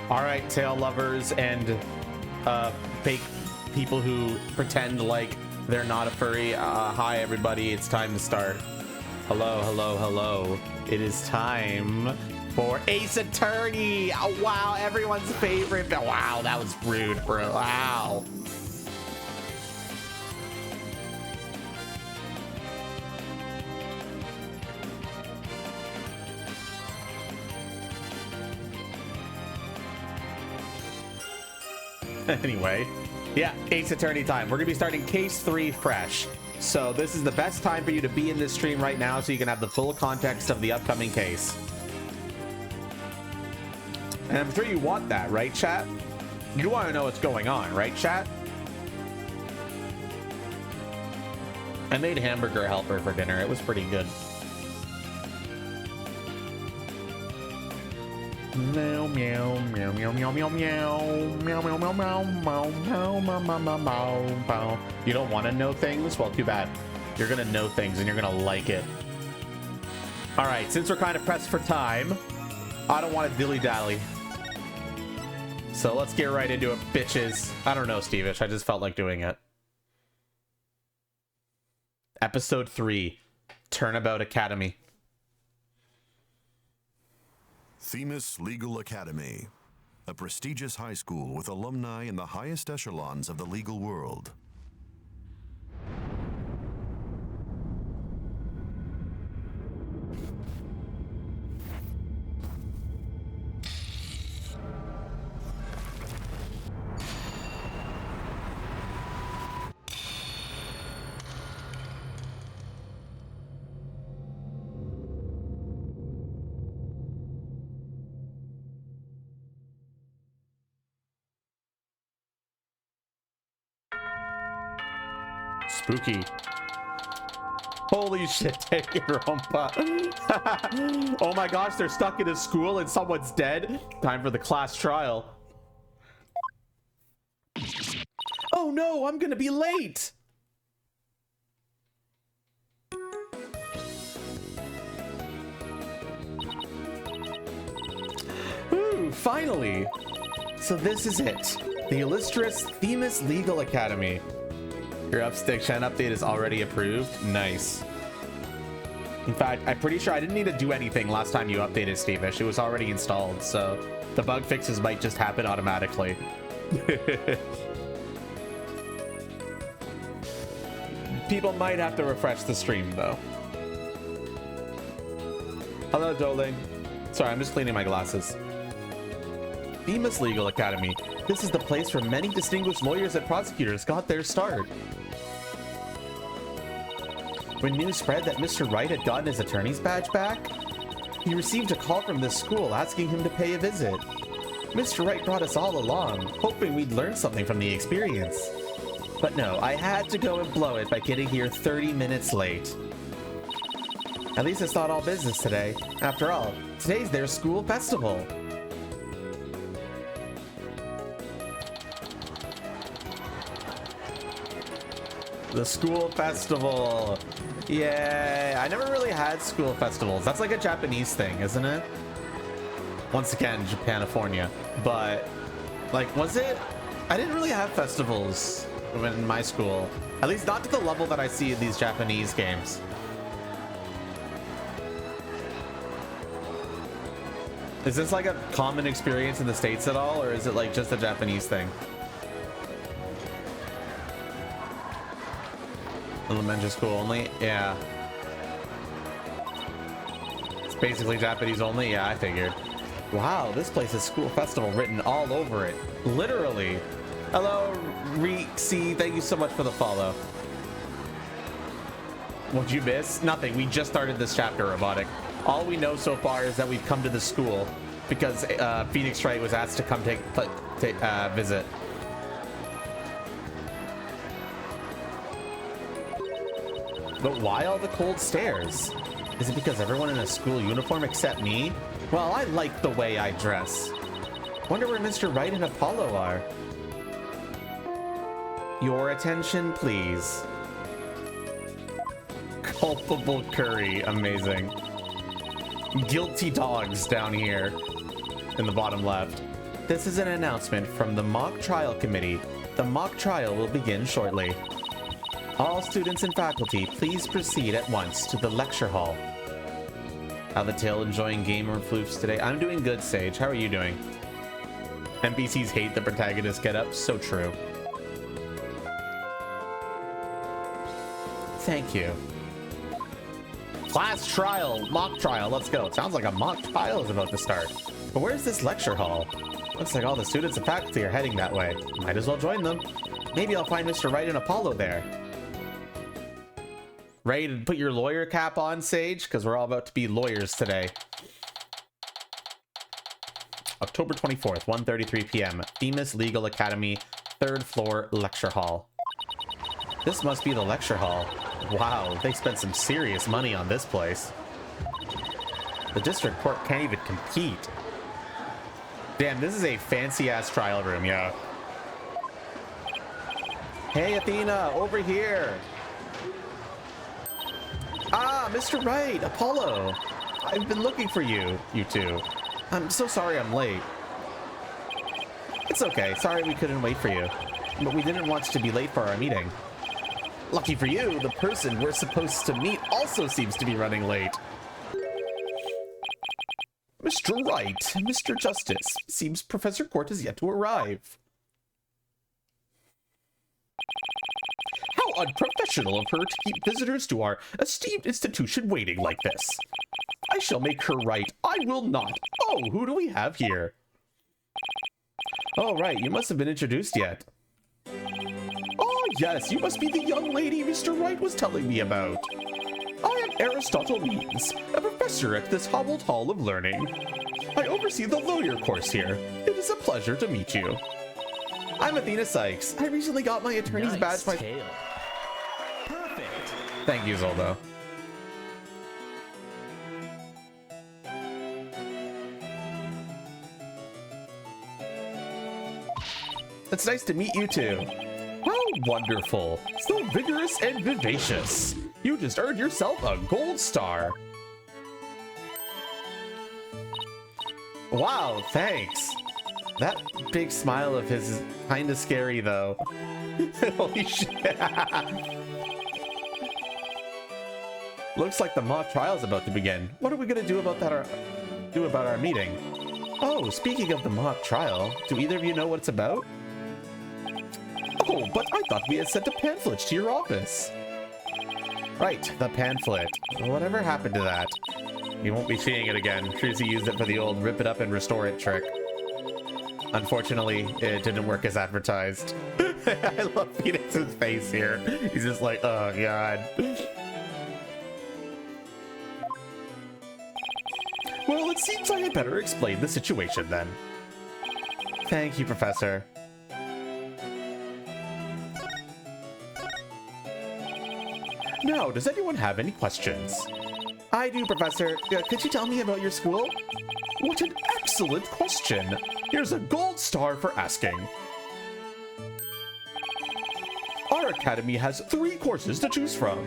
All right, tail lovers and fake people who pretend like they're not a furry. Hi, everybody. It's time to start. Hello, hello, hello. It is time for Ace Attorney. Oh, wow, everyone's favorite. Wow, that was rude, bro. Wow. Anyway, yeah, Ace Attorney time. We're gonna be starting case 3 fresh. So this is the best time for you to be in this stream right now so you can have the full context of the upcoming case. And I'm sure you want that, right, chat? You want to know what's going on, right, chat? I made hamburger helper for dinner. It was pretty good. Meow meow meow meow meow meow meow meow meow meow meow meow meow meow meow. You don't want to know things? Well, too bad. You're gonna know things and you're gonna like it. All right, since we're kind of pressed for time, I don't want to dilly-dally. So let's get right into it, bitches. I don't know, Steve-ish. I just felt like doing it. Episode 3, Turnabout Academy. Themis Legal Academy, a prestigious high school with alumni in the highest echelons of the legal world. Spooky. Holy shit, take your own butt. Oh my gosh, they're stuck in a school and someone's dead. Time for the class trial. Oh no, I'm gonna be late. Ooh, finally. So this is it. The illustrious Themis Legal Academy. Your Upstick Shen update is already approved. Nice. In fact, I'm pretty sure I didn't need to do anything last time you updated, Steve-ish. It was already installed, so the bug fixes might just happen automatically. People might have to refresh the stream, though. Hello, Doling. Sorry, I'm just cleaning my glasses. Themis Legal Academy. This is the place where many distinguished lawyers and prosecutors got their start. When news spread that Mr. Wright had gotten his attorney's badge back, he received a call from this school asking him to pay a visit. Mr. Wright brought us all along, hoping we'd learn something from the experience. But no, I had to go and blow it by getting here 30 minutes late. At least it's not all business today. After all, today's their school festival. The school festival. Yay. I never really had school festivals. That's like a Japanese thing, isn't it? Once again, Japanifornia. But, like, was it? I didn't really have festivals in my school. At least not to the level that I see in these Japanese games. Is this like a common experience in the States at all? Or is it like just a Japanese thing? Elementary school only? Yeah. It's basically Japanese only? Yeah, I figured. Wow, this place has school festival written all over it. Literally. Hello, Reeksy. Thank you so much for the follow. What'd you miss? Nothing. We just started this chapter, Robotic. All we know so far is that we've come to the school because Phoenix Wright was asked to come visit. But why all the cold stares? Is it because everyone in a school uniform except me? Well, I like the way I dress. Wonder where Mr. Wright and Apollo are. Your attention, please. Culpable curry. Amazing. Guilty dogs down here in the bottom left. This is an announcement from the Mock Trial Committee. The mock trial will begin shortly. All students and faculty, please proceed at once to the lecture hall. Tail enjoying gamer floofs today. I'm doing good, Sage. How are you doing? NPCs hate the protagonist getup. So true. Thank you. Class trial, mock trial, let's go. It sounds like a mock trial is about to start. But where's this lecture hall? Looks like all the students and faculty are heading that way. Might as well join them. Maybe I'll find Mr. Wright and Apollo there. Ready to put your lawyer cap on, Sage? Because we're all about to be lawyers today. October 24th, 1:33 p.m. Themis Legal Academy, 3rd floor lecture hall. This must be the lecture hall. Wow, they spent some serious money on this place. The district court can't even compete. Damn, this is a fancy-ass trial room, yeah. Hey, Athena, over here. Ah, Mr. Wright, Apollo. I've been looking for you, you two. I'm so sorry I'm late. It's okay, sorry we couldn't wait for you. But we didn't want you to be late for our meeting. Lucky for you, the person we're supposed to meet also seems to be running late. Mr. Wright, Mr. Justice, seems Professor Court has yet to arrive. How unprofessional of her to keep visitors to our esteemed institution waiting like this. I shall make her right. I will not. Oh, who do we have here? Oh, right, you must have been introduced yet. Oh, yes, you must be the young lady Mr. Wright was telling me about. I am Aristotle Means, a professor at this hobbled hall of learning. I oversee the lawyer course here. It is a pleasure to meet you. I'm Athena Sykes. I recently got my attorney's badge by... Perfect. Thank you, Zoldo. It's nice to meet you too. How wonderful. So vigorous and vivacious. You just earned yourself a gold star. Wow, thanks. That big smile of his is kind of scary, though. Holy shit. Looks like the mock trial is about to begin. What are we going to do about our meeting? Oh, speaking of the mock trial, do either of you know what it's about? Oh, but I thought we had sent a pamphlet to your office. Right, the pamphlet. Whatever happened to that? You won't be seeing it again. Trucy used it for the old rip it up and restore it trick. Unfortunately, it didn't work as advertised. I love Phoenix's face here. He's just like, oh god. Well, it seems I had better explain the situation then. Thank you, Professor. Now, does anyone have any questions? I do, Professor. Could you tell me about your school? What an excellent question! Here's a gold star for asking. Our academy has 3 courses to choose from.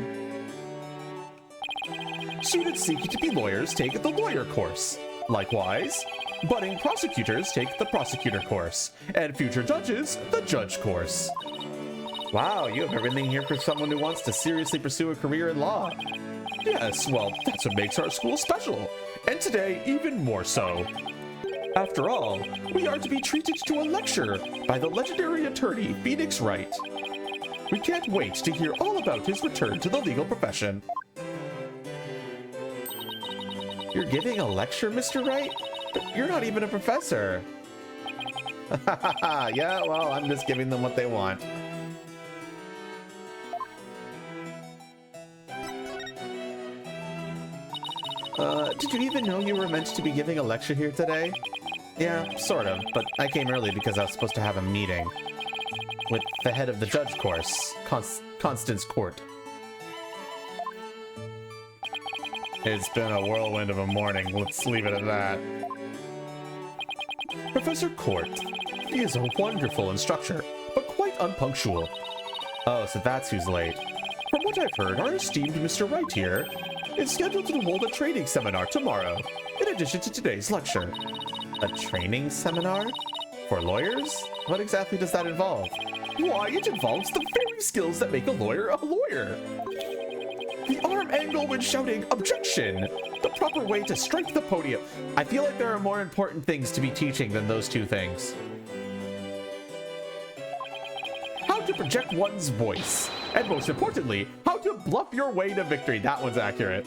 Students seeking to be lawyers take the lawyer course. Likewise, budding prosecutors take the prosecutor course, and future judges, the judge course. Wow, you have everything here for someone who wants to seriously pursue a career in law. Yes, well, that's what makes our school special, and today even more so. After all, we are to be treated to a lecture by the legendary attorney Phoenix Wright. We can't wait to hear all about his return to the legal profession. You're giving a lecture, Mr. Wright? But you're not even a professor. Yeah, well, I'm just giving them what they want. Did you even know you were meant to be giving a lecture here today? Yeah, sort of, but I came early because I was supposed to have a meeting with the head of the judge course, Constance Court. It's been a whirlwind of a morning, let's leave it at that. Professor Court, he is a wonderful instructor, but quite unpunctual. Oh, so that's who's late. From what I've heard, our esteemed Mr. Wright here is scheduled to hold a training seminar tomorrow, in addition to today's lecture. A training seminar? For lawyers? What exactly does that involve? Why, it involves the very skills that make a lawyer a lawyer. The arm angle when shouting, objection! The proper way to strike the podium. I feel like there are more important things to be teaching than those two things. How to project one's voice. And most importantly, how to bluff your way to victory. That one's accurate.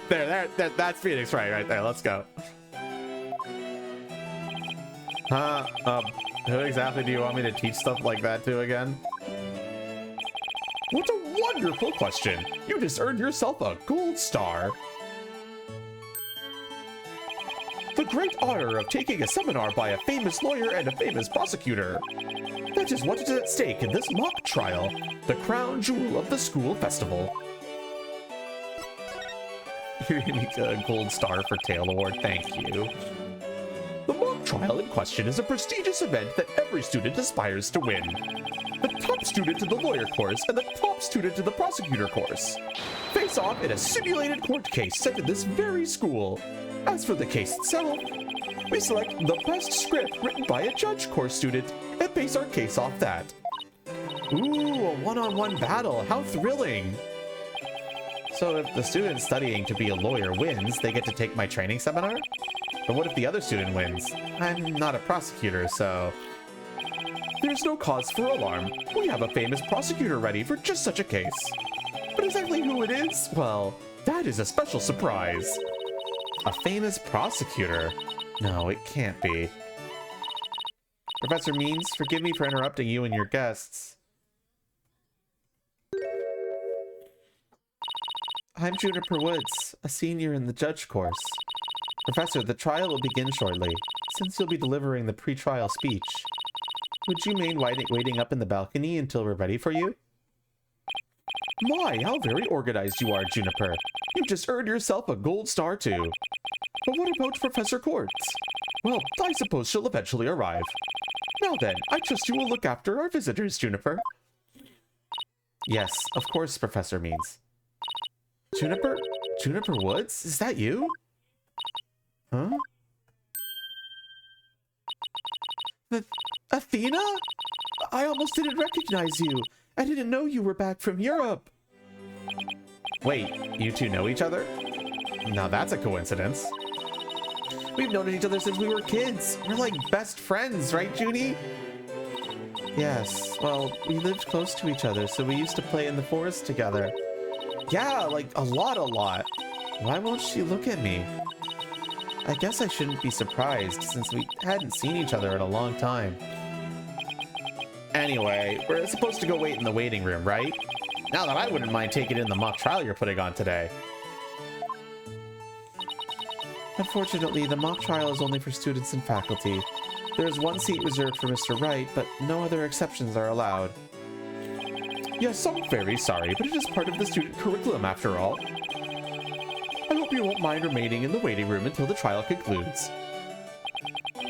That's Phoenix right there. Let's go. Who exactly do you want me to teach stuff like that to again? What a wonderful question. You just earned yourself a gold star. The great honor of taking a seminar by a famous lawyer and a famous prosecutor. That is what is at stake in this mock trial, the crown jewel of the school festival. You're gonna get a gold star for Tail Award, thank you. The mock trial in question is a prestigious event that every student aspires to win. The top student in the lawyer course and the top student in the prosecutor course face off in a simulated court case set in this very school. As for the case itself, we select the best script written by a judge course student and base our case off that. Ooh, a one-on-one battle, how thrilling! So if the student studying to be a lawyer wins, they get to take my training seminar? But what if the other student wins? I'm not a prosecutor, so... There's no cause for alarm. We have a famous prosecutor ready for just such a case. But exactly who it is? Well, that is a special surprise. A famous prosecutor? No, it can't be. Professor Means, forgive me for interrupting you and your guests. I'm Juniper Woods, a senior in the judge course. Professor, the trial will begin shortly. Since you'll be delivering the pre-trial speech, would you mind waiting up in the balcony until we're ready for you? My, how very organized you are, Juniper. You just earned yourself a gold star, too. But what about Professor Quartz? Well, I suppose she'll eventually arrive. Now then, I trust you will look after our visitors, Juniper. Yes, of course, Professor Means. Juniper? Juniper Woods? Is that you? Huh? Athena? I almost didn't recognize you. I didn't know you were back from Europe. Wait, you two know each other? Now that's a coincidence. We've known each other since we were kids. We're like best friends, right, Junie? Yes, well, we lived close to each other, so we used to play in the forest together. Yeah, like a lot. Why won't she look at me? I guess I shouldn't be surprised, since we hadn't seen each other in a long time. Anyway, we're supposed to go wait in the waiting room, right? Now that I wouldn't mind taking in the mock trial you're putting on today. Unfortunately, the mock trial is only for students and faculty. There is one seat reserved for Mr. Wright, but no other exceptions are allowed. Yes, I'm very sorry, but it is part of the student curriculum after all. I hope you won't mind remaining in the waiting room until the trial concludes.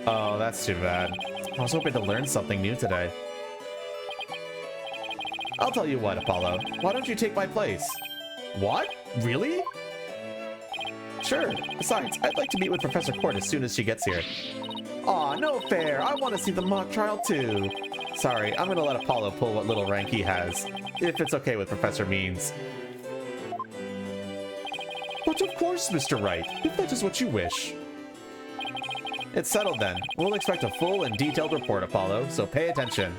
Oh, that's too bad. I was hoping to learn something new today. I'll tell you what, Apollo. Why don't you take my place? What? Really? Sure. Besides, I'd like to meet with Professor Court as soon as she gets here. Aw, no fair. I want to see the mock trial too. Sorry, I'm gonna let Apollo pull what little rank he has, if it's okay with Professor Means. But of course, Mr. Wright, if that is what you wish. It's settled then. We'll expect a full and detailed report, Apollo, so pay attention.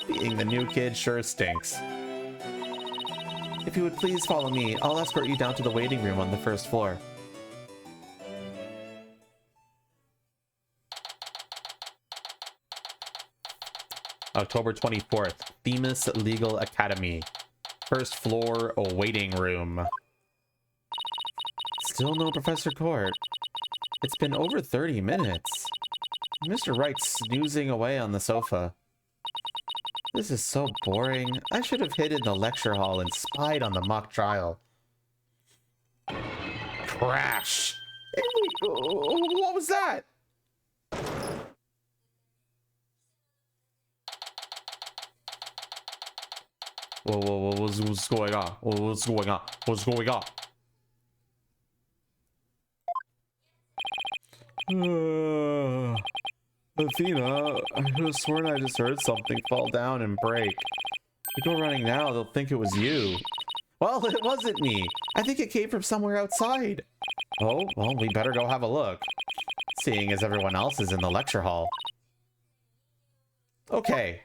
Being the new kid sure stinks. If you would please follow me, I'll escort you down to the waiting room on the first floor. October 24th, Themis Legal Academy. First floor, a waiting room. Still no Professor Court. It's been over 30 minutes. Mr. Wright's snoozing away on the sofa. This is so boring. I should have hid in the lecture hall and spied on the mock trial. Crash! Hey, what was that? Whoa, what's going on? What's going on? What's going on? Athena, I could have sworn I just heard something fall down and break. If you go running now, they'll think it was you. Well, it wasn't me. I think it came from somewhere outside. Oh, well, we better go have a look. Seeing as everyone else is in the lecture hall. Okay.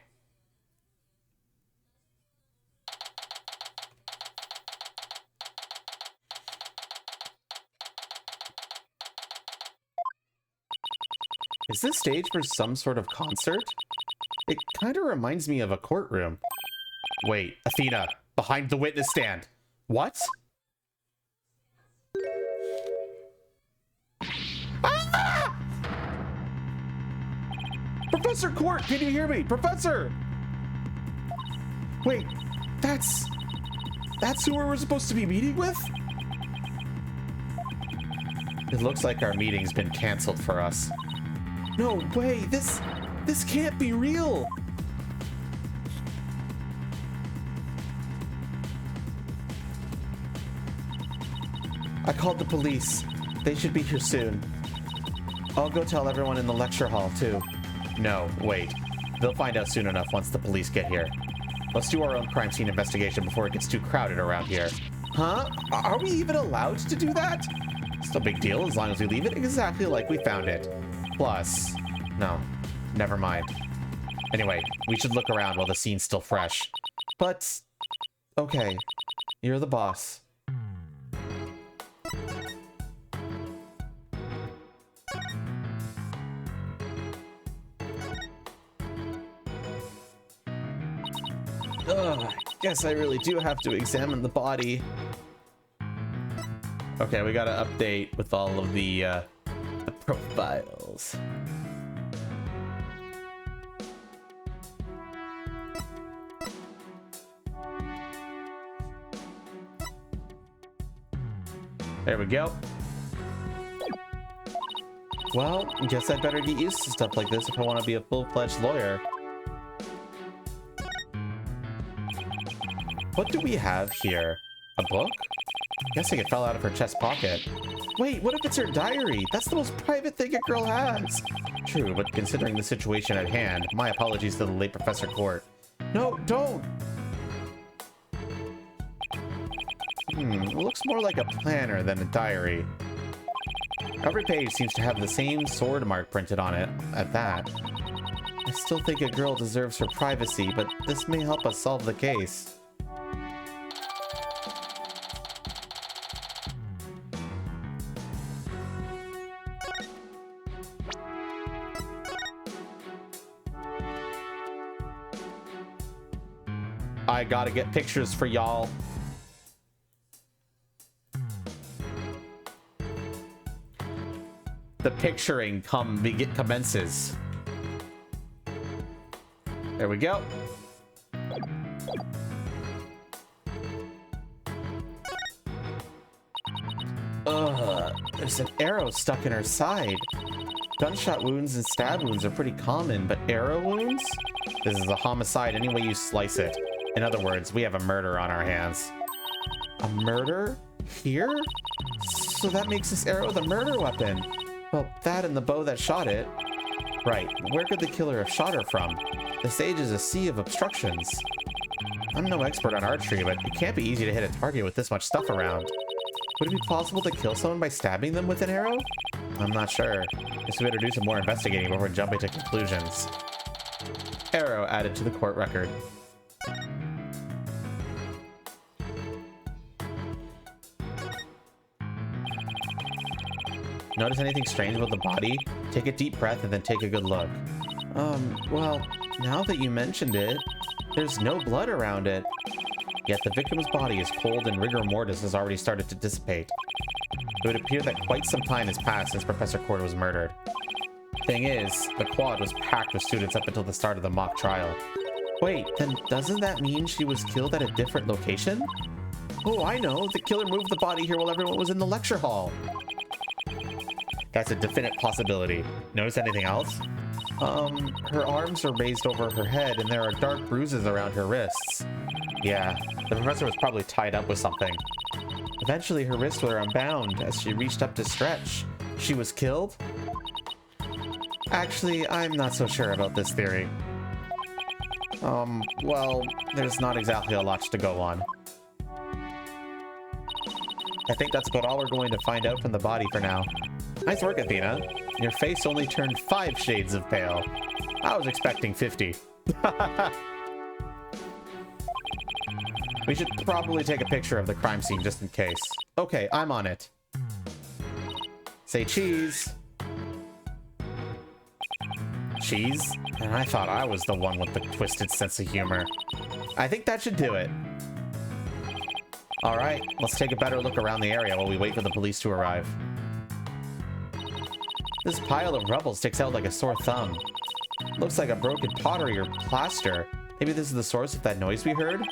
Is this stage for some sort of concert? It kind of reminds me of a courtroom. Wait, Athena, behind the witness stand. What? Ah! Professor Court, can you hear me? Professor! Wait, that's who we were supposed to be meeting with? It looks like our meeting's been canceled for us. No way, this can't be real. I called the police. They should be here soon. I'll go tell everyone in the lecture hall, too. No, wait. They'll find out soon enough once the police get here. Let's do our own crime scene investigation before it gets too crowded around here. Huh? Are we even allowed to do that? It's no big deal as long as we leave it exactly like we found it. Plus, no, never mind. Anyway, we should look around while the scene's still fresh. But, okay, you're the boss. Ugh, I guess I really do have to examine the body. Okay, we gotta update with all of the profiles. There we go. Well, I guess I better get used to stuff like this if I want to be a full-fledged lawyer. What do we have here? A book? Guessing it fell out of her chest pocket. Wait, what if it's her diary? That's the most private thing a girl has. True, but considering the situation at hand, my apologies to the late Professor Court. No, don't! It looks more like a planner than a diary. Every page seems to have the same sword mark printed on it, at that. I still think a girl deserves her privacy, but this may help us solve the case. I gotta get pictures for y'all. The picturing commences. There we go. There's an arrow stuck in her side. Gunshot wounds and stab wounds are pretty common, but arrow wounds? This is a homicide any way you slice it. In other words, we have a murder on our hands. A murder? Here? So that makes this arrow the murder weapon. Well, that and the bow that shot it. Right, where could the killer have shot her from? The stage is a sea of obstructions. I'm no expert on archery, but it can't be easy to hit a target with this much stuff around. Would it be possible to kill someone by stabbing them with an arrow? I'm not sure. Guess we better do some more investigating before jumping to conclusions. Arrow added to the court record. Notice anything strange about the body? Take a deep breath and then take a good look. Well, now that you mentioned it, there's no blood around it. Yet the victim's body is cold and rigor mortis has already started to dissipate. It would appear that quite some time has passed since Professor Cord was murdered. Thing is, the quad was packed with students up until the start of the mock trial. Wait, then doesn't that mean she was killed at a different location? Oh, I know. The killer moved the body here while everyone was in the lecture hall. That's a definite possibility. Notice anything else? Her arms are raised over her head and there are dark bruises around her wrists. Yeah, the professor was probably tied up with something. Eventually her wrists were unbound as she reached up to stretch. She was killed? Actually, I'm not so sure about this theory. Well, there's not exactly a lot to go on. I think that's about all we're going to find out from the body for now. Nice work, Athena. Your face only turned 5 shades of pale. I was expecting 50. We should probably take a picture of the crime scene just in case. Okay, I'm on it. Say cheese. Cheese? And I thought I was the one with the twisted sense of humor. I think that should do it. Alright, let's take a better look around the area while we wait for the police to arrive. This pile of rubble sticks out like a sore thumb. Looks like a broken pottery or plaster. Maybe this is the source of that noise we heard?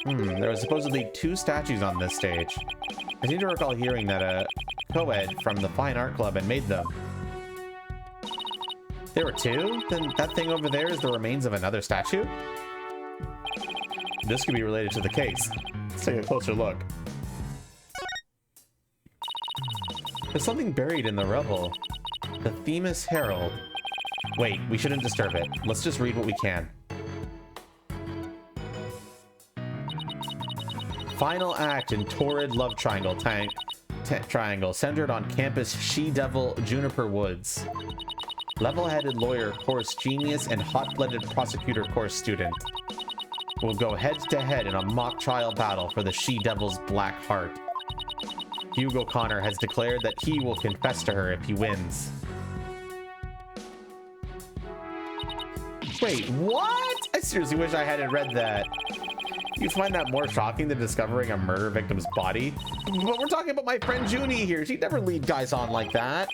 There were supposedly 2 statues on this stage. I seem to recall hearing that a co-ed from the Fine Art Club had made them. There were 2? Then that thing over there is the remains of another statue? This could be related to the case. Let's take a closer look. There's something buried in the rubble. The Themis Herald. Wait, we shouldn't disturb it. Let's just read what we can. Final act in torrid love triangle triangle centered on campus she-devil Juniper Woods. Level-headed lawyer course genius and hot-blooded prosecutor course student will go head-to-head in a mock trial battle for the she-devil's black heart. Hugo Connor has declared that he will confess to her if he wins. Wait, what? I seriously wish I hadn't read that. You find that more shocking than discovering a murder victim's body? But we're talking about my friend Junie here. She'd never lead guys on like that.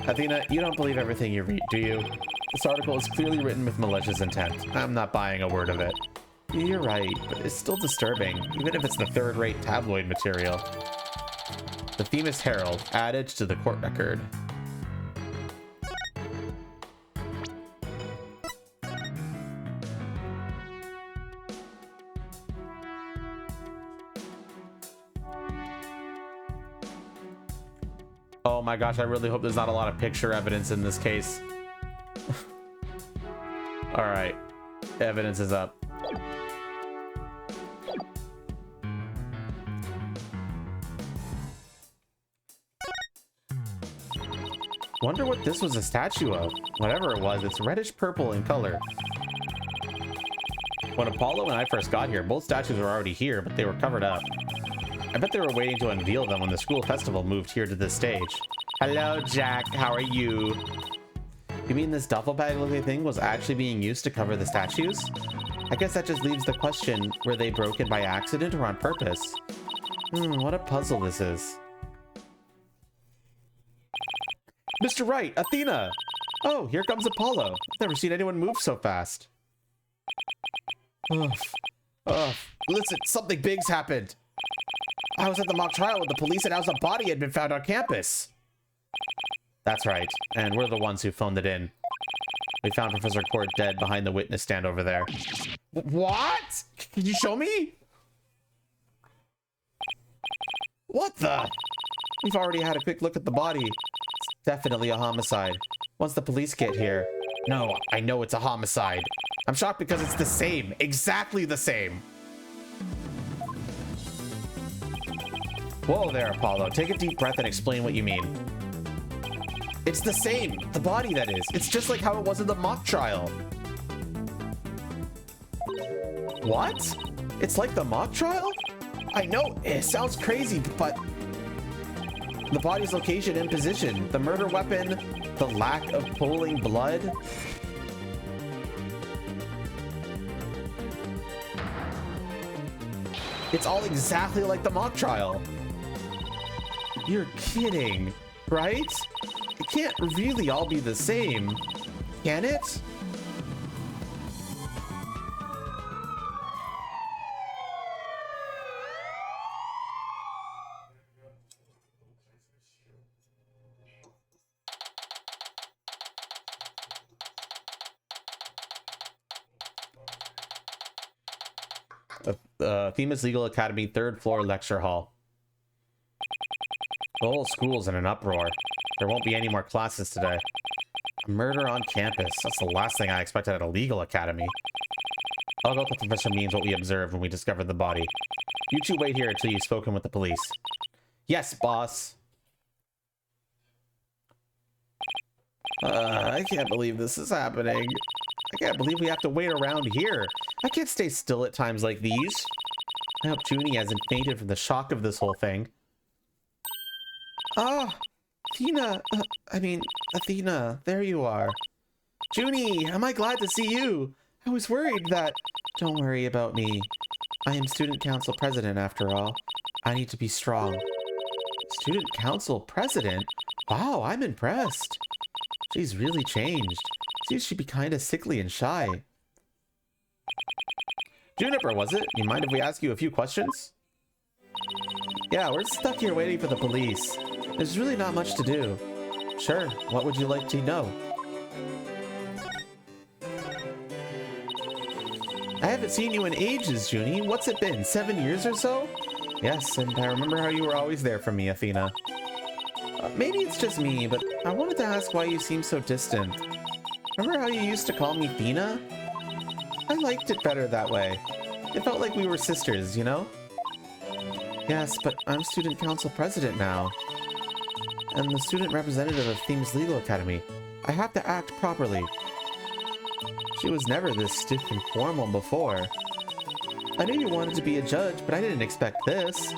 Athena, you don't believe everything you read, do you? This article is clearly written with malicious intent. I'm not buying a word of it. You're right, but it's still disturbing, even if it's the third-rate tabloid material. The Themis Herald, added to the court record. Oh my gosh, I really hope there's not a lot of picture evidence in this case. All right, evidence is up. Wonder what this was a statue of. Whatever it was, it's reddish purple in color. When Apollo and I first got here, both statues were already here, but they were covered up. I bet they were waiting to unveil them when the school festival moved here to this stage. Hello, Jack. How are you? You mean this duffel bag looking thing was actually being used to cover the statues? I guess that just leaves the question, were they broken by accident or on purpose? What a puzzle this is. Mr. Wright, Athena! Oh, here comes Apollo. I've never seen anyone move so fast. Listen, something big's happened. I was at the mock trial with the police and announced a body had been found on campus. That's right, and we're the ones who phoned it in. We found Professor Court dead behind the witness stand over there. What? Can you show me? What the? We've already had a quick look at the body. It's definitely a homicide. Once the police get here... No, I know it's a homicide. I'm shocked because it's the same. Exactly the same. Whoa there, Apollo. Take a deep breath and explain what you mean. It's the same. The body, that is. It's just like how it was in the mock trial. What? It's like the mock trial? I know, it sounds crazy, but... The body's location and position, the murder weapon, the lack of pooling blood... It's all exactly like the mock trial. You're kidding, right? It can't really all be the same, can it? Themis Legal Academy, 3rd floor lecture hall. The whole school's in an uproar. There won't be any more classes today. Murder on campus. That's the last thing I expected at a legal academy. I'll go with the professor means what we observed when we discovered the body. You two wait here until you've spoken with the police. Yes, boss. I can't believe this is happening. I can't believe we have to wait around here. I can't stay still at times like these. I hope Junie hasn't fainted from the shock of this whole thing. Ah, Athena, there you are. Junie, am I glad to see you? I was worried that... Don't worry about me. I am student council president after all. I need to be strong. Student council president? Wow, I'm impressed. She's really changed. Seems she'd be kinda sickly and shy. Juniper, was it? You mind if we ask you a few questions? Yeah, we're stuck here waiting for the police. There's really not much to do. Sure, what would you like to know? I haven't seen you in ages, Junie. What's it been, 7 years or so? Yes, and I remember how you were always there for me, Athena. Maybe it's just me, but I wanted to ask why you seem so distant. Remember how you used to call me Thena? I liked it better that way. It felt like we were sisters, you know? Yes, but I'm student council president now. And the student representative of Theme's Legal Academy. I have to act properly. She was never this stiff and formal before. I knew you wanted to be a judge, but I didn't expect this.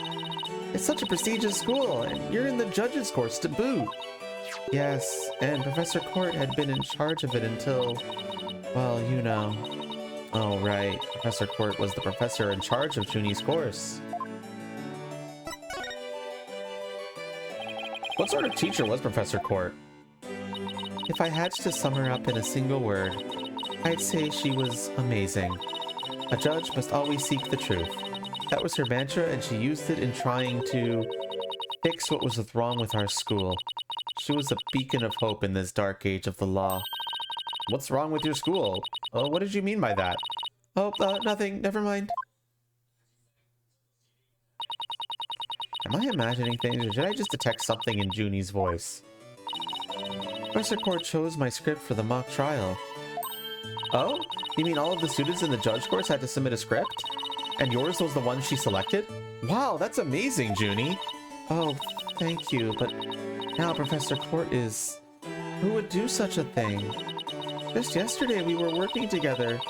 It's such a prestigious school, and you're in the judges course to boot. Yes, and Professor Court had been in charge of it until, well, you know. Oh, right. Professor Court was the professor in charge of Junie's course. What sort of teacher was Professor Court? If I had to sum her up in a single word, I'd say she was amazing. A judge must always seek the truth. That was her mantra, and she used it in trying to fix what was wrong with our school. She was a beacon of hope in this dark age of the law. What's wrong with your school? Oh, what did you mean by that? Oh, nothing. Never mind. Am I imagining things, or did I just detect something in Junie's voice? Professor Court chose my script for the mock trial. Oh? You mean all of the students in the judge course had to submit a script? And yours was the one she selected? Wow, that's amazing, Junie! Oh, thank you, but now Professor Court is... Who would do such a thing? Just yesterday we were working together,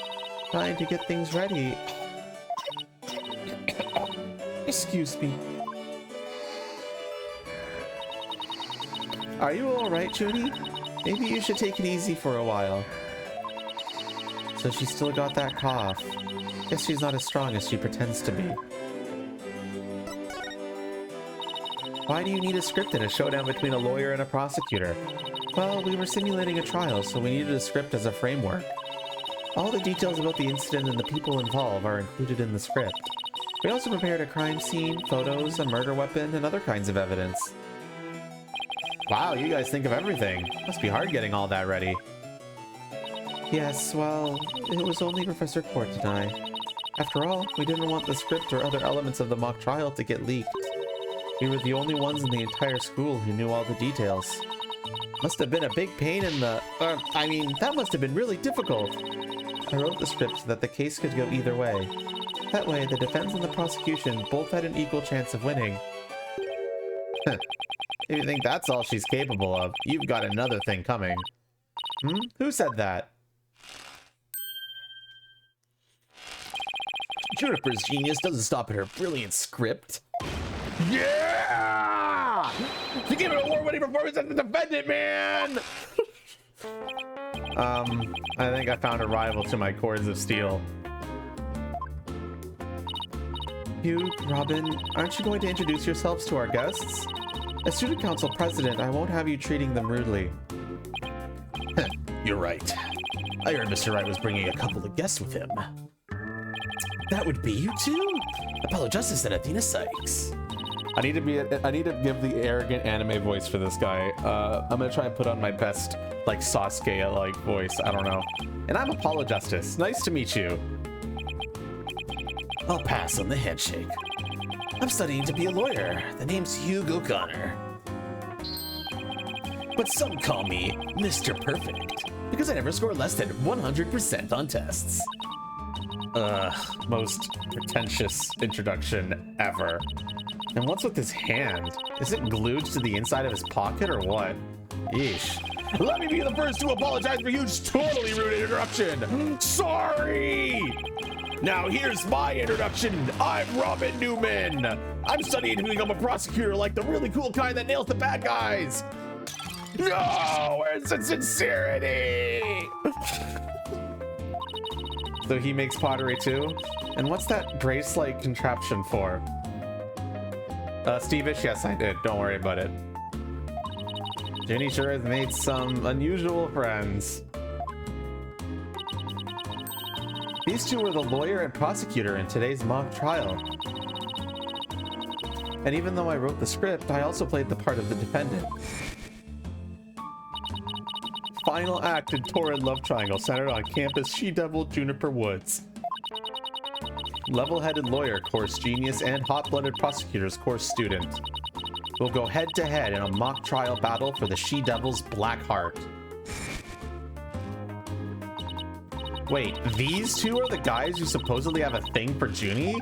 trying to get things ready. Excuse me. Are you alright, Junie? Maybe you should take it easy for a while. So she's still got that cough. Guess she's not as strong as she pretends to be. Why do you need a script in a showdown between a lawyer and a prosecutor? Well, we were simulating a trial, so we needed a script as a framework. All the details about the incident and the people involved are included in the script. We also prepared a crime scene, photos, a murder weapon, and other kinds of evidence. Wow, you guys think of everything. Must be hard getting all that ready. Yes, well, it was only Professor Court and I. After all, we didn't want the script or other elements of the mock trial to get leaked. We were the only ones in the entire school who knew all the details. Must have been a big pain in the... that must have been really difficult. I wrote the script so that the case could go either way. That way, the defense and the prosecution both had an equal chance of winning. If you think that's all she's capable of, you've got another thing coming. Who said that? Juniper's genius doesn't stop at her brilliant script. Yeah! To give it a award-winning performance as the defendant, man! I think I found a rival to my cords of steel. Hugh, Robin, aren't you going to introduce yourselves to our guests? As student council president, I won't have you treating them rudely. You're right. I heard Mr. Wright was bringing a couple of guests with him. That would be you two? Apollo Justice and Athena Sykes. I need to give the arrogant anime voice for this guy. I'm gonna try and put on my best, like, Sasuke-like voice. I don't know. And I'm Apollo Justice. Nice to meet you. I'll pass on the handshake. I'm studying to be a lawyer. The name's Hugh O'Connor. But some call me Mr. Perfect, because I never score less than 100% on tests. Most pretentious introduction ever. And what's with his hand? Is it glued to the inside of his pocket or what? Yeesh. Let me be the first to apologize for huge, totally rude introduction. Sorry! Now here's my introduction. I'm Robin Newman. I'm studying to become a prosecutor like the really cool kind that nails the bad guys. No, where's the sincerity? So he makes pottery too? And what's that brace-like contraption for? Steve-ish? Yes, I did. Don't worry about it. Jenny sure has made some unusual friends. These two were the lawyer and prosecutor in today's mock trial. And even though I wrote the script, I also played the part of the defendant. Final act in torrid love triangle centered on campus She-Devil Juniper Woods. Level-headed lawyer, course genius, and hot-blooded prosecutors, course student. We'll go head-to-head in a mock trial battle for the She-Devil's Black Heart. Wait, these two are the guys who supposedly have a thing for Junie?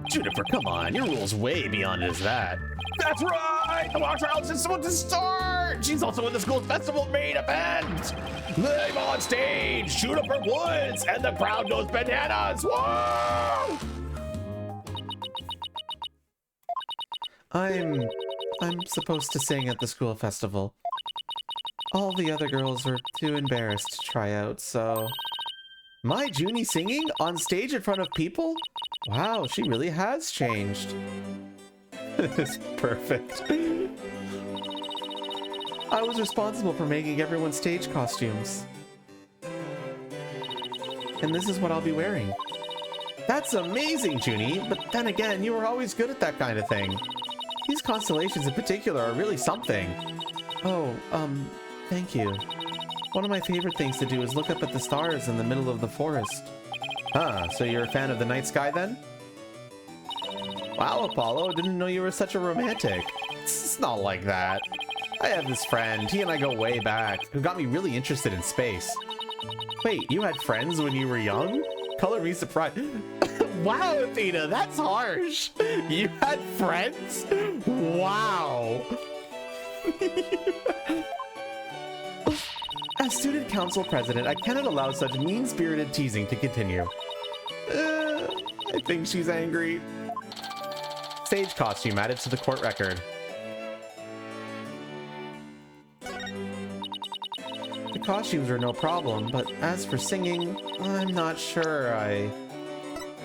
Juniper, come on, your rule's way beyond is that. That's right! The mock trial's just about to start! She's also in the school's festival main event! Live on stage, Juniper Woods, and the crowd goes bananas! Whoa! I'm supposed to sing at the school festival. All the other girls were too embarrassed to try out, so... My Junie singing on stage in front of people? Wow, she really has changed. It's perfect. I was responsible for making everyone's stage costumes. And this is what I'll be wearing. That's amazing, Junie, but then again, you were always good at that kind of thing. These constellations in particular are really something. Oh, thank you. One of my favorite things to do is look up at the stars in the middle of the forest. Huh, so you're a fan of the night sky then? Wow, Apollo, didn't know you were such a romantic. It's not like that. I have this friend, he and I go way back, who got me really interested in space. Wait, you had friends when you were young? Color me surprised. Wow, Athena, that's harsh. You had friends? Wow. As student council president, I cannot allow such mean-spirited teasing to continue. I think she's angry. Stage costume added to the court record. The costumes are no problem, but as for singing, I'm not sure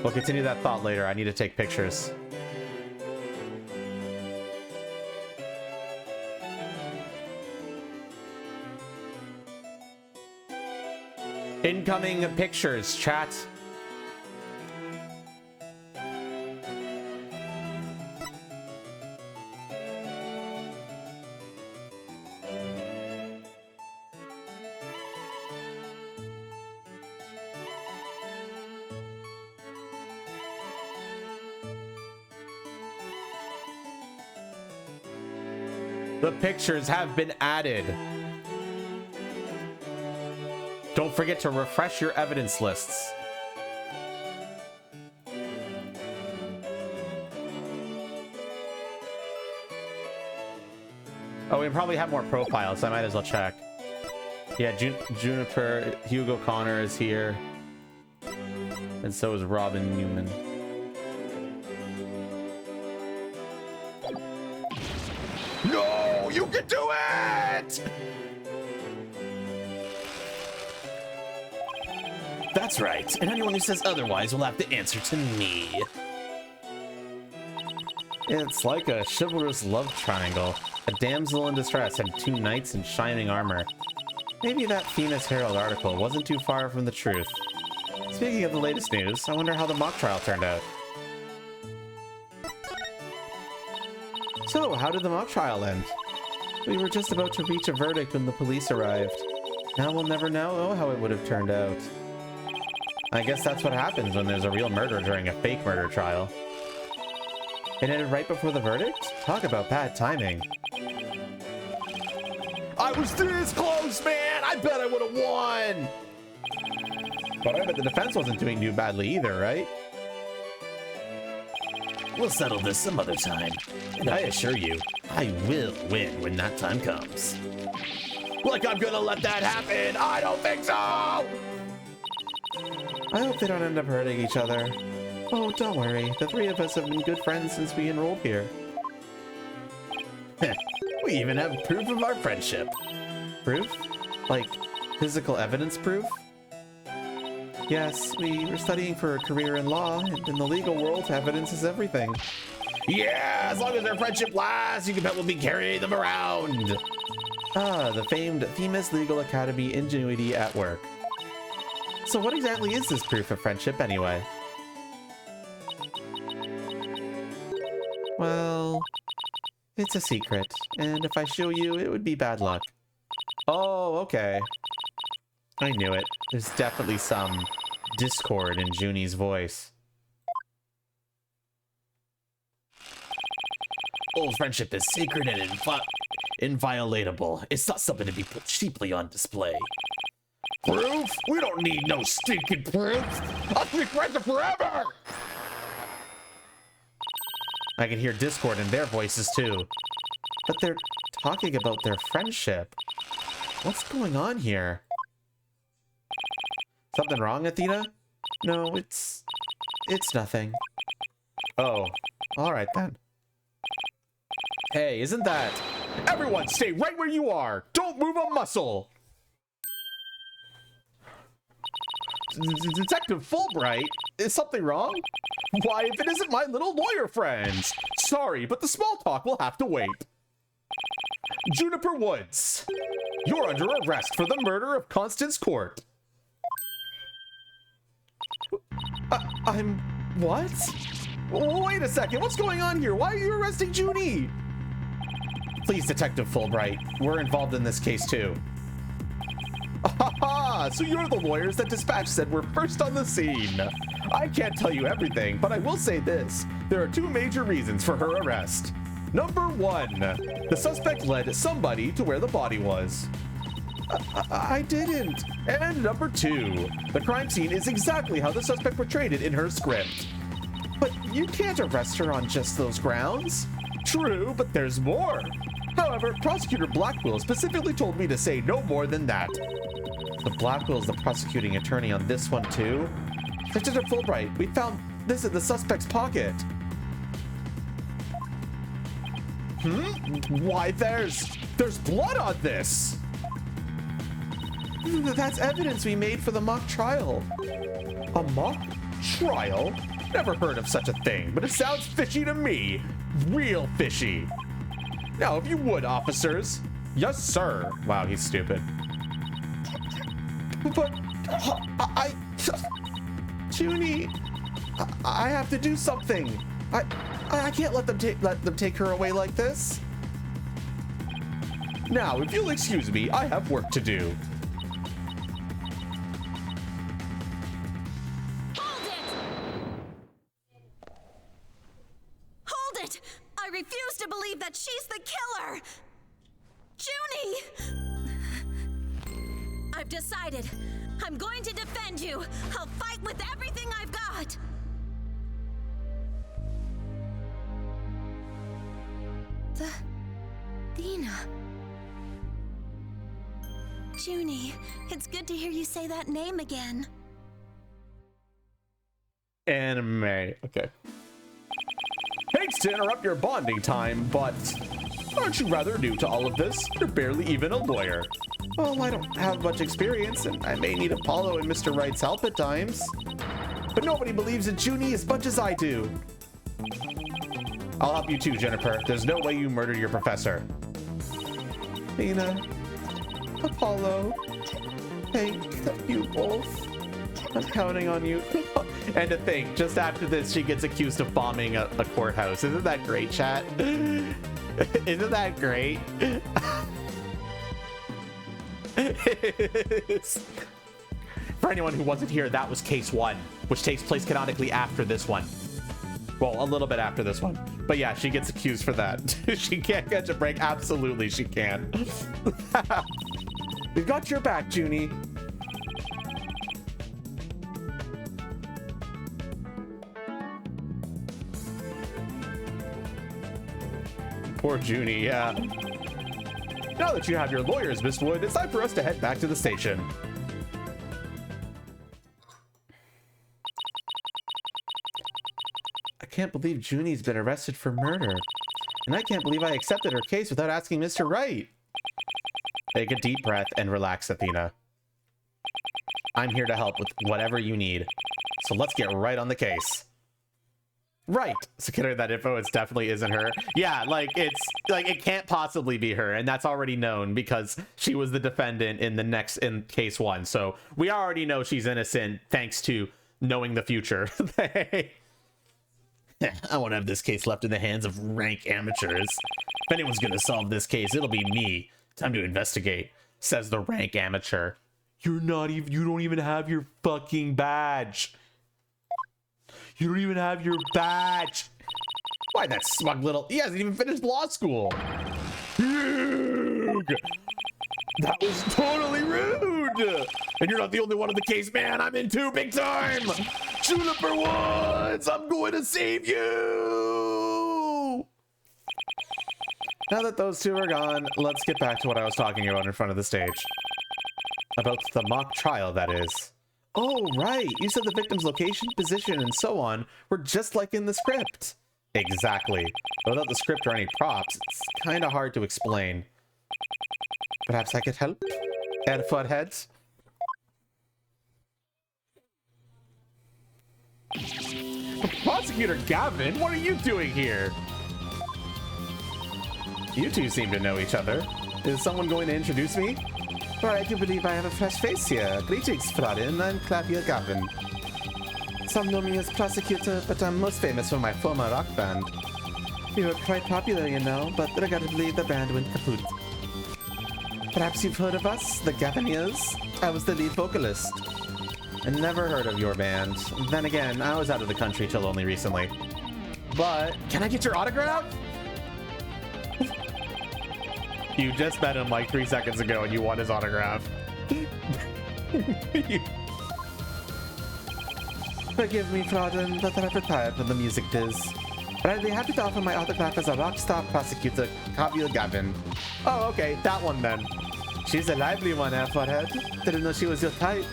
We'll continue that thought later. I need to take pictures. Incoming pictures, chat. The pictures have been added. Don't forget to refresh your evidence lists. Oh, we probably have more profiles, so I might as well check. Yeah, Juniper, Hugo Connor is here. And so is Robin Newman. No, you can do it! That's right, and anyone who says otherwise will have to answer to me. It's like a chivalrous love triangle. A damsel in distress and two knights in shining armor. Maybe that Phoenix Herald article wasn't too far from the truth. Speaking of the latest news, I wonder how the mock trial turned out. So, how did the mock trial end? We were just about to reach a verdict when the police arrived. Now we'll never know how it would have turned out. I guess that's what happens when there's a real murder during a fake murder trial. It ended right before the verdict? Talk about bad timing. I was this close, man. I bet I would have won. But I bet the defense wasn't doing too badly either, right? We'll settle this some other time. And I assure you, I will win when that time comes. Like I'm gonna let that happen. I don't think so. I hope they don't end up hurting each other. Oh, don't worry. The three of us have been good friends since we enrolled here. We even have proof of our friendship. Proof? Like physical evidence proof? Yes, we were studying for a career in law, and in the legal world, evidence is everything. Yeah, as long as their friendship lasts, you can bet we'll be carrying them around. Ah, the famed Themis Legal Academy ingenuity at work. So what exactly is this proof of friendship anyway? Well, it's a secret, and if I show you, it would be bad luck. Oh, okay. I knew it. There's definitely some discord in Junie's voice. Old friendship is sacred and inviolatable. It's not something to be put cheaply on display. Proof? We don't need no stinking proof. I'll be friends forever. I can hear discord in their voices too. But they're talking about their friendship. What's going on here? Something wrong, Athena? No, it's nothing. Oh, all right then. Hey, isn't that... Everyone stay right where you are! Don't move a muscle! Detective Fulbright? Is something wrong? Why, if it isn't my little lawyer friends! Sorry, but the small talk will have to wait. Juniper Woods, you're under arrest for the murder of Constance Court. I'm... what? Wait a second, what's going on here? Why are you arresting Junie? Please, Detective Fulbright, we're involved in this case too. Aha! So you're the lawyers that Dispatch said were first on the scene. I can't tell you everything, but I will say this. There are two major reasons for her arrest. Number one, the suspect led somebody to where the body was. I didn't. And number two, the crime scene is exactly how the suspect portrayed it in her script. But you can't arrest her on just those grounds. True, but there's more. However, Prosecutor Blackwell specifically told me to say no more than that. The Blackwell's the prosecuting attorney on this one too? Detective Fulbright, we found this in the suspect's pocket. Why, there's blood on this! That's evidence we made for the mock trial. A mock trial? Never heard of such a thing, but it sounds fishy to me. Real fishy. Now, if you would, officers. Yes, sir. Wow, he's stupid. But Junie, I have to do something. I can't let them take her away like this. Now, if you'll excuse me, I have work to do. Hold it! I refuse to believe that she's the killer! Junie! I've decided. I'm going to defend you. I'll fight with everything I've got. Athena. Junie, it's good to hear you say that name again. Anime. Okay. Hates to interrupt your bonding time, but aren't you rather new to all of this? You're barely even a lawyer. Well, I don't have much experience, and I may need Apollo and Mr. Wright's help at times. But nobody believes in Junie as much as I do. I'll help you too, Jennifer. There's no way you murdered your professor. Athena, Apollo, thank you both. I'm counting on you. And to think, just after this, she gets accused of bombing a courthouse. Isn't that great, chat? Isn't that great? For anyone who wasn't here, that was case 1, which takes place canonically after this one. Well, a little bit after this one. But yeah, she gets accused for that. She can't catch a break. Absolutely, she can. We got your back, Junie. Poor Junie, yeah. Now that you have your lawyers, Miss Wood, it's time for us to head back to the station. I can't believe Junie's been arrested for murder. And I can't believe I accepted her case without asking Mr. Wright. Take a deep breath and relax, Athena. I'm here to help with whatever you need. So let's get right on the case. Right. So considering that info, it definitely isn't her. Yeah, like it's like it can't possibly be her, and that's already known because she was the defendant in case 1. So we already know she's innocent thanks to knowing the future. I won't have this case left in the hands of rank amateurs. If anyone's gonna solve this case, it'll be me. Time to investigate, says the rank amateur. You don't even have your fucking badge. You don't even have your badge. Why, that smug little... He hasn't even finished law school. That was totally rude. And you're not the only one in the case, man. I'm in too, big time. Juniper Woods, I'm going to save you. Now that those two are gone, let's get back to what I was talking about in front of the stage. About the mock trial, that is. Oh, right. You said the victim's location, position, and so on were just like in the script. Exactly. But without the script or any props, it's kind of hard to explain. Perhaps I could help? And Footheads? Prosecutor Gavin, what are you doing here? You two seem to know each other. Is someone going to introduce me? Well, I do believe I have a fresh face here. Greetings, Frodin. I'm Claudia Gavin. Some know me as prosecutor, but I'm most famous for my former rock band. We were quite popular, you know, but regrettably the band went kaput. Perhaps you've heard of us, the Gaviniers? I was the lead vocalist. I never heard of your band. Then again, I was out of the country till only recently. But, can I get your autograph? You just met him like 3 seconds ago and you want his autograph. Forgive me, Frodin, but I've retired from the music biz. But I'd be happy to offer my autograph as a rock star prosecutor, Claudia Gavin. Oh, okay, that one then. She's a lively one, Forehead. Didn't know she was your type.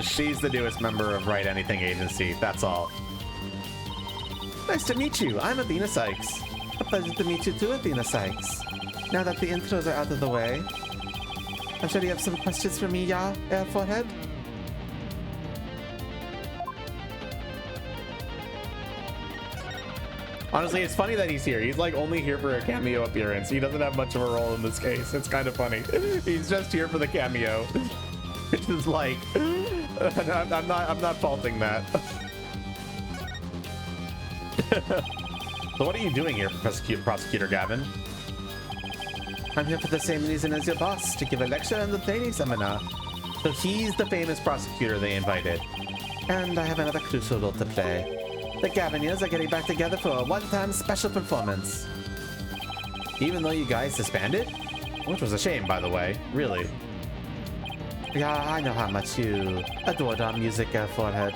She's the newest member of Write Anything Agency, that's all. Nice to meet you. I'm Athena Sykes. A pleasure to meet you too, Athena Sykes. Now that the intros are out of the way, I'm sure you have some questions for me, yeah, Air Forehead? Honestly, it's funny that he's here. He's like only here for a cameo appearance. He doesn't have much of a role in this case. It's kind of funny. He's just here for the cameo. Which is like, I'm not faulting that. So what are you doing here, Prosecutor Gavin? I'm here for the same reason as your boss, to give a lecture in the training seminar. So he's the famous prosecutor they invited. And I have another crucial role to play. The Gaviniers are getting back together for a one-time special performance. Even though you guys disbanded? Which was a shame, by the way. Really. Yeah, I know how much you adored our music, Forehead.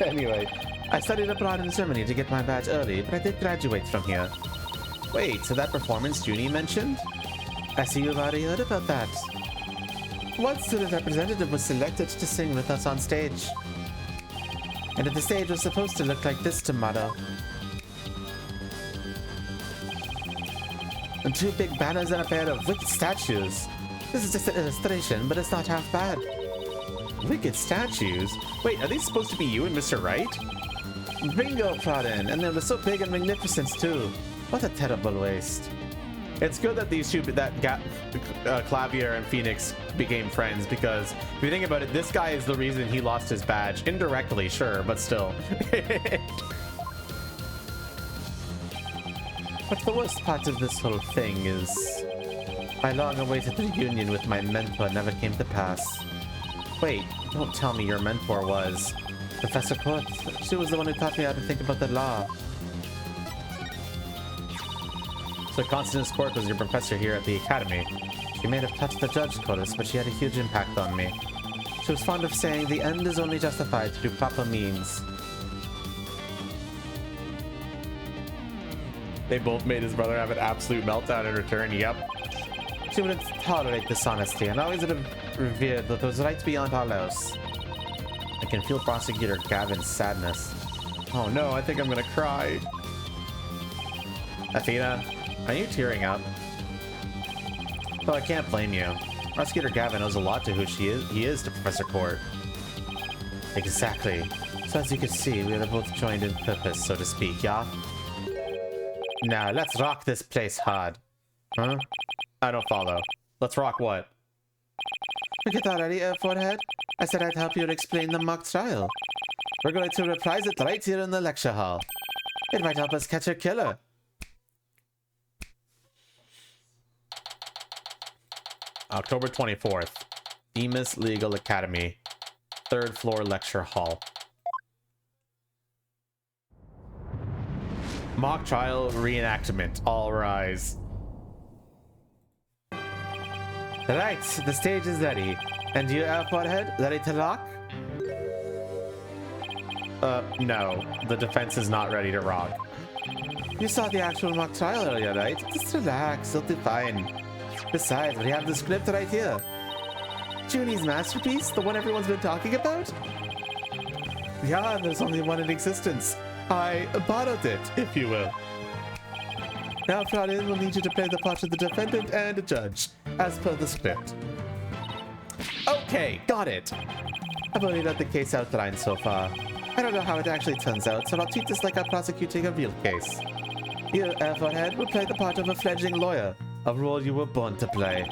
Anyway, I studied abroad in Germany to get my badge early, but I did graduate from here. Wait, so that performance Junie mentioned? I see you've already heard about that. One student representative was selected to sing with us on stage. And the stage was supposed to look like this tomorrow. And 2 big banners and a pair of wicked statues. This is just an illustration, but it's not half bad. Wicked statues? Wait, are these supposed to be you and Mr. Wright? Bingo, Frodin, and they were so big and magnificent too. What a terrible waste. It's good that these two, Clavier and Phoenix became friends, because if you think about it, this guy is the reason he lost his badge. Indirectly, sure, but still. But the worst part of this whole thing is my long-awaited reunion with my mentor never came to pass. Wait, don't tell me your mentor was... Professor Court. She was the one who taught me how to think about the law. So Constance Court was your professor here at the academy. She may have touched the judge, Chorus, but she had a huge impact on me. She was fond of saying the end is only justified through proper means. They both made his brother have an absolute meltdown in return, yep. She wouldn't tolerate dishonesty and always would have revered that was right beyond all else. I can feel Prosecutor Gavin's sadness. Oh no, I think I'm gonna cry. Athena, are you tearing up? Well, I can't blame you. Prosecutor Gavin owes a lot to who he is to Professor Court. Exactly. So as you can see, we are both joined in purpose, so to speak, yeah? Now, let's rock this place hard. Huh? I don't follow. Let's rock what? Forget already, Forehead. I said I'd help you explain the mock trial. We're going to reprise it right here in the lecture hall. It might help us catch a killer. October 24th. Demas Legal Academy. 3rd floor lecture hall. Mock trial reenactment. All rise. Right, the stage is ready. And you, Forehead, ready to rock? No. The defense is not ready to rock. You saw the actual mock trial earlier, right? Just relax, it'll be fine. Besides, we have the script right here. Junie's masterpiece? The one everyone's been talking about? Yeah, there's only one in existence. I borrowed it, if you will. Now, Fraudin will need you to play the part of the defendant and a judge, as per the script. Okay, got it. I've only read the case outline so far. I don't know how it actually turns out, so I'll treat this like I'm prosecuting a real case. You, Forehead, will play the part of a fledgling lawyer, a role you were born to play.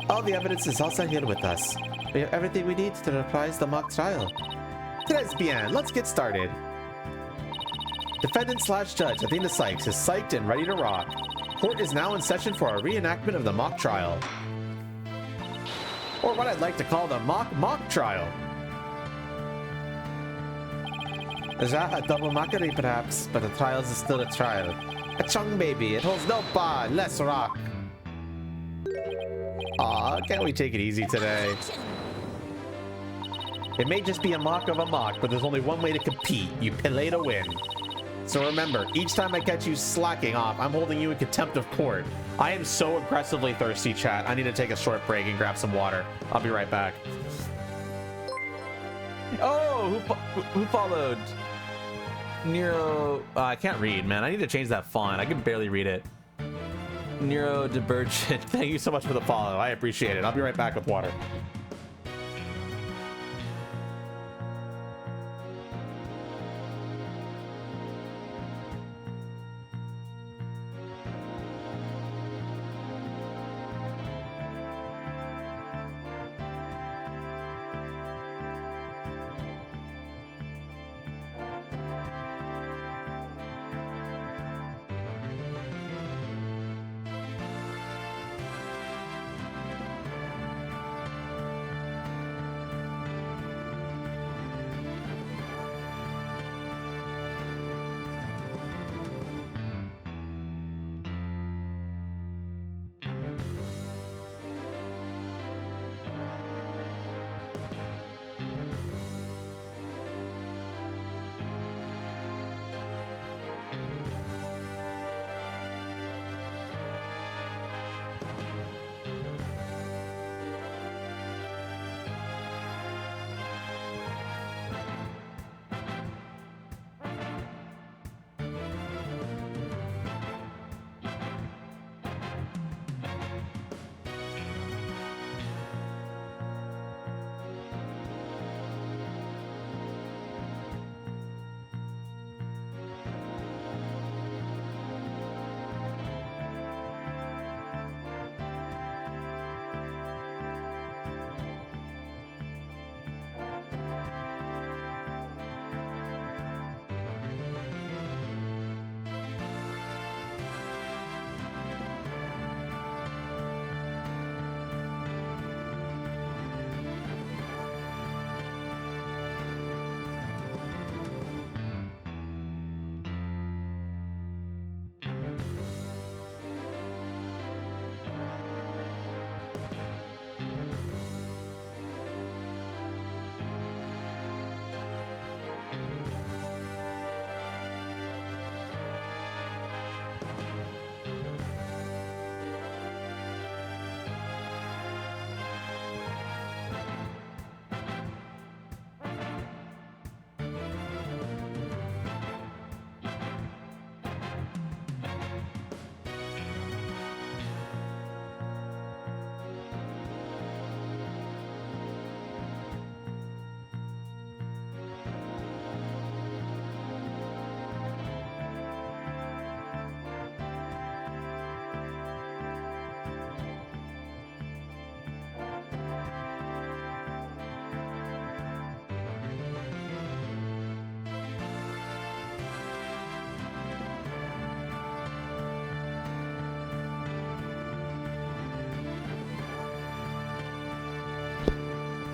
All the evidence is also here with us. We have everything we need to reprise the mock trial. Très bien, let's get started. Defendant slash judge Athena Sykes is psyched and ready to rock. Court is now in session for a reenactment of the mock trial. Or what I'd like to call the mock trial. A double mockery perhaps, but a trial is still a trial. A chung baby, it holds no bar, let's rock. Aw, can't we take it easy today? It may just be a mock of a mock, but there's only one way to compete. You play to win. So remember, each time I catch you slacking off, I'm holding you in contempt of court. I am so aggressively thirsty, chat. I need to take a short break and grab some water. I'll be right back. Oh, who followed? Nero... I can't read, man. I need to change that font. I can barely read it. Nero Divergent. Thank you so much for the follow. I appreciate it. I'll be right back with water.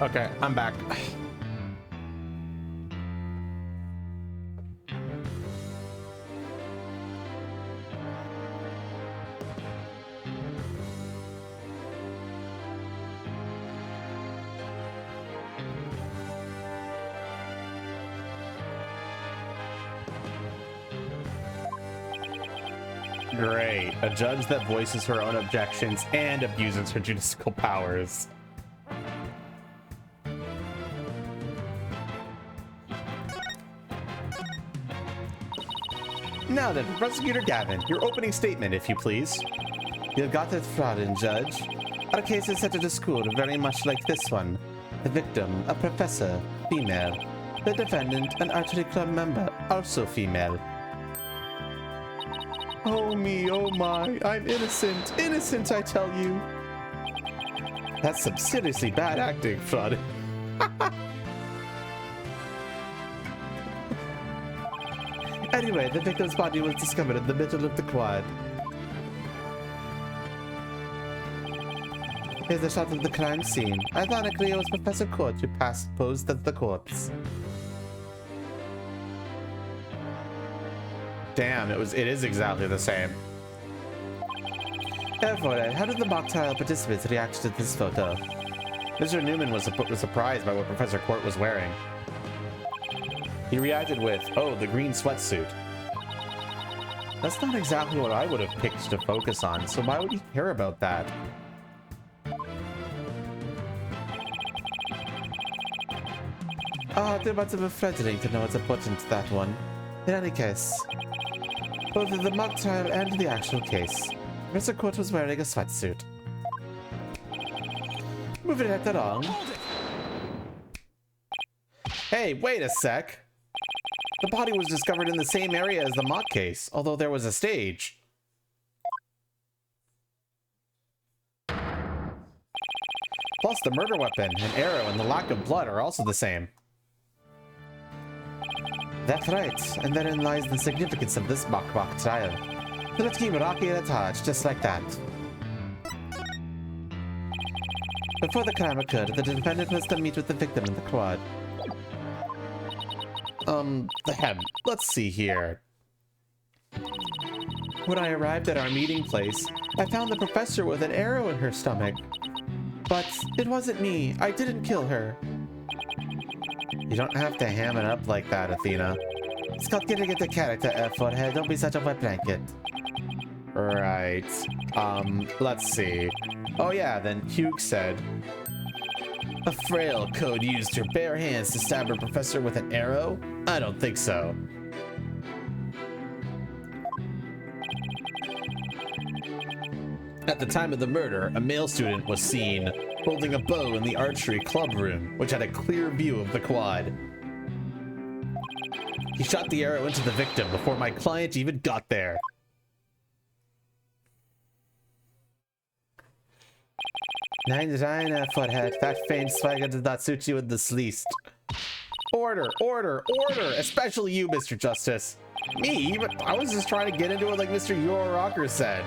Okay, I'm back. Great. A judge that voices her own objections and abuses her judicial powers. Now then, Prosecutor Gavin, your opening statement, if you please. You got it, Frauden, Judge. Our case is set at a school very much like this one. The victim, a professor, female. The defendant, an archery club member, also female. Oh me, oh my, I'm innocent. Innocent, I tell you. That's some seriously bad acting, Frauden. Anyway, the victim's body was discovered in the middle of the quad. Here's a shot of the crime scene. Ironically, it was Professor Court who posed as the corpse. Damn, it is exactly the same. Therefore, how did the mock trial participants react to this photo? Mr. Newman was surprised by what Professor Court was wearing. He reacted with, oh, the green sweatsuit. That's not exactly what I would have picked to focus on, so why would you care about that? Too much of a fledgling to know what's important to that one. In any case, both the mock trial and the actual case, Mr. Court was wearing a sweatsuit. Moving right along. Hey, wait a sec! The body was discovered in the same area as the mock case, although there was a stage. Plus, the murder weapon, an arrow, and the lack of blood are also the same. That's right, and therein lies the significance of this mock trial. So let's keep rocking at heart, just like that. Before the crime occurred, the defendant was to meet with the victim in the quad. Let's see here. When I arrived at our meeting place, I found the professor with an arrow in her stomach. But it wasn't me. I didn't kill her. You don't have to ham it up like that, Athena. It's called getting into character, Forehead. Don't be such a wet blanket. Right. Let's see. Oh yeah, then Hugh said, a frail code used her bare hands to stab her professor with an arrow? I don't think so. At the time of the murder, a male student was seen holding a bow in the archery club room, which had a clear view of the quad. He shot the arrow into the victim before my client even got there. Nein, Forehead. That faint swagger did not suit you in the least. Order, order, order! Especially you, Mr. Justice. Me? But I was just trying to get into it like Mr. Your Rocker said.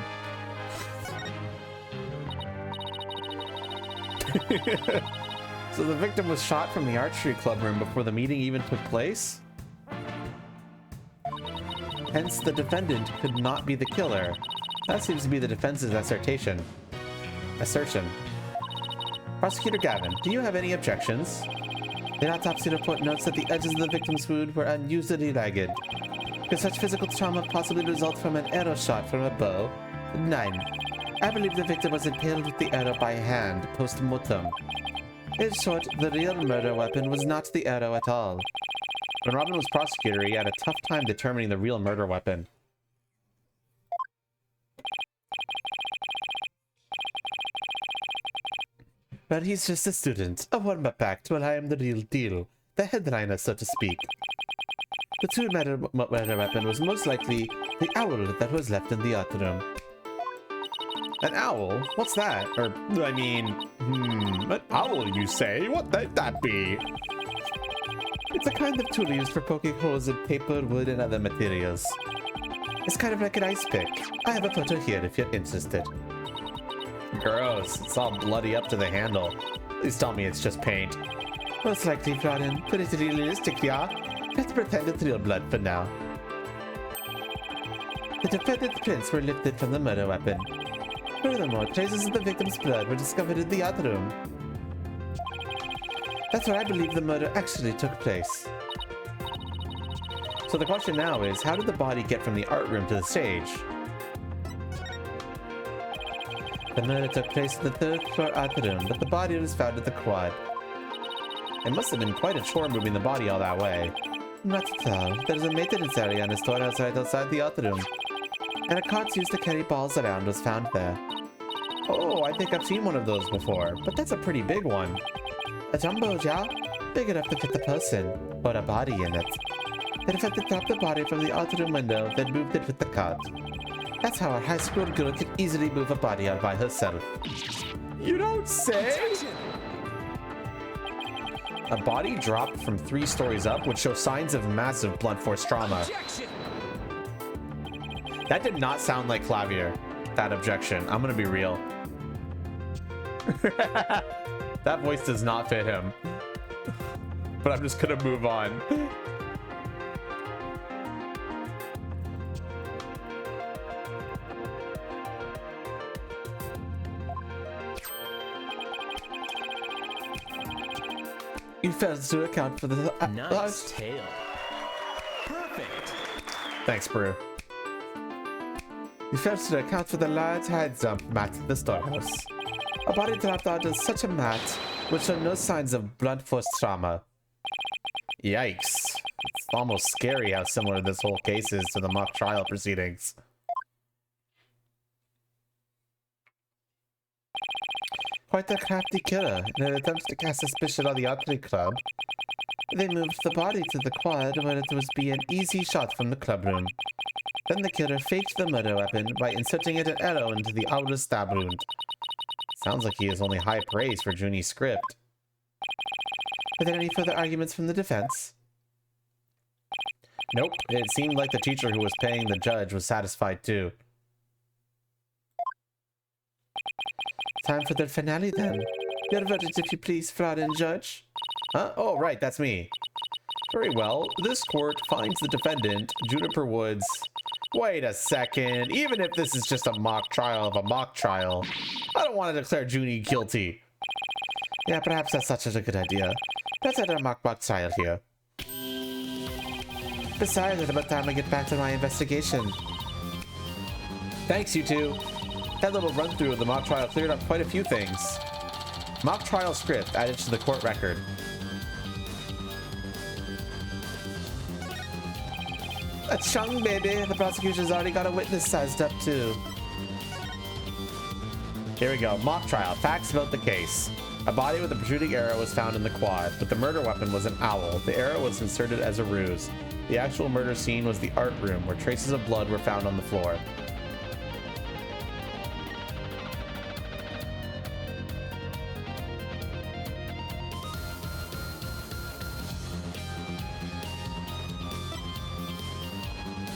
So the victim was shot from the archery club room before the meeting even took place? Hence, the defendant could not be the killer. That seems to be the defense's assertion. Prosecutor Gavin, do you have any objections? The autopsy report notes that the edges of the victim's wound were unusually ragged. Could such physical trauma possibly result from an arrow shot from a bow? 9. I believe the victim was impaled with the arrow by hand, post-mortem. In short, the real murder weapon was not the arrow at all. When Robin was prosecutor, he had a tough time determining the real murder weapon. But he's just a student, a warm-up act, while I am the real deal. The headliner, so to speak. The true murder weapon was most likely the owl that was left in the art room. An owl? What's that? Or, I mean, an owl, you say? What might that be? It's a kind of tool used for poking holes in paper, wood, and other materials. It's kind of like an ice pick. I have a photo here if you're interested. Gross. It's all bloody up to the handle. Please tell me it's just paint. Most likely, Florian. But it's realistic, yeah? Let's pretend it's real blood for now. The defendant's prints were lifted from the murder weapon. Furthermore, traces of the victim's blood were discovered in the art room. That's where I believe the murder actually took place. So the question now is, how did the body get from the art room to the stage? The murder took place in the third floor art room, but the body was found at the quad. It must have been quite a chore moving the body all that way. Not at all. There's a maintenance area in a storehouse right outside the art room. And a cart used to carry balls around was found there. Oh, I think I've seen one of those before, but that's a pretty big one. A jumbo jar? Big enough to fit the person, or a body in it. The defendant dropped the body from the art room window, then moved it with the cart. That's how a high school girl could easily move a body out by herself. You don't say? A body dropped from 3 stories up would show signs of massive blunt force trauma. That did not sound like Clavier, that objection. I'm gonna be real. That voice does not fit him. But I'm just gonna move on. You failed to account for the nice tail. Perfect. Thanks, Brew. You failed to account for the large hide dump mat in the storehouse. A body dropped out of such a mat would show no signs of blunt force trauma. Yikes. It's almost scary how similar this whole case is to the mock trial proceedings. Quite a crafty killer in an attempt to cast suspicion on the archery club. They moved the body to the quad where it was be an easy shot from the club room. Then the killer faked the murder weapon by inserting it an arrow into the outer stab wound. Sounds like he has only high praise for Junie's script. Are there any further arguments from the defense? Nope, it seemed like the teacher who was paying the judge was satisfied too. Time for the finale then. Your verdict, if you please, Florian Judge. Huh? Oh, right, that's me. Very well. This court finds the defendant, Juniper Woods. Wait a second. Even if this is just a mock trial of a mock trial, I don't want to declare Junie guilty. Yeah, perhaps that's such a good idea. Let's have a mock trial here. Besides, it's about time I get back to my investigation. Thanks, you two. That little run-through of the mock trial cleared up quite a few things. Mock trial script added to the court record. A chung, baby. The prosecution's already got a witness sized up, too. Here we go. Mock trial. Facts about the case. A body with a protruding arrow was found in the quad, but the murder weapon was an owl. The arrow was inserted as a ruse. The actual murder scene was the art room, where traces of blood were found on the floor.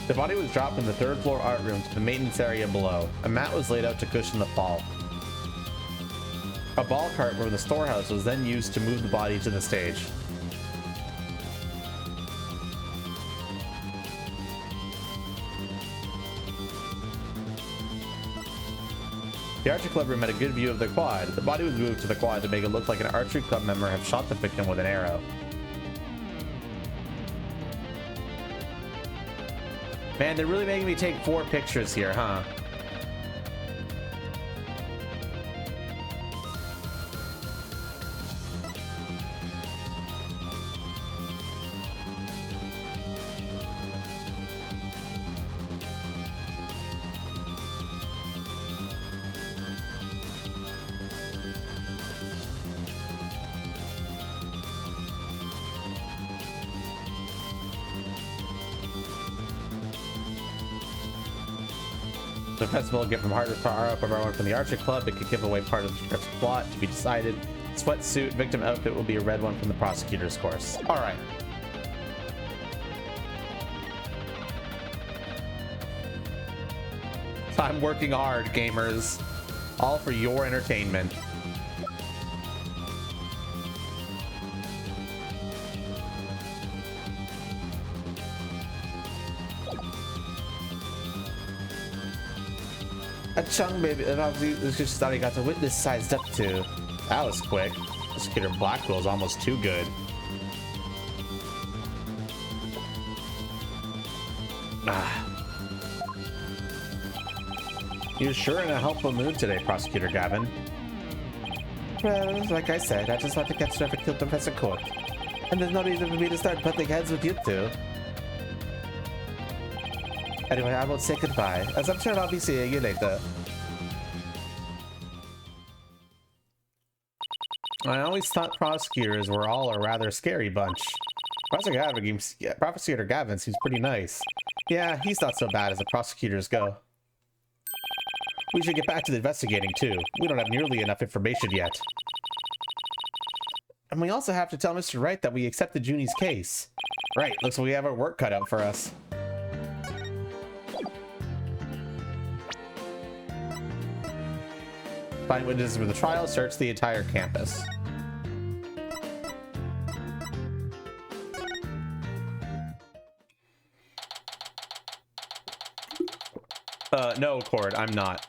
The body was dropped from the third floor art room to the maintenance area below. A mat was laid out to cushion the fall. A ball cart from the storehouse was then used to move the body to the stage. The archery club room had a good view of the quad. The body was moved to the quad to make it look like an archery club member had shot the victim with an arrow. Man, they're really making me take 4 pictures here, huh? The festival will get from hardest power up everyone from the archery club. It could give away part of the script's plot to be decided. Sweatsuit victim outfit will be a red one from the prosecutor's course. All right. I'm working hard, gamers. All for your entertainment. A chung baby, just thought he got to witness sized up to. That was quick. Prosecutor Blackwell's almost too good. You're sure in a helpful mood today, Prosecutor Gavin. Well, like I said, I just want to catch whoever killed Professor Court. And there's no reason for me to start butting heads with you two. Anyway, I will say goodbye, as I'm sure I'll be seeing you later. I always thought prosecutors were all a rather scary bunch. Prosecutor Gavin seems pretty nice. Yeah, he's not so bad as the prosecutors go. We should get back to the investigating too. We don't have nearly enough information yet. And we also have to tell Mr. Wright that we accepted Junie's case. Right, looks like we have our work cut out for us. Find witnesses for the trial, search the entire campus. No, Cord, I'm not.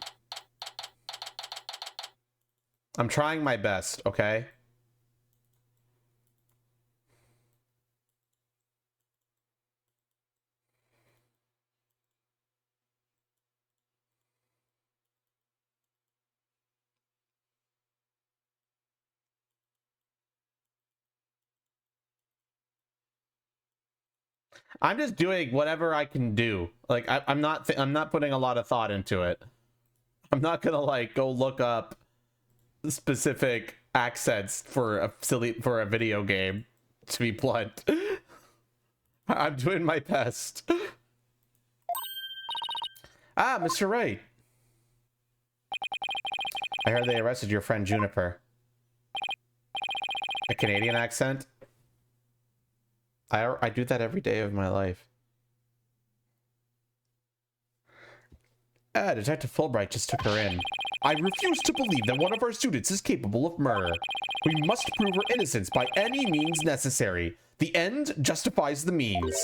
I'm trying my best, okay? I'm just doing whatever I can do. Like I'm not putting a lot of thought into it. I'm not gonna like go look up specific accents for a video game, to be blunt. I'm doing my best. Ah, Mr. Wright. I heard they arrested your friend Juniper. A Canadian accent? I do that every day of my life. Detective Fulbright just took her in. I refuse to believe that one of our students is capable of murder. We must prove her innocence by any means necessary. The end justifies the means.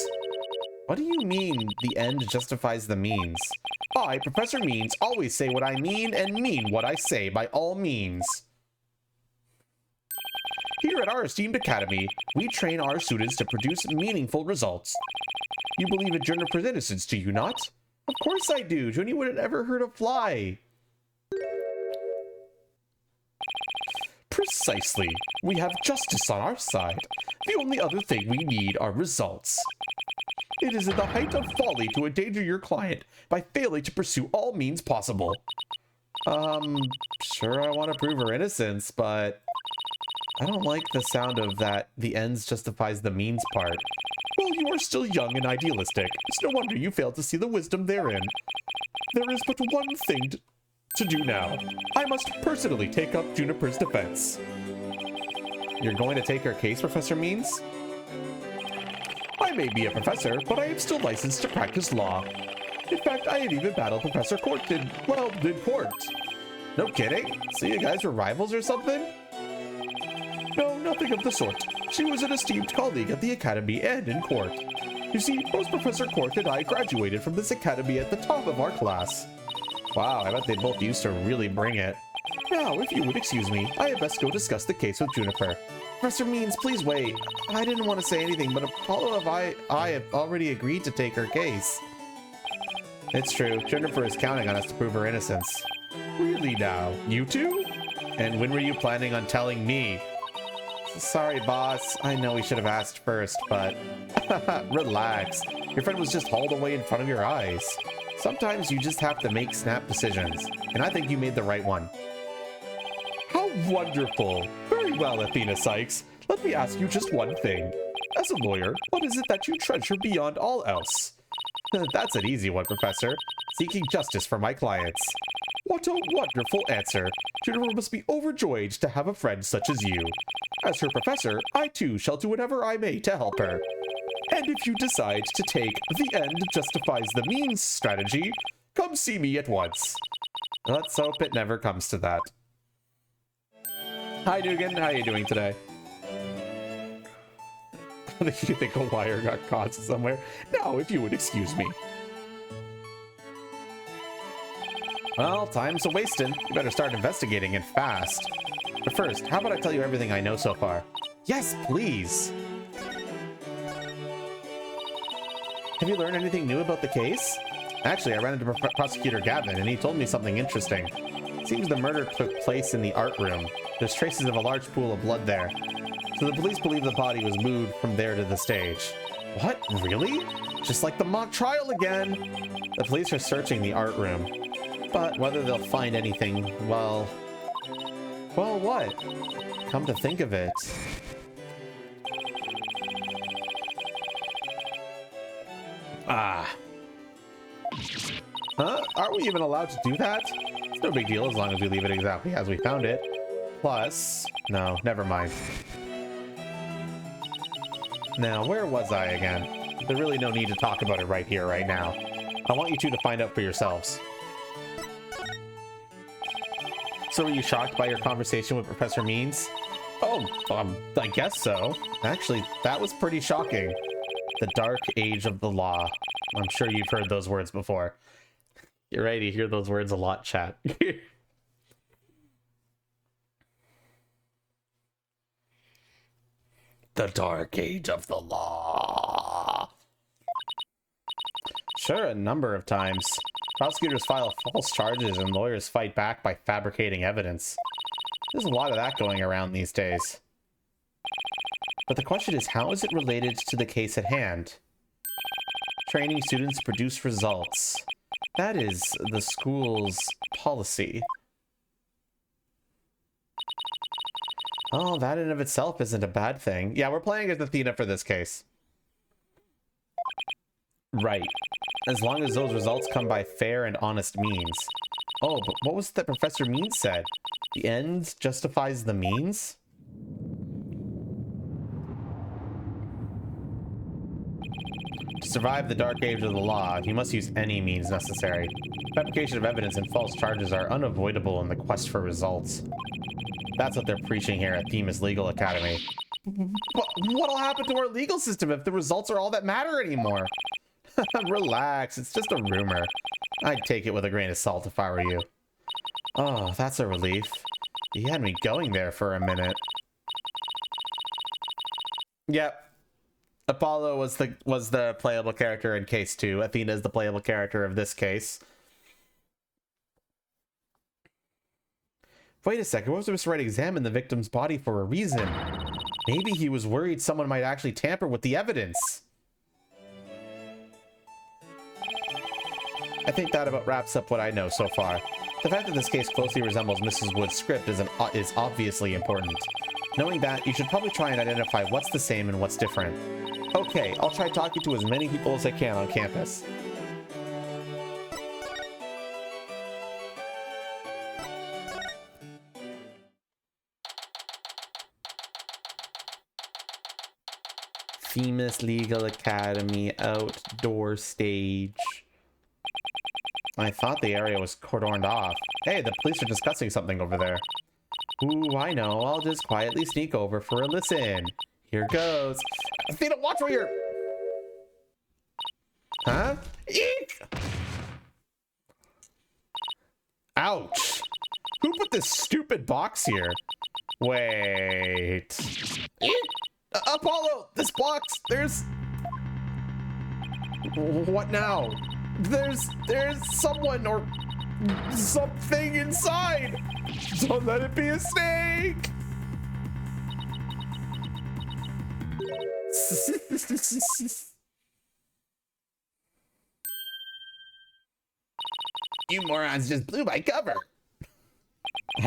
What do you mean, the end justifies the means? I, Professor Means, always say what I mean and mean what I say by all means. Here at our esteemed academy, we train our students to produce meaningful results. You believe in Juniper's innocence, do you not? Of course I do. Junie would have never hurt a fly. Precisely. We have justice on our side. The only other thing we need are results. It is at the height of folly to endanger your client by failing to pursue all means possible. Sure I want to prove her innocence, but I don't like the sound of that the ends justifies the means part. Well, you are still young and idealistic. It's no wonder you failed to see the wisdom therein. There is but one thing to do now. I must personally take up Juniper's defense. You're going to take her case, Professor Means? I may be a professor, but I am still licensed to practice law. In fact, I have even battled Professor Court in court. No kidding? So you guys were rivals or something? No, nothing of the sort. She was an esteemed colleague at the academy and in court. You see, both Professor Court and I graduated from this academy at the top of our class. Wow, I bet they both used to really bring it. Now, if you would excuse me, I had best go discuss the case with Juniper. Professor Means, please wait. I didn't want to say anything, but Apollo and I have already agreed to take her case. It's true. Juniper is counting on us to prove her innocence. Really now? You two? And when were you planning on telling me? Sorry, boss. I know we should have asked first, but... Relax. Your friend was just hauled away in front of your eyes. Sometimes you just have to make snap decisions, and I think you made the right one. How wonderful! Very well, Athena Sykes. Let me ask you just one thing. As a lawyer, what is it that you treasure beyond all else? That's an easy one, Professor. Seeking justice for my clients. What a wonderful answer. Juniper must be overjoyed to have a friend such as you. As her professor, I too shall do whatever I may to help her. And if you decide to take the end justifies the means strategy, come see me at once. Let's hope it never comes to that. Hi, Dugan. How are you doing today? You think a wire got caught somewhere? Now, if you would excuse me. Well, time's a-wasting. You better start investigating and fast. But first, how about I tell you everything I know so far? Yes, please! Have you learned anything new about the case? Actually, I ran into Prosecutor Gavin, and he told me something interesting. Seems the murder took place in the art room. There's traces of a large pool of blood there. So the police believe the body was moved from there to the stage. What? Really? Just like the mock trial again! The police are searching the art room. But whether they'll find anything, well, what? Come to think of it. Ah. Huh? Aren't we even allowed to do that? It's no big deal as long as we leave it exactly as we found it. Plus, no, never mind. Now, where was I again? There's really no need to talk about it right here, right now. I want you two to find out for yourselves. So were you shocked by your conversation with Professor Means? Oh, I guess so. Actually, that was pretty shocking. The dark age of the law. I'm sure you've heard those words before. You're right, you hear those words a lot, chat. The dark age of the law. Sure, a number of times. Prosecutors file false charges and lawyers fight back by fabricating evidence. There's a lot of that going around these days. But the question is, how is it related to the case at hand? Training students to produce results. That is the school's policy. Oh, that in of itself isn't a bad thing. Yeah, we're playing as Athena for this case. Right. As long as those results come by fair and honest means. Oh, but what was it that Professor Means said? The end justifies the means? To survive the dark age of the law, you must use any means necessary. Fabrication of evidence and false charges are unavoidable in the quest for results. That's what they're preaching here at Themis Legal Academy. But what'll happen to our legal system if the results are all that matter anymore? Relax, it's just a rumor. I'd take it with a grain of salt if I were you. Oh, that's a relief. You had me going there for a minute. Yep. Apollo was the playable character in case 2. Athena is the playable character of this case. Wait a second, what was Mr. Wright examine the victim's body for a reason? Maybe he was worried someone might actually tamper with the evidence. I think that about wraps up what I know so far. The fact that this case closely resembles Mrs. Wood's script is obviously important. Knowing that, you should probably try and identify what's the same and what's different. Okay, I'll try talking to as many people as I can on campus. Themis Legal Academy outdoor stage. I thought the area was cordoned off. Hey, the police are discussing something over there. Ooh, I know. I'll just quietly sneak over for a listen. Here goes. Athena, watch where you're... Huh? Eek! Ouch! Who put this stupid box here? Wait... Eek! Apollo! This box! There's... What now? There's someone or something inside! Don't let it be a snake! You morons just blew my cover!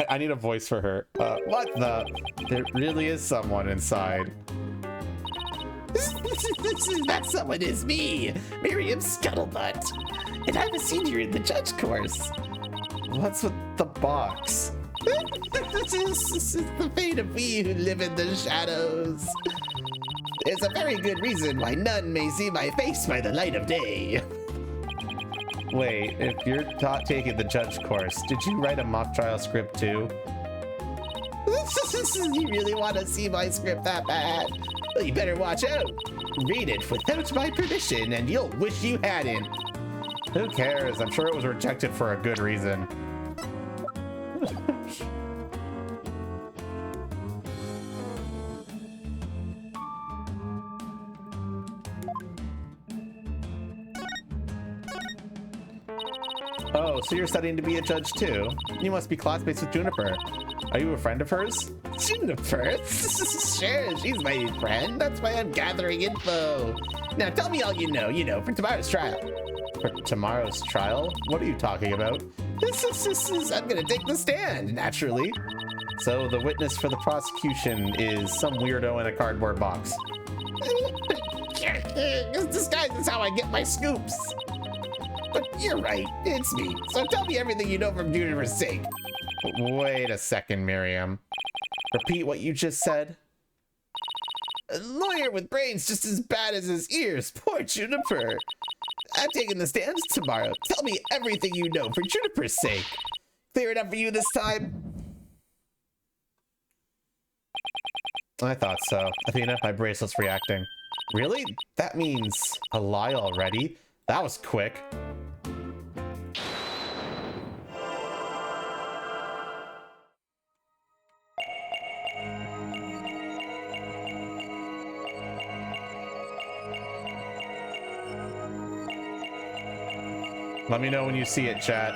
I need a voice for her. What the? There really is someone inside. That someone is me, Miriam Scuttlebutt. And I'm a senior in the judge course. What's with the box? This is the fate of we who live in the shadows. There's a very good reason why none may see my face by the light of day. Wait, if you're taking the judge course, did you write a mock trial script too? You really want to see my script that bad? Well, you better watch out. Read it without my permission and you'll wish you hadn't. Who cares? I'm sure it was rejected for a good reason. Oh, so you're studying to be a judge too? You must be classmates with Juniper. Are you a friend of hers? Juniper? Sure, she's my friend. That's why I'm gathering info. Now tell me all you know, for tomorrow's trial. For tomorrow's trial? What are you talking about? I'm gonna take the stand, naturally. So the witness for the prosecution is some weirdo in a cardboard box. Disguise is how I get my scoops. But you're right, it's me. So tell me everything you know from Juniper's sake. Wait a second, Miriam. Repeat what you just said. A lawyer with brains just as bad as his ears. Poor Juniper. I'm taking the stands tomorrow. Tell me everything you know for Juniper's sake. Clear enough for you this time? I thought so. Athena, my bracelet's reacting. Really? That means a lie already? That was quick. Let me know when you see it, chat.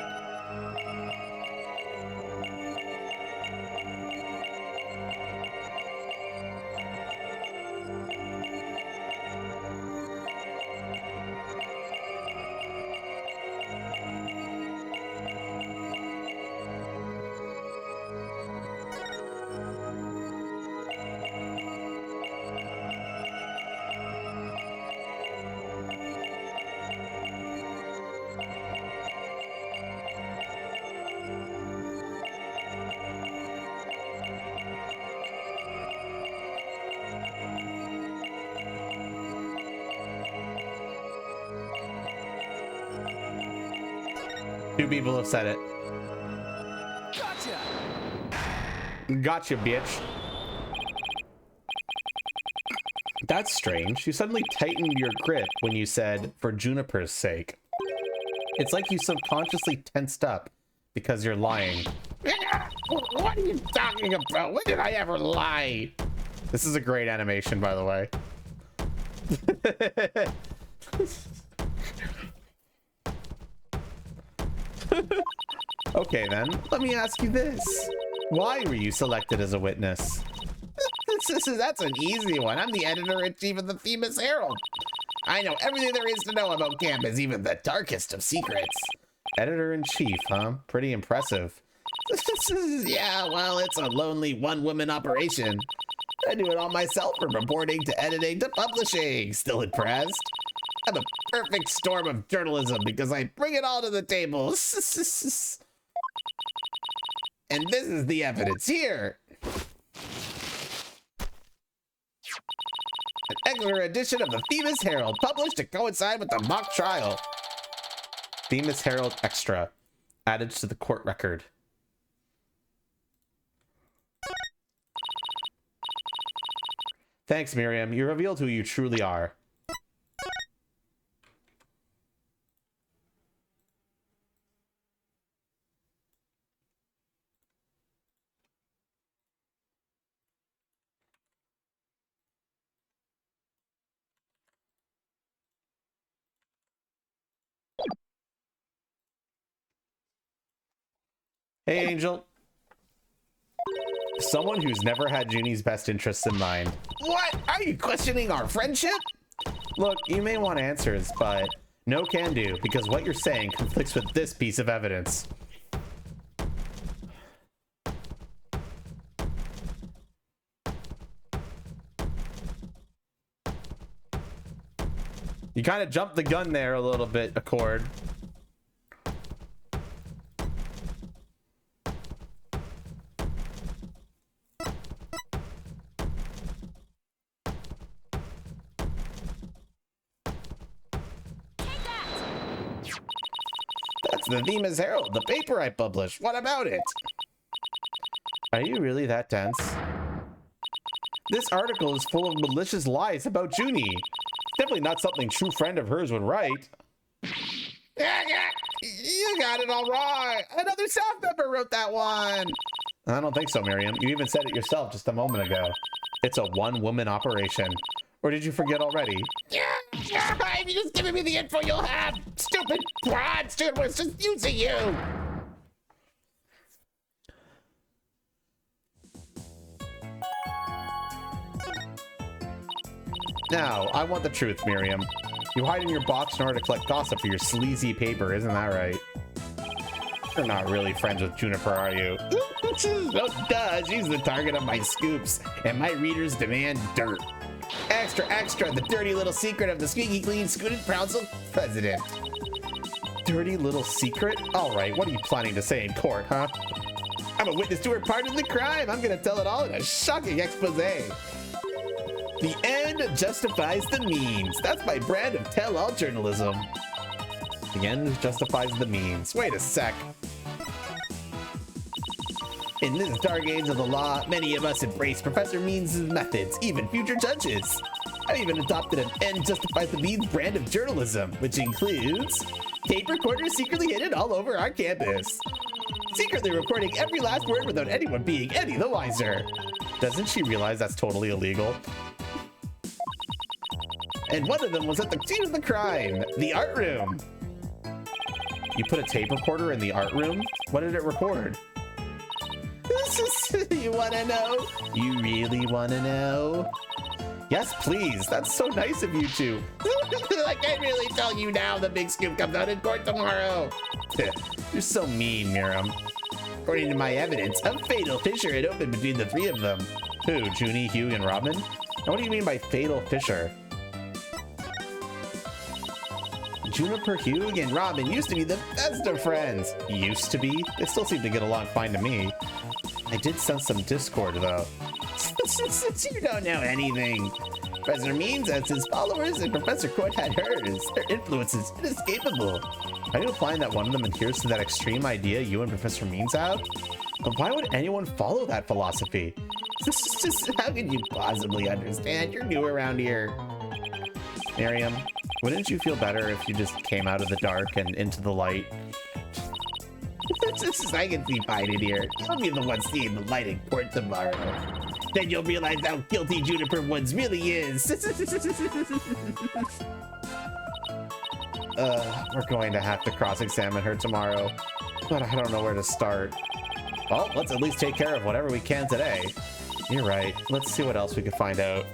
Two people have said it. Gotcha, bitch. That's strange. You suddenly tightened your grip when you said, for Juniper's sake. It's like you subconsciously tensed up because you're lying. What are you talking about? When did I ever lie? This is a great animation, by the way. Okay, then, let me ask you this. Why were you selected as a witness? That's an easy one. I'm the editor-in-chief of the Themis Herald. I know everything there is to know about campus, even the darkest of secrets. Editor-in-chief, huh? Pretty impressive. Yeah, well, it's a lonely one-woman operation. I do it all myself, from reporting to editing to publishing. Still impressed? I'm a perfect storm of journalism because I bring it all to the table. And this is the evidence here. An extra edition of the Themis Herald, published to coincide with the mock trial. Themis Herald Extra, added to the court record. Thanks, Miriam. You revealed who you truly are. Hey, Angel. Someone who's never had Junie's best interests in mind. What? Are you questioning our friendship? Look, you may want answers, but no can do, because what you're saying conflicts with this piece of evidence. You kind of jumped the gun there a little bit, Accord. That's the Themis Herald, the paper I published. What about it? Are you really that dense? This article is full of malicious lies about Junie. Definitely not something a true friend of hers would write. You got it all right. Another staff member wrote that one. I don't think so, Miriam. You even said it yourself just a moment ago. It's a one-woman operation. Or did you forget already? If you just giving me the info you'll have. Stupid broad student was just using you. Now, I want the truth, Miriam. You hide in your box in order to collect gossip for your sleazy paper, isn't that right? You're not really friends with Juniper, are you? No, duh, she's the target of my scoops, and my readers demand dirt. Extra, extra, the dirty little secret of the squeaky clean student council president. Dirty little secret? All right, what are you planning to say in court, huh? I'm a witness to her part in the crime. I'm gonna tell it all in a shocking expose. The end justifies the means. That's my brand of tell-all journalism. The end justifies the means. Wait a sec. In this dark age of the law, many of us embrace Professor Means' methods, even future judges. I've even adopted an end justifies the means brand of journalism, which includes tape recorders secretly hidden all over our campus. Secretly recording every last word without anyone being any the wiser. Doesn't she realize that's totally illegal? And one of them was at the scene of the crime, the art room. You put a tape recorder in the art room? What did it record? You wanna know? You really wanna know? Yes, please. That's so nice of you two. I can't really tell you now. The big scoop comes out in court tomorrow. You're so mean, Miriam. According to my evidence, a fatal fissure had opened between the three of them. Who, Junie, Hugh, and Robin? And what do you mean by fatal fissure? Juniper, Hugh, and Robin used to be the best of friends. Used to be? They still seem to get along fine to me. I did sense some discord, though. You don't know anything. Professor Means has his followers, and Professor Court had hers. Their influence is inescapable. Are you implying that one of them adheres to that extreme idea you and Professor Means have? But why would anyone follow that philosophy? How could you possibly understand? You're new around here. Miriam, wouldn't you feel better if you just came out of the dark and into the light? I can see fine in here. You'll be the one seeing the light in court tomorrow. Then you'll realize how guilty Juniper Woods really is. We're going to have to cross-examine her tomorrow, but I don't know where to start. Well, let's at least take care of whatever we can today. You're right. Let's see what else we can find out.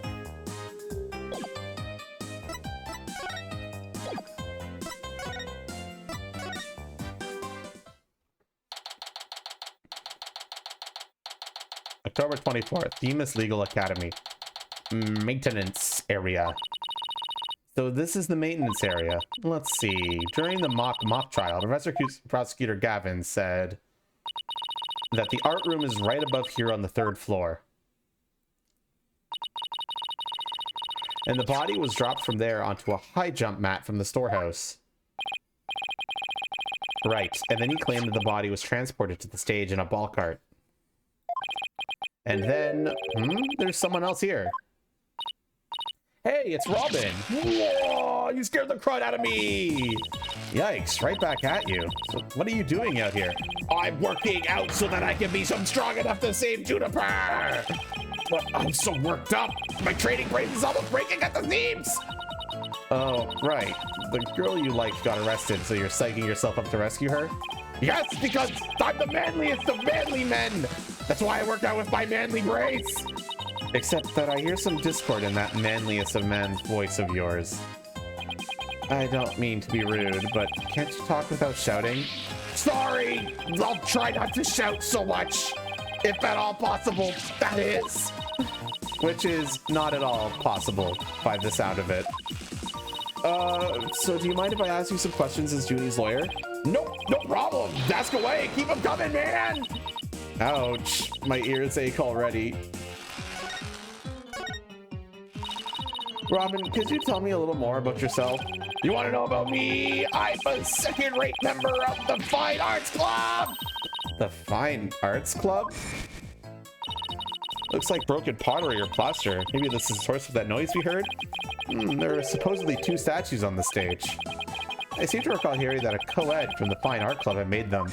October 24th, Themis Legal Academy. Maintenance area. So this is the maintenance area. Let's see. During the mock trial, Prosecutor Gavin said that the art room is right above here on the 3rd floor. And the body was dropped from there onto a high jump mat from the storehouse. Right, and then he claimed that the body was transported to the stage in a ball cart. And then, there's someone else here. Hey, it's Robin. Whoa, you scared the crud out of me. Yikes, right back at you. So what are you doing out here? I'm working out so that I can be strong enough to save Juniper. But I'm so worked up. My training brain is almost breaking at the seams. Oh, right. The girl you liked got arrested, so you're psyching yourself up to rescue her? Yes, because I'm the manliest of manly men. That's why I work out with my manly brains. Except that I hear some discord in that manliest of men's voice of yours. I don't mean to be rude, but can't you talk without shouting? Sorry, I'll try not to shout so much. If at all possible, that is. Which is not at all possible, by the sound of it. So do you mind if I ask you some questions as Junie's lawyer? Nope, no problem. Ask away. Keep them coming, man. Ouch, my ears ache already. Robin, could you tell me a little more about yourself? You want to know about me? I'm a second-rate member of the Fine Arts Club. The Fine Arts Club? Looks like broken pottery or plaster. Maybe this is the source of that noise we heard? There are supposedly 2 statues on the stage. I seem to recall hearing that a co-ed from the Fine Art Club had made them.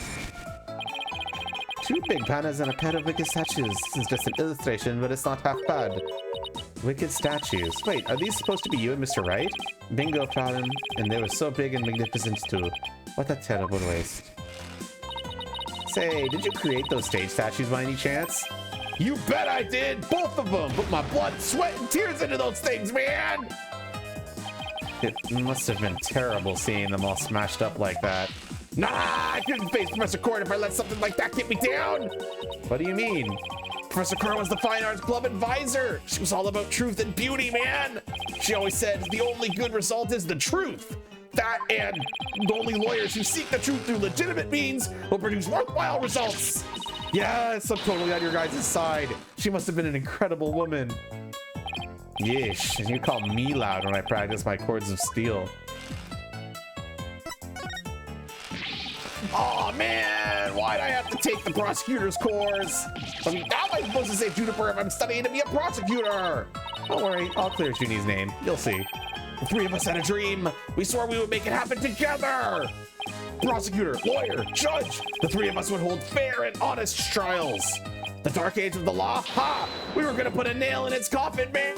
2 big pandas and a pair of wicked statues. This is just an illustration, but it's not half bad. Wicked statues. Wait, are these supposed to be you and Mr. Wright? Bingo found them, and they were so big and magnificent too. What a terrible waste. Say, did you create those stage statues by any chance? You bet I did! Both of them! Put my blood, sweat, and tears into those things, man! It must have been terrible seeing them all smashed up like that. Nah, I couldn't face Professor Cord if I let something like that get me down! What do you mean? Professor Cord was the Fine Arts Club advisor! She was all about truth and beauty, man! She always said, the only good result is the truth! That and the only lawyers who seek the truth through legitimate means will produce worthwhile results! Yes, I'm totally on your guys' side. She must have been an incredible woman. Yeesh, and you call me loud when I practice my chords of steel. Oh man, why'd I have to take the prosecutor's course? I mean, how am I supposed to say Juniper if I'm studying to be a prosecutor? Don't worry, I'll clear Junie's name. You'll see. The 3 of us had a dream. We swore we would make it happen together. Prosecutor, lawyer, judge. The 3 of us would hold fair and honest trials. The dark age of the law? Ha! We were gonna put a nail in its coffin, man!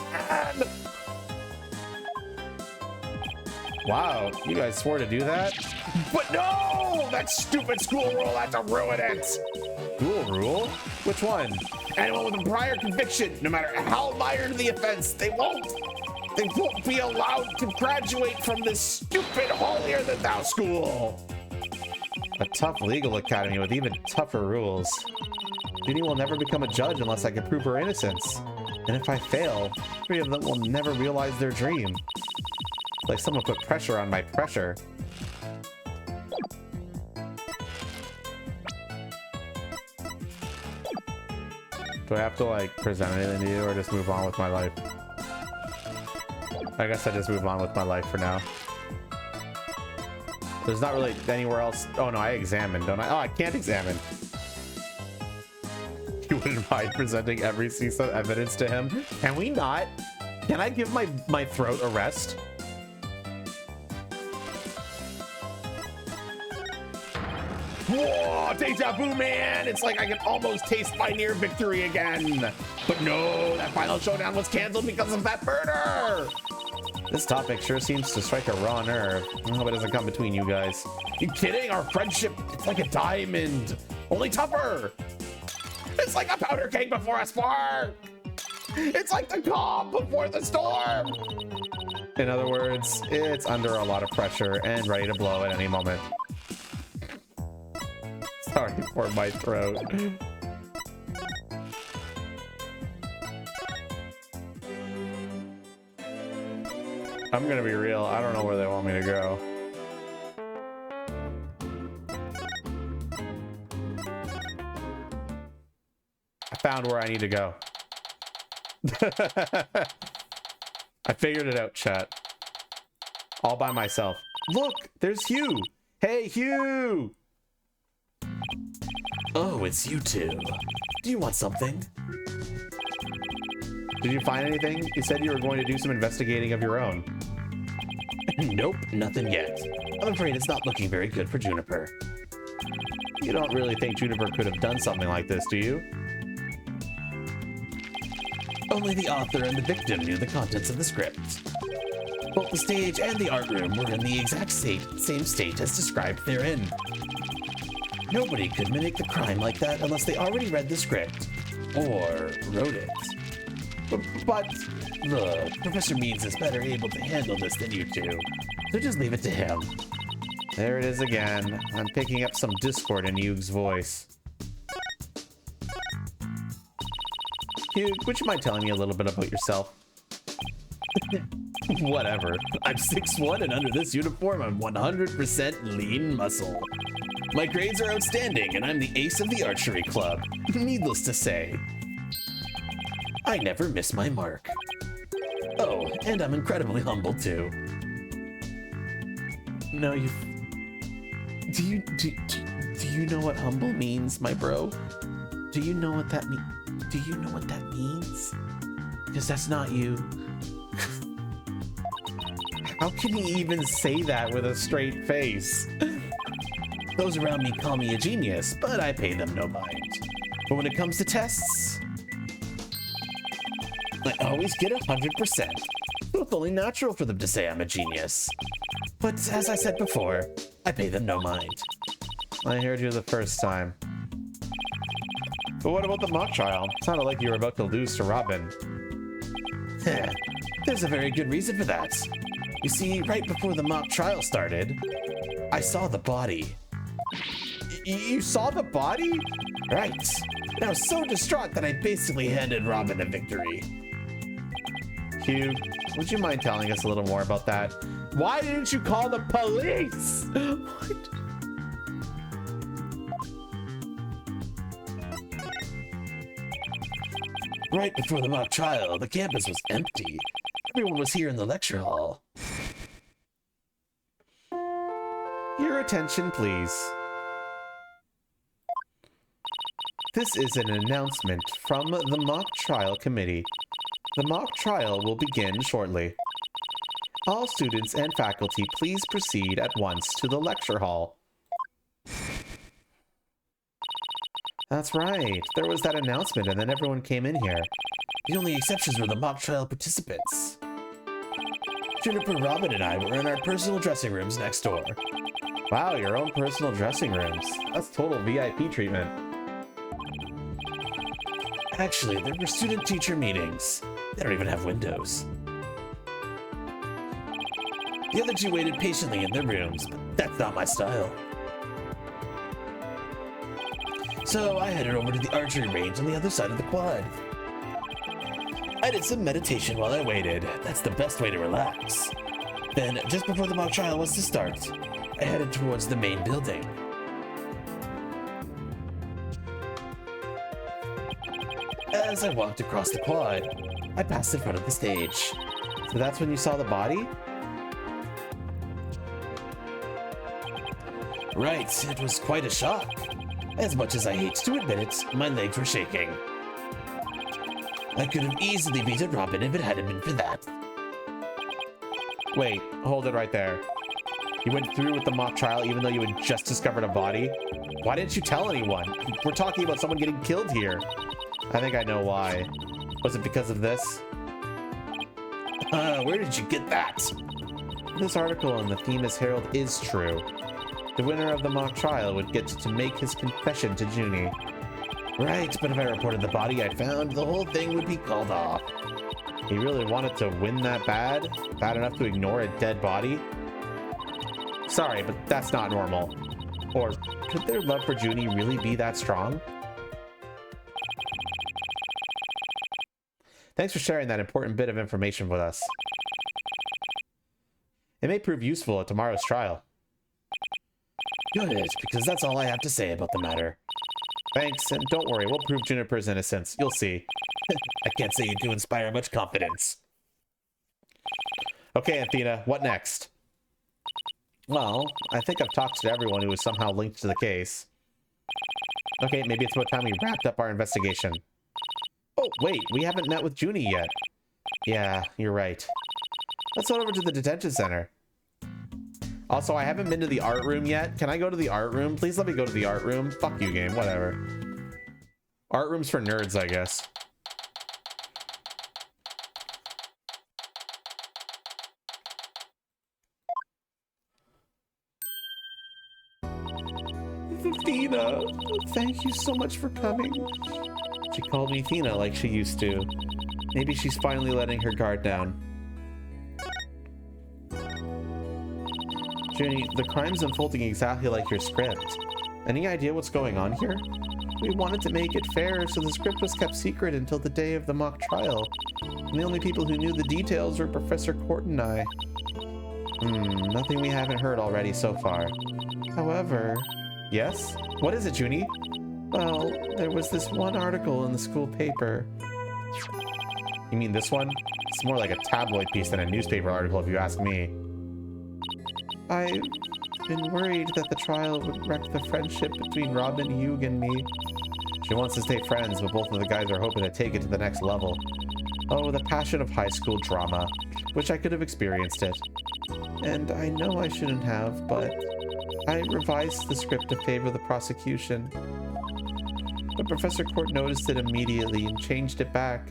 Wow, you guys swore to do that? But no! That stupid school rule had to ruin it! School rule? Which one? Anyone with a prior conviction, no matter how minor the offense, they won't be allowed to graduate from this stupid holier-than-thou school! A tough legal academy with even tougher rules. Junie will never become a judge unless I can prove her innocence. And if I fail, 3 of them will never realize their dream. Like someone put pressure on my pressure. Do I have to like present anything to you or just move on with my life? I guess I just move on with my life for now. There's not really anywhere else. Oh no, I examined, don't I? Oh, I can't examine. You wouldn't mind presenting every piece of evidence to him? Can we not? Can I give my throat a rest? Whoa, deja vu, man! It's like I can almost taste my near victory again. But no, that final showdown was canceled because of that murder! This topic sure seems to strike a raw nerve. I hope it doesn't come between you guys. You kidding? Our friendship, it's like a diamond. Only tougher. It's like a powder keg before a spark. It's like the calm before the storm. In other words, it's under a lot of pressure and ready to blow at any moment. Sorry for my throat. I'm gonna be real, I don't know where they want me to go. I found where I need to go. I figured it out, chat. All by myself. Look, there's Hugh. Hey, Hugh! Oh, it's you two. Do you want something? Did you find anything? You said you were going to do some investigating of your own. Nope, nothing yet. I'm afraid it's not looking very good for Juniper. You don't really think Juniper could have done something like this, do you? Only the author and the victim knew the contents of the script. Both the stage and the art room were in the exact same state as described therein. Nobody could mimic the crime like that unless they already read the script or wrote it. But look, Professor Means is better able to handle this than you two, so just leave it to him. There it is again. I'm picking up some discord in Yuge's voice. Hugh, would you mind telling me a little bit about yourself? Whatever. I'm 6'1", and under this uniform, I'm 100% lean muscle. My grades are outstanding, and I'm the ace of the archery club. Needless to say, I never miss my mark. Oh, and I'm incredibly humble too. No, do you know what humble means, my bro? Do you know what that means? Because that's not you. How can he even say that with a straight face? Those around me call me a genius, but I pay them no mind. But when it comes to tests, I always get 100%. It's only natural for them to say I'm a genius. But as I said before, I pay them no mind. I heard you the first time. But what about the mock trial? Sounded like you were about to lose to Robin. There's a very good reason for that. You see, right before the mock trial started, I saw the body. You saw the body? Right. And I was so distraught that I basically handed Robin a victory. Hugh, would you mind telling us a little more about that? Why didn't you call the police? What? Right before the mock trial, the campus was empty. Everyone was here in the lecture hall. Your attention, please. This is an announcement from the mock trial committee. The mock trial will begin shortly. All students and faculty, please proceed at once to the lecture hall. That's right. There was that announcement and then everyone came in here. The only exceptions were the mock trial participants. Juniper, Robin, and I were in our personal dressing rooms next door. Wow, your own personal dressing rooms. That's total VIP treatment. Actually, there were student-teacher meetings. They don't even have windows. The other two waited patiently in their rooms, but that's not my style. So I headed over to the archery range on the other side of the quad. I did some meditation while I waited. That's the best way to relax. Then, just before the mock trial was to start, I headed towards the main building. As I walked across the quad, I passed in front of the stage. So that's when you saw the body? Right, it was quite a shock. As much as I hate to admit it, my legs were shaking. I could have easily beaten Robin if it hadn't been for that. Wait, hold it right there. You went through with the mock trial even though you had just discovered a body? Why didn't you tell anyone? We're talking about someone getting killed here. I think I know why. Was it because of this? Where did you get that? This article in the Famous Herald is true. The winner of the mock trial would get to make his confession to Junie. Right, but if I reported the body I found, the whole thing would be called off. He really wanted to win that bad? Bad enough to ignore a dead body? Sorry, but that's not normal. Or could their love for Junie really be that strong? Thanks for sharing that important bit of information with us. It may prove useful at tomorrow's trial. Good, because that's all I have to say about the matter. Thanks, and don't worry, we'll prove Juniper's innocence. You'll see. I can't say you do inspire much confidence. Okay, Athena, what next? Well, I think I've talked to everyone who was somehow linked to the case. Okay, maybe it's about time we wrapped up our investigation. Oh, wait, we haven't met with Junie yet. Yeah, you're right. Let's head over to the detention center. Also, I haven't been to the art room yet. Can I go to the art room? Please let me go to the art room. Fuck you, game. Whatever. Art room's for nerds, I guess. Athena, thank you so much for coming. She called me Athena like she used to. Maybe she's finally letting her guard down. Junie, the crime's unfolding exactly like your script. Any idea what's going on here? We wanted to make it fair, so the script was kept secret until the day of the mock trial. And the only people who knew the details were Professor Court and I. Nothing we haven't heard already so far. However... Yes? What is it, Junie? Well, there was this one article in the school paper. You mean this one? It's more like a tabloid piece than a newspaper article if you ask me. I've been worried that the trial would wreck the friendship between Robin, Hugh, and me. She wants to stay friends, but both of the guys are hoping to take it to the next level. Oh, the passion of high school drama. Wish I could have experienced it. and I know I shouldn't have, but I revised the script to favor the prosecution. But Professor Court noticed it immediately and changed it back.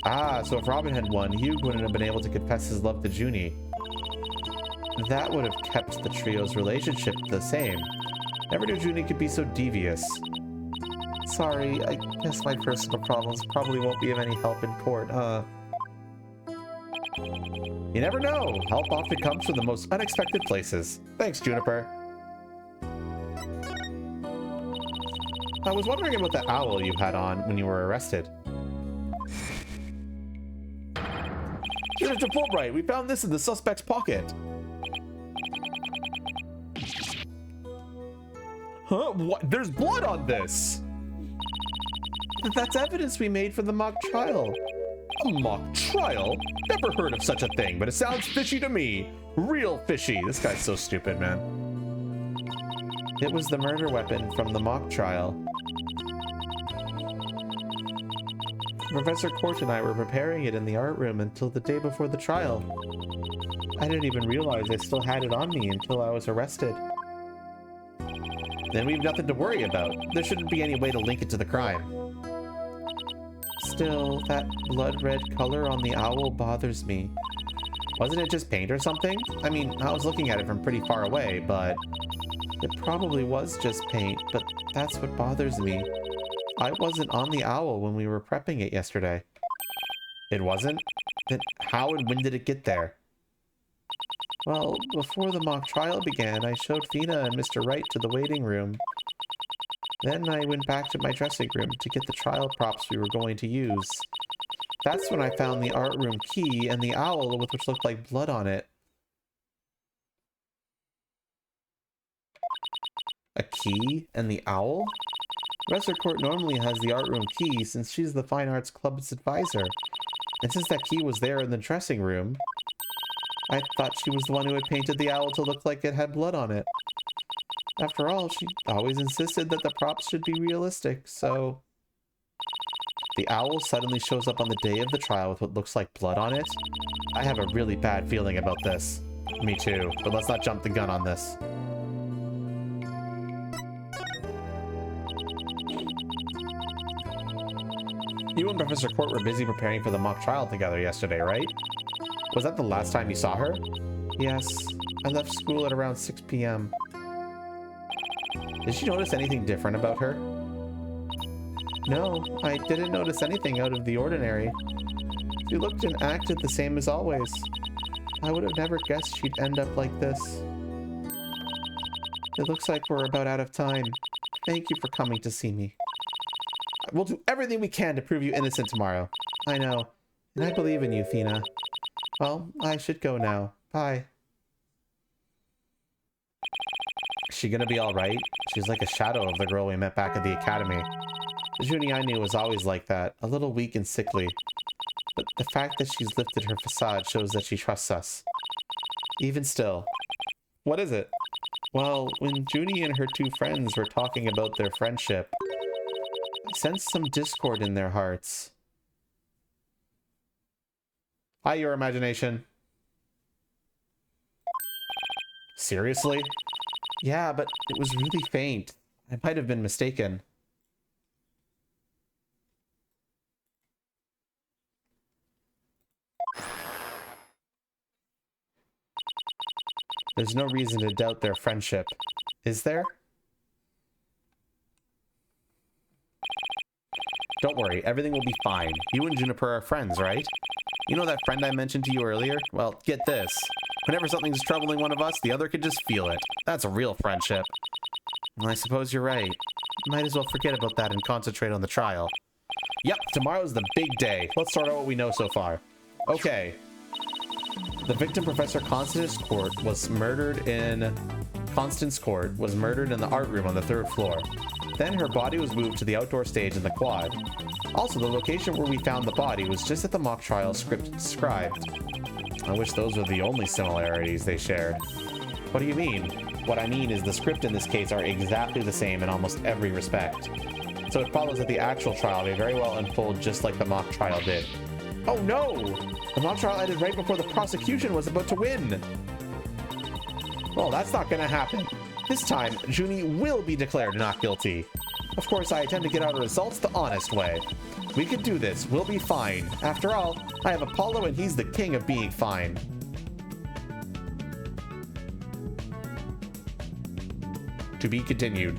Ah, so if Robin had won, Hugh wouldn't have been able to confess his love to Junie. That would have kept the trio's relationship the same. Never knew Junie could be so devious. Sorry, I guess my personal problems probably won't be of any help in court, huh? You never know. Help often comes from the most unexpected places. Thanks, Juniper. I was wondering about that owl you had on when you were arrested. Mr. Fulbright, we found this in the suspect's pocket. Huh? What? There's blood on this! That's evidence we made for the mock trial. A mock trial? Never heard of such a thing, but it sounds fishy to me. Real fishy. This guy's so stupid, man. It was the murder weapon from the mock trial. Professor Court and I were preparing it in the art room until the day before the trial. I didn't even realize I still had it on me until I was arrested. Then we've nothing to worry about. There shouldn't be any way to link it to the crime. Still, that blood red color on the owl bothers me. Wasn't it just paint or something? I mean, I was looking at it from pretty far away, but... It probably was just paint, but that's what bothers me. I wasn't on the owl when we were prepping it yesterday. It wasn't? Then how and when did it get there? Well, before the mock trial began, I showed Fina and Mr. Wright to the waiting room. Then I went back to my dressing room to get the trial props we were going to use. That's when I found the art room key and the owl with which looked like blood on it. A key and the owl? Professor Court normally has the art room key since she's the Fine Arts Club's advisor. And since that key was there in the dressing room, I thought she was the one who had painted the owl to look like it had blood on it. After all, she always insisted that the props should be realistic, so... The owl suddenly shows up on the day of the trial with what looks like blood on it? I have a really bad feeling about this. Me too, but let's not jump the gun on this. You and Professor Court were busy preparing for the mock trial together yesterday, right? Was that the last time you saw her? Yes. I left school at around 6 p.m. Did you notice anything different about her? No, I didn't notice anything out of the ordinary. She looked and acted the same as always. I would have never guessed she'd end up like this. It looks like we're about out of time. Thank you for coming to see me. We'll do everything we can to prove you innocent tomorrow. I know. And I believe in you, Fina. Well, I should go now. Bye. Is she gonna be alright? She's like a shadow of the girl we met back at the academy. The Junie I knew was always like that, a little weak and sickly. But the fact that she's lifted her facade shows that she trusts us. Even still. What is it? Well, when Junie and her two friends were talking about their friendship, I sensed some discord in their hearts. Hi, your imagination. Seriously? Yeah, but it was really faint. I might have been mistaken. There's no reason to doubt their friendship, is there? Don't worry, everything will be fine. You and Juniper are friends, right? You know that friend I mentioned to you earlier? Well, get this. Whenever something's troubling one of us, the other can just feel it. That's a real friendship. Well, I suppose you're right. Might as well forget about that and concentrate on the trial. Yep, tomorrow's the big day. Let's sort out what we know so far. Okay. The victim, Professor Constance Court, was murdered in the art room on the 3rd floor. Then her body was moved to the outdoor stage in the quad. Also, the location where we found the body was just at the mock trial script described. I wish those were the only similarities they shared. What do you mean? What I mean is the script in this case are exactly the same in almost every respect. So it follows that the actual trial may very well unfold just like the mock trial did. Oh no! The mock trial ended right before the prosecution was about to win! Well, that's not gonna happen. This time, Junie will be declared not guilty. Of course, I intend to get our results the honest way. We can do this. We'll be fine. After all, I have Apollo and he's the king of being fine. To be continued.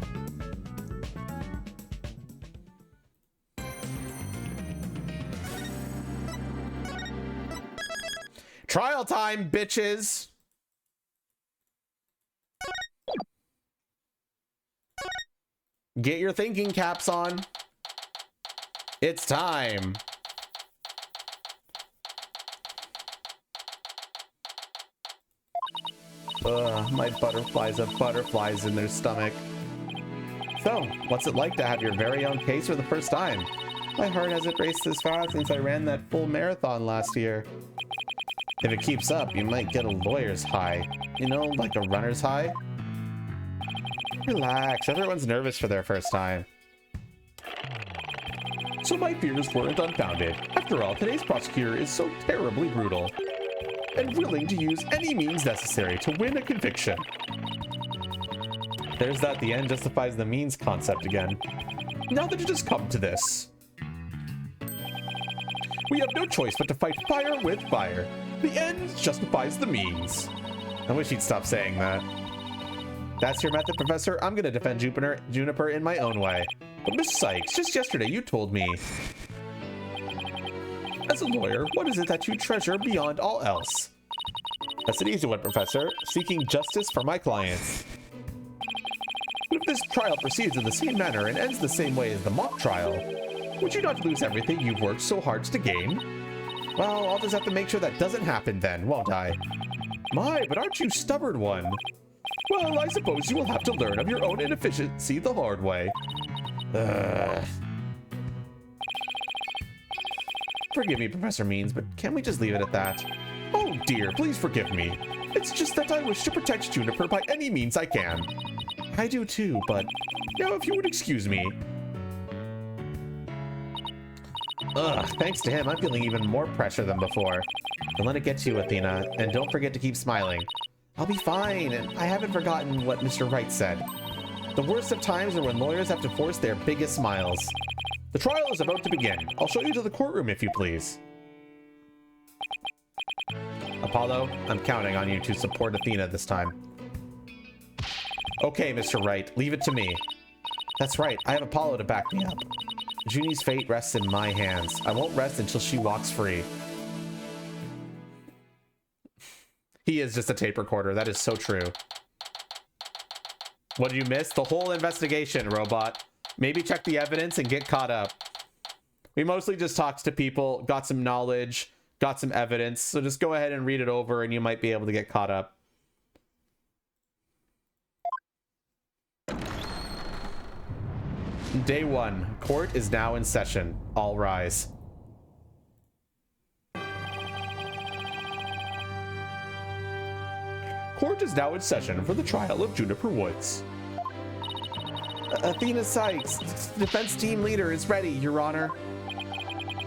Trial time, bitches! Get your thinking caps on. It's time. My butterflies have butterflies in their stomach. So, what's it like to have your very own case for the first time? My heart hasn't raced this fast since I ran that full marathon last year. If it keeps up, you might get a lawyer's high. You know, like a runner's high? Relax, everyone's nervous for their first time. So my fears weren't unfounded. After all, today's prosecutor is so terribly brutal and willing to use any means necessary to win a conviction. There's that the end justifies the means concept again. Now that it has come to this, we have no choice but to fight fire with fire. The end justifies the means. I wish he'd stop saying that. That's your method, Professor? I'm gonna defend Juniper in my own way. But Miss Sykes, just yesterday you told me, as a lawyer, what is it that you treasure beyond all else? That's an easy one, Professor. Seeking justice for my clients. But if this trial proceeds in the same manner and ends the same way as the mock trial, would you not lose everything you've worked so hard to gain? Well, I'll just have to make sure that doesn't happen then, won't I? My, but aren't you stubborn one? Well, I suppose you will have to learn of your own inefficiency the hard way. Forgive me, Professor Means, but can't we just leave it at that? Oh dear, please forgive me. It's just that I wish to protect Juniper by any means I can. I do too, but now if you would excuse me. Thanks to him, I'm feeling even more pressure than before. Don't let it get to you, Athena, and don't forget to keep smiling. I'll be fine, and I haven't forgotten what Mr. Wright said. The worst of times are when lawyers have to force their biggest smiles. The trial is about to begin. I'll show you to the courtroom if you please. Apollo, I'm counting on you to support Athena this time. Okay, Mr. Wright, leave it to me. That's right, I have Apollo to back me up. Junie's fate rests in my hands. I won't rest until she walks free. He is just a tape recorder. That is so true. What did you miss? The whole investigation, robot. Maybe check the evidence and get caught up. We mostly just talked to people, got some knowledge, got some evidence. So just go ahead and read it over and you might be able to get caught up. Day 1. Court is now in session. All rise. Court is now in session for the trial of Juniper Woods. Athena Sykes, defense team leader, is ready, Your Honor.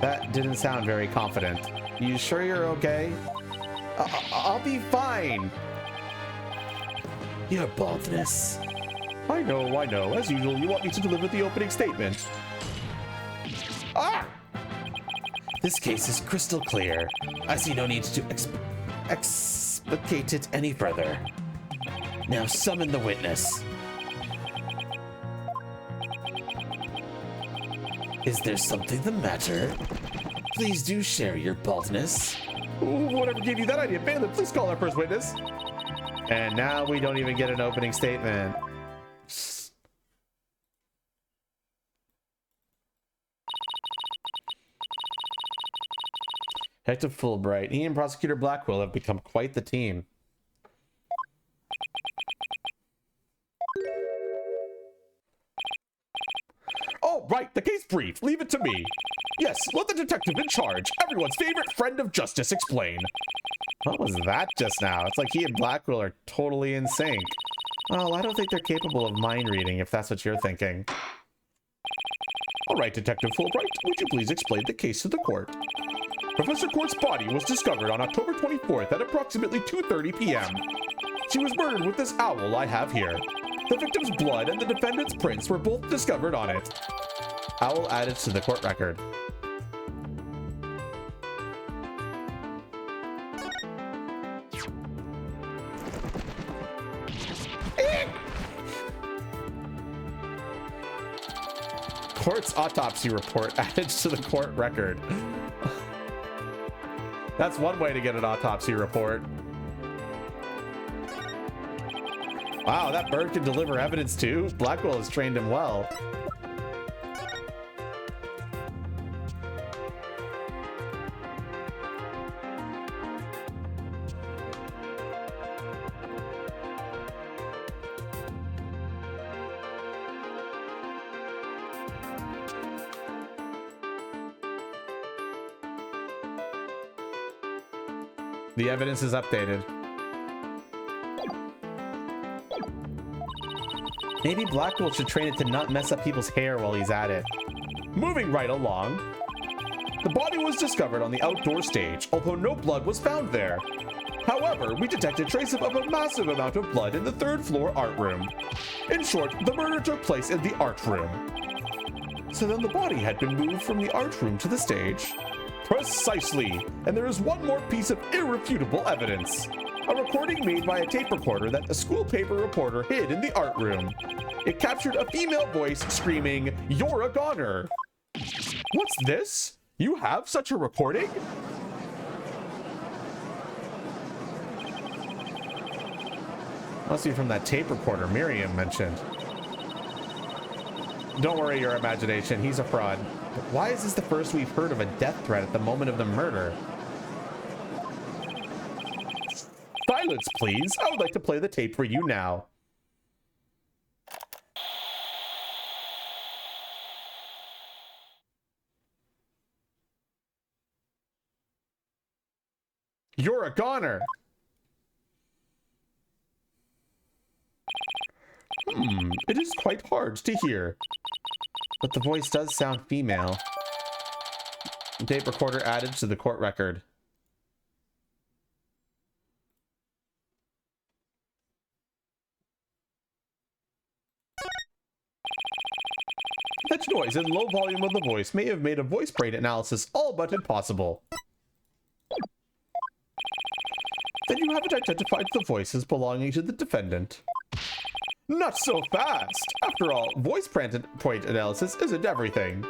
That didn't sound very confident. You sure you're okay? I'll be fine. Your baldness. I know. As usual, you want me to deliver the opening statement. Ah! This case is crystal clear. I see no need to explicate it any further. Now summon the witness. Is there something the matter? Please do share your baldness. Whatever gave you that idea? Bailiff, please call our first witness. And now we don't even get an opening statement. Detective Fulbright, he and Prosecutor Blackwell have become quite the team. Oh, right, the case brief. Leave it to me. Yes, let the detective in charge, everyone's favorite friend of justice, explain. What was that just now? It's like he and Blackwell are totally in sync. Well, I don't think they're capable of mind reading, if that's what you're thinking. All right, Detective Fulbright, would you please explain the case to the court? Professor Court's body was discovered on October 24th at approximately 2:30 p.m. She was murdered with this owl I have here. The victim's blood and the defendant's prints were both discovered on it. Owl added to the court record. Court's autopsy report added to the court record. That's one way to get an autopsy report. Wow, that bird can deliver evidence too. Blackwell has trained him well. The evidence is updated. Maybe Blackwell should train it to not mess up people's hair while he's at it. Moving right along. The body was discovered on the outdoor stage, although no blood was found there. However, we detected traces of a massive amount of blood in the third floor art room. In short, the murder took place in the art room. So then the body had been moved from the art room to the stage. Precisely, and there is one more piece of irrefutable evidence. A recording made by a tape recorder that a school paper reporter hid in the art room. It captured a female voice screaming, "You're a goner." What's this? You have such a recording? Must be from that tape recorder Miriam mentioned. Don't worry your imagination, he's a fraud. But why is this the first we've heard of a death threat at the moment of the murder? Silence, please. I would like to play the tape for you now. You're a goner. It is quite hard to hear. But the voice does sound female. The tape recorder added to the court record. Such noise and low volume of the voice may have made a voice brain analysis all but impossible. Then you haven't identified the voices belonging to the defendant. Not so fast! After all, voice point analysis isn't everything.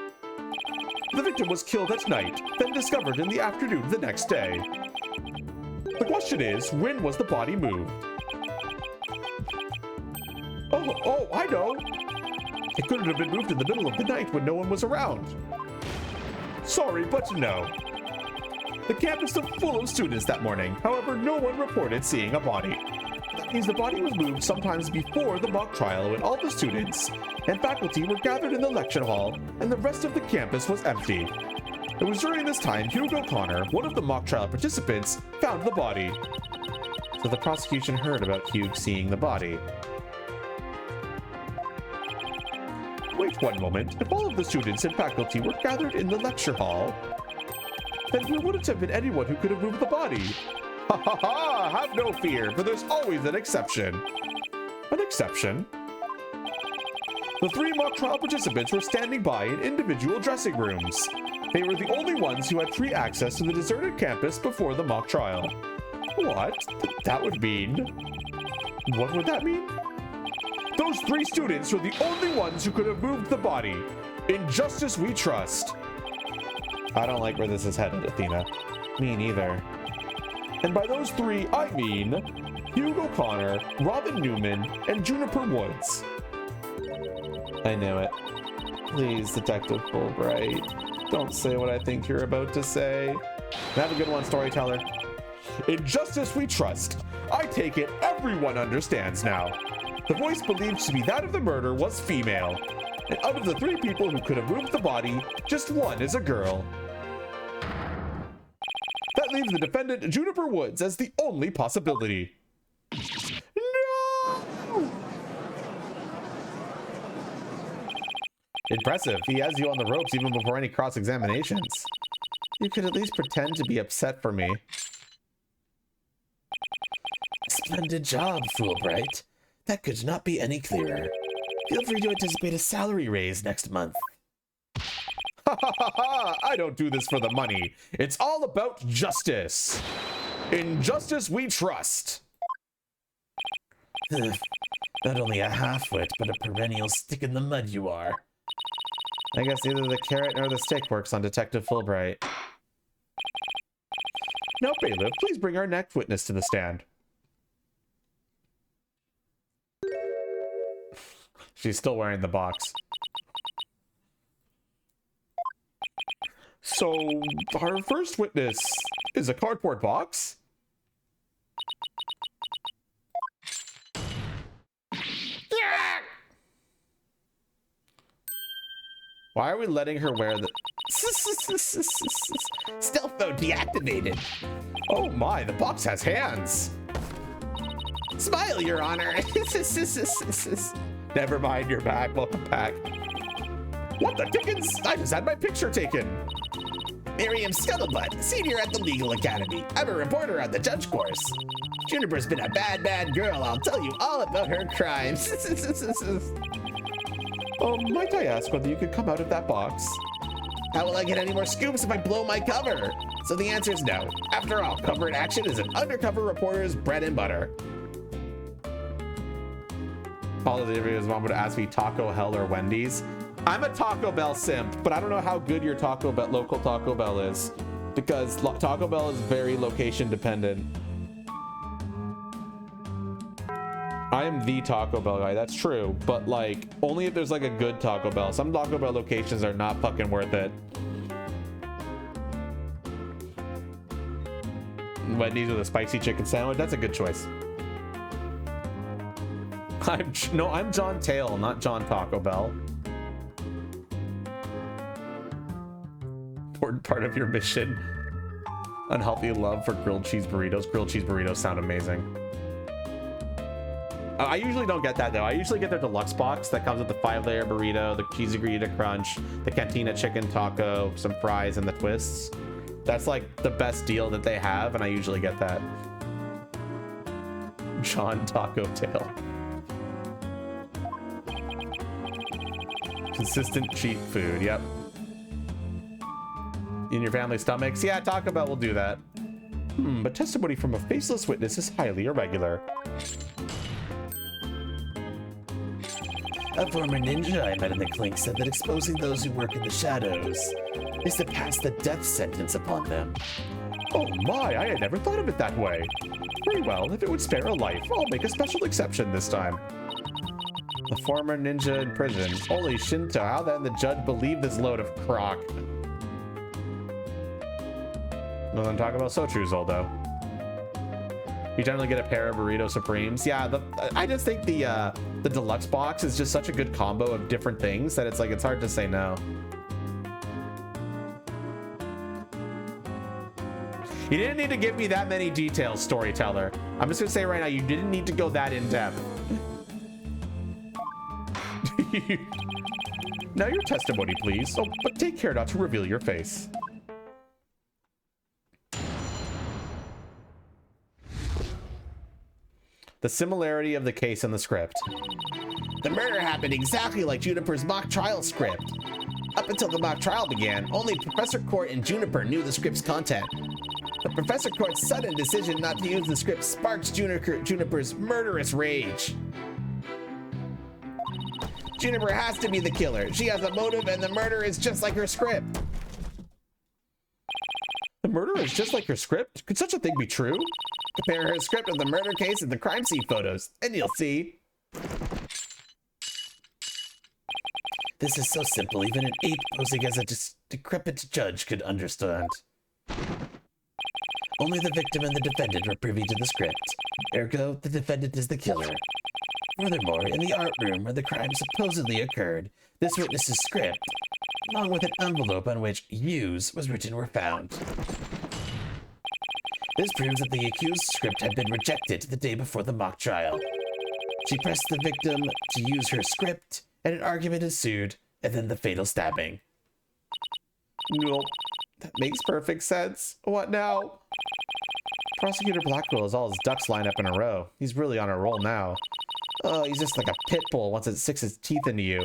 The victim was killed at night, then discovered in the afternoon the next day. The question is, when was the body moved? Oh, I know! It couldn't have been moved in the middle of the night when no one was around. Sorry, but no. The campus was full of students that morning, however, no one reported seeing a body. That means the body was moved sometimes before the mock trial when all the students and faculty were gathered in the lecture hall and the rest of the campus was empty. It was during this time Hugo Connor, one of the mock trial participants, found the body. So the prosecution heard about Hugh seeing the body. Wait one moment. If all of the students and faculty were gathered in the lecture hall, then there wouldn't have been anyone who could have moved the body. Ha ha ha! Have no fear, for there's always an exception. An exception? The three mock trial participants were standing by in individual dressing rooms. They were the only ones who had free access to the deserted campus before the mock trial. What? That would mean... What would that mean? Those three students were the only ones who could have moved the body. In justice we trust. I don't like where this is headed, Athena. Me neither. And by those three, I mean Hugo Connor, Robin Newman, and Juniper Woods. I knew it. Please, Detective Fulbright, don't say what I think you're about to say. Have a good one, storyteller. In justice we trust. I take it everyone understands now. The voice believed to be that of the murder was female. And out of the three people who could have moved the body, just one is a girl. That leaves the defendant, Juniper Woods, as the only possibility. No! Impressive. He has you on the ropes even before any cross-examinations. You could at least pretend to be upset for me. Splendid job, Fulbright. That could not be any clearer. Feel free to anticipate a salary raise next month. Ha ha ha ha! I don't do this for the money. It's all about justice. In justice we trust. Not only a half-wit, but a perennial stick in the mud you are. I guess neither the carrot nor the stick works on Detective Fulbright. Now, bailiff, please bring our next witness to the stand. She's still wearing the box. So, our first witness is a cardboard box? Why are we letting her wear the... Stealth mode deactivated. Oh my, the box has hands. Smile, Your Honor. Never mind, you're back. Welcome back. What the dickens? I just had my picture taken. Miriam Scuttlebutt, senior at the Legal Academy. I'm a reporter on the judge course. Juniper's been a bad, bad girl. I'll tell you all about her crimes. Might I ask whether you could come out of that box? How will I get any more scoops if I blow my cover? So the answer is no. After all, covert action is an undercover reporter's bread and butter. All of the videos mom would ask me Taco Hell or Wendy's. I'm a Taco Bell simp, but I don't know how good your local Taco Bell is, because Taco Bell is very location dependent. I am the Taco Bell guy, that's true, but like only if there's like a good Taco Bell. Some Taco Bell locations are not fucking worth it. Wendy's with a spicy chicken sandwich, that's a good choice. I'm John Tail, not John Taco Bell. Important part of your mission. Unhealthy love for grilled cheese burritos. Grilled cheese burritos sound amazing. I usually don't get that though. I usually get their deluxe box that comes with the 5-layer burrito, the cheesy gordita crunch, the cantina chicken taco, some fries, and the twists. That's like the best deal that they have, and I usually get that. John Taco Tail. Consistent cheap food, yep. In your family's stomachs? Yeah, Taco Bell will do that. But testimony from a faceless witness is highly irregular. A former ninja I met in the clink said that exposing those who work in the shadows is to pass the death sentence upon them. Oh my, I had never thought of it that way. Very well, if it would spare a life, I'll make a special exception this time. A former ninja in prison. Holy Shinto, how then the judge believed this load of crock? No, I'm talking about Sochu's though. You generally get a pair of burrito supremes. Yeah, I just think the deluxe box is just such a good combo of different things that it's like it's hard to say no. You didn't need to give me that many details, storyteller. I'm just gonna say right now, you didn't need to go that in depth. Now your testimony, please. Oh, but take care not to reveal your face. The similarity of the case and the script. The murder happened exactly like Juniper's mock trial script. Up until the mock trial began, only Professor Court and Juniper knew the script's content. But Professor Court's sudden decision not to use the script sparks Juniper's murderous rage. Juniper has to be the killer. She has a motive and the murder is just like her script. The murder is just like her script? Could such a thing be true? Compare her script of the murder case and the crime scene photos, and you'll see. This is so simple, even an ape posing as a decrepit judge could understand. Only the victim and the defendant were privy to the script. Ergo, the defendant is the killer. Furthermore, in the art room where the crime supposedly occurred, this witness's script, along with an envelope on which "use" was written, were found. This proves that the accused's script had been rejected the day before the mock trial. She pressed the victim to use her script, and an argument ensued, and then the fatal stabbing. Nope. That makes perfect sense. What now? Prosecutor Blackwell has all his ducks lined up in a row. He's really on a roll now. Oh, he's just like a pit bull once it sinks its teeth into you.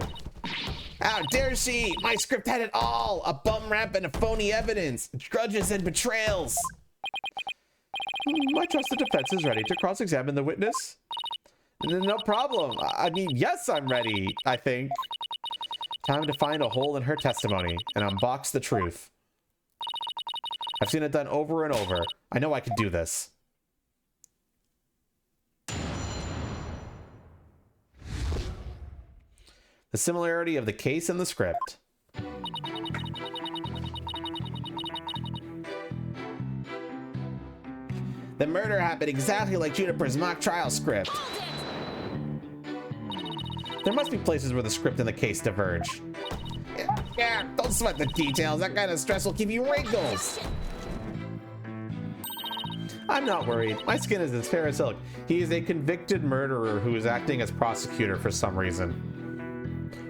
How dare she! My script had it all! A bum rap and a phony evidence! Grudges and betrayals! My trusted defense is ready to cross-examine the witness. No problem. I mean, yes, I'm ready, I think. Time to find a hole in her testimony and unbox the truth. I've seen it done over and over. I know I can do this. The similarity of the case and the script. The murder happened exactly like Juniper's mock trial script. There must be places where the script and the case diverge. Yeah, don't sweat the details. That kind of stress will give you wrinkles. I'm not worried. My skin is as fair as silk. He is a convicted murderer who is acting as prosecutor for some reason.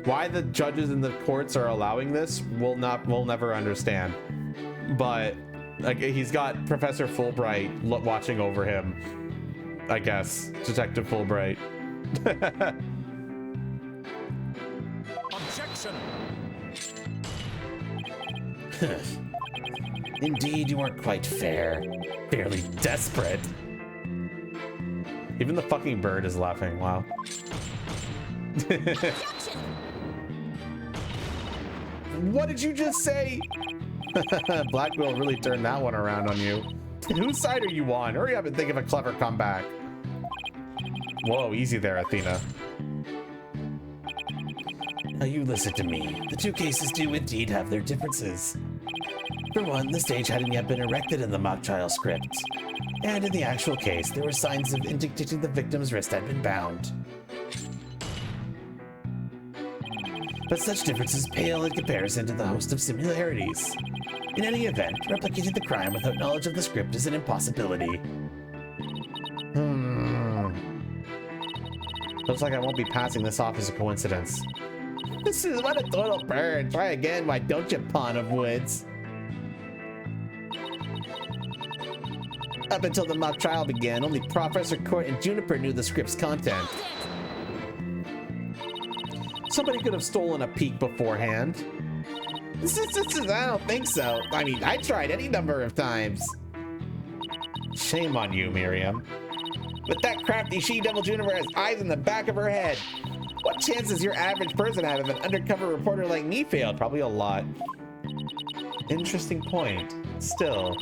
Why the judges in the courts are allowing this, we'll never understand. But like, he's got Professor Fulbright watching over him, I guess. Detective Fulbright. Objection! Indeed, you weren't quite fair. Fairly desperate. Even the fucking bird is laughing. Wow. What did you just say? Blackwell really turned that one around on you. Whose side are you on? Hurry up and think of a clever comeback. Whoa, easy there, Athena. Now you listen to me. The two cases do indeed have their differences. For one, the stage hadn't yet been erected in the mock trial script. And in the actual case, there were signs of indicating the victim's wrist had been bound. But such differences pale in comparison to the host of similarities. In any event, replicating the crime without knowledge of the script is an impossibility. Looks like I won't be passing this off as a coincidence. This is what a total burn. Try again, why don't you, pawn of woods? Up until the mock trial began, only Professor Court and Juniper knew the script's content. Somebody could have stolen a peek beforehand. I don't think so. I mean, I tried any number of times. Shame on you, Miriam. With that crafty she-devil, Juniper has eyes in the back of her head. What chances your average person have if an undercover reporter like me failed? Probably a lot. Interesting point. Still,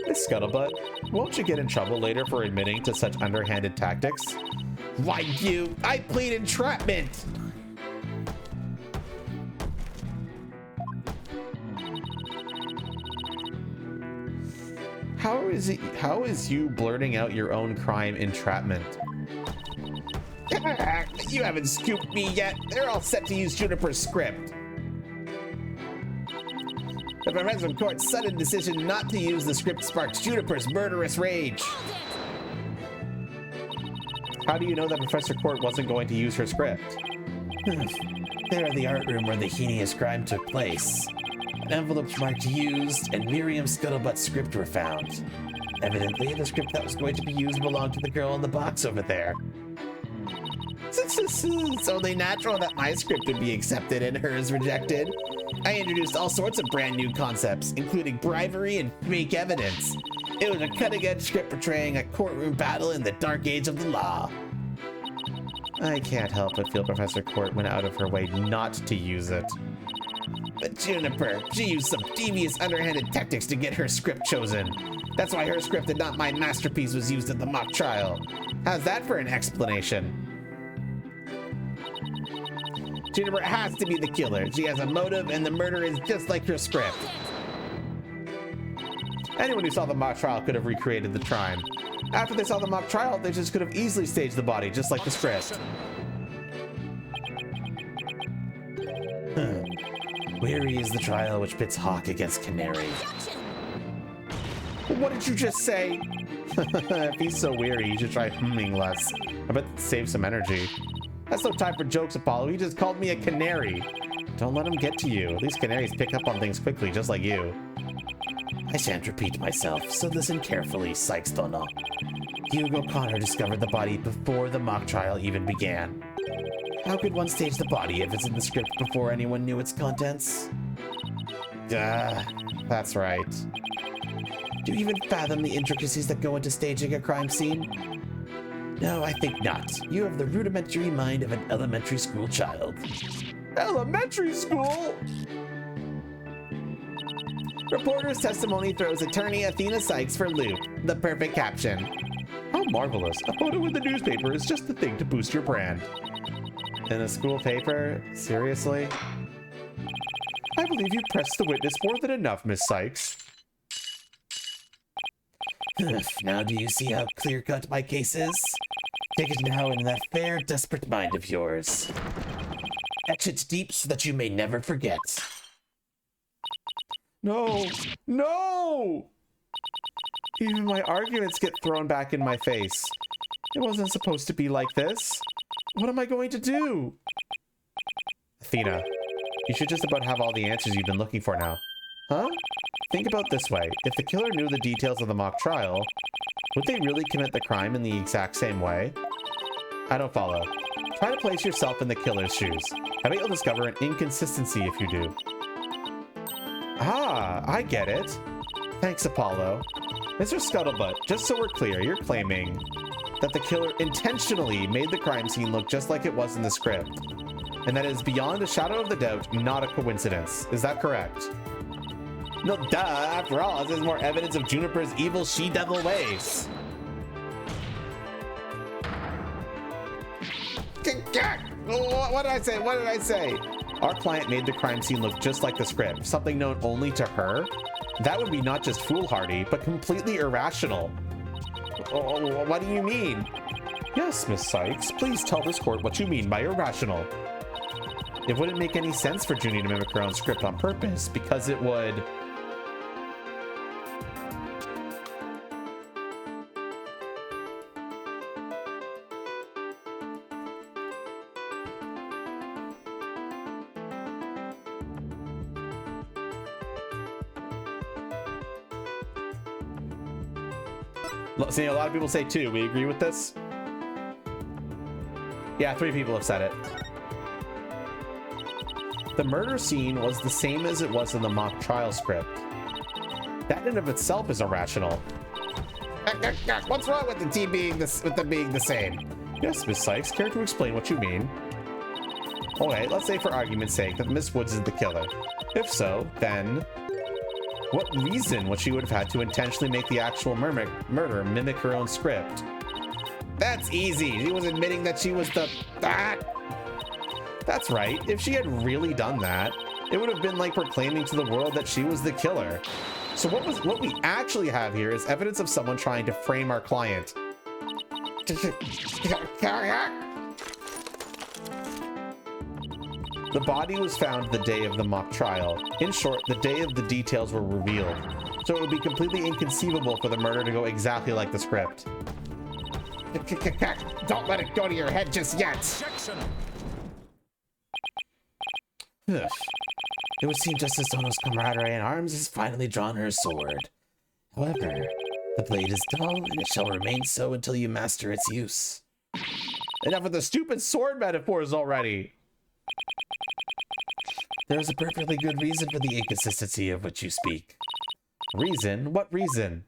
Miss Scuttlebutt, won't you get in trouble later for admitting to such underhanded tactics? Why you? I plead entrapment! How is you blurting out your own crime entrapment? You haven't scooped me yet. They're all set to use Juniper's script. The Professor Court's sudden decision not to use the script sparks Juniper's murderous rage. How do you know that Professor Court wasn't going to use her script? There in the art room where the heinous crime took place. Envelopes marked used and Miriam Scuttlebutt's script were found. Evidently, the script that was going to be used belonged to the girl in the box over there. It's only natural that my script would be accepted and hers rejected. I introduced all sorts of brand new concepts, including bribery and fake evidence. It was a cutting-edge script portraying a courtroom battle in the dark age of the law. I can't help but feel Professor Court went out of her way not to use it. But Juniper, she used some devious underhanded tactics to get her script chosen. That's why her script and not my masterpiece was used at the mock trial. How's that for an explanation? Juniper has to be the killer. She has a motive and the murder is just like her script. Anyone who saw the mock trial could have recreated the crime. After they saw the mock trial, they just could have easily staged the body just like the script. Weary is the trial which pits Hawk against Canary. What did you just say? If he's so weary, you should try humming less. I bet save some energy. That's no time for jokes, Apollo. He just called me a canary. Don't let him get to you. These canaries pick up on things quickly, just like you. I shan't repeat myself, so listen carefully, Sykes-Tono. Hugo Connor discovered the body before the mock trial even began. How could one stage the body if it's in the script before anyone knew its contents? That's right. Do you even fathom the intricacies that go into staging a crime scene? No, I think not. You have the rudimentary mind of an elementary school child. Elementary school? Reporter's testimony throws attorney Athena Sykes for loop. The perfect caption. How marvelous. A photo in the newspaper is just the thing to boost your brand. In a school paper? Seriously? I believe you pressed the witness more than enough, Miss Sykes. Now do you see how clear-cut my case is? Take it now in that fair, desperate mind of yours. Etch it deep so that you may never forget. No! No! Even my arguments get thrown back in my face. It wasn't supposed to be like this. What am I going to do? Athena, you should just about have all the answers you've been looking for now. Huh? Think about this way. If the killer knew the details of the mock trial, would they really commit the crime in the exact same way? I don't follow. Try to place yourself in the killer's shoes. I bet you'll discover an inconsistency if you do. Ah, I get it. Thanks, Apollo. Mr. Scuttlebutt, just so we're clear, you're claiming that the killer intentionally made the crime scene look just like it was in the script, and that is beyond a shadow of the doubt not a coincidence. Is that correct? No, duh. After all, this is more evidence of Juniper's evil she-devil ways. What did I say? What did I say? Our client made the crime scene look just like the script, something known only to her? That would be not just foolhardy, but completely irrational. What do you mean? Yes, Miss Sykes, please tell this court what you mean by irrational. It wouldn't make any sense for Junie to mimic her own script on purpose, because it would... See, a lot of people say 2. We agree with this? Yeah, 3 people have said it. The murder scene was the same as it was in the mock trial script. That in and of itself is irrational. What's wrong with the team being the same? Yes, Miss Sykes, care to explain what you mean? Okay, let's say for argument's sake that Miss Woods is the killer. If so, then... what reason would she would have had to intentionally make the actual murder mimic her own script? That's easy. She was admitting that she was the... That's right. If she had really done that, it would have been like proclaiming to the world that she was the killer. So what we actually have here is evidence of someone trying to frame our client. The body was found the day of the mock trial. In short, the day of the details were revealed. So it would be completely inconceivable for the murder to go exactly like the script. Don't let it go to your head just yet. Objection. It would seem Justice Tono's camaraderie in arms has finally drawn her sword. However, the blade is dull, and it shall remain so until you master its use. Enough of the stupid sword metaphors already! There is a perfectly good reason for the inconsistency of which you speak. Reason? What reason?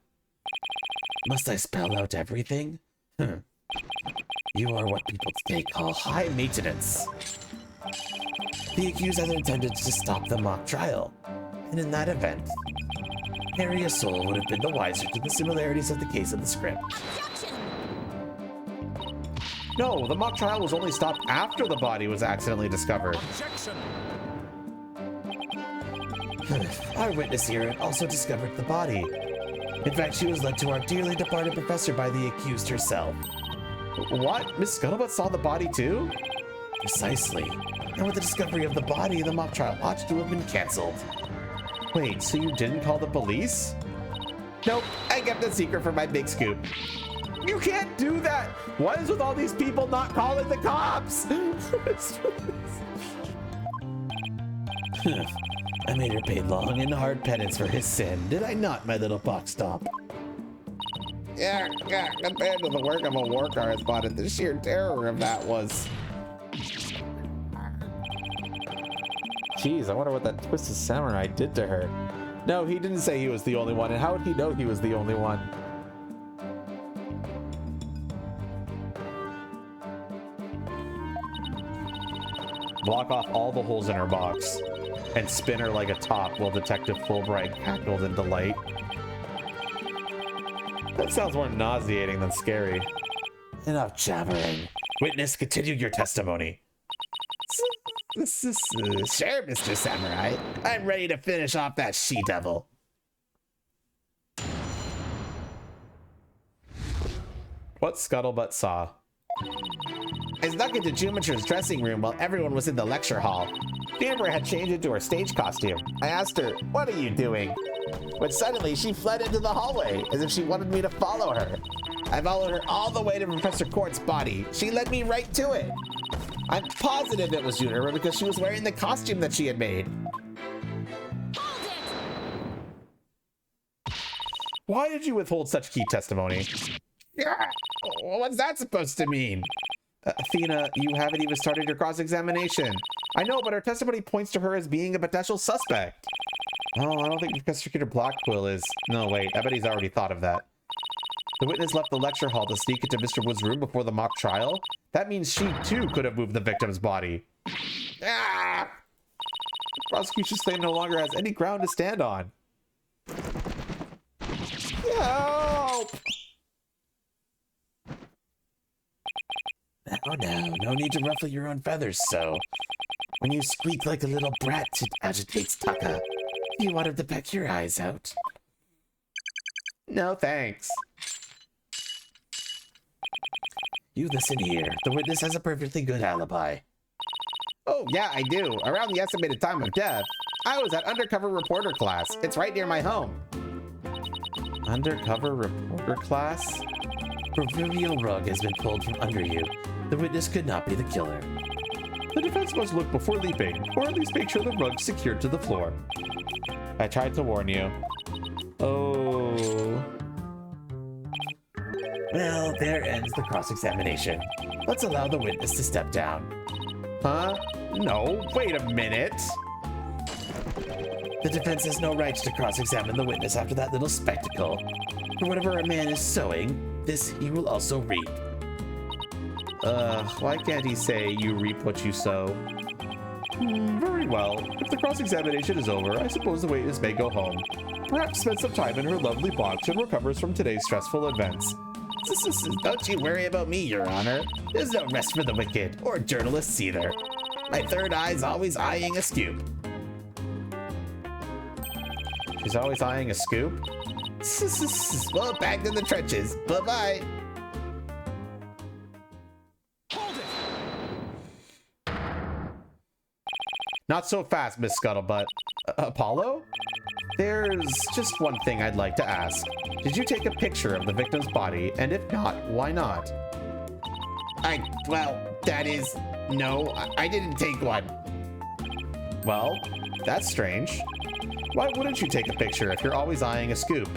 Must I spell out everything? You are what people today call high maintenance. The accused had intended to stop the mock trial, and in that event, Harry Soul would have been the wiser to the similarities of the case of the script. No, the mock trial was only stopped after the body was accidentally discovered. Objection. Our witness here also discovered the body. In fact, she was led to our dearly departed professor by the accused herself. What? Miss Scuttlebutt saw the body too? Precisely. And with the discovery of the body, the mock trial ought to have been cancelled. Wait, so you didn't call the police? Nope, I kept the secret for my big scoop. You can't do that! What is with all these people not calling the cops? I made her pay long and hard penance for his sin, did I not, my little box top? Yeah, compared to the work of a war correspondent, the sheer terror of that was... Jeez, I wonder what that twisted samurai did to her. No, he didn't say he was the only one, and how would he know he was the only one? Block off all the holes in her box and spin her like a top while Detective Fulbright cackled in delight. That sounds more nauseating than scary. Enough jabbering. Witness, continue your testimony. Sure, Mr. Samurai. I'm ready to finish off that she-devil. What Scuttlebutt saw. I snuck into Juniper's dressing room while everyone was in the lecture hall. Juniper had changed into her stage costume. I asked her, "What are you doing?" But suddenly she fled into the hallway as if she wanted me to follow her. I followed her all the way to Professor Court's body. She led me right to it. I'm positive it was Juniper because she was wearing the costume that she had made. Why did you withhold such key testimony? What's that supposed to mean? Athena, you haven't even started your cross-examination. I know, but her testimony points to her as being a potential suspect. Oh, I don't think Professor Peter Blackquill is... No, wait, I bet he's already thought of that. The witness left the lecture hall to sneak into Mr. Wood's room before the mock trial? That means she, too, could have moved the victim's body. Ah! Prosecution's claim no longer has any ground to stand on. Help! Oh no, no need to ruffle your own feathers so. When you squeak like a little brat, it agitates Taka. You want him to peck your eyes out? No, thanks. You listen here. The witness has a perfectly good alibi. Oh, yeah, I do. Around the estimated time of death, I was at undercover reporter class. It's right near my home. Undercover reporter class? Proverbial rug has been pulled from under you. The witness could not be the killer. The defense must look before leaping, or at least make sure the rug's secured to the floor. I tried to warn you. Oh. Well, there ends the cross-examination. Let's allow the witness to step down. Huh? No, wait a minute. The defense has no right to cross-examine the witness after that little spectacle. For whatever a man is sowing, this he will also reap. Why can't he say, you reap what you sow? Very well. If the cross-examination is over, I suppose the witness may go home. Perhaps spend some time in her lovely box and recovers from today's stressful events. Don't you worry about me, Your Honor. There's no rest for the wicked, or journalists either. My third eye's always eyeing a scoop. She's always eyeing a scoop? Well, back in the trenches. Bye-bye. Not so fast, Miss Scuttlebutt. Apollo? There's just one thing I'd like to ask. Did you take a picture of the victim's body? And if not, why not? No, I didn't take one. Well, that's strange. Why wouldn't you take a picture if you're always eyeing a scoop?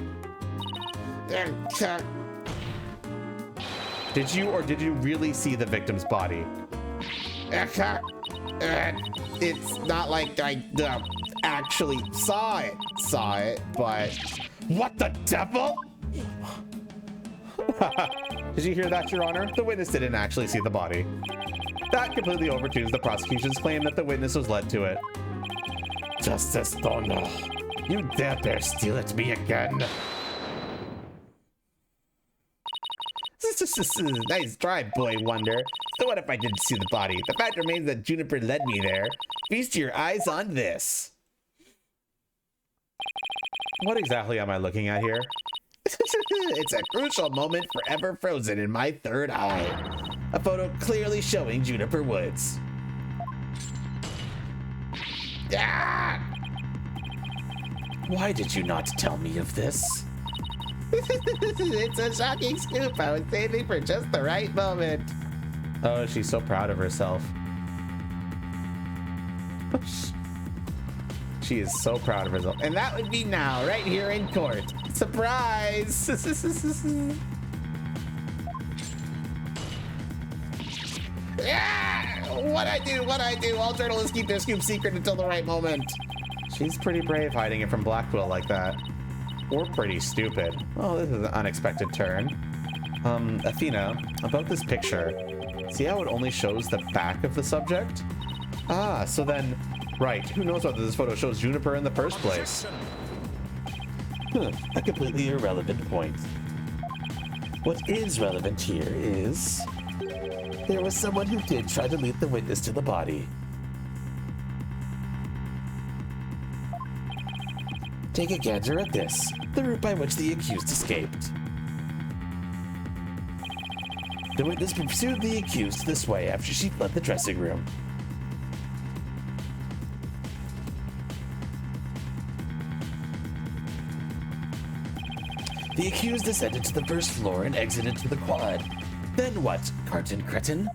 Did you really see the victim's body? It's not like I actually saw it, but... What the devil? Did you hear that, Your Honor? The witness didn't actually see the body. That completely overturns the prosecution's claim that the witness was led to it. Justice Dono, you dare steal at me again. Nice try, Boy Wonder. So what if I didn't see the body? The fact remains that Juniper led me there. Feast your eyes on this. What exactly am I looking at here? It's a crucial moment forever frozen in my third eye. A photo clearly showing Juniper Woods. Ah! Why did you not tell me of this? It's a shocking scoop I was saving for just the right moment. Oh, she's so proud of herself. She is so proud of herself. And that would be now, right here in court. Surprise! Yeah! What I do? All journalists keep their scoop secret until the right moment. She's pretty brave hiding it from Blackwell like that. Or pretty stupid. Oh, this is an unexpected turn. Athena, about this picture. See how it only shows the back of the subject? Ah, so then, right, who knows whether this photo shows Juniper in the first place? A completely irrelevant point. What is relevant here is... there was someone who did try to lead the witness to the body. Take a gander at this, the route by which the accused escaped. The witness pursued the accused this way after she fled the dressing room. The accused descended to the first floor and exited to the quad. Then what, Carton Cretin?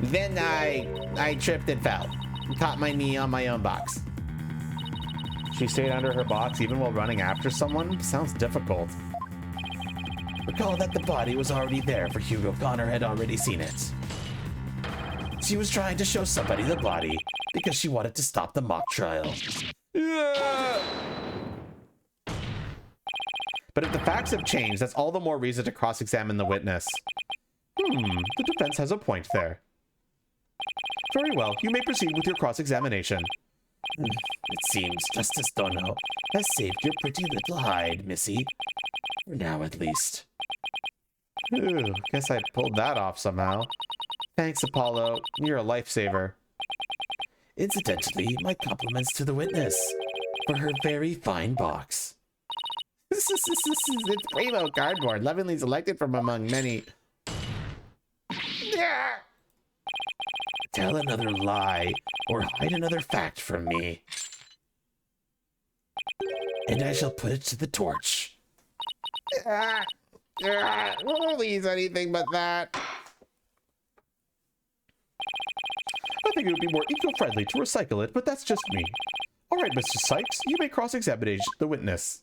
Then I tripped and fell. Caught my knee on my own box. She stayed under her box even while running after someone? Sounds difficult. Recall that the body was already there, for Hugo Connor had already seen it. She was trying to show somebody the body because she wanted to stop the mock trial. But if the facts have changed, that's all the more reason to cross-examine the witness. The defense has a point there. Very well, you may proceed with your cross-examination. It seems Justice Dono has saved your pretty little hide, Missy. For now, at least. Ooh, guess I pulled that off somehow. Thanks, Apollo. You're a lifesaver. Incidentally, my compliments to the witness for her very fine box. It's primo cardboard, lovingly selected from among many. Tell another lie or hide another fact from me, and I shall put it to the torch. Please, anything but that. I think it would be more eco-friendly to recycle it, but that's just me. All right, Mr. Sykes, you may cross-examine the witness.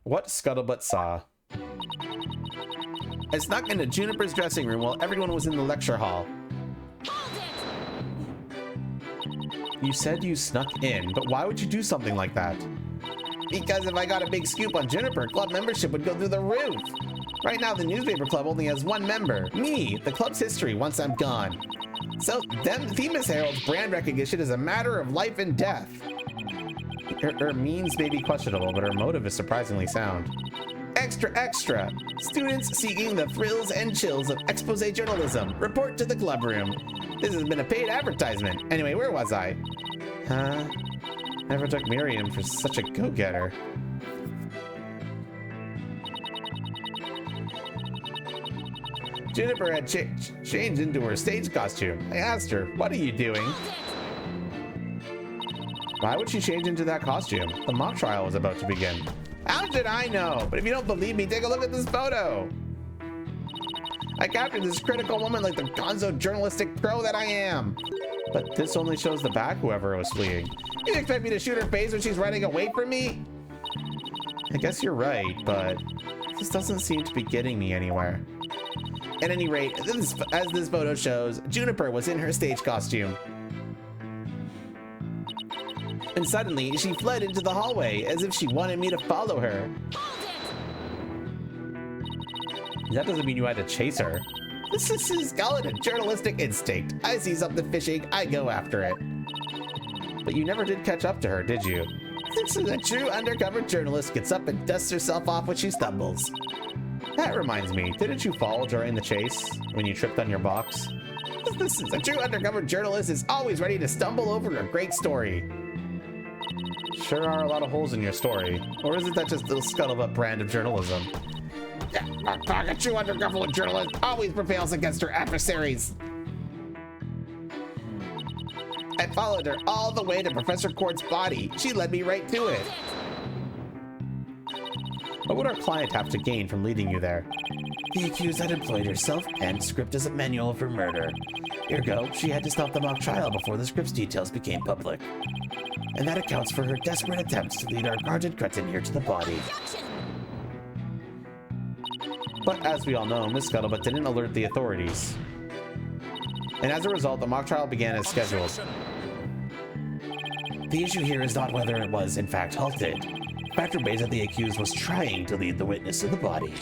What Scuttlebutt saw. I snuck into Juniper's dressing room while everyone was in the lecture hall. You said you snuck in, but why would you do something like that? Because if I got a big scoop on Juniper, club membership would go through the roof. Right now, the newspaper club only has one member, me, the club's history once I'm gone. So, Themis Herald's brand recognition is a matter of life and death. Her means may be questionable, but her motive is surprisingly sound. Extra, extra! Students seeking the thrills and chills of expose journalism, report to the club room. This has been a paid advertisement. Anyway, where was I? Huh? Never took Miriam for such a go-getter. Juniper had changed into her stage costume. I asked her, what are you doing? Why would she change into that costume? The mock trial was about to begin. How should I know? But if you don't believe me, take a look at this photo. I captured this critical woman like the gonzo journalistic pro that I am. But this only shows the back whoever was fleeing. You expect me to shoot her face when she's running away from me? I guess you're right, but this doesn't seem to be getting me anywhere. At any rate, as this photo shows, Juniper was in her stage costume. And suddenly, she fled into the hallway as if she wanted me to follow her. That doesn't mean you had to chase her. This is called a journalistic instinct. I see something fishing, I go after it. But you never did catch up to her, did you? This is a true undercover journalist gets up and dusts herself off when she stumbles. That reminds me, didn't you fall during the chase when you tripped on your box? This is a true undercover journalist is always ready to stumble over a great story. Sure are a lot of holes in your story. Or is it that just the scuttlebutt brand of journalism? A true undercover journalist always prevails against her adversaries. I followed her all the way to Professor Cord's body. She led me right to it. What would our client have to gain from leading you there? The accused had employed her self-penned script as a manual of her murder. Ergo, she had to stop the mock trial before the script's details became public. And that accounts for her desperate attempts to lead our guarded cretin here to the body. But as we all know, Miss Scuttlebutt didn't alert the authorities. And as a result, the mock trial began as scheduled. The issue here is not whether it was, in fact, halted. The fact remains that the accused was trying to lead the witness to the body.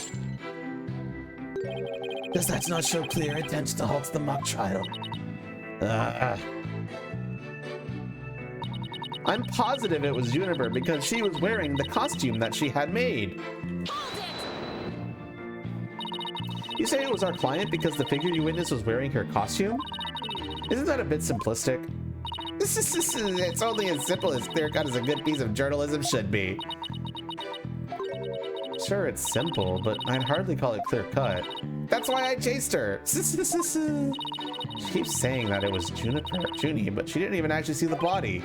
Does that not show clear intent to halt the mock trial? I'm positive it was Juniper because she was wearing the costume that she had made. You say it was our client because the figure you witnessed was wearing her costume? Isn't that a bit simplistic? It's only as simple as clear-cut as a good piece of journalism should be. Sure, it's simple, but I'd hardly call it clear-cut. That's why I chased her. She keeps saying that it was Junie, but she didn't even actually see the body.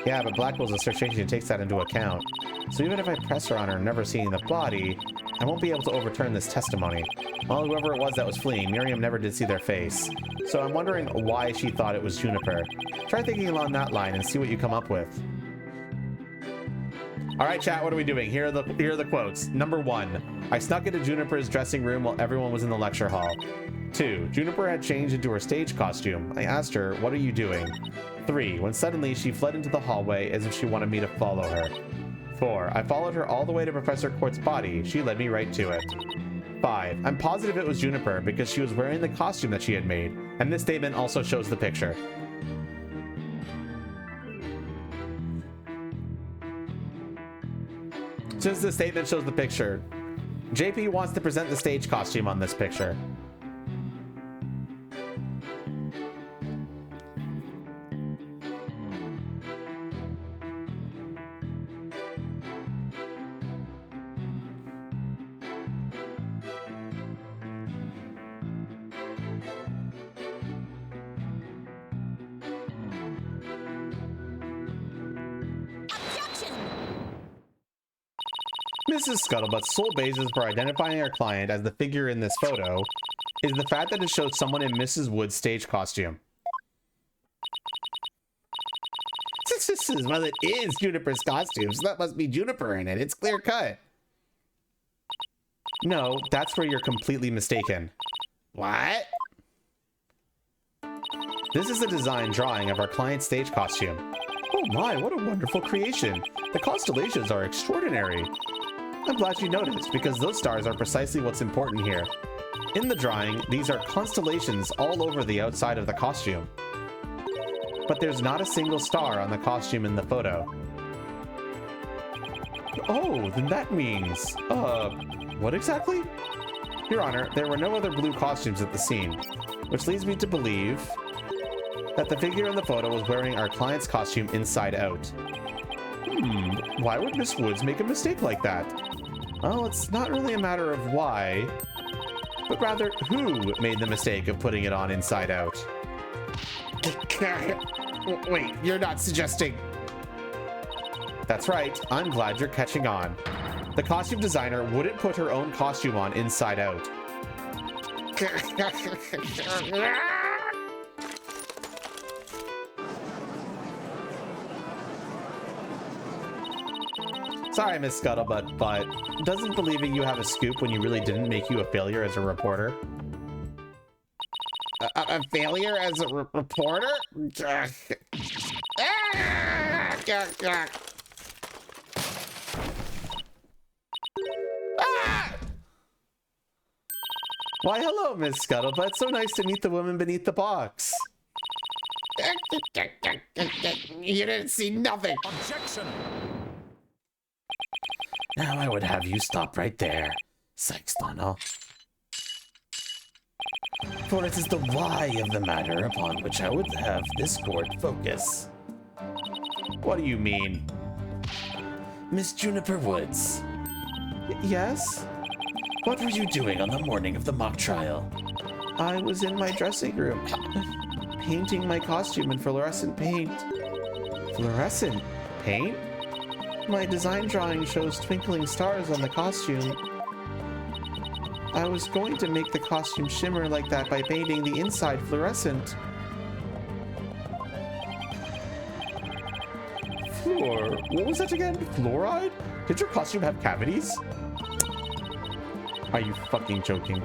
Yeah, but Blackwell's assertion takes that into account. So even if I press her on her never seeing the body, I won't be able to overturn this testimony. Well, whoever it was that was fleeing, Miriam never did see their face. So I'm wondering why she thought it was Juniper. Try thinking along that line and see what you come up with. All right, chat, what are we doing? Here are the quotes. Number 1, I snuck into Juniper's dressing room while everyone was in the lecture hall. 2, Juniper had changed into her stage costume. I asked her, what are you doing? 3, when suddenly she fled into the hallway as if she wanted me to follow her. 4, I followed her all the way to Professor Quartz's body. She led me right to it. 5, I'm positive it was Juniper because she was wearing the costume that she had made, and this statement also shows the picture. Since the statement shows the picture, JP wants to present the stage costume on this picture. Mrs. Scuttlebutt's sole basis for identifying our client as the figure in this photo is the fact that it shows someone in Mrs. Wood's stage costume. Well, it is Juniper's costume, so that must be Juniper in it. It's clear cut. No, that's where you're completely mistaken. What? This is a design drawing of our client's stage costume. Oh my, what a wonderful creation. The constellations are extraordinary. I'm glad you noticed, because those stars are precisely what's important here. In the drawing, these are constellations all over the outside of the costume. But there's not a single star on the costume in the photo. Oh, then that means... what exactly? Your Honor, there were no other blue costumes at the scene, which leads me to believe that the figure in the photo was wearing our client's costume inside out. Why would Miss Woods make a mistake like that? Well, it's not really a matter of why, but rather who made the mistake of putting it on inside out. Wait, you're not suggesting... That's right, I'm glad you're catching on. The costume designer wouldn't put her own costume on inside out. Sorry, Miss Scuttlebutt, but doesn't believing you have a scoop when you really didn't make you a failure as a reporter? A failure as a reporter? Why, hello, Miss Scuttlebutt. So nice to meet the woman beneath the box. You didn't see nothing. Objection! Now I would have you stop right there, Sykes-Donald. For it is the why of the matter upon which I would have this court focus. What do you mean? Miss Juniper Woods. Yes? What were you doing on the morning of the mock trial? I was in my dressing room, painting my costume in fluorescent paint. Fluorescent paint? My design drawing shows twinkling stars on the costume. I was going to make the costume shimmer like that by painting the inside fluorescent. What was that again? Fluoride? Did your costume have cavities? Are you fucking joking?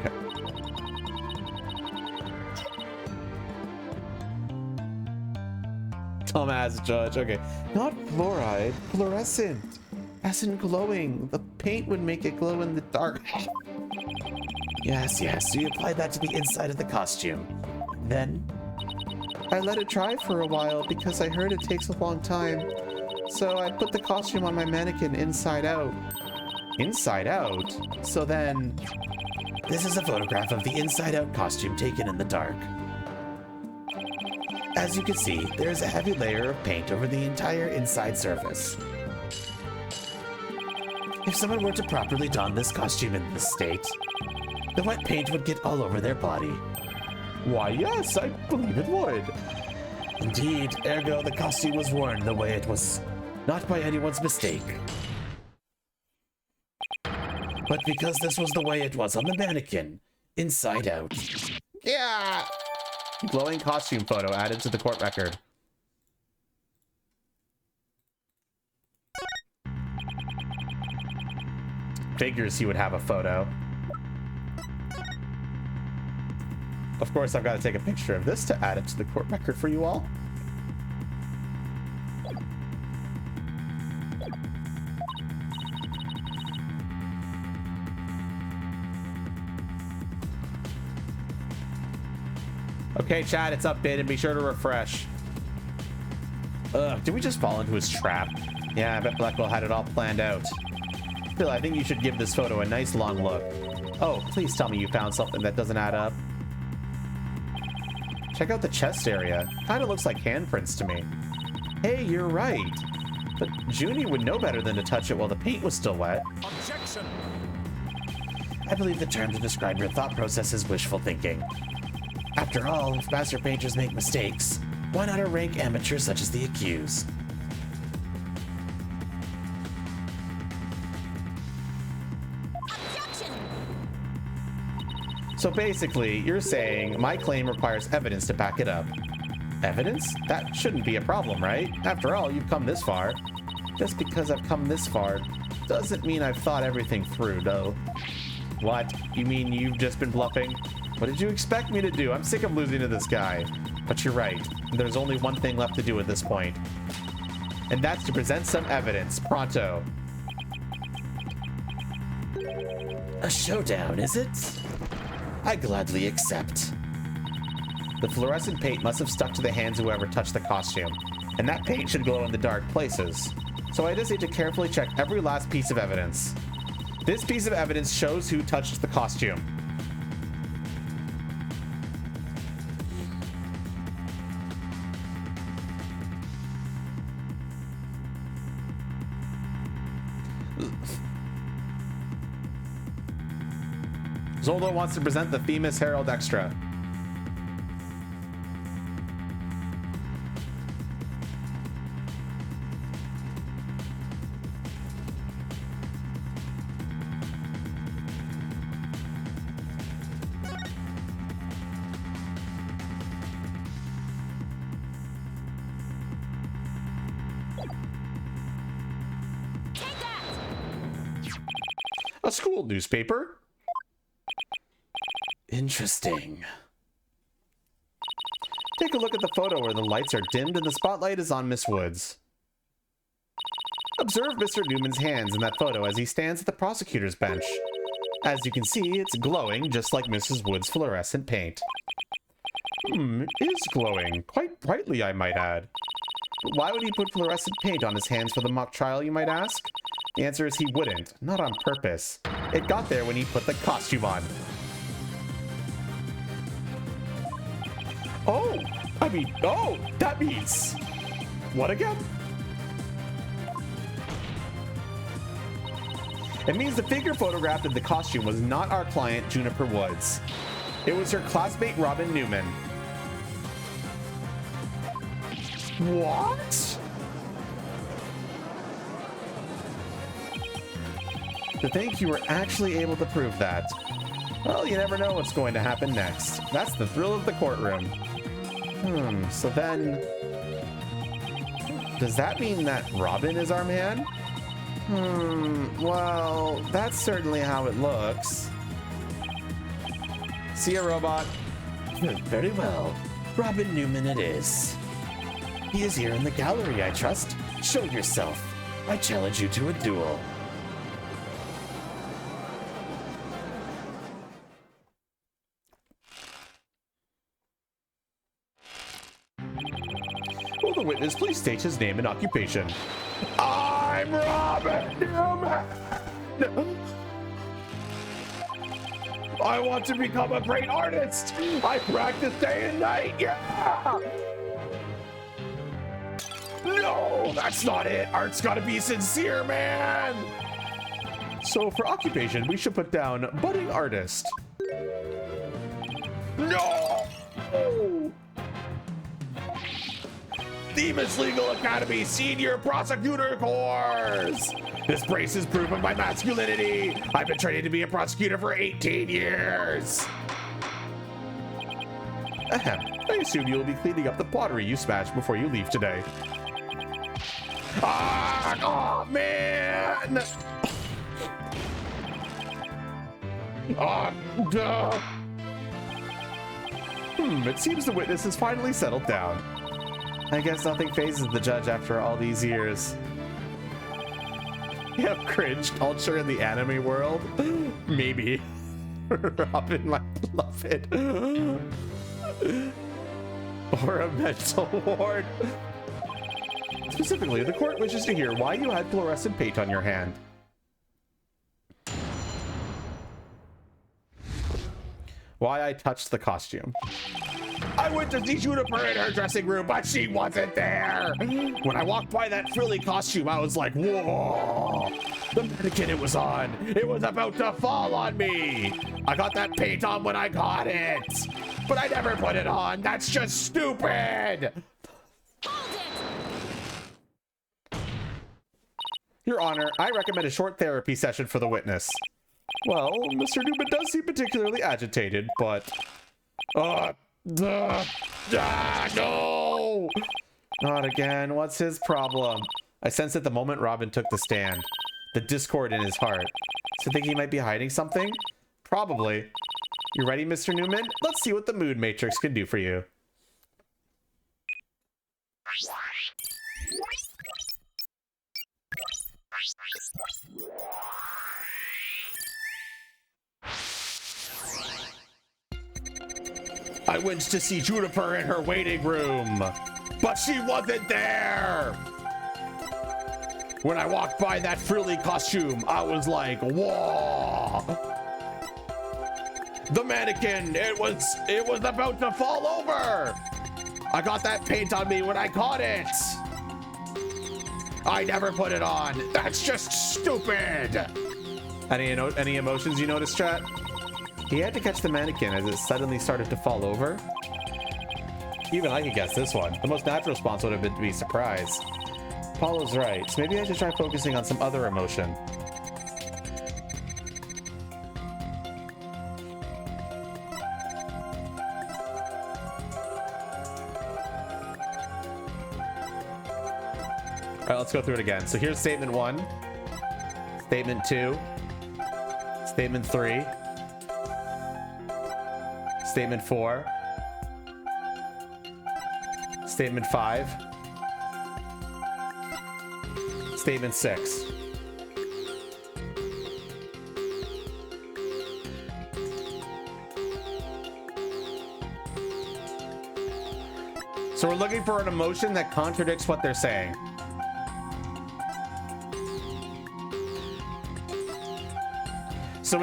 Dumbass judge. Okay. Not fluoride. Fluorescent. As in glowing. The paint would make it glow in the dark. Yes. So you applied that to the inside of the costume. Then? I let it dry for a while because I heard it takes a long time. So I put the costume on my mannequin inside out. Inside out? So then... This is a photograph of the inside out costume taken in the dark. As you can see, there's a heavy layer of paint over the entire inside surface. If someone were to properly don this costume in this state, the wet paint would get all over their body. Why, yes, I believe it would. Indeed, ergo the costume was worn the way it was, not by anyone's mistake. But because this was the way it was on the mannequin, inside out. Yeah! Glowing costume photo added to the court record. Figures he would have a photo. Of course, I've got to take a picture of this to add it to the court record for you all. Okay, chat, it's updated. Be sure to refresh. Ugh, did we just fall into his trap? Yeah, I bet Blackwell had it all planned out. Still, I think you should give this photo a nice long look. Oh, please tell me you found something that doesn't add up. Check out the chest area. Kinda looks like handprints to me. Hey, you're right. But Junie would know better than to touch it while the paint was still wet. Objection! I believe the term to describe your thought process is wishful thinking. After all, if master painters make mistakes, why not rank amateurs such as the accused? Objection! So basically, you're saying my claim requires evidence to back it up. Evidence? That shouldn't be a problem, right? After all, you've come this far. Just because I've come this far doesn't mean I've thought everything through, though. What? You mean you've just been bluffing? What did you expect me to do? I'm sick of losing to this guy. But you're right. There's only one thing left to do at this point. And that's to present some evidence. Pronto. A showdown, is it? I gladly accept. The fluorescent paint must have stuck to the hands of whoever touched the costume. And that paint should glow in the dark places. So I just need to carefully check every last piece of evidence. This piece of evidence shows who touched the costume. Zoldo wants to present the Themis Herald Extra. A school newspaper? Interesting. Take a look at the photo where the lights are dimmed and the spotlight is on Miss Woods. Observe Mr. Newman's hands in that photo as he stands at the prosecutor's bench. As you can see, it's glowing just like Mrs. Woods' fluorescent paint. It is glowing. Quite brightly, I might add. But why would he put fluorescent paint on his hands for the mock trial, you might ask? The answer is he wouldn't. Not on purpose. It got there when he put the costume on. Oh, that means... What again? It means the figure photographed in the costume was not our client, Juniper Woods. It was her classmate, Robin Newman. What? To think you were actually able to prove that. Well, you never know what's going to happen next. That's the thrill of the courtroom. So then... Does that mean that Robin is our man? Well, that's certainly how it looks. See ya, robot. Very well. Robin Newman it is. He is here in the gallery, I trust. Show yourself. I challenge you to a duel. Will the witness please state his name and occupation? I'm Robin Newman! I want to become a great artist! I practice day and night, yeah! No, that's not it! Art's gotta be sincere, man! So for occupation, we should put down budding artist. No! Themis Legal Academy Senior Prosecutor Course! This brace is proof of my masculinity! I've been training to be a prosecutor for 18 years! Ahem. I assume you'll be cleaning up the pottery you smashed before you leave today. Ah, oh, man! Duh. It seems the witness has finally settled down. I guess nothing phases the judge after all these years. You have cringe culture in the anime world? Maybe. Robin might love it. Or a mental ward. Specifically, the court wishes to hear why you had fluorescent paint on your hand. Why I touched the costume. I went to see Juniper in her dressing room, but she wasn't there. When I walked by that frilly costume, I was like, whoa. The mannequin it was on, it was about to fall on me. I got that paint on when I got it, but I never put it on. That's just stupid. Your Honor, I recommend a short therapy session for the witness. Well, Mr. Newman does seem particularly agitated, but... no! Not again. What's his problem? I sensed at the moment Robin took the stand. The discord in his heart. So think he might be hiding something? Probably. You ready, Mr. Newman? Let's see what the mood matrix can do for you. I went to see Juniper in her waiting room, but she wasn't there. When I walked by that frilly costume, I was like, whoa. The mannequin, it was about to fall over. I got that paint on me when I caught it. I never put it on. That's just stupid. Any emotions you noticed, chat? He had to catch the mannequin as it suddenly started to fall over. Even I could guess this one. The most natural response would have been to be surprised. Paulo's right, so maybe I should try focusing on some other emotion. All right, let's go through it again. So here's statement 1, statement 2, statement 3, statement 4, statement 5, statement 6. So we're looking for an emotion that contradicts what they're saying. So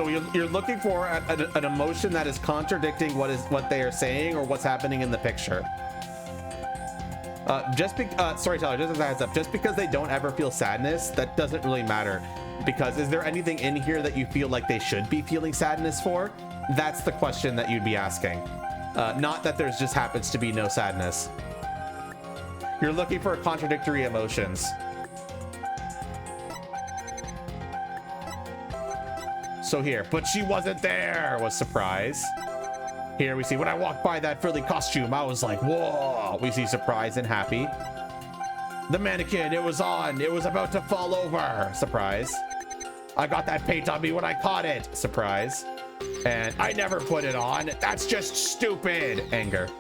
you're looking for an emotion that is contradicting what they are saying or what's happening in the picture. Storyteller, just as a heads up, just because they don't ever feel sadness, that doesn't really matter. Because is there anything in here that you feel like they should be feeling sadness for? That's the question that you'd be asking. Not that there's just happens to be no sadness. You're looking for contradictory emotions. So here, but she wasn't there was surprise. Here we see when I walked by that frilly costume, I was like, whoa. We see surprise and happy. The mannequin, it was on. It was about to fall over. Surprise. I got that paint on me when I caught it. Surprise. And I never put it on. That's just stupid. Anger.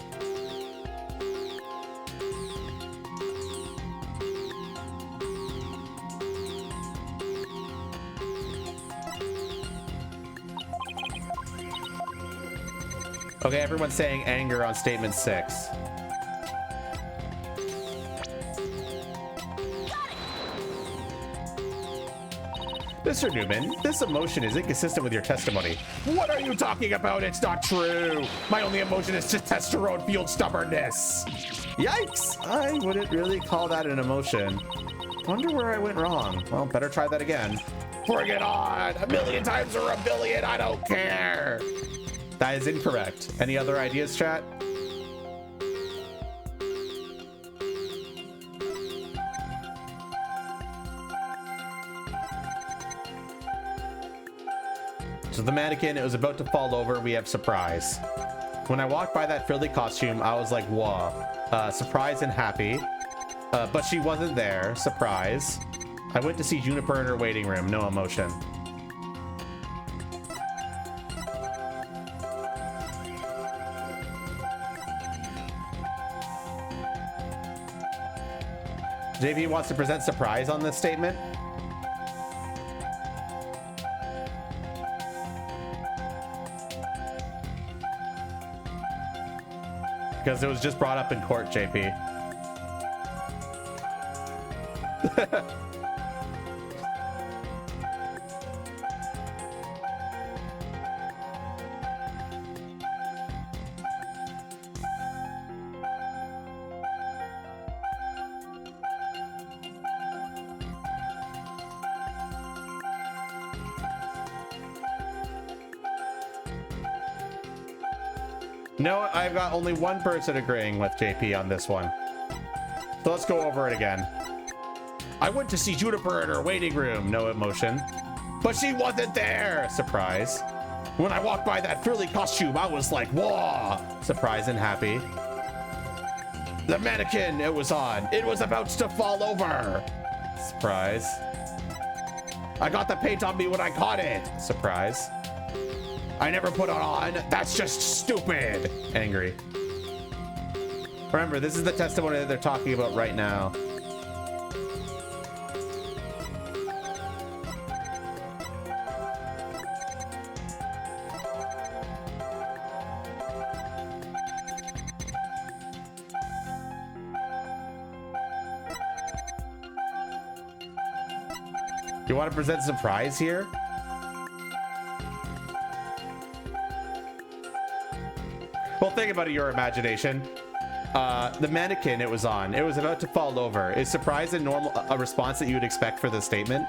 Okay, everyone's saying anger on statement 6. Mr. Newman, this emotion is inconsistent with your testimony. What are you talking about? It's not true. My only emotion is testosterone-fueled stubbornness. Yikes! I wouldn't really call that an emotion. Wonder where I went wrong. Well, better try that again. Bring it on! 1,000,000 times or 1,000,000,000, I don't care! That is incorrect. Any other ideas, chat? So the mannequin, it was about to fall over. We have surprise. When I walked by that frilly costume, I was like, whoa. Surprise and happy. But she wasn't there. Surprise. I went to see Juniper in her waiting room. No emotion. JV wants to present surprise on this statement. Because it was just brought up in court, JP. No, I've got only one person agreeing with JP on this one. So let's go over it again. I went to see Juniper in her waiting room. No emotion. But she wasn't there. Surprise. When I walked by that frilly costume, I was like, whoa. Surprise and happy. The mannequin, it was on. It was about to fall over. Surprise. I got the paint on me when I caught it. Surprise. I never put it on. That's just stupid. Angry. Remember, this is the testimony that they're talking about right now. You want to present surprise here? Well, think about it, your imagination. The mannequin it was on, it was about to fall over. Is surprise a response that you would expect for the statement?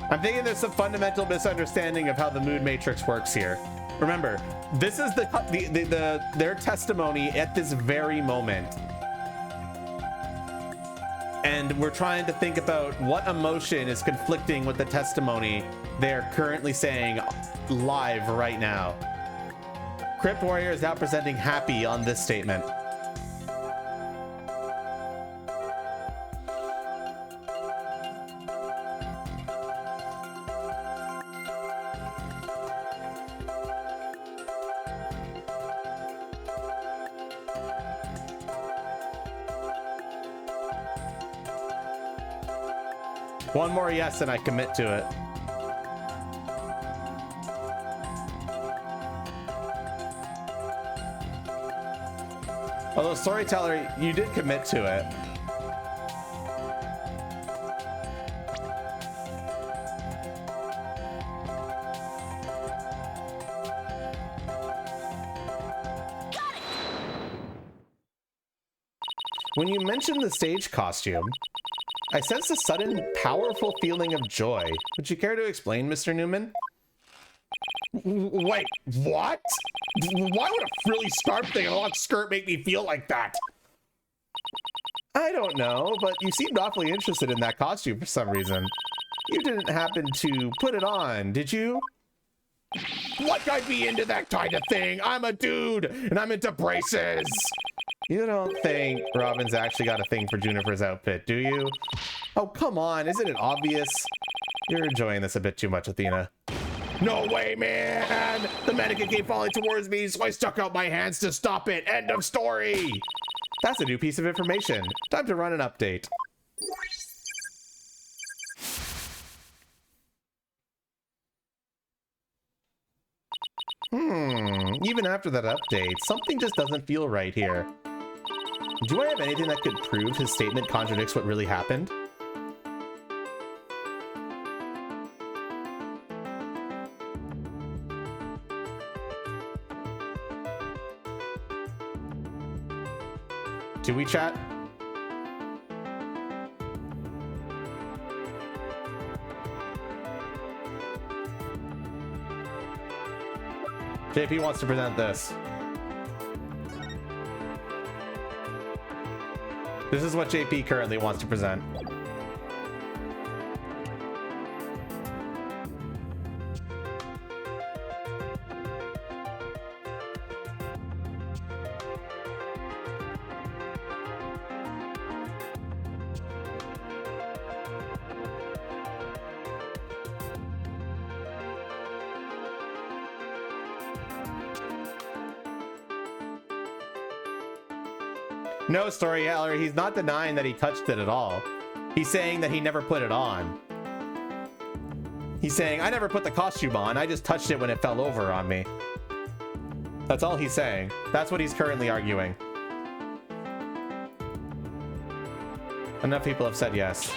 I'm thinking there's some fundamental misunderstanding of how the mood matrix works here. Remember, this is their testimony at this very moment. And we're trying to think about what emotion is conflicting with the testimony they're currently saying live right now. Crypt Warrior is now presenting happy on this statement. One more yes and I commit to it. Although Storyteller, you did commit to it. When you mentioned the stage costume, I sense a sudden, powerful feeling of joy. Would you care to explain, Mr. Newman? Wait, what? Why would a frilly scarf thing and a long skirt make me feel like that? I don't know, but you seemed awfully interested in that costume for some reason. You didn't happen to put it on, did you? Like I'd be into that kind of thing. I'm a dude, and I'm into braces. You don't think Robin's actually got a thing for Juniper's outfit, do you? Oh, come on, isn't it obvious? You're enjoying this a bit too much, Athena. No way, man! The mannequin came falling towards me, so I stuck out my hands to stop it. End of story! That's a new piece of information. Time to run an update. Even after that update, something just doesn't feel right here. Do I have anything that could prove his statement contradicts what really happened? Do we, chat? JP wants to present this. This is what JP currently wants to present. No, Storyteller, he's not denying that he touched it at all. He's saying that he never put it on. He's saying, I never put the costume on, I just touched it when it fell over on me. That's all he's saying. That's what he's currently arguing. Enough people have said yes.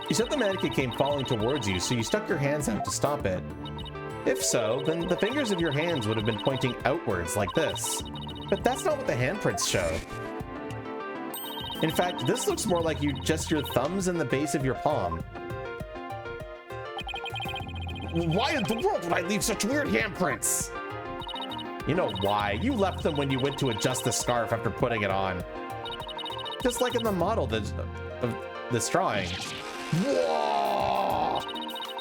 You said the mannequin came falling towards you, so you stuck your hands out to stop it. If so, then the fingers of your hands would have been pointing outwards like this. But that's not what the handprints show. In fact, this looks more like just your thumbs and the base of your palm. Why in the world would I leave such weird handprints? You know why. You left them when you went to adjust the scarf after putting it on. Just like in the model of this drawing. Whoa!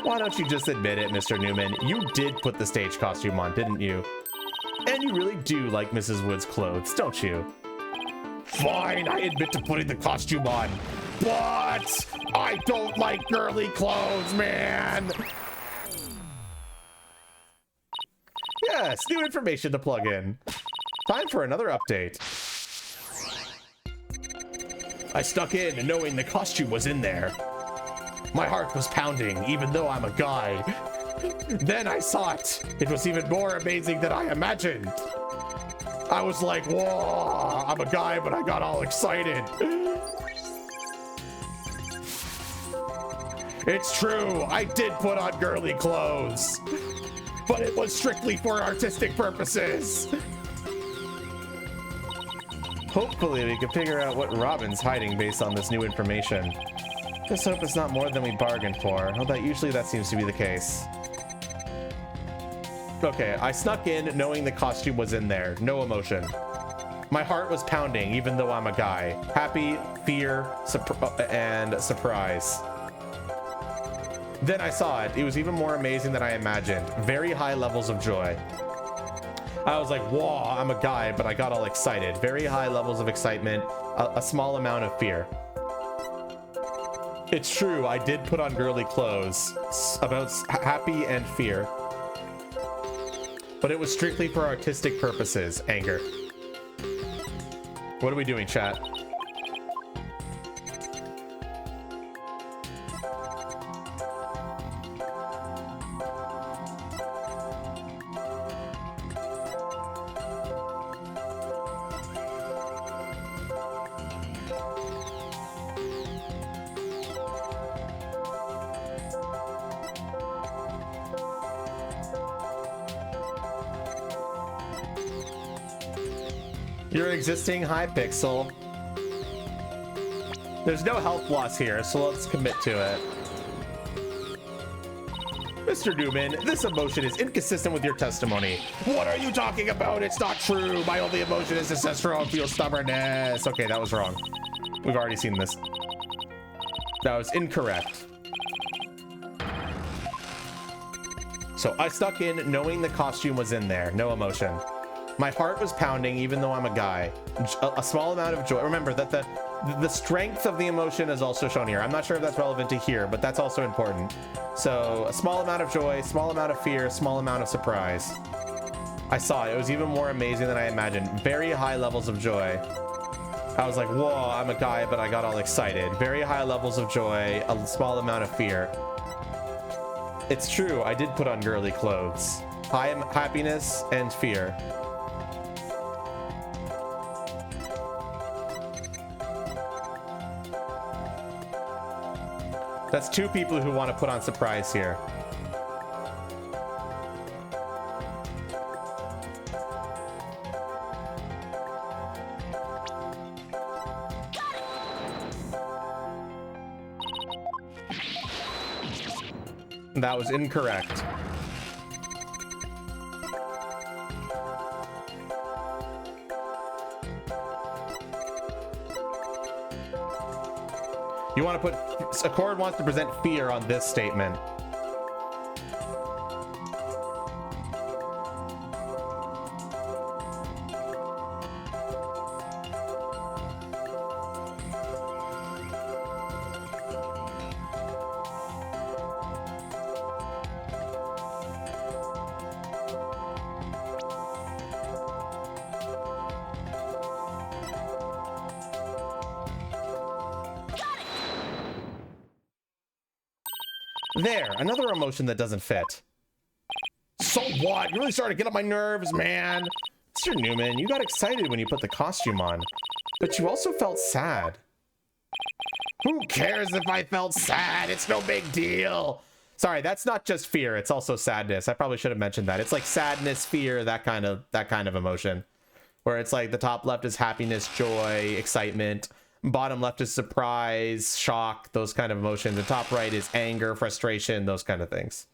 Why don't you just admit it, Mr. Newman? You did put the stage costume on, didn't you? And you really do like Mrs. Wood's clothes, don't you? Fine, I admit to putting the costume on. But I don't like girly clothes, man! Yes, new information to plug in. Time for another update. I stuck in knowing the costume was in there. My heart was pounding, even though I'm a guy. Then I saw it. It was even more amazing than I imagined. I was like, whoa, I'm a guy, but I got all excited. It's true, I did put on girly clothes. But it was strictly for artistic purposes. Hopefully we can figure out what Robin's hiding based on this new information. Just hope it's not more than we bargained for, although usually that seems to be the case. Okay, I snuck in knowing the costume was in there. No emotion. My heart was pounding, even though I'm a guy. Happy, fear, and surprise. Then I saw it. It was even more amazing than I imagined. Very high levels of joy. I was like, whoa, I'm a guy, but I got all excited. Very high levels of excitement, a small amount of fear. It's true, I did put on girly clothes. About happy and fear. But it was strictly for artistic purposes. Anger. What are we doing, chat? Your existing Hypixel. There's no health loss here, so let's commit to it. Mr. Newman, this emotion is inconsistent with your testimony. What are you talking about? It's not true. My only emotion is testosterone, feel stubbornness. Okay, that was wrong. We've already seen this. That was incorrect. So I stuck in knowing the costume was in there. No emotion. My heart was pounding even though I'm a guy. A small amount of joy. Remember that the strength of the emotion is also shown here. I'm not sure if that's relevant to here, but that's also important. So a small amount of joy, small amount of fear, small amount of surprise. I saw it. It was even more amazing than I imagined. Very high levels of joy. I was like, whoa, I'm a guy, but I got all excited. Very high levels of joy, a small amount of fear. It's true, I did put on girly clothes. High happiness and fear. That's two people who want to put on surprise here. That was incorrect. You want to put, Accord wants to present fear on this statement. There, another emotion that doesn't fit. So what? You really started to get on my nerves, man. Mr. Newman, you got excited when you put the costume on, but you also felt sad. Who cares if I felt sad? It's no big deal. Sorry, that's not just fear, it's also sadness. I probably should have mentioned that. It's like sadness, fear, that kind of emotion. Where it's like the top left is happiness, joy, excitement. Bottom left is surprise, shock, those kind of emotions. The top right is anger, frustration, those kind of things.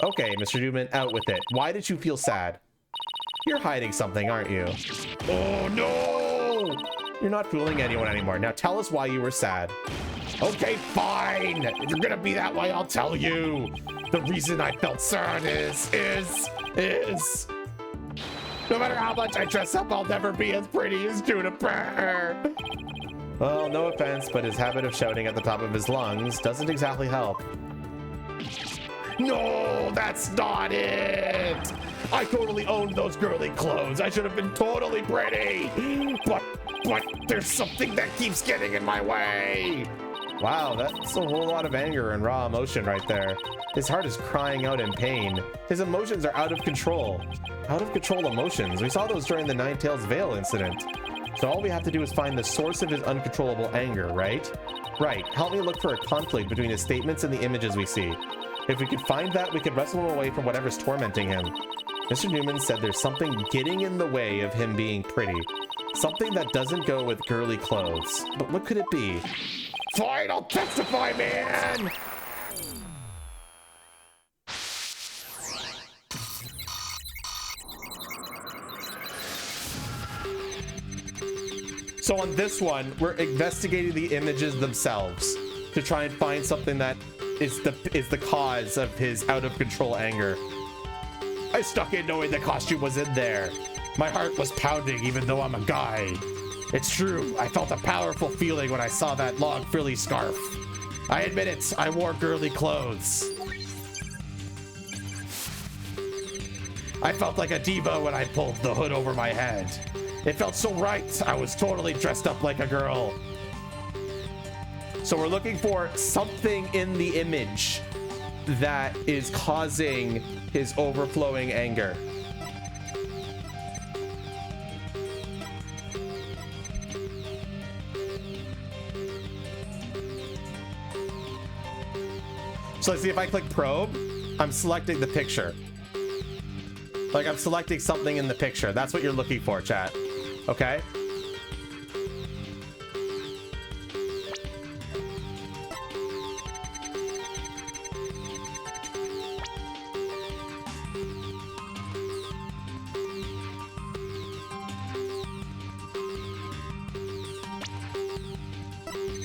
Okay, Mr. Newman, out with it. Why did you feel sad? You're hiding something, aren't you? Oh, no! You're not fooling anyone anymore. Now tell us why you were sad. Okay, fine! If you're gonna be that way, I'll tell you! The reason I felt sad is... No matter how much I dress up, I'll never be as pretty as Juniper. Well, no offense, but his habit of shouting at the top of his lungs doesn't exactly help. No, that's not it. I totally owned those girly clothes. I should have been totally pretty. But there's something that keeps getting in my way. Wow, that's a whole lot of anger and raw emotion right there. His heart is crying out in pain. His emotions are out of control. Out of control emotions. We saw those during the Ninetales Veil incident. So all we have to do is find the source of his uncontrollable anger, right? Right. Help me look for a conflict between his statements and the images we see. If we could find that, we could wrestle him away from whatever's tormenting him. Mr. Newman said there's something getting in the way of him being pretty. Something that doesn't go with girly clothes. But what could it be? Fine, I'll testify, man! So on this one, we're investigating the images themselves to try and find something that is the cause of his out of control anger. I stuck in knowing the costume was in there. My heart was pounding even though I'm a guy. It's true, I felt a powerful feeling when I saw that long frilly scarf. I admit it, I wore girly clothes. I felt like a diva when I pulled the hood over my head. It felt so right, I was totally dressed up like a girl. So we're looking for something in the image that is causing his overflowing anger. So let's see, if I click probe, I'm selecting the picture. Like I'm selecting something in the picture. That's what you're looking for, chat. Okay?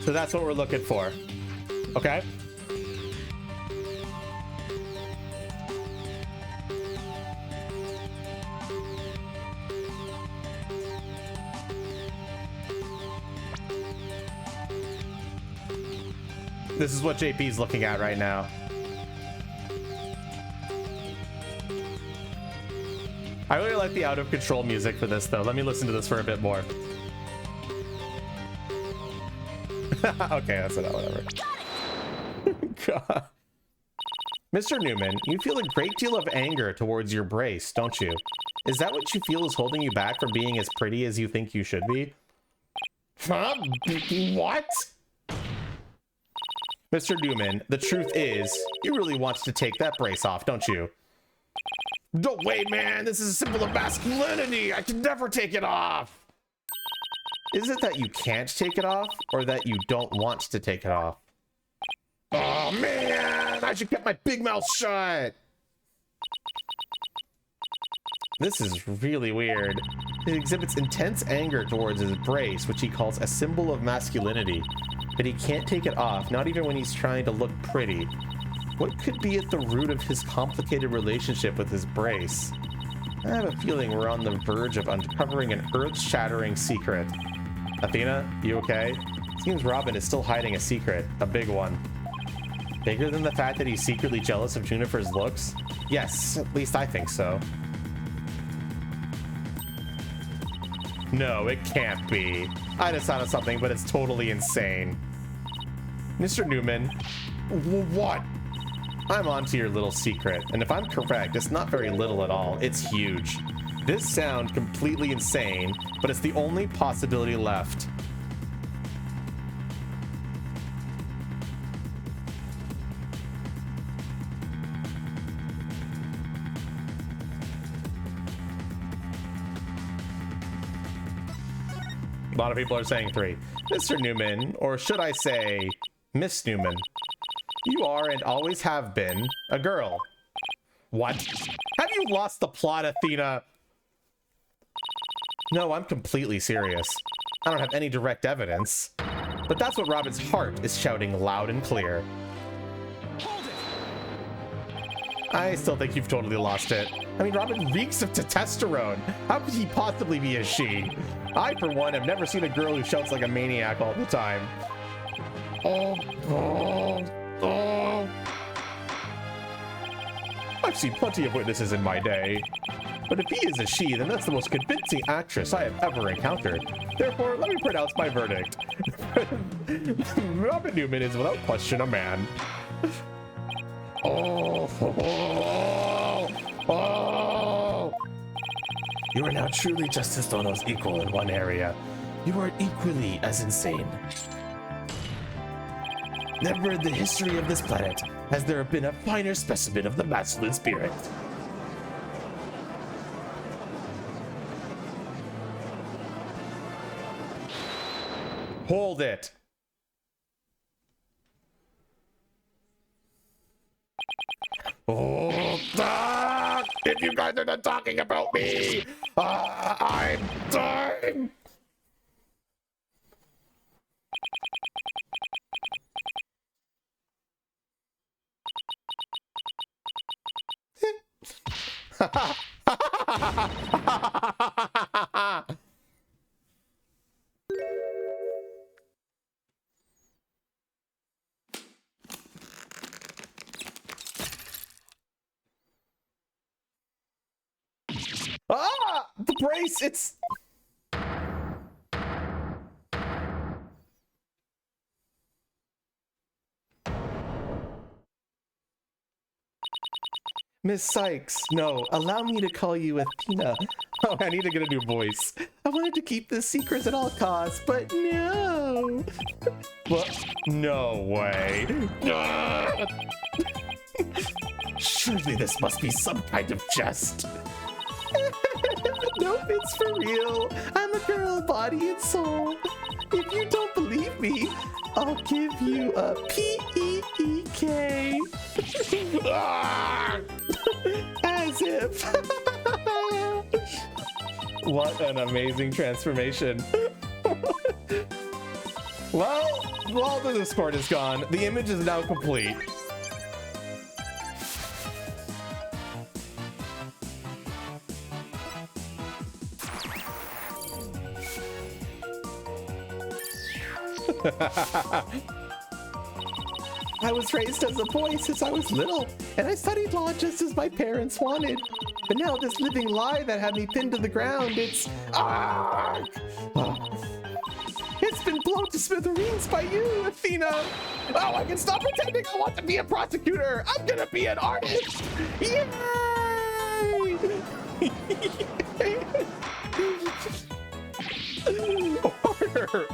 So that's what we're looking for. Okay? This is what JP's looking at right now. I really like the out of control music for this though. Let me listen to this for a bit more. Okay, that's enough, whatever. God. Mr. Newman, you feel a great deal of anger towards your brace, don't you? Is that what you feel is holding you back from being as pretty as you think you should be? Huh? What? Mr. Newman, the truth is, you really want to take that brace off, don't you? No way, man! This is a symbol of masculinity! I can never take it off! Is it that you can't take it off, or that you don't want to take it off? Oh, man! I should get my big mouth shut! This is really weird. He exhibits intense anger towards his brace, which he calls a symbol of masculinity. But he can't take it off, not even when he's trying to look pretty. What could be at the root of his complicated relationship with his brace? I have a feeling we're on the verge of uncovering an earth-shattering secret. Athena, you okay? Seems Robin is still hiding a secret, a big one. Bigger than the fact that he's secretly jealous of Juniper's looks? Yes, at least I think so. No, it can't be. I just thought of something, but it's totally insane. Mr. Newman, what? I'm onto your little secret, and if I'm correct, it's not very little at all. It's huge. This sounds completely insane, but it's the only possibility left. A lot of people are saying 3. Mr. Newman, or should I say, Miss Newman, you are and always have been a girl. What? Have you lost the plot, Athena? No, I'm completely serious. I don't have any direct evidence. But that's what Robin's heart is shouting loud and clear. I still think you've totally lost it. I mean, Robin reeks of testosterone. How could he possibly be a she? I, for one, have never seen a girl who shouts like a maniac all the time. I've seen plenty of witnesses in my day. But if he is a she, then that's the most convincing actress I have ever encountered. Therefore, let me pronounce my verdict. Robin Newman is without question a man. You are now truly Justice Dono's equal in one area. You are equally as insane. Never in the history of this planet has there been a finer specimen of the masculine spirit. Hold it. If you guys are not talking about me, I'm dying. The brace, it's... Miss Sykes, no, allow me to call you Athena. Oh, I need to get a new voice. I wanted to keep this secret at all costs, but no. What? No way. Surely this must be some kind of jest. Nope, it's for real. I'm a girl, body and soul. If you don't believe me, I'll give you a P-E-E-K. As if. What an amazing transformation. Well, all the Discord is gone. The image is now complete. I was raised as a boy since I was little, and I studied law just as my parents wanted. But now this living lie that had me pinned to the ground, it's been blown to smithereens by you, Athena. Oh, I can stop pretending I want to be a prosecutor. I'm gonna be an artist. Yay!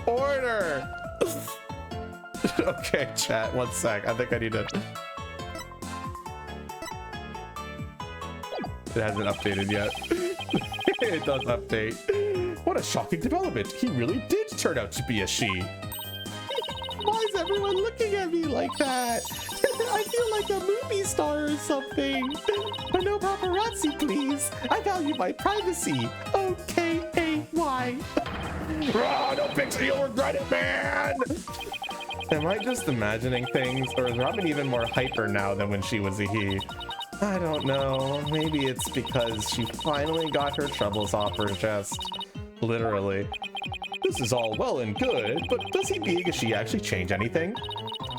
Order. Okay, chat, 1 sec. I think I need to... It hasn't updated yet. It does update. What a shocking development. He really did turn out to be a she. Why is everyone looking at me like that? I feel like a movie star or something. But no paparazzi, please. I value my privacy. O-K-A-Y. Oh, no picture, you'll regret it, man! Am I just imagining things, or is Robin even more hyper now than when she was a he? I don't know. Maybe it's because she finally got her troubles off her chest. Literally. This is all well and good, but does he being a she actually change anything?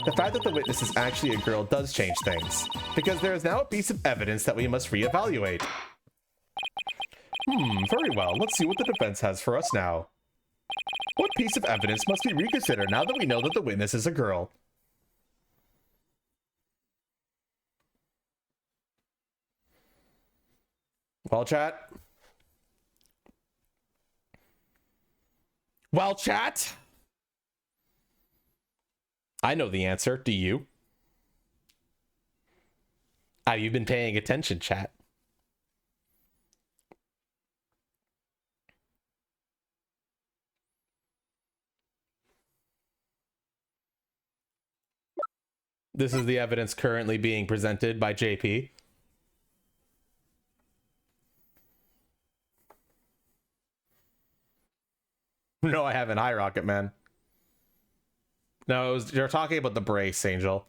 The fact that the witness is actually a girl does change things, because there is now a piece of evidence that we must reevaluate. Very well. Let's see what the defense has for us now. What piece of evidence must we reconsider now that we know that the witness is a girl? Well, chat. Well, chat. I know the answer. Do you? Have you been paying attention, chat? This is the evidence currently being presented by JP. No, I haven't. Hi, Rocket Man. No, you're talking about the brace, Angel.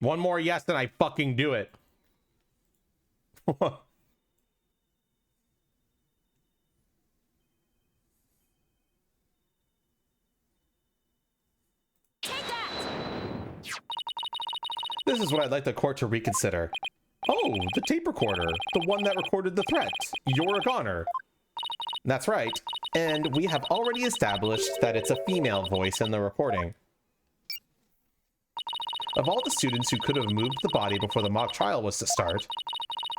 One more yes, and I fucking do it. This is what I'd like the court to reconsider. Oh, the tape recorder. The one that recorded the threat. You're a goner. That's right. And we have already established that it's a female voice in the recording. Of all the students who could have moved the body before the mock trial was to start,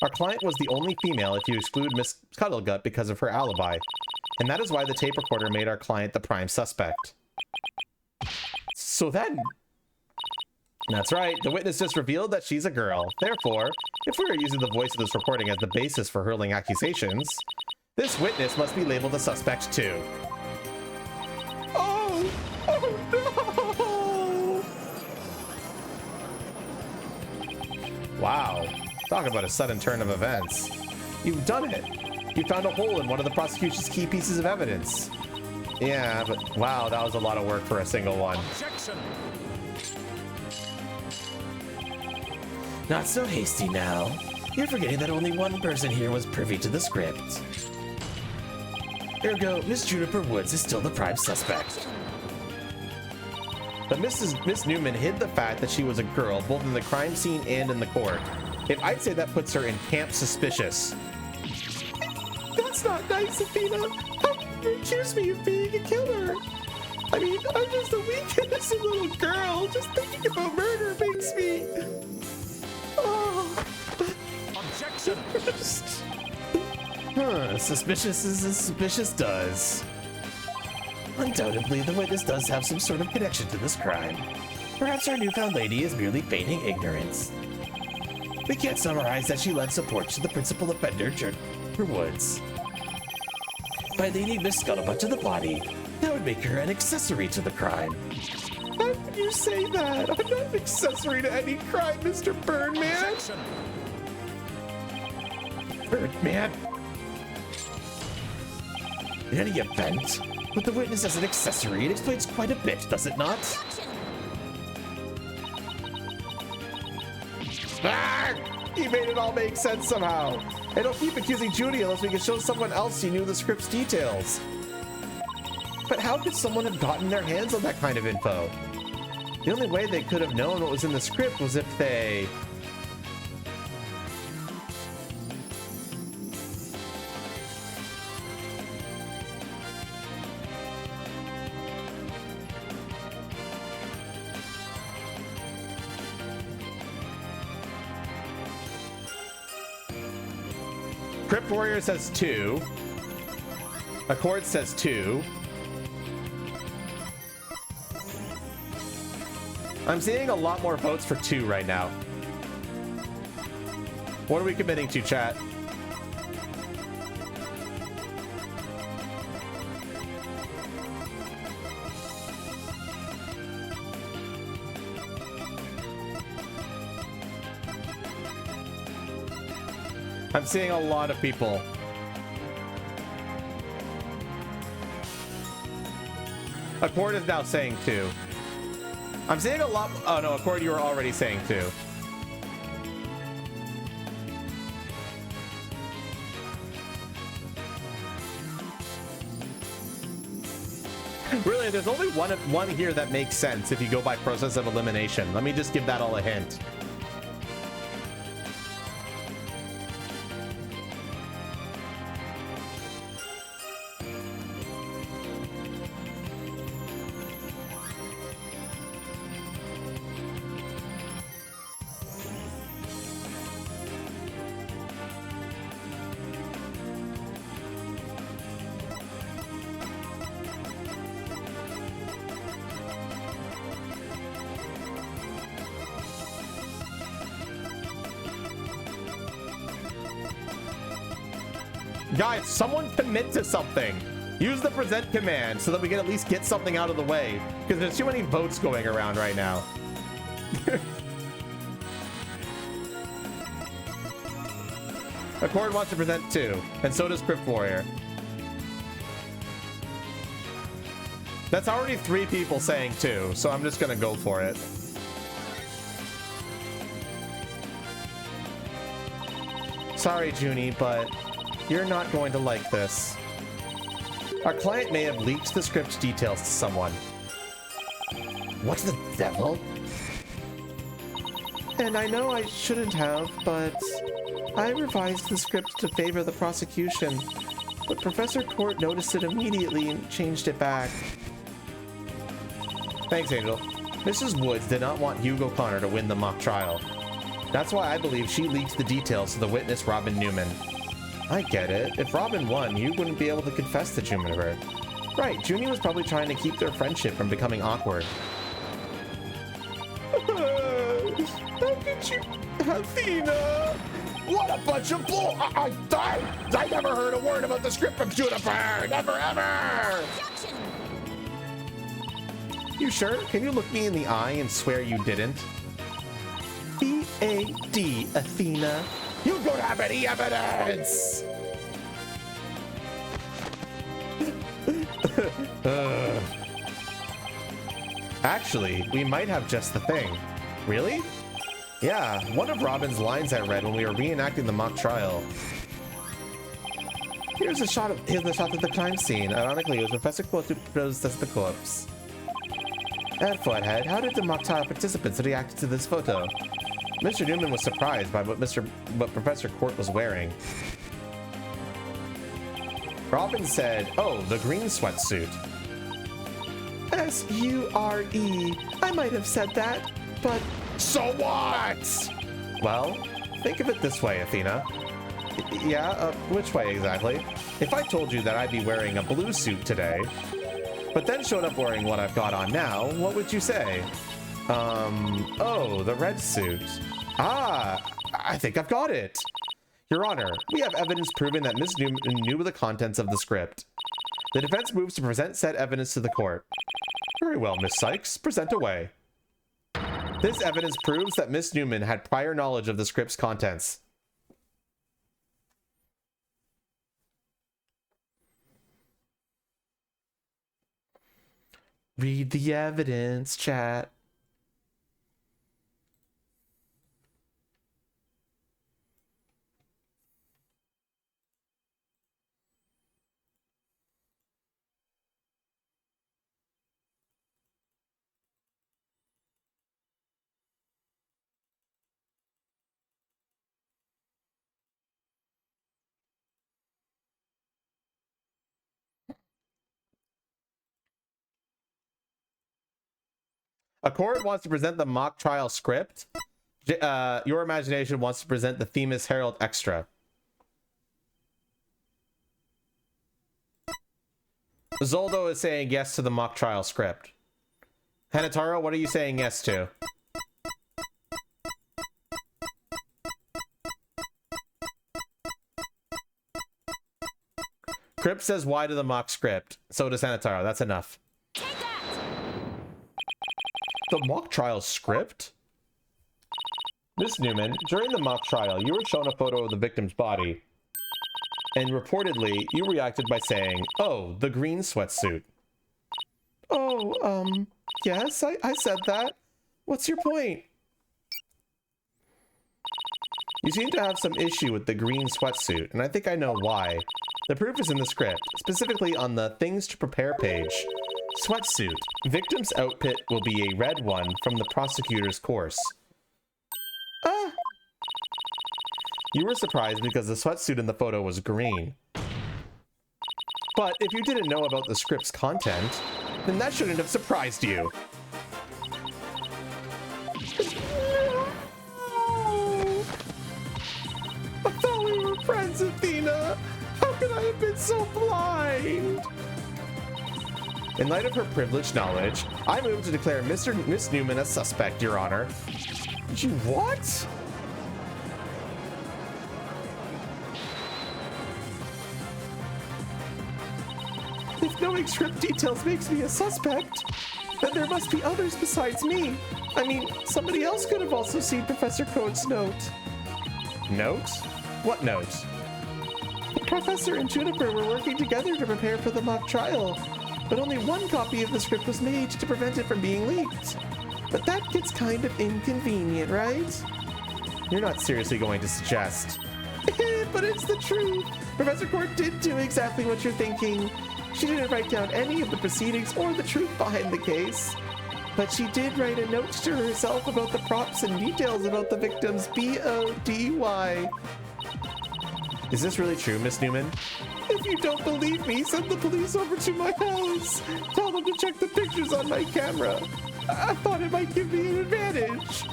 our client was the only female if you exclude Miss Cuddlegut because of her alibi. And that is why the tape recorder made our client the prime suspect. So then... That's right, the witness just revealed that she's a girl. Therefore, if we are using the voice of this recording as the basis for hurling accusations, this witness must be labeled a suspect too. Oh! Oh no! Wow, talk about a sudden turn of events. You've done it! You found a hole in one of the prosecution's key pieces of evidence. Yeah, but wow, that was a lot of work for a single one. Objection! Not so hasty now. You're forgetting that only one person here was privy to the script. Ergo, Miss Juniper Woods is still the prime suspect. But Miss Newman hid the fact that she was a girl both in the crime scene and in the court. If I'd say that puts her in camp suspicious. That's not nice, Athena. How can you accuse me of being a killer? I mean, I'm just a weak, innocent little girl. Just thinking about murder makes me... Oh. Objection! Suspicious as suspicious does. Undoubtedly, the witness does have some sort of connection to this crime. Perhaps our newfound lady is merely feigning ignorance. We can't summarize that she lent support to the principal offender, Juniper Woods. By leading Miss Scuttlebutt to the body, That would make her an accessory to the crime. How can you say that? I'm not an accessory to any crime, Mr. Birdman. Birdman. In any event, with the witness as an accessory, it explains quite a bit, does it not? Ah! He made it all make sense somehow. And don't keep accusing Judy unless we can show someone else you knew the script's details. But how could someone have gotten their hands on that kind of info? The only way they could have known what was in the script was if they... Crypt Warrior says 2. Accord says 2. I'm seeing a lot more votes for 2 right now. What are we committing to, chat? I'm seeing a lot of people. Accord is now saying 2. I'm seeing a lot. Oh no, Accord, you were already saying 2. Really, there's only one here that makes sense if you go by process of elimination. Let me just give that all a hint. Guys, someone commit to something. Use the present command so that we can at least get something out of the way, because there's too many votes going around right now. Accord wants to present 2, and so does Crypt Warrior. That's already 3 people saying 2, so I'm just gonna go for it. Sorry, Junie, but you're not going to like this. Our client may have leaked the script's details to someone. What the devil? And I know I shouldn't have, but I revised the script to favor the prosecution. But Professor Court noticed it immediately and changed it back. Thanks, Angel. Mrs. Woods did not want Hugo Connor to win the mock trial. That's why I believe she leaked the details to the witness Robin Newman. I get it. If Robin won, you wouldn't be able to confess to Juniper. Right, Junie was probably trying to keep their friendship from becoming awkward. How could you, Athena? What a bunch of bull! I never heard a word about the script from Juniper! Never ever! You sure? Can you look me in the eye and swear you didn't? VAD, Athena. You don't have any evidence! Actually, we might have just the thing. Really? Yeah, one of Robin's lines I read when we were reenacting the mock trial. Here's the shot of the crime scene. Ironically, it was Professor Quote who processed the corpse. At Foothead, how did the mock trial participants react to this photo? Mr. Newman was surprised by what Professor Court was wearing. Robin said, "Oh, the green sweatsuit." S-U-R-E. I might have said that, but so what? Well, think of it this way, Athena. Yeah, which way exactly? If I told you that I'd be wearing a blue suit today, but then showed up wearing what I've got on now, what would you say? Oh, the red suit. Ah, I think I've got it. Your Honor, we have evidence proving that Miss Newman knew the contents of the script. The defense moves to present said evidence to the court. Very well, Miss Sykes. Present away. This evidence proves that Miss Newman had prior knowledge of the script's contents. Read the evidence, chat. A court wants to present the mock trial script. Your imagination wants to present the Themis Herald Extra. Zoldo is saying yes to the mock trial script. Hanataro, what are you saying yes to? Crip says why to the mock script. So does Hanataro. That's enough. The mock trial script? Miss Newman, during the mock trial, you were shown a photo of the victim's body. And reportedly, you reacted by saying, "Oh, the green sweatsuit." Oh, yes, I said that. What's your point? You seem to have some issue with the green sweatsuit, and I think I know why. The proof is in the script, specifically on the Things to Prepare page. Sweatsuit. Victim's outfit will be a red one from the prosecutor's course. You were surprised because the sweatsuit in the photo was green. But if you didn't know about the script's content, then that shouldn't have surprised you. I thought we were friends, Athena. How could I have been so blind? In light of her privileged knowledge, I move to declare Miss Newman a suspect, Your Honor. You what? If knowing script details makes me a suspect, then there must be others besides me. I mean, somebody else could have also seen Professor Code's note. Note? What note? The professor and Juniper were working together to prepare for the mock trial, but only one copy of the script was made to prevent it from being leaked. But that gets kind of inconvenient, right? You're not seriously going to suggest. But it's the truth. Professor Court did do exactly what you're thinking. She didn't write down any of the proceedings or the truth behind the case. But she did write a note to herself about the props and details about the victim's BODY. Is this really true, Miss Newman? If you don't believe me, send the police over to my house. Tell them to check the pictures on my camera. I thought it might give me an advantage.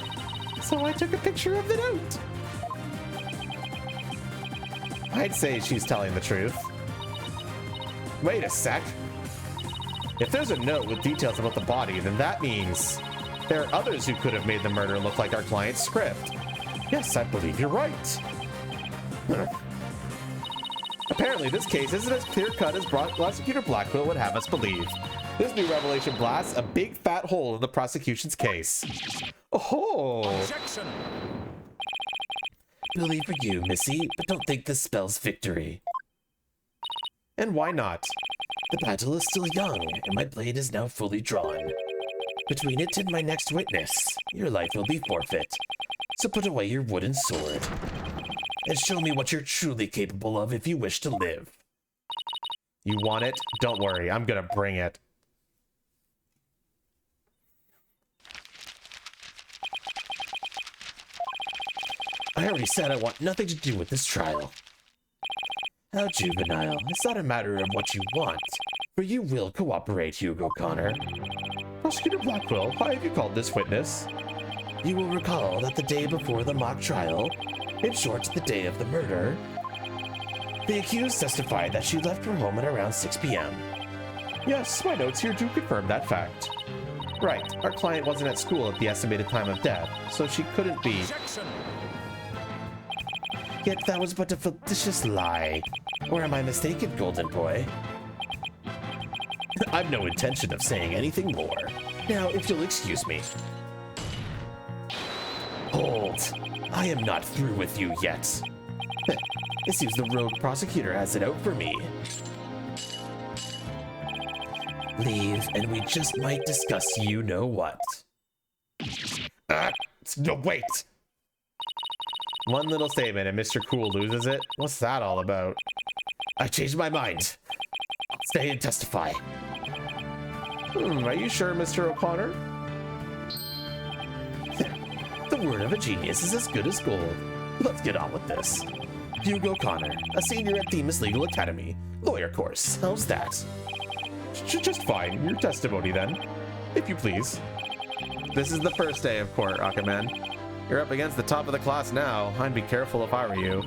So I took a picture of the note. I'd say she's telling the truth. Wait a sec. If there's a note with details about the body, then that means there are others who could have made the murder look like our client's script. Yes, I believe you're right. Apparently, this case isn't as clear-cut as Prosecutor Blackwell would have us believe. This new revelation blasts a big fat hole in the prosecution's case. Oh! Objection! Believe for you, Missy, but don't think this spells victory. And why not? The battle is still young, and my blade is now fully drawn. Between it and my next witness, your life will be forfeit. So put away your wooden sword, and show me what you're truly capable of if you wish to live. You want it? Don't worry, I'm gonna bring it. I already said I want nothing to do with this trial. How juvenile. It's not a matter of what you want, for you will cooperate, Hugo Connor. Prosecutor Blackwell, why have you called this witness? You will recall that the day before the mock trial, in short, the day of the murder, the accused testified that she left her home at around 6 p.m. Yes, my notes here do confirm that fact. Right, our client wasn't at school at the estimated time of death, so she couldn't be... Objection! Yet that was but a fictitious lie. Or am I mistaken, Golden Boy? I've no intention of saying anything more. Now, if you'll excuse me. Hold. I am not through with you yet. It seems the rogue prosecutor has it out for me. Leave, and we just might discuss you know what. No, wait! One little statement and Mr. Cool loses it? What's that all about? I changed my mind. Stay and testify. Are you sure, Mr. O'Connor? The word of a genius is as good as gold. Let's get on with this. Hugo Connor, a senior at Themis Legal Academy. Lawyer course. How's that? Just fine. Your testimony, then. If you please. This is the first day of court, Rocket Man. You're up against the top of the class now. I'd be careful if I were you.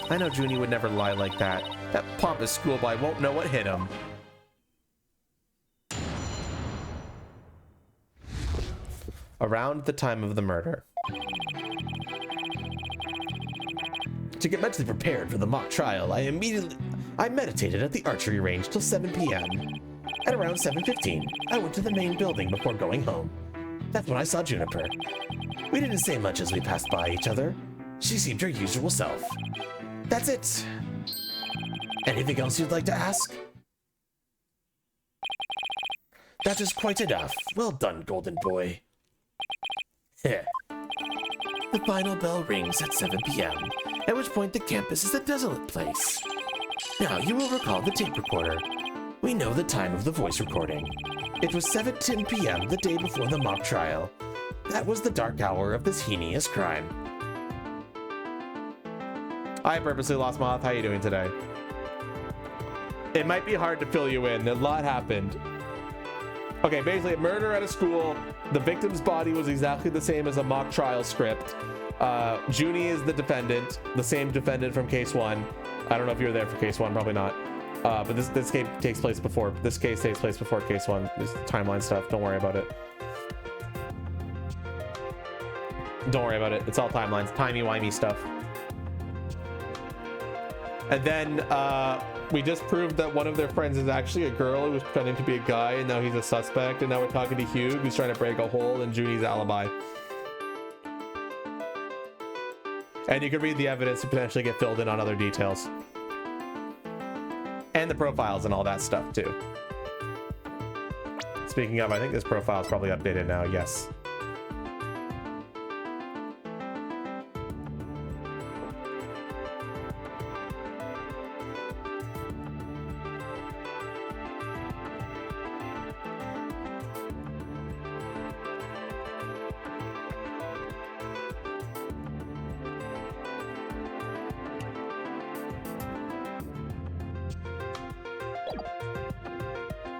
I know Junie would never lie like that. That pompous schoolboy won't know what hit him. Around the time of the murder. To get mentally prepared for the mock trial, I meditated at the archery range till 7 p.m. At around 7:15, I went to the main building before going home. That's when I saw Juniper. We didn't say much as we passed by each other. She seemed her usual self. That's it. Anything else you'd like to ask? That is quite enough. Well done, golden boy. The final bell rings at 7 p.m., at which point the campus is a desolate place. Now, you will recall the tape recorder. We know the time of the voice recording. It was 7:10 p.m. the day before the mock trial. That was the dark hour of this heinous crime. I purposely lost my mouth. How are you doing today? It might be hard to fill you in. A lot happened. Okay, basically, murder at a school. The victim's body was exactly the same as a mock trial script. Junie is the defendant, the same defendant from case 1. I don't know if you were there for case 1, probably not. But this case takes place before. This case takes place before case 1. This timeline stuff. Don't worry about it. Don't worry about it. It's all timelines. Timey-wimey stuff. And then we just proved that one of their friends is actually a girl who was pretending to be a guy, and now he's a suspect. And now we're talking to Hugh, who's trying to break a hole in Junie's alibi. And you can read the evidence to potentially get filled in on other details. And the profiles and all that stuff, too. Speaking of, I think this profile is probably updated now, yes.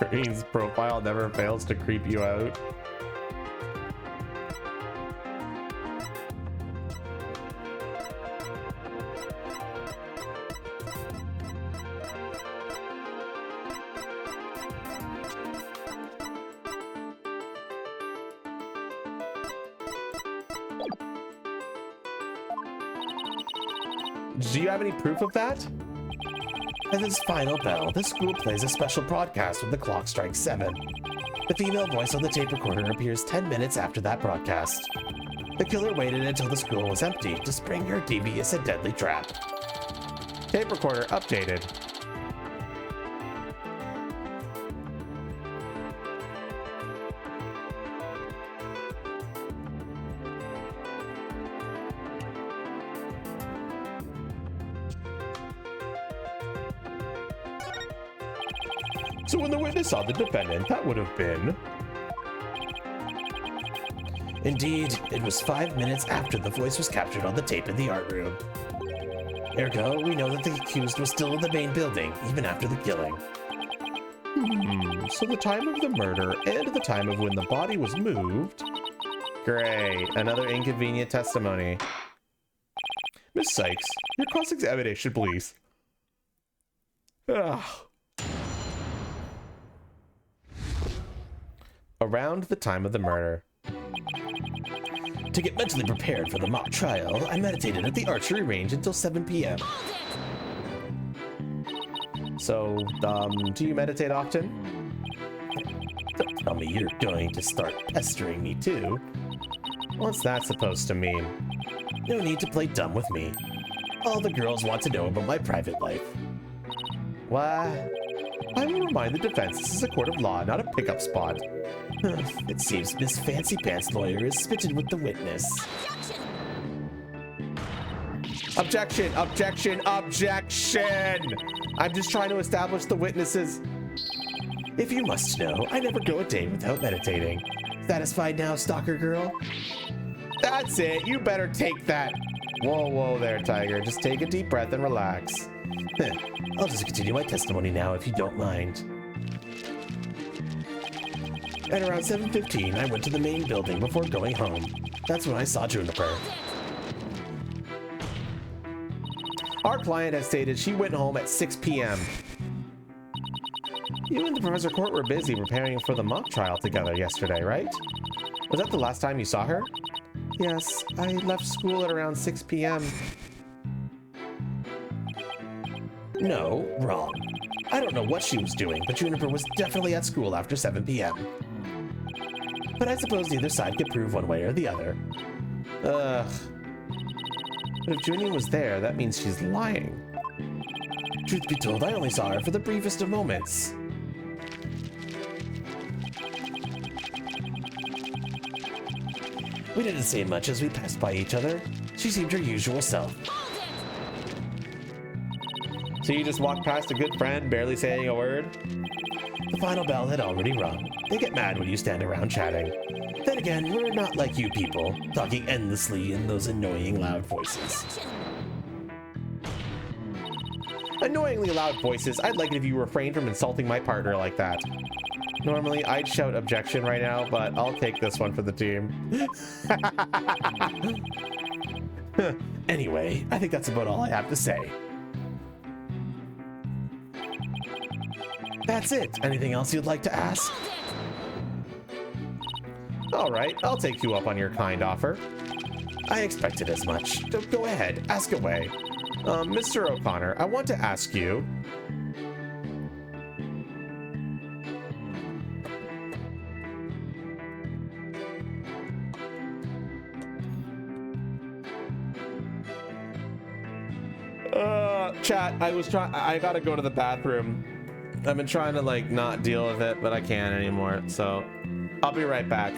Green's profile never fails to creep you out. Do you have any proof of that? At its final bell, the school plays a special broadcast when the clock strikes 7. The female voice on the tape recorder appears 10 minutes after that broadcast. The killer waited until the school was empty to spring her devious and deadly trap. Tape recorder updated. So when the witness saw the defendant, that would have been... Indeed, it was 5 minutes after the voice was captured on the tape in the art room. Ergo, we know that the accused was still in the main building, even after the killing. So the time of the murder and the time of when the body was moved... Great, another inconvenient testimony. Miss Sykes, your cross-examination, please. Ugh. Around the time of the murder. To get mentally prepared for the mock trial, I meditated at the archery range until 7 p.m. So, do you meditate often? tell me you're going to start pestering me too. What's that supposed to mean? No need to play dumb with me. All the girls want to know about my private life. What? I will remind the defense this is a court of law, not a pickup spot. It seems Miss Fancy Pants lawyer is smitten with the witness. Objection! Objection! Objection! I'm just trying to establish the witnesses. If you must know, I never go a day without meditating. Satisfied now, stalker girl? That's it. You better take that. Whoa, whoa there, Tiger. Just take a deep breath and relax. I'll just continue my testimony now if you don't mind. At around 7:15, I went to the main building before going home. That's when I saw Juniper. Our client has stated she went home at 6 p.m. You and the Professor Court were busy preparing for the mock trial together yesterday, right? Was that the last time you saw her? Yes, I left school at around 6 p.m. No, wrong. I don't know what she was doing, but Juniper was definitely at school after 7 p.m. But I suppose neither side could prove one way or the other. Ugh. But if Junie was there, that means she's lying. Truth be told, I only saw her for the briefest of moments. We didn't say much as we passed by each other. She seemed her usual self. So you just walked past a good friend, barely saying a word? The final bell had already rung. They get mad when you stand around chatting. Then again, we're not like you people, talking endlessly in those annoying loud voices. Annoyingly loud voices. I'd like it if you refrained from insulting my partner like that. Normally, I'd shout objection right now, but I'll take this one for the team. Anyway, I think that's about all I have to say. That's it. Anything else you'd like to ask? All right, I'll take you up on your kind offer. I expected as much. Go ahead, ask away. Mr. O'Connor, I want to ask you... Chat, I gotta go to the bathroom. I've been trying to, like, not deal with it, but I can't anymore, so I'll be right back.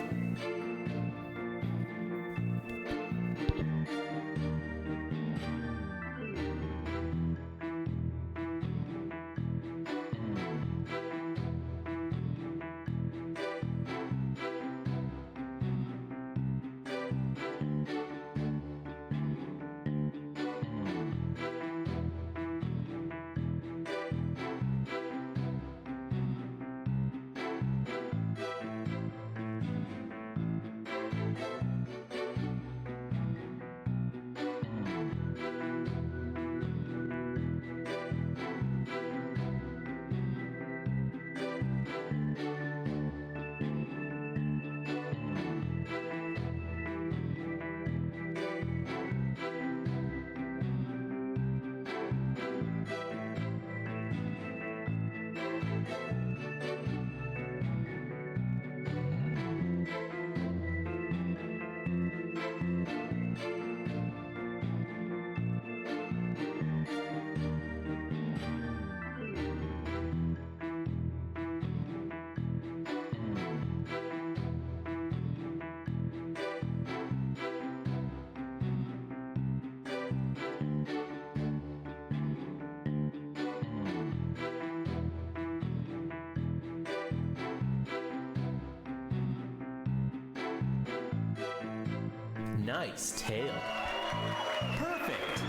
Nice tail. Perfect.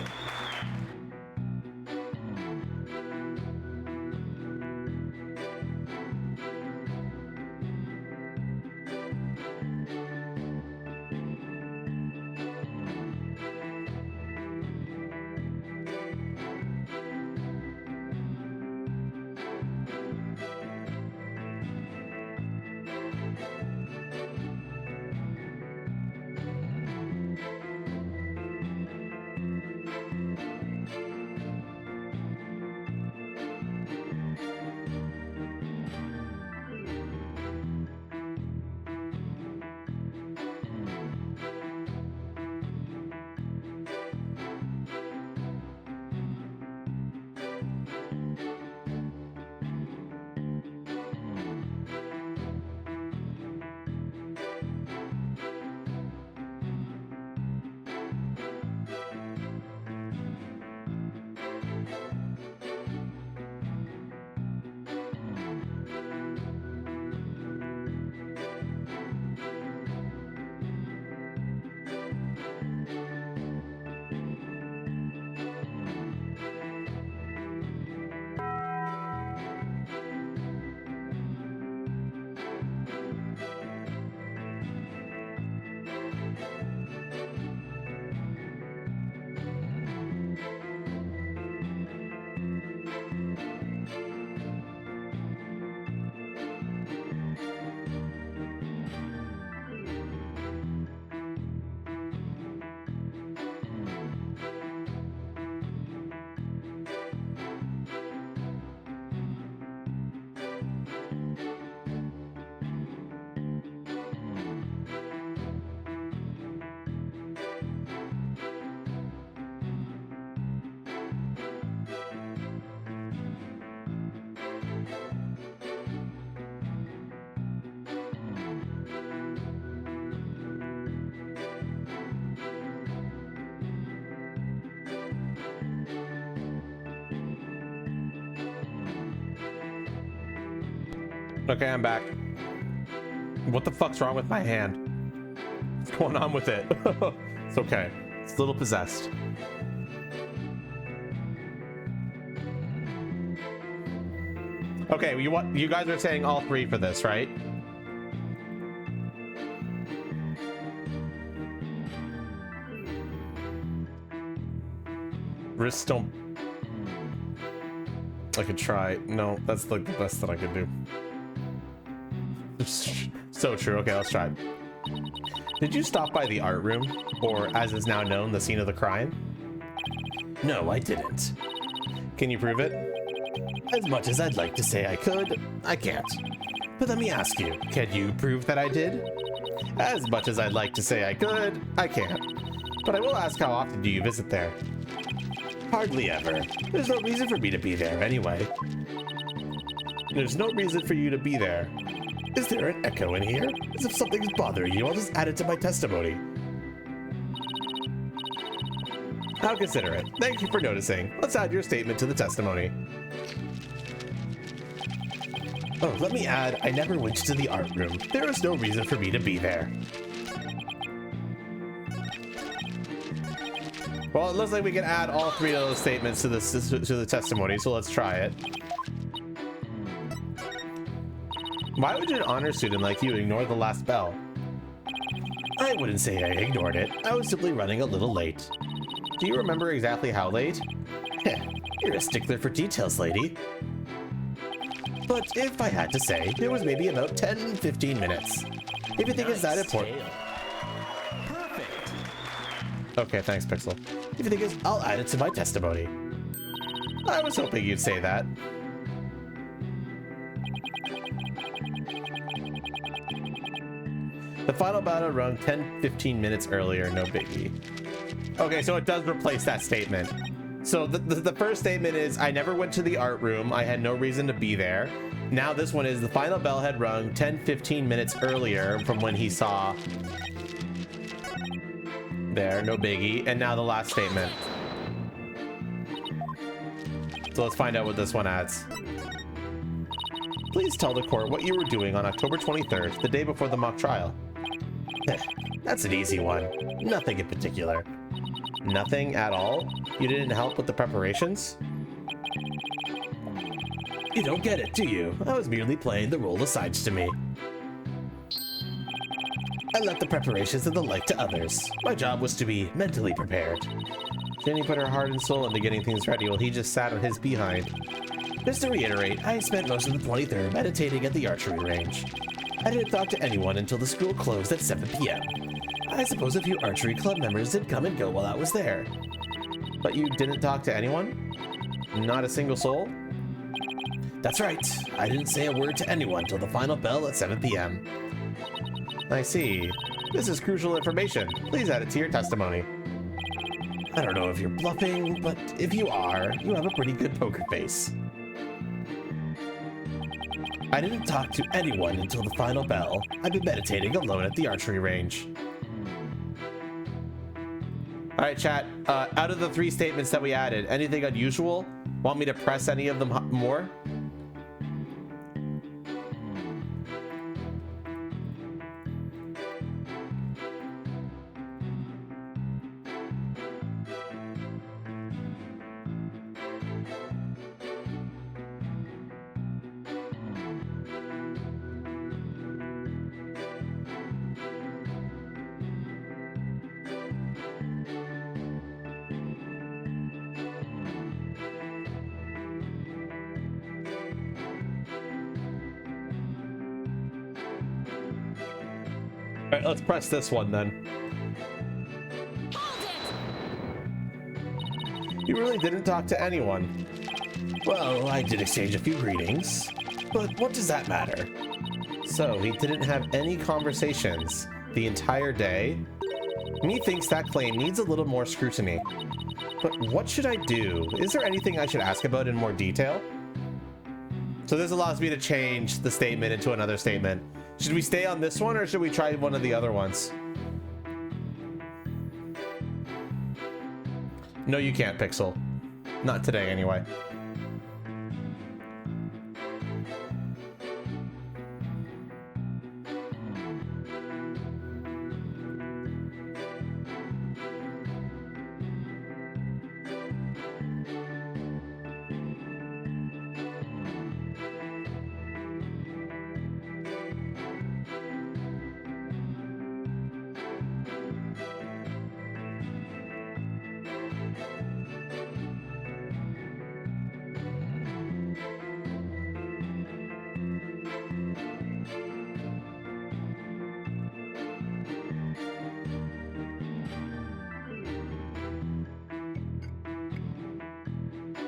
Okay, I'm back. What the fuck's wrong with my hand? What's going on with it? It's okay. It's a little possessed. Okay, you guys are saying all three for this, right? Wrists don't... I could try. No, that's like the best that I could do. So true. Okay, let's try. Did you stop by the art room, or as is now known, the scene of the crime? No, I didn't. Can you prove it? As much as I'd like to say I could, I can't. But let me ask you, Can you prove that I did? as much as I'd like to say I could, I can't. But I will ask, how often do you visit there? Hardly ever. There's no reason for me to be there anyway. There's no reason for you to be there. Is there an echo in here? As if something's bothering you, I'll just add it to my testimony. I'll consider it. Thank you for noticing. Let's add your statement to the testimony. Oh, let me add, I never went to the art room. There is no reason for me to be there. Well, it looks like we can add all three of those statements to the testimony, so let's try it. Why would an honor student like you ignore the last bell? I wouldn't say I ignored it. I was simply running a little late. Do you remember exactly how late? Heh, you're a stickler for details, lady. But if I had to say, it was maybe about 10-15 minutes. If you think it's that important... Perfect. Okay, thanks, Pixel. If you think it's, I'll add it to my testimony. I was hoping you'd say that. The final battle rung 10-15 minutes earlier, no biggie. Okay, so it does replace that statement. So the first statement is, I never went to the art room. I had no reason to be there. Now this one is, the final bell had rung 10-15 minutes earlier from when he saw... There, no biggie. And now the last statement. So let's find out what this one adds. Please tell the court what you were doing on October 23rd, the day before the mock trial. That's an easy one. Nothing in particular. Nothing at all? You didn't help with the preparations? You don't get it, do you? I was merely playing the role assigned to me. I left the preparations and the like to others. My job was to be mentally prepared. Jenny put her heart and soul into getting things ready while he just sat on his behind. Just to reiterate, I spent most of the 23rd meditating at the archery range. I didn't talk to anyone until the school closed at 7 p.m. I suppose a few archery club members did come and go while I was there. But you didn't talk to anyone? Not a single soul? That's right. I didn't say a word to anyone till the final bell at 7 p.m. I see. This is crucial information. Please add it to your testimony. I don't know if you're bluffing, but if you are, you have a pretty good poker face. I didn't talk to anyone until the final bell. I've been meditating alone at the archery range. All right, chat. Out of the three statements that we added, anything unusual? Want me to press any of them more? All right, let's press this one then. You really didn't talk to anyone. Well, I did exchange a few greetings, but what does that matter? So he didn't have any conversations the entire day? Methinks that claim needs a little more scrutiny. But what should I do? Is there anything I should ask about in more detail? So this allows me to change the statement into another statement. Should we stay on this one or should we try one of the other ones? No, you can't, Pixel. Not today, anyway.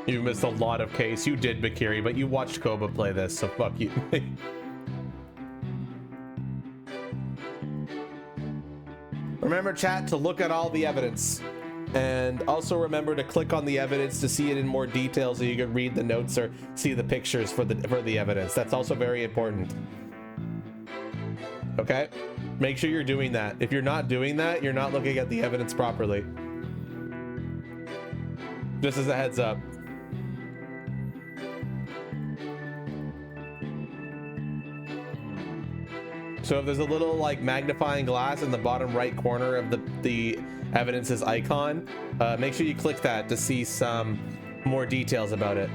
You missed a lot of case. You did, Bakiri, but you watched Koba play this, so fuck you. Remember, chat, to look at all the evidence. And also remember to click on the evidence to see it in more detail so you can read the notes or see the pictures for the evidence. That's also very important. Okay? Make sure you're doing that. If you're not doing that, you're not looking at the evidence properly. Just as a heads up. So if there's a little like magnifying glass in the bottom right corner of the evidence's icon, make sure you click that to see some more details about it.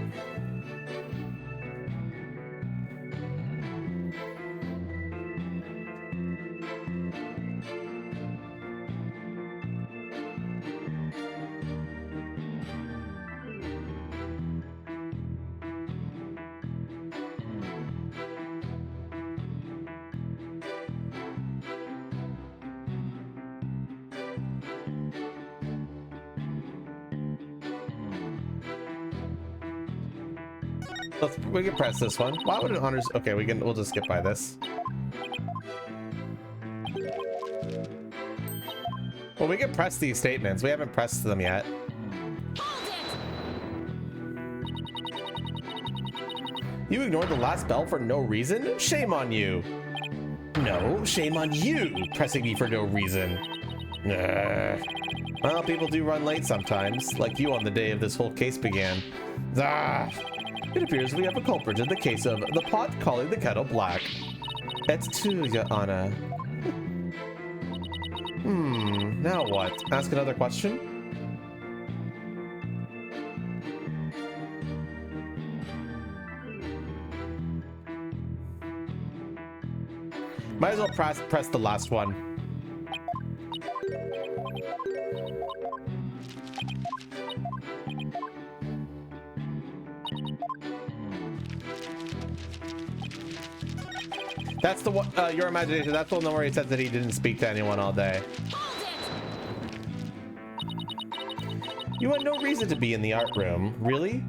We can press this one. Why would an honors? Okay, we'll just skip by this. Well, we can press these statements. We haven't pressed them yet. You ignored the last bell for no reason? Shame on you. No, shame on you pressing me for no reason. Well, people do run late sometimes, like you on the day of this whole case began. It appears we have a culprit in the case of the pot calling the kettle black. It's true, Your Honor. Now what? Ask another question? Might as well press the last one. That's the one, your imagination. That's the one where he said that he didn't speak to anyone all day. You had no reason to be in the art room, really?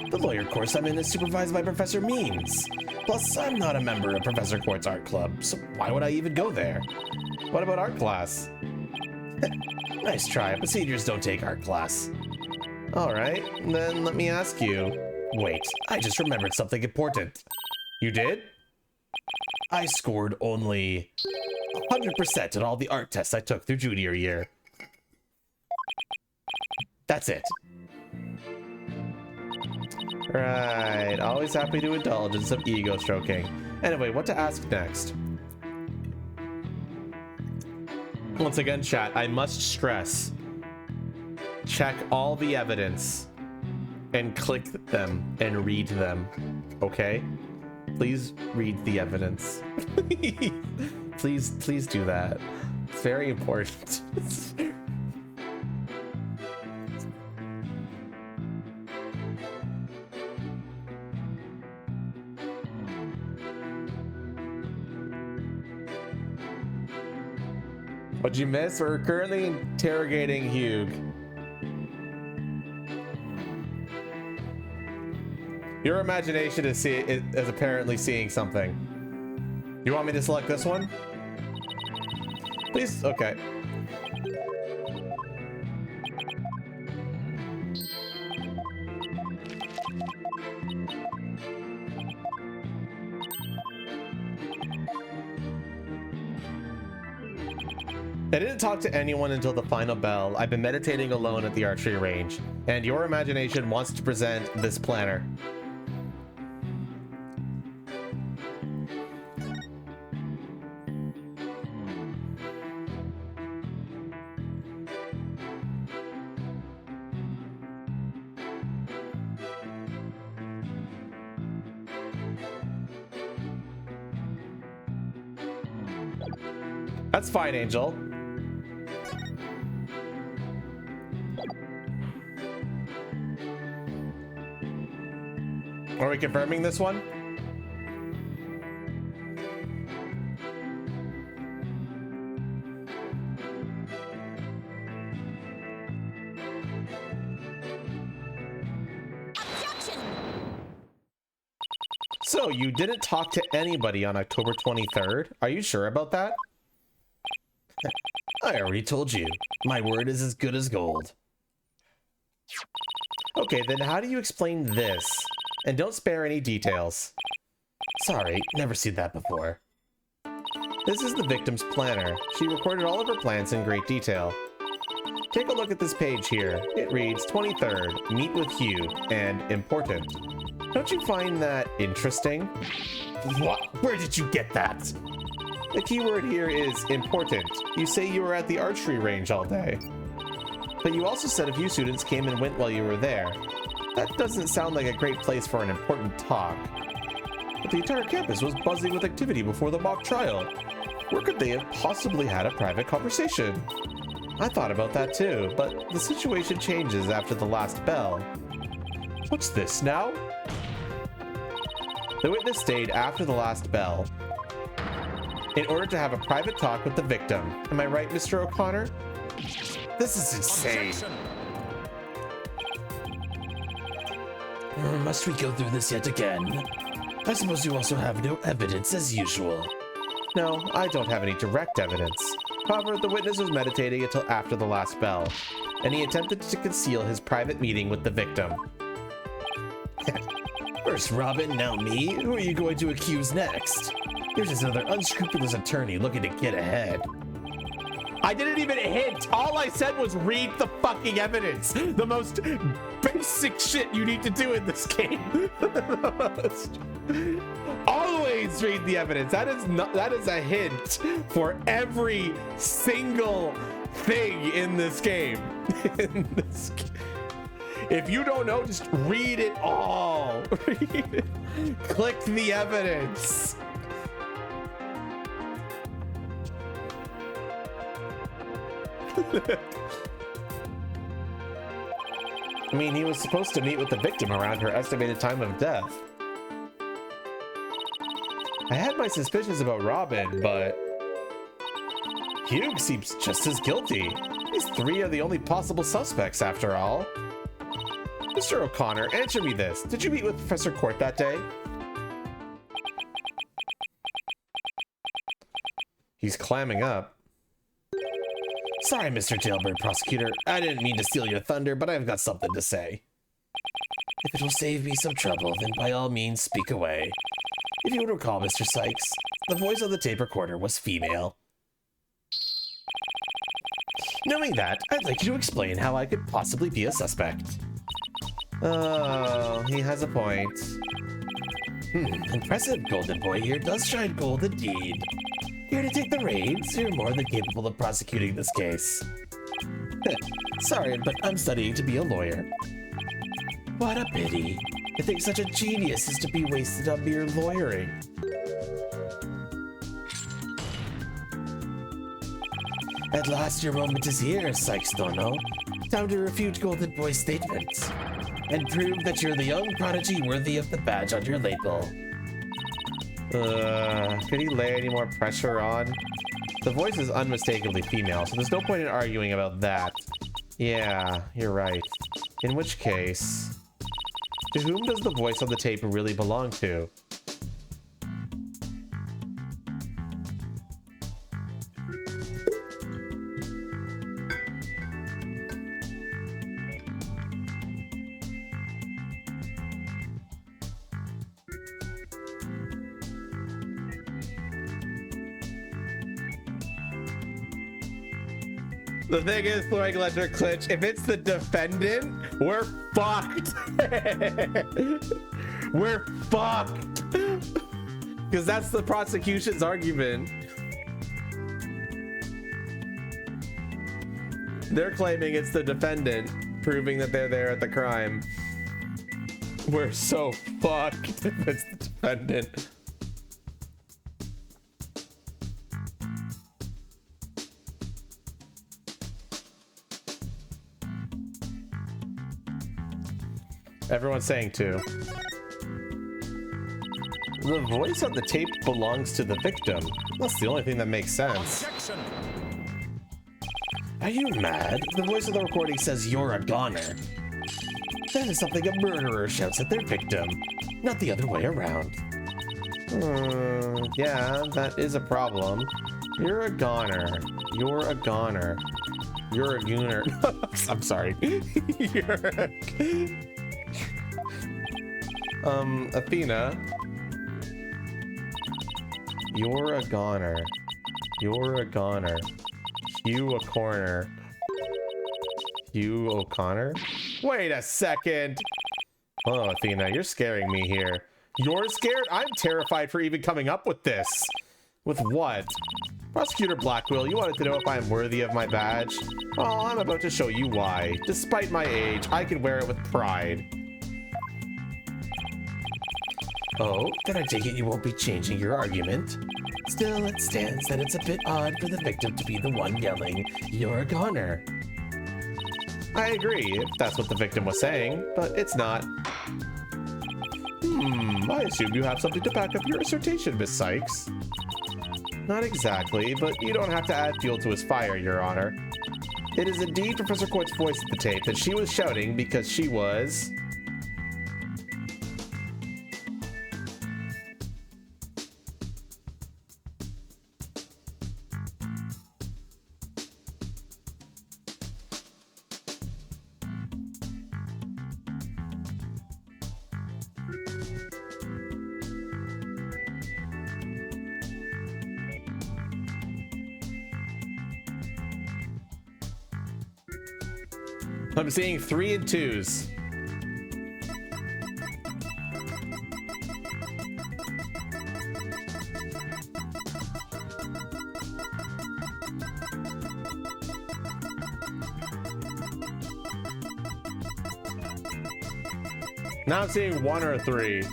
The lawyer course I'm in is supervised by Professor Means. Plus, I'm not a member of Professor Quart's art club, so why would I even go there? What about art class? Nice try, but seniors don't take art class. All right, then let me ask you. Wait, I just remembered something important. You did? I scored only 100% in all the art tests I took through junior year. That's it. Right, always happy to indulge in some ego stroking. Anyway, what to ask next? Once again, chat, I must stress, check all the evidence and click them and read them, okay? Please read the evidence. Please do that. It's very important. What'd you miss? We're currently interrogating Hugh. Your imagination is apparently seeing something. You want me to select this one? Please? Okay. I didn't talk to anyone until the final bell. I've been meditating alone at the archery range, and your imagination wants to present this planner. That's fine, Angel. Are we confirming this one? So, you didn't talk to anybody on October 23rd? Are you sure about that? I already told you. My word is as good as gold. Okay, then how do you explain this? And don't spare any details. Sorry, never seen that before. This is the victim's planner. She recorded all of her plans in great detail. Take a look at this page here. It reads 23rd, meet with Hugh, and important. Don't you find that interesting? What? Where did you get that? The keyword here is important. You say you were at the archery range all day. But you also said a few students came and went while you were there. That doesn't sound like a great place for an important talk. But the entire campus was buzzing with activity before the mock trial. Where could they have possibly had a private conversation? I thought about that too, but the situation changes after the last bell. What's this now? The witness stayed after the last bell in order to have a private talk with the victim. Am I right, Mr. O'Connor? This is insane. Must we go through this yet again? I suppose you also have no evidence as usual. No, I don't have any direct evidence. However, the witness was meditating until after the last bell, and he attempted to conceal his private meeting with the victim. First Robin, now me. Who are you going to accuse next? Here's just another unscrupulous attorney looking to get ahead. I didn't even hint. All I said was read the fucking evidence. The most basic shit you need to do in this game. Always read the evidence. That is a hint for every single thing in this game. If you don't know, just read it all. Read it. Click the evidence. I mean, he was supposed to meet with the victim around her estimated time of death. I had my suspicions about Robin, but Hugh seems just as guilty. These three are the only possible suspects, after all. Mr. O'Connor, answer me this. Did you meet with Professor Court that day? He's clamming up. Sorry, Mr. Jailbird Prosecutor. I didn't mean to steal your thunder, but I've got something to say. If it will save me some trouble, then by all means speak away. If you would recall, Mr. Sykes, the voice on the tape recorder was female. Knowing that, I'd like you to explain how I could possibly be a suspect. Oh, he has a point. Impressive, Golden Boy here does shine gold indeed. Here to take the reins, you're more than capable of prosecuting this case. Sorry, but I'm studying to be a lawyer. What a pity. I think such a genius is to be wasted on mere lawyering. At last your moment is here, Sykes Dono. Time to refute Golden Boy's statements and prove that you're the young prodigy worthy of the badge on your label. Could he lay any more pressure on? The voice is unmistakably female, so there's no point in arguing about that. Yeah, you're right. In which case, to whom does the voice on the tape really belong to? The thing is, Flooring Ledger Clinch, if it's the defendant, we're fucked. We're fucked. Because that's the prosecution's argument. They're claiming it's the defendant, proving that they're there at the crime. We're so fucked if it's the defendant. Everyone's saying two. The voice on the tape belongs to the victim. That's the only thing that makes sense. Objection. Are you mad? The voice of the recording says you're a goner. That is something a murderer shouts at their victim, not the other way around. Yeah, that is a problem. You're a goner. You're a goner. You're a gooner. I'm sorry. Athena. You're a goner. You're a goner. Hugh a corner. Hugh O'Connor? Wait a second. Oh, Athena, you're scaring me here. You're scared? I'm terrified for even coming up with this. With what? Prosecutor Blackwell, you wanted to know if I am worthy of my badge? Oh, I'm about to show you why. Despite my age, I can wear it with pride. Oh, then I take it you won't be changing your argument. Still, it stands that it's a bit odd for the victim to be the one yelling, "You're a goner." I agree, if that's what the victim was saying, but it's not. I assume you have something to back up your assertion, Miss Sykes. Not exactly, but you don't have to add fuel to his fire, Your Honor. It is indeed Professor Court's voice at the tape that she was shouting because she was... I'm seeing 3 and 2s. Now I'm seeing 1 or 3.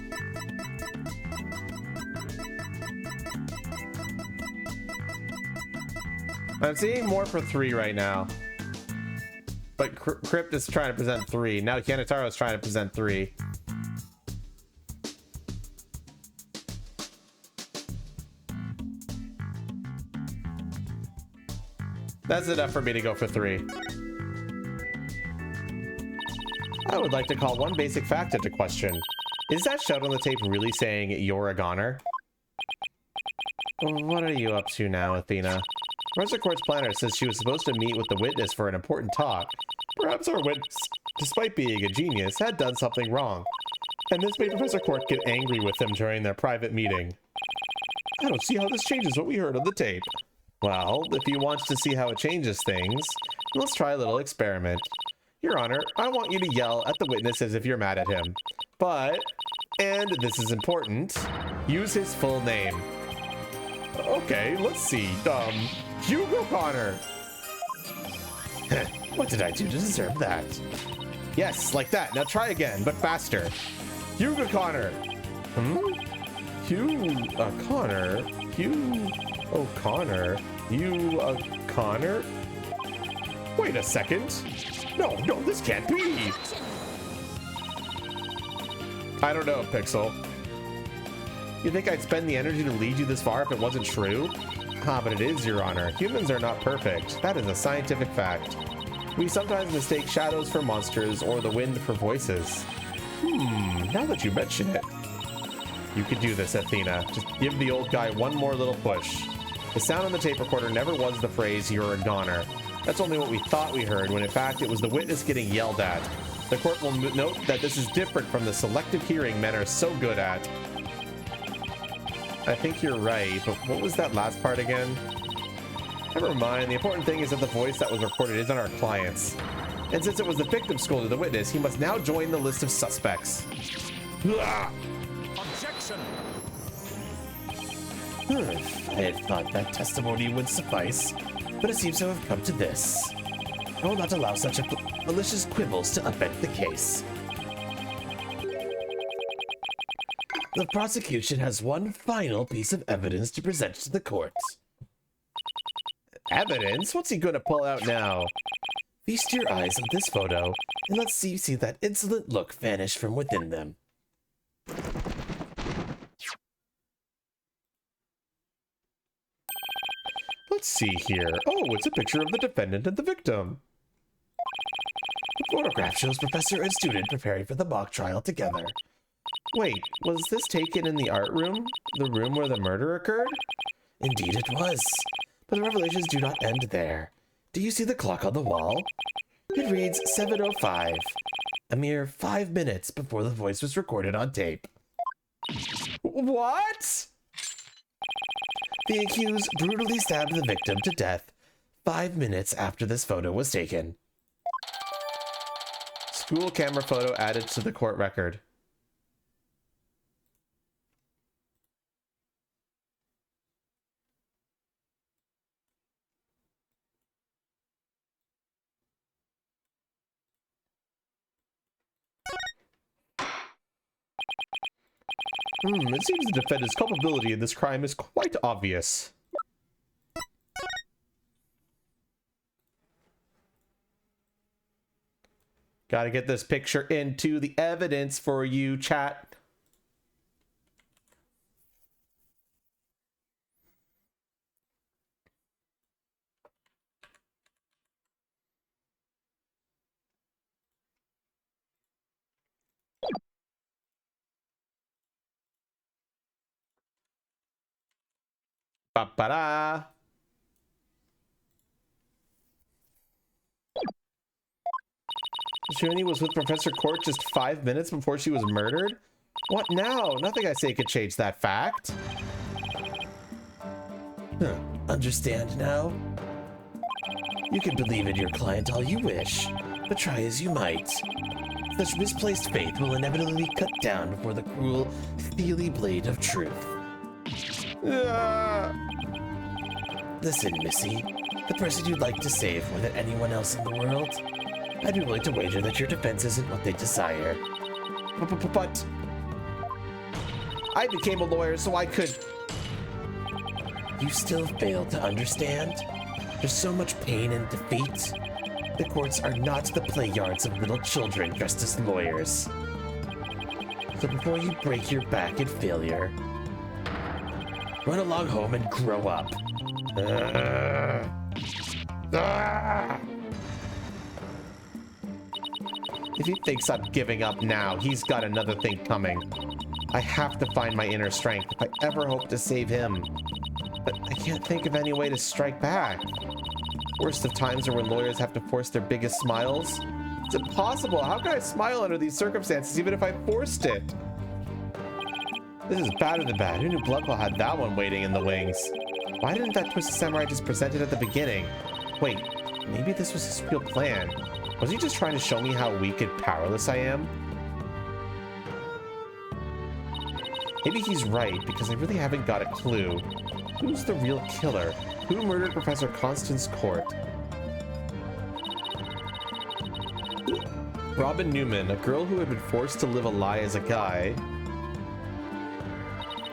I'm seeing more for 3 right now. But Crypt is trying to present 3. Now Kanataro is trying to present 3. That's enough for me to go for 3. I would like to call one basic fact into question. Is that shout on the tape really saying "you're a goner"? What are you up to now, Athena? Professor Court's planner says she was supposed to meet with the witness for an important talk. Perhaps our witness, despite being a genius, had done something wrong. And this made Professor Court get angry with him during their private meeting. I don't see how this changes what we heard on the tape. Well, if you want to see how it changes things, let's try a little experiment. Your Honor, I want you to yell at the witness as if you're mad at him. But, and this is important, use his full name. Okay, let's see. Hugo Connor. What did I do to deserve that? Yes, like that. Now try again, but faster. Hugo Connor. Hugh Connor. Hugh O'Connor. You Connor? Wait a second. No, this can't be. I don't know, Pixel. You think I'd spend the energy to lead you this far if it wasn't true? But it is, Your Honor. Humans are not perfect. That is a scientific fact. We sometimes mistake shadows for monsters or the wind for voices. Now that you mention it. You could do this, Athena. Just give the old guy one more little push. The sound on the tape recorder never was the phrase, "You're a goner." That's only what we thought we heard, when in fact it was the witness getting yelled at. The court will note that this is different from the selective hearing men are so good at. I think you're right, but what was that last part again? Never mind, the important thing is that the voice that was recorded isn't our client's. And since it was the victim scolded the witness, he must now join the list of suspects. Objection! I had thought that testimony would suffice, but it seems to have come to this. I will not allow such malicious quibbles to affect the case. The prosecution has one final piece of evidence to present to the court. Evidence? What's he gonna pull out now? Feast your eyes on this photo, and let's see that insolent look vanish from within them. Let's see here. Oh, it's a picture of the defendant and the victim. The photograph shows professor and student preparing for the mock trial together. Wait, was this taken in the art room? The room where the murder occurred? Indeed it was. But the revelations do not end there. Do you see the clock on the wall? It reads 7:05. A mere 5 minutes before the voice was recorded on tape. What? The accused brutally stabbed the victim to death 5 minutes after this photo was taken. School camera photo added to the court record. It seems the defendant's culpability in this crime is quite obvious. Gotta get this picture into the evidence for you, chat. Ba-ba-da. Junie was with Professor Court just 5 minutes before she was murdered? What now? Nothing I say could change that fact. Understand now? You can believe in your client all you wish, but try as you might. Such misplaced faith will inevitably be cut down before the cruel, steely blade of truth. Listen, Missy, the person you'd like to save more than anyone else in the world, I'd be willing to wager that your defense isn't what they desire. But I became a lawyer so I could... You still fail to understand? There's so much pain and defeat. The courts are not the play yards of little children dressed as lawyers. So before you break your back in failure, run along home and grow up. If he thinks I'm giving up now, he's got another thing coming. I have to find my inner strength if I ever hope to save him. But I can't think of any way to strike back. Worst of times are when lawyers have to force their biggest smiles. It's impossible. How can I smile under these circumstances even if I forced it? This is badder than bad. Who knew Bloodclaw had that one waiting in the wings? Why didn't that Twisted Samurai just present it at the beginning? Wait, maybe this was his real plan. Was he just trying to show me how weak and powerless I am? Maybe he's right, because I really haven't got a clue. Who's the real killer? Who murdered Professor Constance Court? Robin Newman, a girl who had been forced to live a lie as a guy.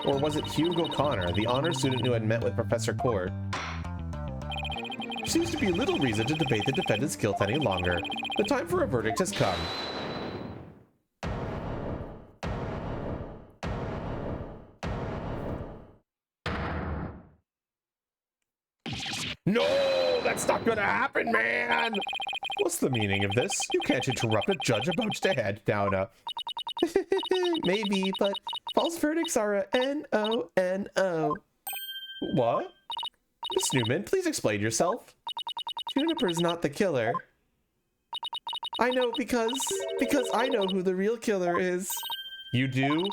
Or was it Hugo Connor, the honor student who had met with Professor Court? There seems to be little reason to debate the defendant's guilt any longer. The time for a verdict has come. No, that's not gonna happen, man! What's the meaning of this? You can't interrupt a judge about to hand down a... Maybe, but false verdicts are a N-O-N-O. What? Miss Newman, please explain yourself. Juniper's not the killer. I know because I know who the real killer is. You do?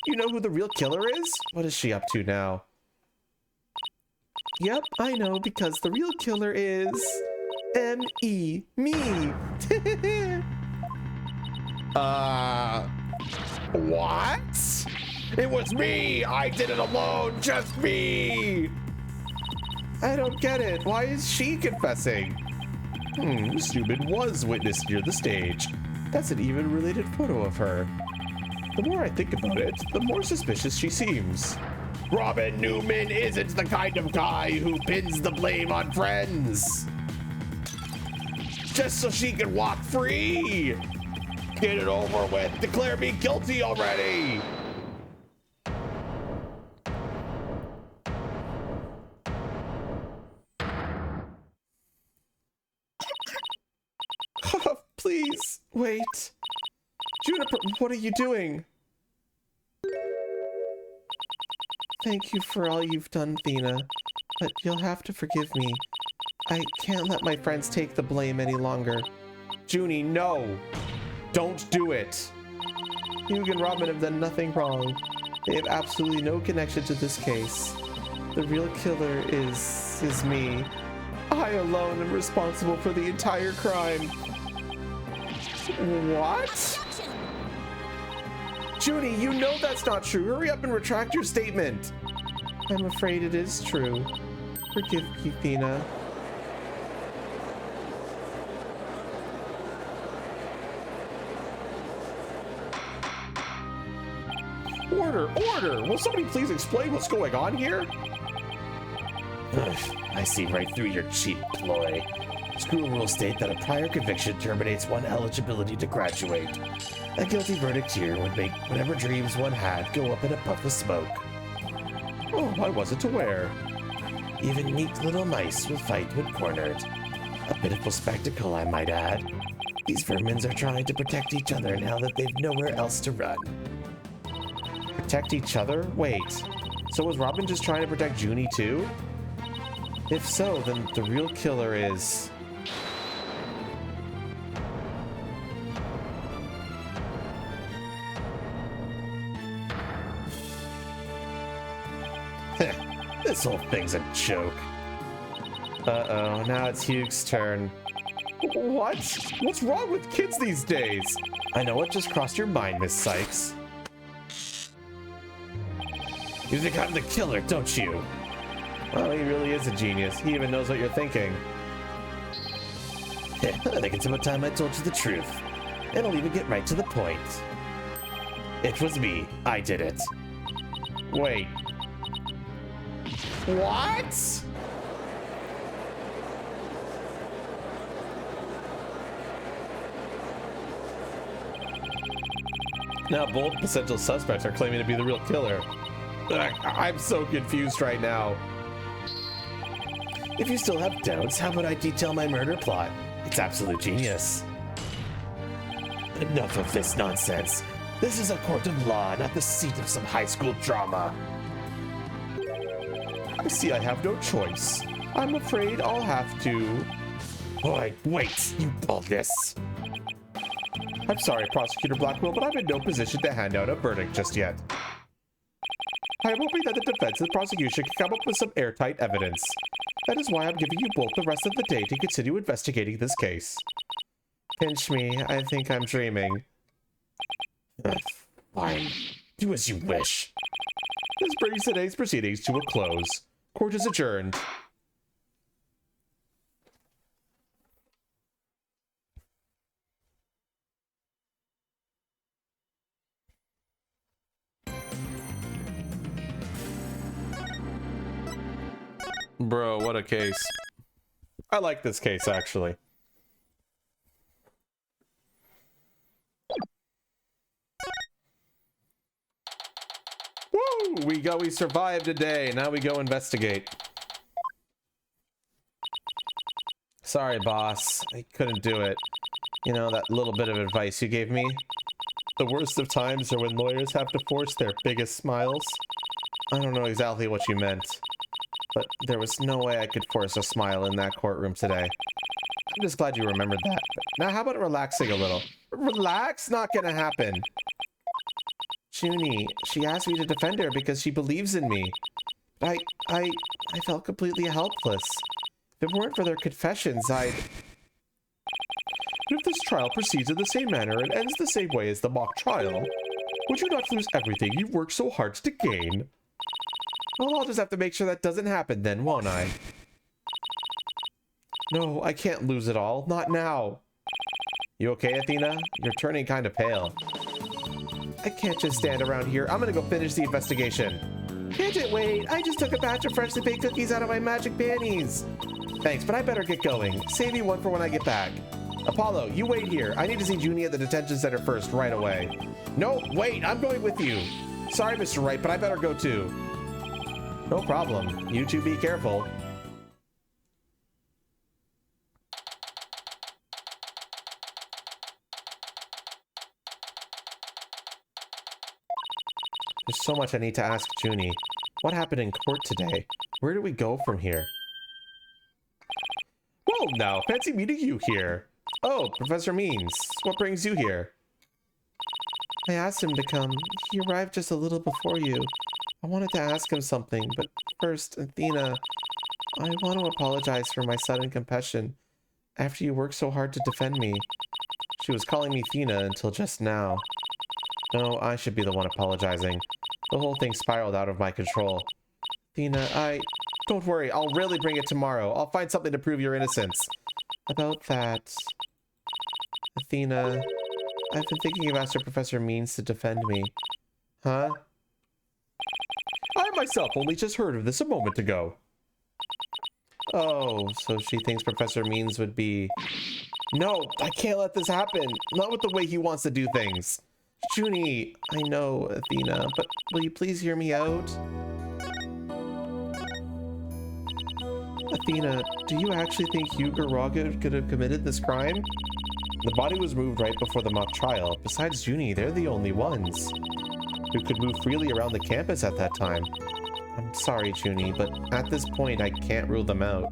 You know who the real killer is? What is she up to now? Yep, I know because the real killer is... M-E, me. What? It was me! I did it alone! Just me! I don't get it. Why is she confessing? Miss Newman was witness near the stage. That's an even related photo of her. The more I think about it, the more suspicious she seems. Robin Newman isn't the kind of guy who pins the blame on friends. Just so she can walk free. Get it over with. Declare me guilty already. Please, wait. Juniper, what are you doing? Thank you for all you've done, Thina, but you'll have to forgive me. I can't let my friends take the blame any longer. Junie, no! Don't do it! Hugh and Robin have done nothing wrong. They have absolutely no connection to this case. The real killer is me. I alone am responsible for the entire crime. What? Junie, you know that's not true. Hurry up and retract your statement. I'm afraid it is true. Forgive me, Thina. Order! Order! Will somebody please explain what's going on here? Ugh, I see right through your cheap ploy. School rules state that a prior conviction terminates one eligibility to graduate. A guilty verdict here would make whatever dreams one had go up in a puff of smoke. Oh, I wasn't aware. Even meek little mice will fight when cornered. A pitiful spectacle, I might add. These vermins are trying to protect each other now that they've nowhere else to run. Protect each other? Wait. So was Robin just trying to protect Junie too? If so, then the real killer is... This whole thing's a joke. Uh-oh, now it's Hugh's turn. What? What's wrong with kids these days? I know what just crossed your mind, Miss Sykes. You think I'm the killer, don't you? Well, he really is a genius. He even knows what you're thinking. I think it's about time I told you the truth. And I'll even get right to the point. It was me. I did it. Wait. What? Now both potential suspects are claiming to be the real killer. I'm so confused right now. If you still have doubts, how about I detail my murder plot? It's absolute genius. Enough of this nonsense. This is a court of law, not the seat of some high school drama. I see I have no choice. I'm afraid I'll have to... Boy, wait, you boldness. I'm sorry, Prosecutor Blackwell, but I'm in no position to hand out a verdict just yet. I'm hoping that the defense and the prosecution can come up with some airtight evidence. That is why I'm giving you both the rest of the day to continue investigating this case. Pinch me, I think I'm dreaming. Fine, do as you wish. This brings today's proceedings to a close. Court is adjourned. Bro, what a case. I like this case, actually. Woo! We survived a day. Now we go investigate. Sorry, boss. I couldn't do it. You know, that little bit of advice you gave me? The worst of times are when lawyers have to force their biggest smiles. I don't know exactly what you meant, but there was no way I could force a smile in that courtroom today. I'm just glad you remembered that. But now how about relaxing a little? Relax? Not gonna happen. Junie, she asked me to defend her because she believes in me. But I felt completely helpless. If it weren't for their confessions, I'd... If this trial proceeds in the same manner and ends the same way as the mock trial, would you not lose everything you've worked so hard to gain? Well, I'll just have to make sure that doesn't happen then, won't I? No, I can't lose it all. Not now. You okay, Athena? You're turning kind of pale. I can't just stand around here. I'm gonna go finish the investigation. Can't it wait? I just took a batch of freshly baked cookies out of my magic panties. Thanks, but I better get going. Save me one for when I get back. Apollo, you wait here. I need to see Junie at the detention center first, right away. No, wait, I'm going with you. Sorry, Mr. Wright, but I better go too. No problem. You two be careful. There's so much I need to ask Junie. What happened in court today? Where do we go from here? Whoa, now, fancy meeting you here. Oh, Professor Means, what brings you here? I asked him to come. He arrived just a little before you. I wanted to ask him something, but first, Athena, I want to apologize for my sudden compassion after you worked so hard to defend me. She was calling me Athena until just now. No, I should be the one apologizing. The whole thing spiraled out of my control. Athena, Don't worry, I'll really bring it tomorrow. I'll find something to prove your innocence. About that... Athena, I've been thinking of asking Professor Means to defend me. Huh? I myself only just heard of this a moment ago. Oh, so she thinks Professor Means would be... No, I can't let this happen. Not with the way he wants to do things. Junie, I know, Athena, but will you please hear me out? Athena, do you actually think Hugo Raga could have committed this crime? The body was moved right before the mock trial. Besides Junie, they're the only ones who could move freely around the campus at that time. I'm sorry, Junie, but at this point, I can't rule them out.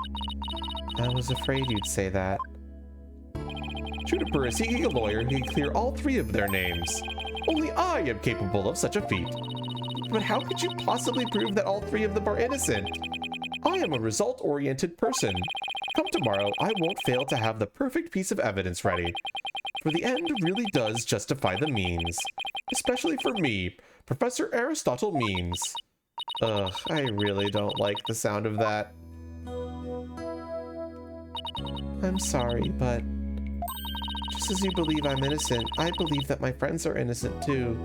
I was afraid you'd say that. Juniper is seeking a lawyer who can clear all three of their names. Only I am capable of such a feat. But how could you possibly prove that all three of them are innocent? I am a result-oriented person. Come tomorrow, I won't fail to have the perfect piece of evidence ready. For the end really does justify the means. Especially for me, Professor Aristotle Means. Ugh, I really don't like the sound of that. I'm sorry, but just as you believe I'm innocent, I believe that my friends are innocent too.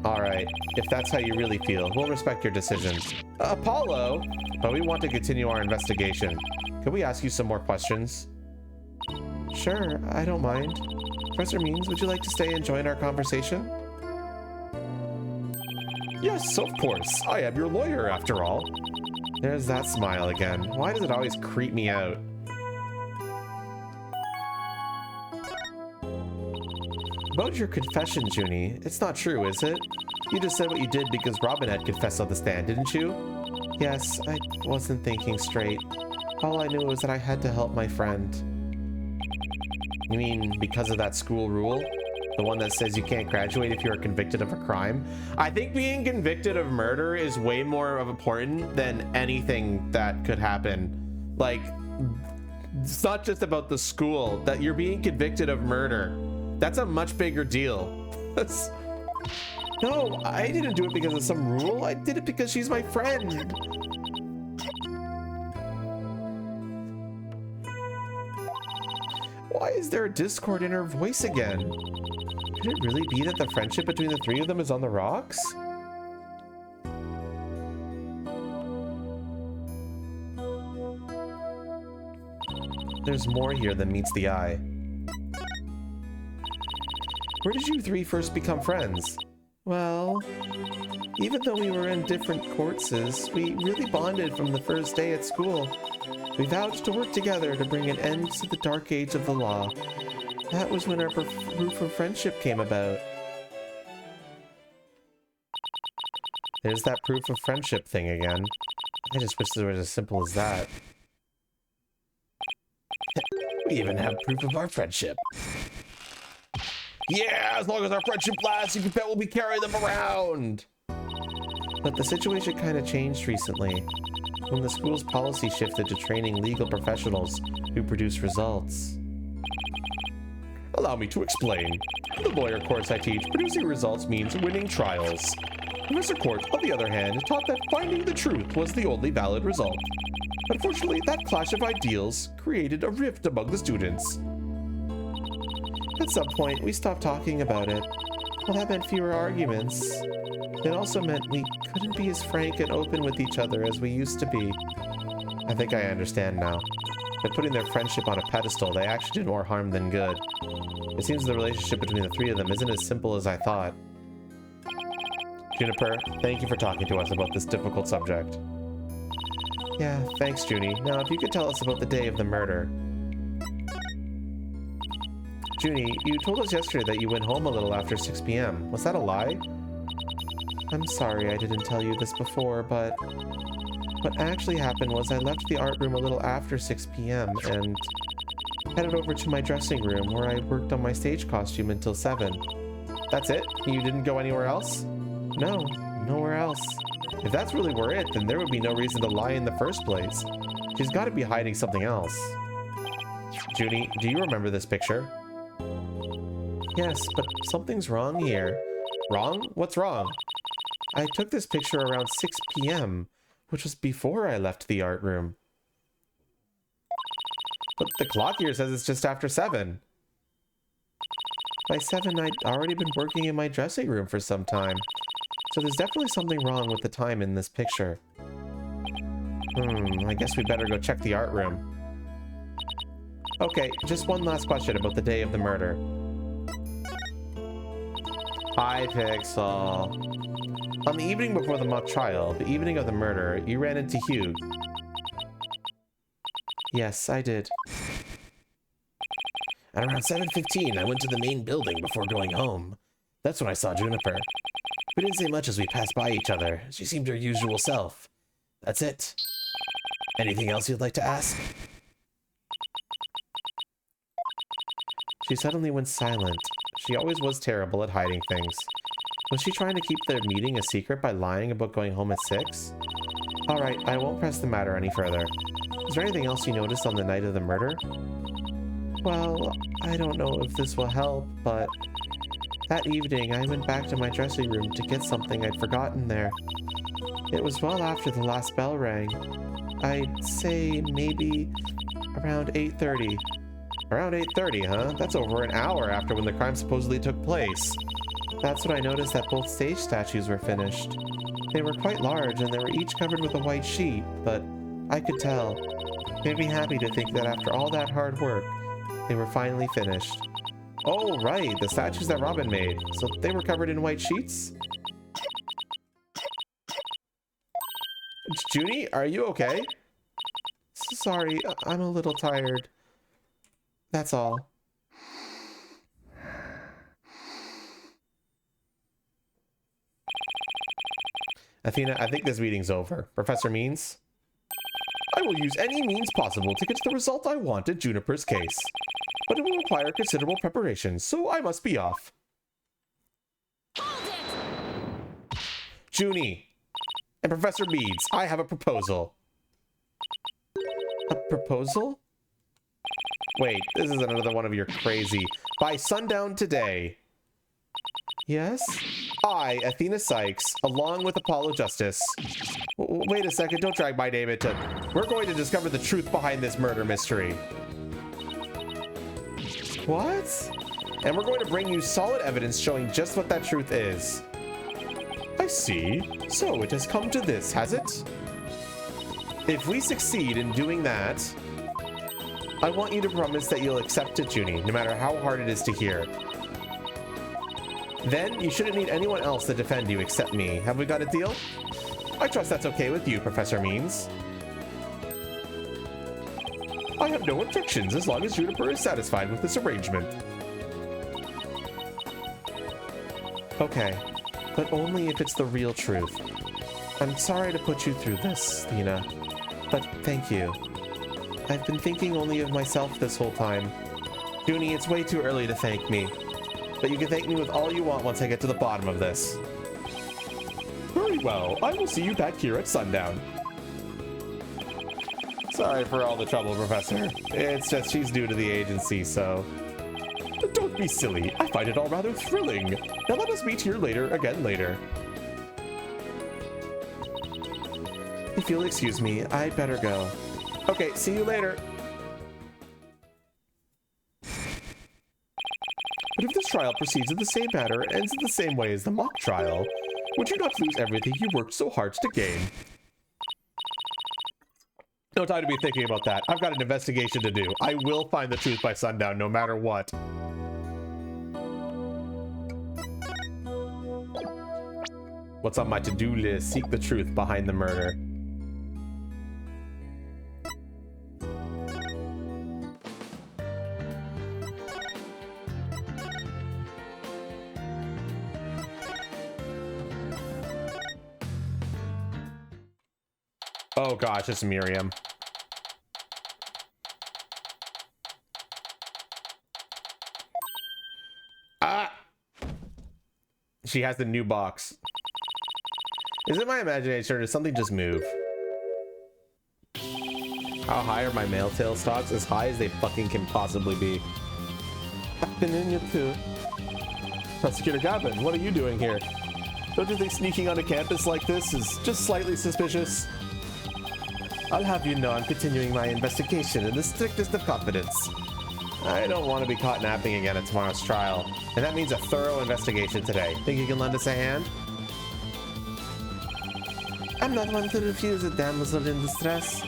Alright, if that's how you really feel, we'll respect your decisions. Apollo! But we want to continue our investigation. Can we ask you some more questions? Sure, I don't mind. Professor Means, would you like to stay and join our conversation? Yes, of course. I am your lawyer, after all. There's that smile again. Why does it always creep me out? About your confession, Junie, it's not true, is it? You just said what you did because Robin had confessed on the stand, didn't you? Yes, I wasn't thinking straight. All I knew was that I had to help my friend. You mean because of that school rule? The one that says you can't graduate if you're convicted of a crime? I think being convicted of murder is way more important than anything that could happen. Like, it's not just about the school, that you're being convicted of murder. That's a much bigger deal. No, I didn't do it because of some rule. I did it because she's my friend. Why is there a discord in her voice again? Could it really be that the friendship between the three of them is on the rocks? There's more here than meets the eye. Where did you three first become friends? Well, even though we were in different courses, we really bonded from the first day at school. We vowed to work together to bring an end to the dark age of the law. That was when our proof of friendship came about. There's that proof of friendship thing again. I just wish it was as simple as that. We even have proof of our friendship. Yeah, as long as our friendship lasts, you can bet we'll be carrying them around. But the situation kind of changed recently, when the school's policy shifted to training legal professionals who produce results. Allow me to explain. The lawyer course I teach, producing results means winning trials. Professor Court, on the other hand, taught that finding the truth was the only valid result. Unfortunately, that clash of ideals created a rift among the students. At some point, we stopped talking about it. Well, that meant fewer arguments. It also meant we couldn't be as frank and open with each other as we used to be. I think I understand now. By putting their friendship on a pedestal, they actually did more harm than good. It seems the relationship between the three of them isn't as simple as I thought. Juniper, thank you for talking to us about this difficult subject. Yeah, thanks, Junie. Now, if you could tell us about the day of the murder. Junie, you told us yesterday that you went home a little after 6 p.m. Was that a lie? I'm sorry I didn't tell you this before, but what actually happened was I left the art room a little after 6 p.m. and headed over to my dressing room where I worked on my stage costume until 7. That's it? You didn't go anywhere else? No, nowhere else. If that's really were it, then there would be no reason to lie in the first place. She's got to be hiding something else. Junie, do you remember this picture? Yes, but something's wrong here. Wrong? What's wrong? I took this picture around 6 p.m., which was before I left the art room. But the clock here says it's just after 7. By 7, I'd already been working in my dressing room for some time. So there's definitely something wrong with the time in this picture. I guess we better go check the art room. Okay, just one last question about the day of the murder. Hi, Pixel. On the evening before the mock trial, the evening of the murder, you ran into Hugh. Yes, I did. At around 7:15, I went to the main building before going home. That's when I saw Juniper. We didn't say much as we passed by each other. She seemed her usual self. That's it. Anything else you'd like to ask? She suddenly went silent. She always was terrible at hiding things. Was she trying to keep the meeting a secret by lying about going home at 6? Alright, I won't press the matter any further. Is there anything else you noticed on the night of the murder? Well, I don't know if this will help, but that evening I went back to my dressing room to get something I'd forgotten there. It was well after the last bell rang. I'd say maybe around 8:30. Around 8:30, huh? That's over an hour after when the crime supposedly took place. That's when I noticed that both stage statues were finished. They were quite large and they were each covered with a white sheet, but I could tell. Made me happy to think that after all that hard work, they were finally finished. Oh, right, the statues that Robin made. So they were covered in white sheets? Junie, are you okay? Sorry, I'm a little tired. That's all. Athena, I think this meeting's over. Professor Means? I will use any means possible to get to the result I want in Juniper's case. But it will require considerable preparation, so I must be off. Hold it! Junie and Professor Meads, I have a proposal. A proposal? Wait, this is another one of your crazy. By sundown today. Yes? I, Athena Sykes, along with Apollo Justice. Wait a second, don't drag my name into... We're going to discover the truth behind this murder mystery. What? And we're going to bring you solid evidence showing just what that truth is. I see. So it has come to this, has it? If we succeed in doing that, I want you to promise that you'll accept it, Junie, no matter how hard it is to hear. Then you shouldn't need anyone else to defend you except me. Have we got a deal? I trust that's okay with you, Professor Means. I have no objections as long as Juniper is satisfied with this arrangement. Okay, but only if it's the real truth. I'm sorry to put you through this, Athena, but thank you. I've been thinking only of myself this whole time. Junie, it's way too early to thank me, but you can thank me with all you want once I get to the bottom of this. Very well, I will see you back here at sundown. Sorry for all the trouble, Professor. It's just she's new to the agency, so... Don't be silly. I find it all rather thrilling. Now let us meet here again later. If you'll excuse me, I'd better go. Okay, see you later. But if this trial proceeds in the same manner and ends in the same way as the mock trial, would you not lose everything you worked so hard to gain? No time to be thinking about that. I've got an investigation to do. I will find the truth by sundown, no matter what. What's on my to-do list? Seek the truth behind the murder. Oh gosh, it's Miriam. Ah! She has the new box. Is it my imagination or does something just move? How high are my male tail stocks? As high as they fucking can possibly be. I've been in you too. Prosecutor Gavin, what are you doing here? Don't you think sneaking onto campus like this is just slightly suspicious? I'll have you know I'm continuing my investigation in the strictest of confidence. I don't want to be caught napping again at tomorrow's trial, and that means a thorough investigation today. Think you can lend us a hand? I'm not one to refuse a damsel in distress,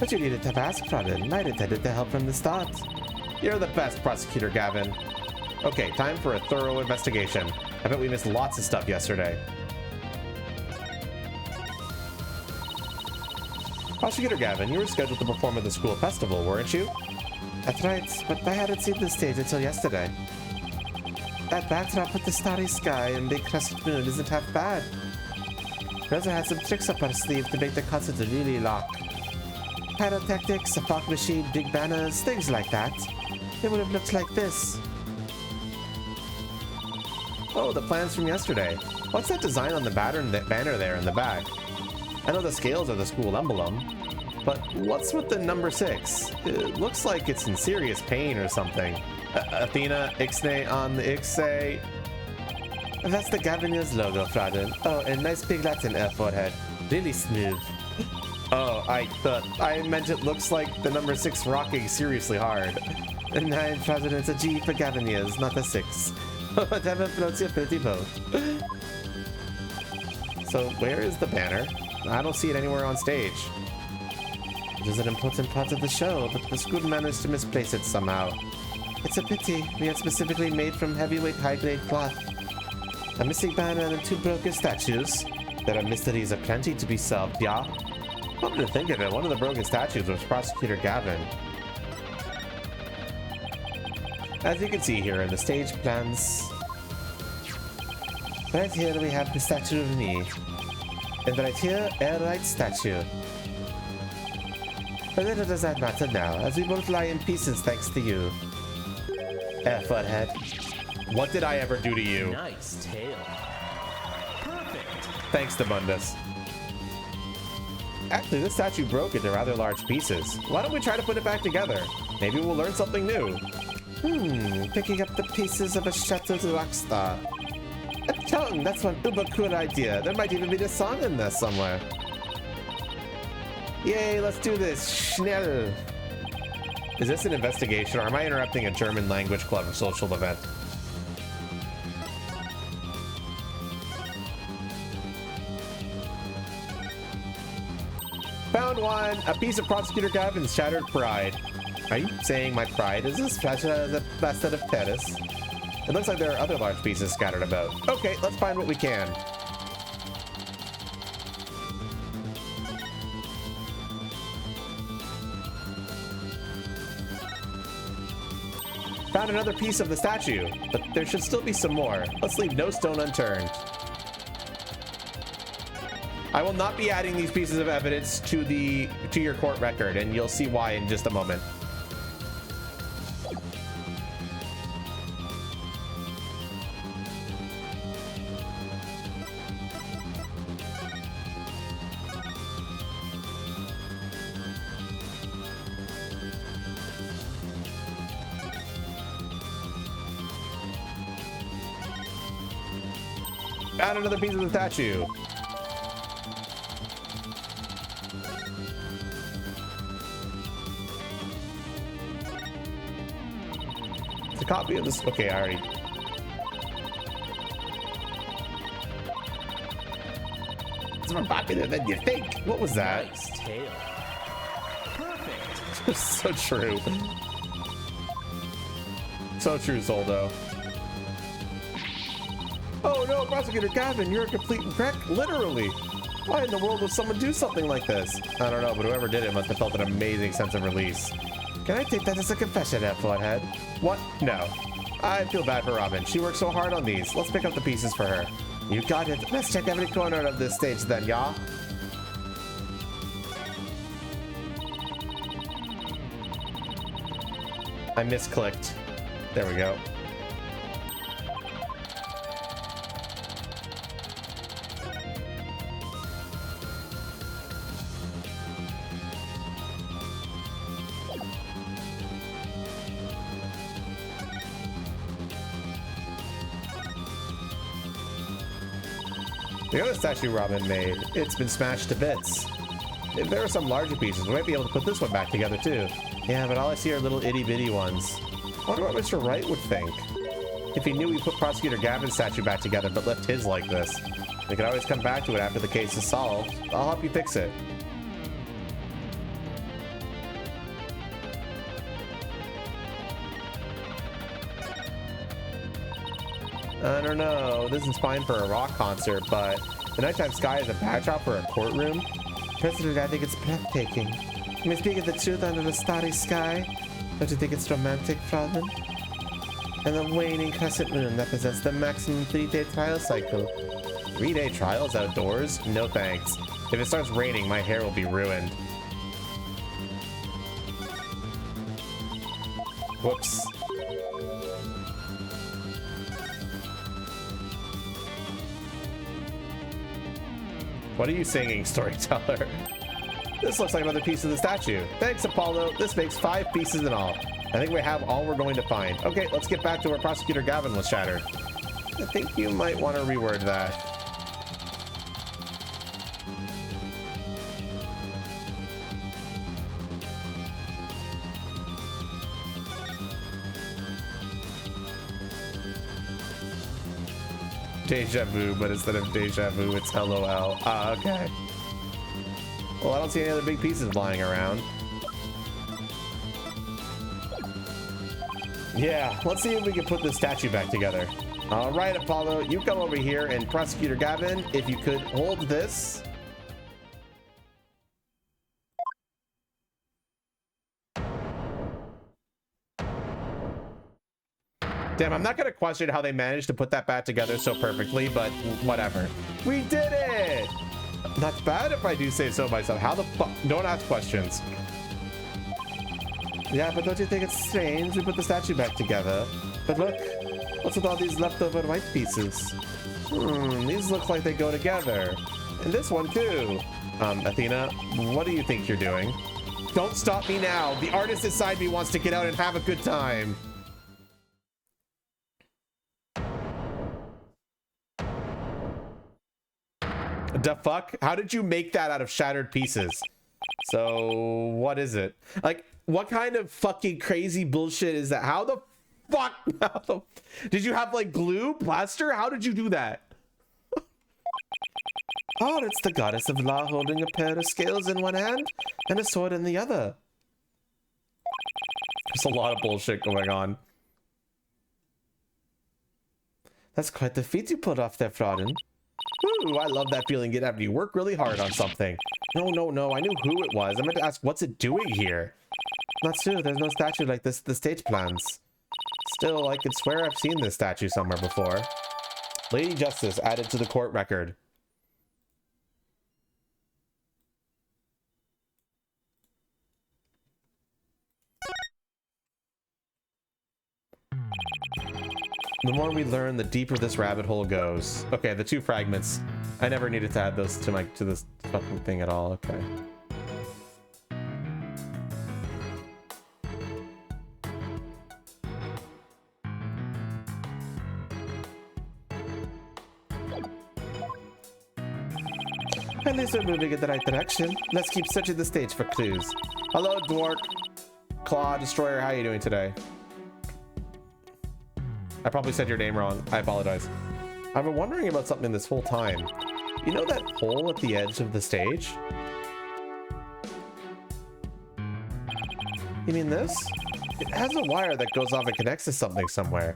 but you needed to ask, Frodden. I intended to help from the start. You're the best, Prosecutor Gavin. Okay, time for a thorough investigation. I bet we missed lots of stuff yesterday. Prosecutor Gavin, you were scheduled to perform at the school festival, weren't you? That's right, but I hadn't seen the stage until yesterday. That backdrop with the starry sky and big crescent moon isn't half bad. Rosa had some tricks up her sleeve to make the concert really lock. Pyrotechnics, a fog machine, big banners, things like that. It would have looked like this. Oh, the plans from yesterday. What's that design on the banner there in the back? I know the scales are the school emblem, but what's with the number 6? It looks like it's in serious pain or something. Athena, Ixnay on the Ixay. That's the Gavinier's logo, Frodden. Oh, and nice big Latin F forehead. Really smooth. Oh, I meant it looks like the number 6 rocking seriously hard. 9, Frodden, it's a G for Gaviniers, not a 6. Whatever floats your pretty boat. So where is the banner? I don't see it anywhere on stage. It is an important part of the show, but the school managed to misplace it somehow. It's a pity. We had specifically made from heavyweight high-grade cloth. A missing banner and 2 broken statues. There are mysteries aplenty to be solved, yeah? Come to think of it, one of the broken statues was Prosecutor Gavin. As you can see here in the stage plans, right here we have the statue of me. And right here, a right statue. But little does that matter now, as we both lie in pieces thanks to you. Forehead. What did I ever do to you? Nice tail. Perfect. Thanks to Mundus. Actually, this statue broke into rather large pieces. Why don't we try to put it back together? Maybe we'll learn something new. Picking up the pieces of a shattered rock star. A tongue, that's one uber cool idea. There might even be a song in there somewhere. Yay, let's do this. Schnell. Is this an investigation or am I interrupting a German language club social event? Found one! A piece of Prosecutor Gavin's shattered pride. Are you saying my pride is as fragile as a bastard of Paris? It looks like there are other large pieces scattered about. Okay, let's find what we can. Found another piece of the statue, but there should still be some more. Let's leave no stone unturned. I will not be adding these pieces of evidence to your court record, and you'll see why in just a moment. Found another piece of the statue. It's a copy of this. Okay, I already. It's more popular than you think. What was that? Nice tail. Perfect. So true. So true, Zoldo. Oh no, Prosecutor Gavin, you're a complete wreck, literally. Why in the world would someone do something like this? I don't know, but whoever did it must have felt an amazing sense of release. Can I take that as a confession, Flathead? What? No. I feel bad for Robin. She worked so hard on these. Let's pick up the pieces for her. You got it. Let's check every corner of this stage then, y'all. I misclicked. There we go. The other statue Robin made, it's been smashed to bits. If there are some larger pieces, we might be able to put this one back together too. Yeah, but all I see are little itty-bitty ones. I wonder what Mr. Wright would think. If he knew we put Prosecutor Gavin's statue back together but left his like this. We could always come back to it after the case is solved. I'll help you fix it. I don't know, this is fine for a rock concert, but the nighttime sky is a backdrop for a courtroom? President, I think it's breathtaking. You may speak of the truth under the starry sky. Don't you think it's romantic, Frodman? And the waning crescent moon that possesses the maximum 3-day trial cycle. 3-day trials outdoors? No thanks. If it starts raining, my hair will be ruined. Whoops. What are you singing, storyteller? This looks like another piece of the statue. Thanks, Apollo. This makes 5 pieces in all. I think we have all we're going to find. Okay, let's get back to where Prosecutor Gavin was shattered. I think you might want to reword that. Deja vu, but instead of deja vu, it's LOL. Ah, okay. Well, I don't see any other big pieces lying around. Yeah, let's see if we can put this statue back together. All right, Apollo, you come over here, and Prosecutor Gavin, if you could hold this. Damn, I'm not gonna question how they managed to put that back together so perfectly, but whatever. We did it! Not bad if I do say so myself. How the fuck? Don't ask questions. Yeah, but don't you think it's strange we put the statue back together? But look, what's with all these leftover white pieces? These look like they go together. And this one too. Athena, what do you think you're doing? Don't stop me now. The artist inside me wants to get out and have a good time. The fuck? How did you make that out of shattered pieces? So, what is it? Like, what kind of fucking crazy bullshit is that? How the fuck? Did you have, like, glue? Plaster? How did you do that? Oh, it's the goddess of law holding a pair of scales in one hand and a sword in the other. There's a lot of bullshit going on. That's quite the feat you pulled off there, Frodden. Ooh, I love that feeling getting after you work really hard on something. No, I knew who it was. I meant to ask, what's it doing here? Not true, there's no statue like this the stage plans. Still, I could swear I've seen this statue somewhere before. Lady Justice added to the court record. The more we learn, the deeper this rabbit hole goes. Okay, the 2 fragments. I never needed to add those to this fucking thing at all. Okay. At least we're moving in the right direction. Let's keep searching the stage for clues. Hello, Dwarf. Claw Destroyer, how are you doing today? I probably said your name wrong. I apologize. I've been wondering about something this whole time. You know that hole at the edge of the stage? You mean this? It has a wire that goes off and connects to something somewhere.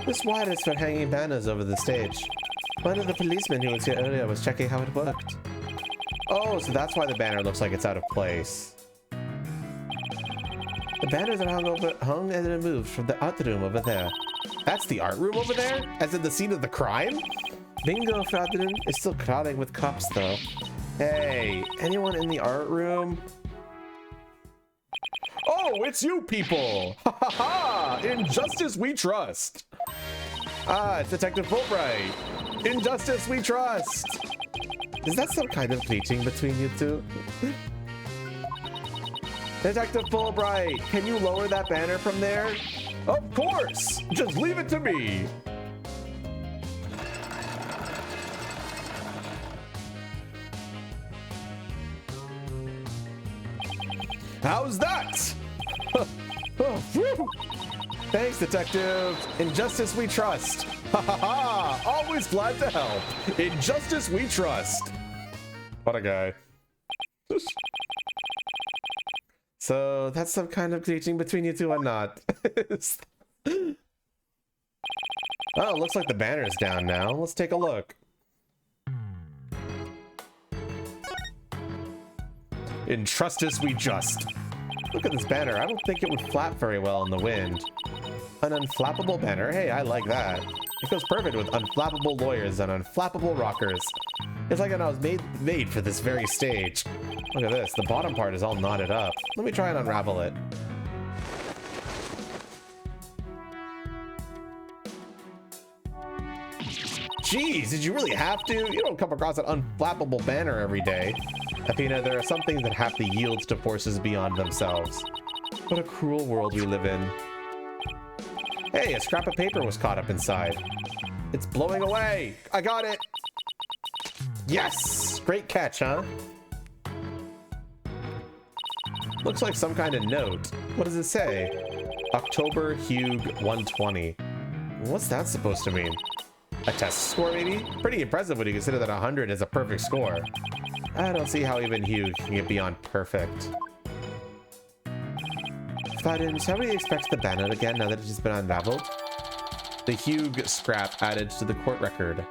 This wire is for hanging banners over the stage. One of the policemen who was here earlier was checking how it worked. Oh, so that's why the banner looks like it's out of place. The banners are hung and removed from the art room over there. That's the art room over there? As in the scene of the crime? Bingo, Ferdinand. It's still crowded with cops, though. Hey, anyone in the art room? Oh, it's you people! Ha ha ha! In justice we trust! Ah, it's Detective Fulbright! In justice we trust! Is that some kind of greeting between you two? Detective Fulbright, can you lower that banner from there? Of course! Just leave it to me! How's that? Oh, phew. Thanks, Detective. In justice we trust. Ha ha ha! Always glad to help. In justice we trust. What a guy. So that's some kind of greeting between you two or not? Oh, looks like the banner's down now. Let's take a look. In justice we just. Look at this banner. I don't think it would flap very well in the wind. An unflappable banner? Hey, I like that. It goes perfect with unflappable lawyers and unflappable rockers. It's like I was made for this very stage. Look at this. The bottom part is all knotted up. Let me try and unravel it. Jeez, did you really have to? You don't come across an unflappable banner every day. Athena, there are some things that have to yield to forces beyond themselves. What a cruel world we live in. Hey, a scrap of paper was caught up inside. It's blowing away. I got it. Yes! Great catch, huh? Looks like some kind of note. What does it say? October Hugh 120. What's that supposed to mean? A test score, maybe? Pretty impressive when you consider that 100 is a perfect score. I don't see how even Hugh can get beyond perfect. Fadden, shall we expect the banner again now that it has been unraveled? The Hugh scrap added to the court record.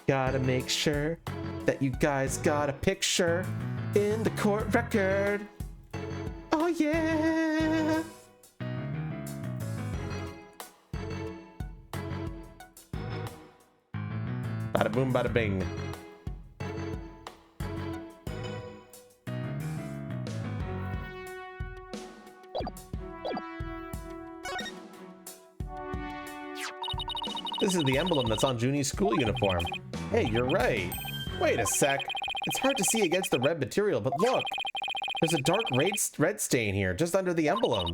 Gotta make sure that you guys got a picture in the court record. Oh yeah! Bada boom, bada bing. This is the emblem that's on Junie's school uniform. Hey, you're right. Wait a sec. It's hard to see against the red material, but look. There's a dark red stain here, just under the emblem.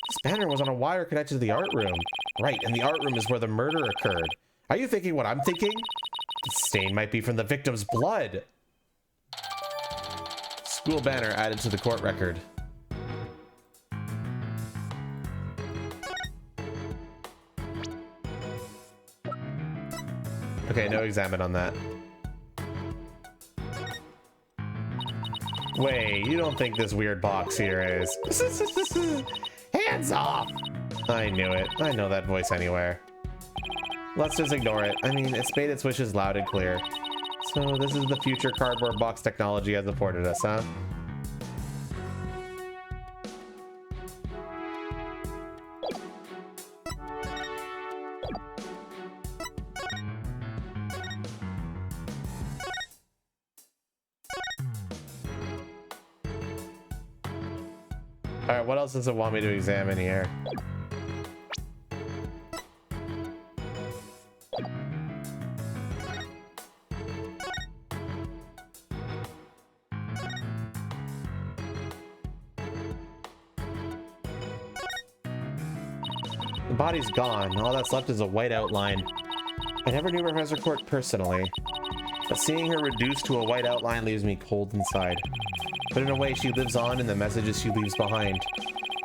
This banner was on a wire connected to the art room. Right, and the art room is where the murder occurred. Are you thinking what I'm thinking? The stain might be from the victim's blood. School banner added to the court record. Okay, no examine on that. Wait, you don't think this weird box here is... Hands off! I knew it. I know that voice anywhere. Let's just ignore it. I mean, it's made its wishes loud and clear. So this is the future cardboard box technology has afforded us, huh? Alright, what else does it want me to examine here? The body's gone. All that's left is a white outline. I never knew Professor Court personally, but seeing her reduced to a white outline leaves me cold inside. But in a way, she lives on in the messages she leaves behind.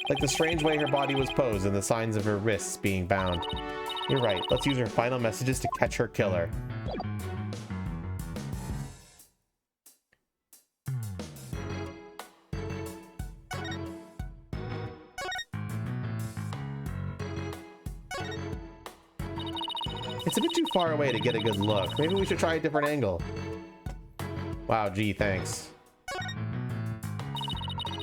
Like the strange way her body was posed and the signs of her wrists being bound. You're right, let's use her final messages to catch her killer. far away to get a good look. Maybe we should try a different angle. Wow, gee, thanks.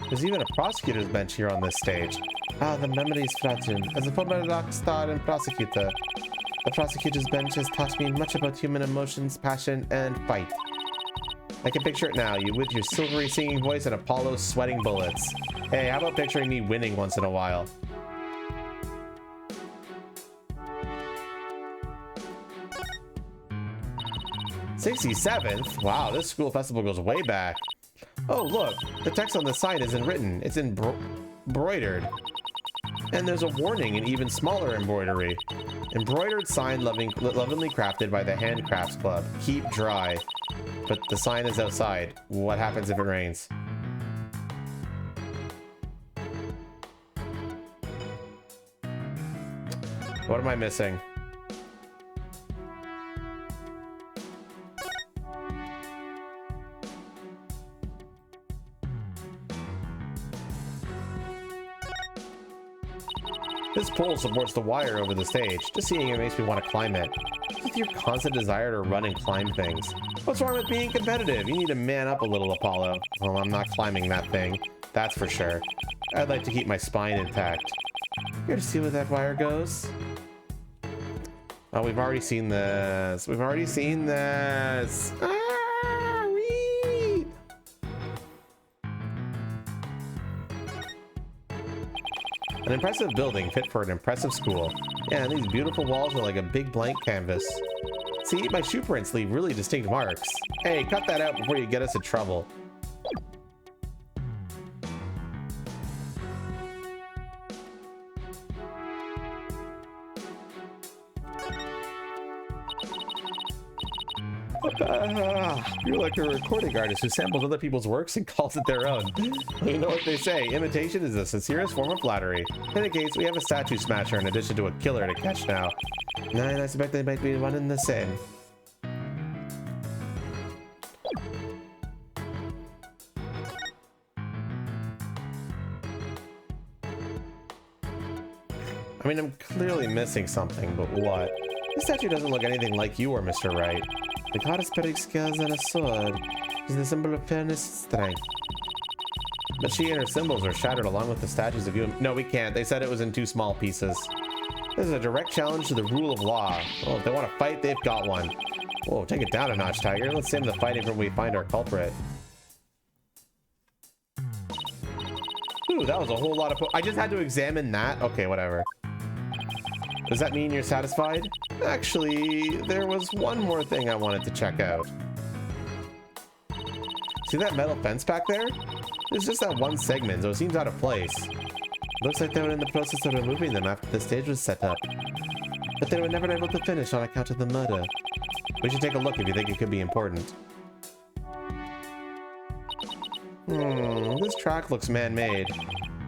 There's even a prosecutor's bench here on this stage. Ah, the memory is fragile. As a former rock star and prosecutor, the prosecutor's bench has taught me much about human emotions, passion, and fight. I can picture it now, you with your silvery singing voice and Apollo sweating bullets. Hey, how about picturing me winning once in a while? '67th? Wow, this school festival goes way back. Oh, look, the text on the sign isn't written. It's embroidered. And there's a warning in even smaller embroidery. Embroidered sign lovingly crafted by the Handcrafts Club. Keep dry. But the sign is outside. What happens if it rains? What am I missing? This pole supports the wire over the stage. Just seeing it makes me want to climb it. With your constant desire to run and climb things. What's wrong with being competitive? You need to man up a little, Apollo. Well, I'm not climbing that thing. That's for sure. I'd like to keep my spine intact. Here to see where that wire goes. Oh, we've already seen this. We've already seen this. Ah, wee! An impressive building fit for an impressive school. Yeah, and these beautiful walls are like a big blank canvas. See, my shoe prints leave really distinct marks. Hey, cut that out before you get us in trouble. You're like a recording artist who samples other people's works and calls it their own. You know what they say, imitation is the sincerest form of flattery. In any case, we have a statue smasher in addition to a killer to catch now. And I suspect they might be one and the same. I mean, I'm clearly missing something, but what? This statue doesn't look anything like you or Mr. Wright. The goddess bearing scales and a sword is the symbol of fairness and strength. But she and her symbols are shattered along with the statues of you and... No, we can't. They said it was in two small pieces. This is a direct challenge to the rule of law. Oh, if they want to fight, they've got one. Whoa, take it down a notch, Tiger. Let's save the fighting for when we find our culprit. Ooh, that was a whole lot of... I just had to examine that? Okay, whatever. Does that mean you're satisfied? Actually, there was one more thing I wanted to check out. See that metal fence back there? There's just that one segment, so it seems out of place. Looks like they were in the process of removing them after the stage was set up. But they were never able to finish on account of the murder. We should take a look if you think it could be important. This track looks man-made.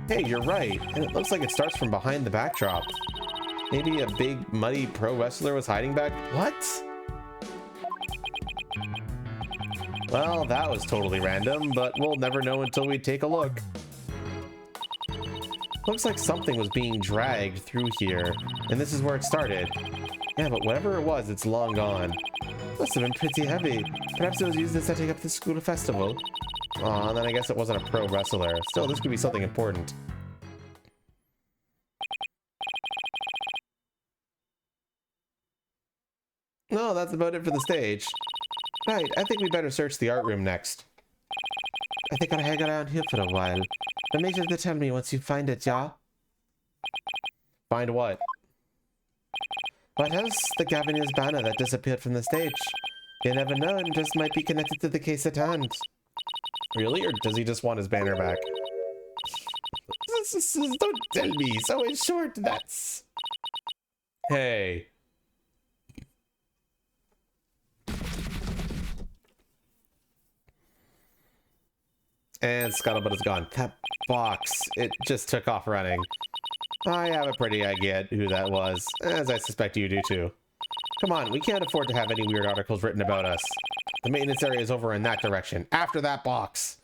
Hey, you're right, and it looks like it starts from behind the backdrop. Maybe a big, muddy pro wrestler was hiding back? What? Well, that was totally random, but we'll never know until we take a look. Looks like something was being dragged through here, and this is where it started. Yeah, but whatever it was, it's long gone. Must have been pretty heavy. Perhaps it was used in setting up the school festival. Aw, then I guess it wasn't a pro wrestler. Still, this could be something important. No, that's about it for the stage. Right, I think we better search the art room next. I think I'll hang around here for a while. But make sure to tell me once you find it, yeah? Find what? What else? The Gaviner's banner that disappeared from the stage. You never know, it just might be connected to the case at hand. Really? Or does he just want his banner back? Don't tell me. So in short, that's... Hey. And Scuttlebutt is gone. That box, it just took off running. I have a pretty idea who that was, as I suspect you do too. Come on, we can't afford to have any weird articles written about us. The maintenance area is over in that direction, after that box.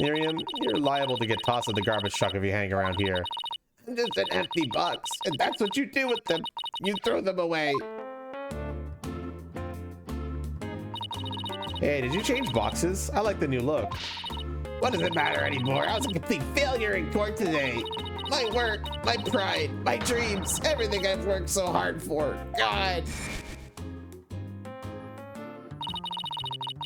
Miriam, you're liable to get tossed in the garbage truck if you hang around here. I'm just an empty box, and that's what you do with them. You throw them away. Hey, did you change boxes? I like the new look. What does it matter anymore? I was a complete failure in court today. My work, my pride, my dreams, everything I've worked so hard for. God.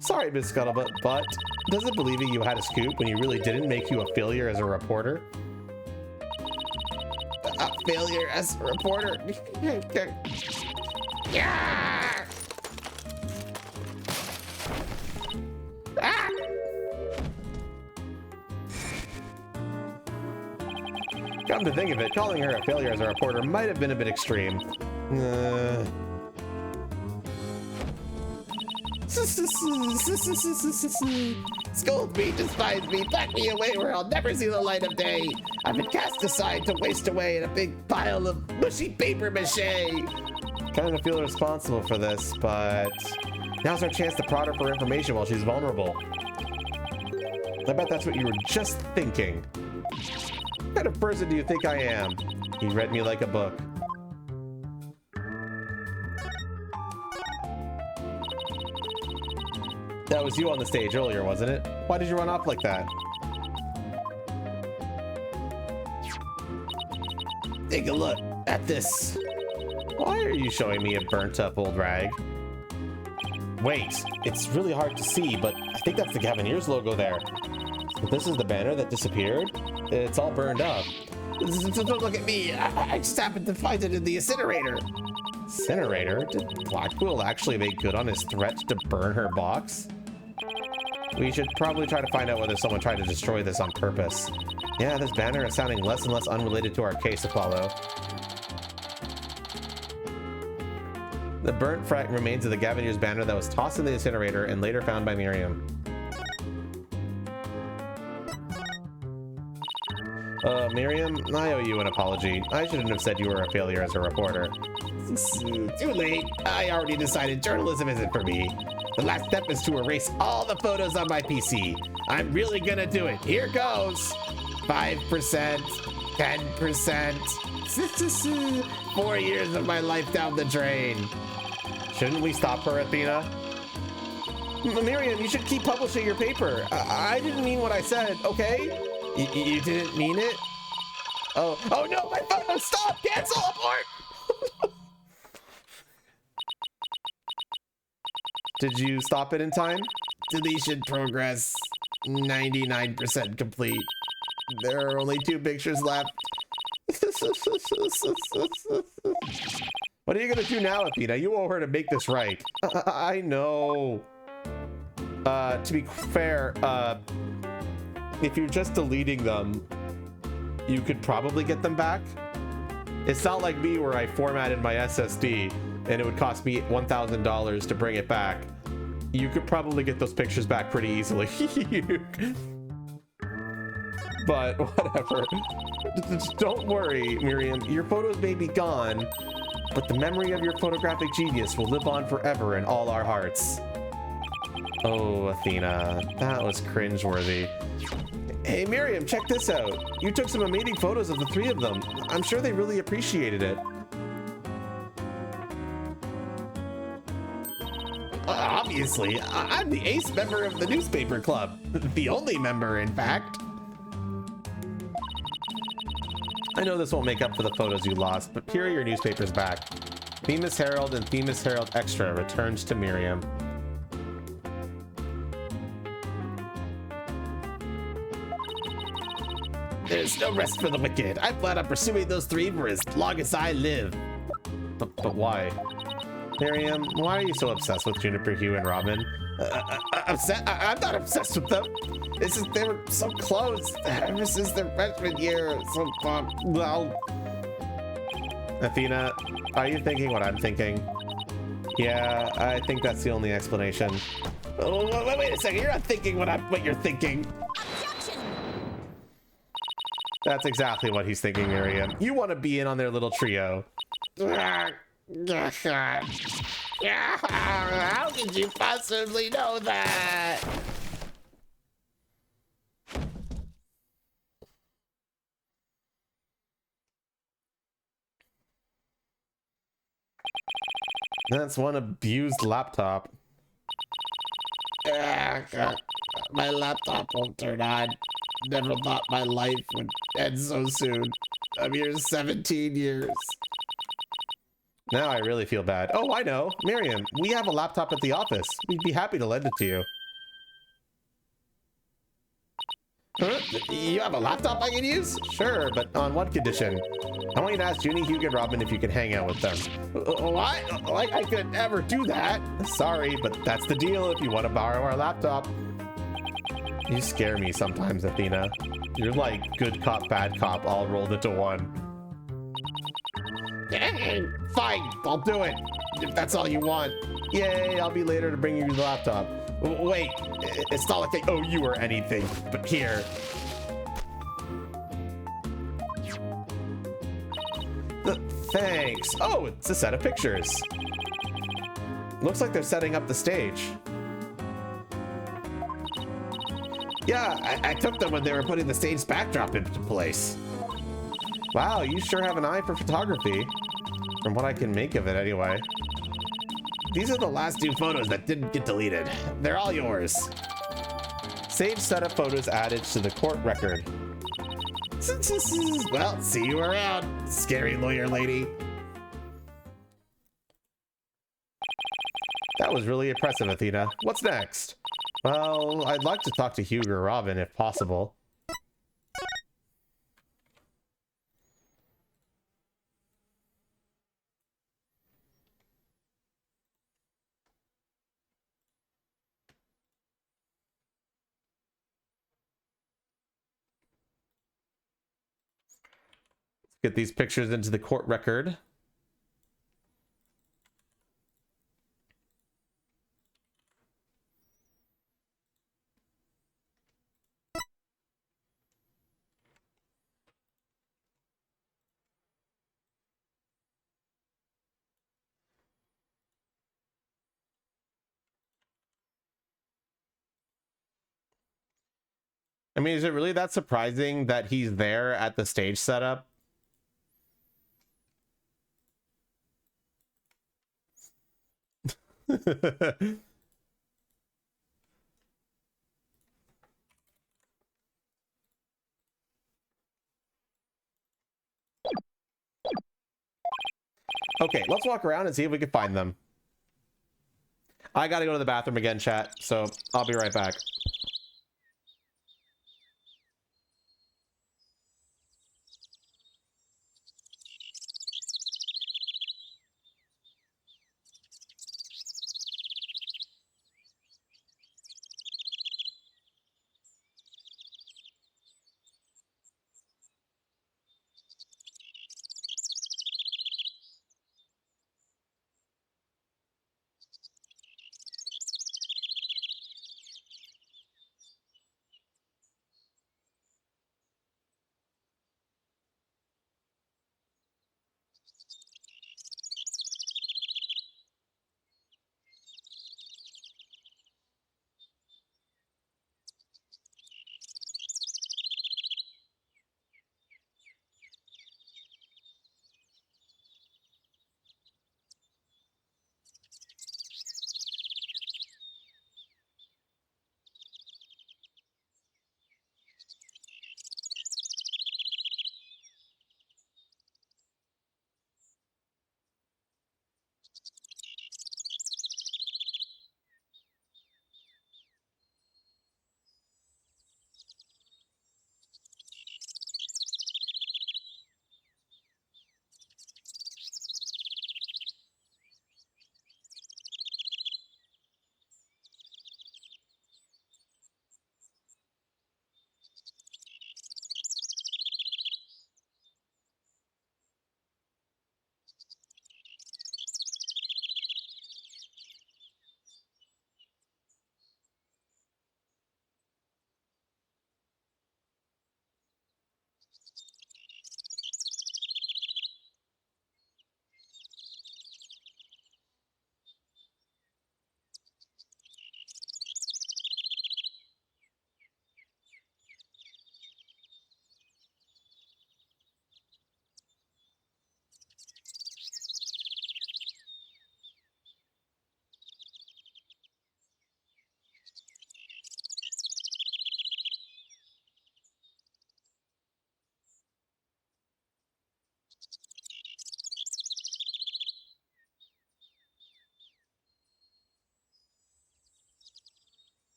Sorry, Miss Scuttlebutt, but doesn't believing you had a scoop when you really didn't make you a failure as a reporter? A failure as a reporter? Yeah! Ah! Come to think of it, calling her a failure as a reporter might have been a bit extreme. Scold me, despise me, pack me away where I'll never see the light of day. I've been cast aside to waste away in a big pile of mushy paper mache. Kind of feel responsible for this, but now's our chance to prod her for information while she's vulnerable. I bet that's what you were just thinking. What kind of person do you think I am? He read me like a book. That was you on the stage earlier, wasn't it? Why did you run off like that? Take a look at this. Why are you showing me a burnt up old rag? Wait, it's really hard to see, but I think that's the Gavineers logo there. But this is the banner that disappeared? It's all burned up. Don't look at me. I just happened to find it in the incinerator. Incinerator? Did Blackquill actually make good on his threat to burn her box? We should probably try to find out whether someone tried to destroy this on purpose. Yeah, this banner is sounding less and less unrelated to our case, Apollo. The burnt remains of the Gavineers banner that was tossed in the incinerator and later found by Miriam. Miriam, I owe you an apology. I shouldn't have said you were a failure as a reporter. Too late. I already decided journalism isn't for me. The last step is to erase all the photos on my PC. I'm really gonna do it. Here goes. 5%, 10%. 4 years of my life down the drain. Shouldn't we stop her, Athena? Miriam, you should keep publishing your paper. I didn't mean what I said, okay? You didn't mean it? Oh no, my photo, stop, cancel, abort! Did you stop it in time? Deletion progress, 99% complete. There are only 2 pictures left. What are you gonna do now, Athena? You owe her to make this right. I know. To be fair, if you're just deleting them, you could probably get them back. It's not like me where I formatted my SSD and it would cost me $1,000 to bring it back. You could probably get those pictures back pretty easily. But whatever. Don't worry, Miriam. Your photos may be gone, but the memory of your photographic genius will live on forever in all our hearts. Oh, Athena, that was cringeworthy. Hey, Miriam, check this out. You took some amazing photos of the 3 of them. I'm sure they really appreciated it. Obviously, I'm the ace member of the newspaper club. The only member, in fact. I know this won't make up for the photos you lost, but here are your newspapers back. Themis Herald and Themis Herald Extra returns to Miriam. There's no rest for the wicked. I plan on pursuing those 3 for as long as I live. But why? Miriam, why are you so obsessed with Juniper, Hugh, and Robin? I'm not obsessed with them. It's just they were so close ever since their freshman year. So, well. Athena, are you thinking what I'm thinking? Yeah, I think that's the only explanation. Oh, wait a second. You're not thinking what you're thinking. That's exactly what he's thinking, Miriam. You want to be in on their little trio. How could you possibly know that? That's one abused laptop. My laptop won't turn on. Never thought my life would end so soon. I'm here 17 years. Now I really feel bad. Oh, I know. Miriam, we have a laptop at the office. We'd be happy to lend it to you. Huh? You have a laptop I can use? Sure, but on one condition. I want you to ask Junie, Hugh, and Robin if you can hang out with them. What? Like I could never do that. Sorry, but that's the deal if you want to borrow our laptop. You scare me sometimes, Athena. You're like good cop, bad cop all rolled into one. Fine, I'll do it. If that's all you want. Yay, I'll be later to bring you the laptop. Wait, it's not like I owe you or anything, but here. Thanks. Oh, it's a set of pictures. Looks like they're setting up the stage. Yeah, I took them when they were putting the stage backdrop into place. Wow, you sure have an eye for photography. From what I can make of it anyway. These are the last two photos that didn't get deleted. They're all yours. Save set of photos added to the court record. Well, see you around, scary lawyer lady. That was really impressive, Athena. What's next? Well, I'd like to talk to Hugh or Robin if possible. Get these pictures into the court record. I mean, is it really that surprising that he's there at the stage setup? Okay, let's walk around and see if we can find them. I gotta go to the bathroom again, chat, so I'll be right back.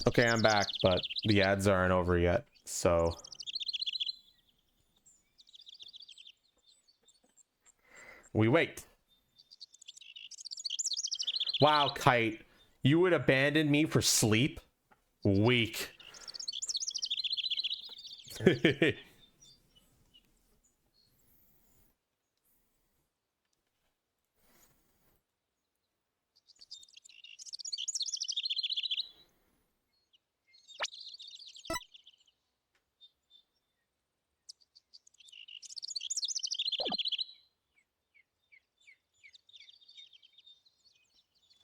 Okay, I'm back, but the ads aren't over yet, so... we wait. Wow, Kite. You would abandon me for sleep? Weak.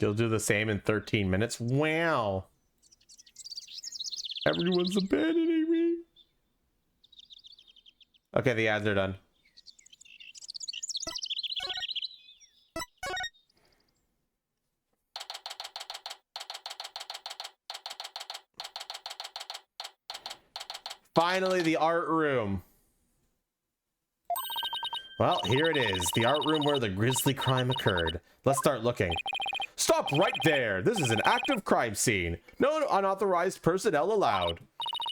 You'll do the same in 13 minutes? Wow. Everyone's abandoning me. Okay, the ads are done. Finally, the art room. Well, here it is. The art room where the grisly crime occurred. Let's start looking. Stop right there! This is an active crime scene. No unauthorized personnel allowed.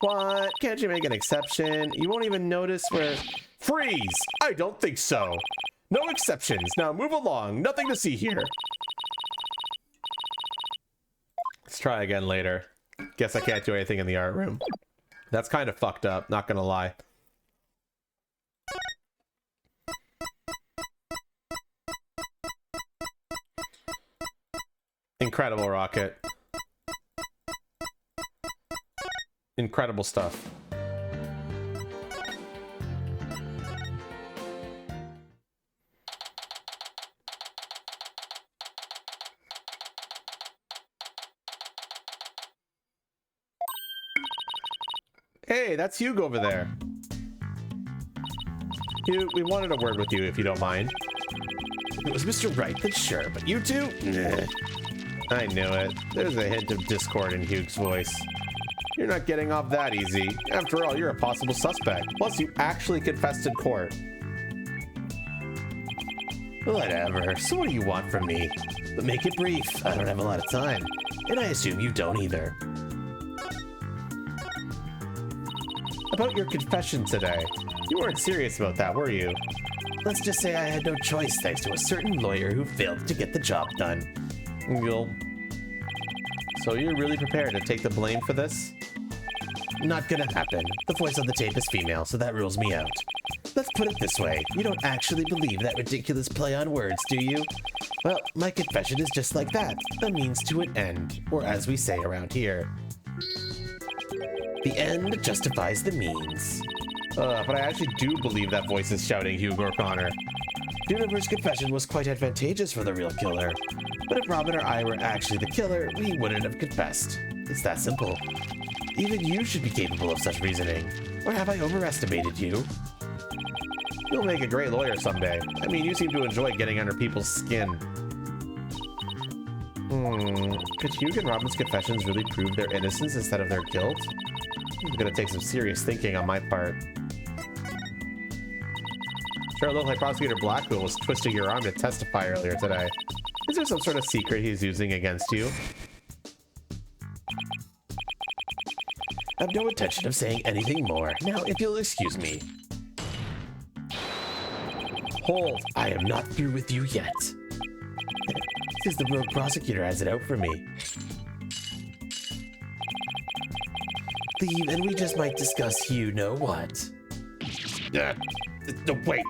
What? Can't you make an exception? You won't even notice where... Freeze! I don't think so. No exceptions. Now move along. Nothing to see here. Let's try again later. Guess I can't do anything in the art room. That's kind of fucked up, not gonna lie. Incredible, Rocket. Incredible stuff. Hey, that's Hugh over there. Hugh, we wanted a word with you, if you don't mind. If it was Mr. Wright, then sure, but you two? Nah. I knew it. There's a hint of discord in Hugh's voice. You're not getting off that easy. After all, you're a possible suspect. Plus, you actually confessed in court. Whatever. So what do you want from me? But make it brief. I don't have a lot of time. And I assume you don't either. About your confession today. You weren't serious about that, were you? Let's just say I had no choice thanks to a certain lawyer who failed to get the job done. So you're really prepared to take the blame for this? Not gonna happen. The voice on the tape is female, so that rules me out. Let's put it this way. You don't actually believe that ridiculous play on words, do you? Well, my confession is just like that. A means to an end. Or as we say around here. The end justifies the means. But I actually do believe that voice is shouting Hugh O'Connor. Juniper's confession was quite advantageous for the real killer. But if Robin or I were actually the killer, we wouldn't have confessed. It's that simple. Even you should be capable of such reasoning. Or have I overestimated you? You'll make a great lawyer someday. I mean, you seem to enjoy getting under people's skin. Could Hugh and Robin's confessions really prove their innocence instead of their guilt? It's gonna take some serious thinking on my part. Sure, it looked like Prosecutor Blackpool was twisting your arm to testify earlier today. Is there some sort of secret he's using against you? I have no intention of saying anything more. Now, if you'll excuse me. Hold, I am not through with you yet. Since the rogue prosecutor has it out for me. Leave, and we just might discuss you know what. Wait.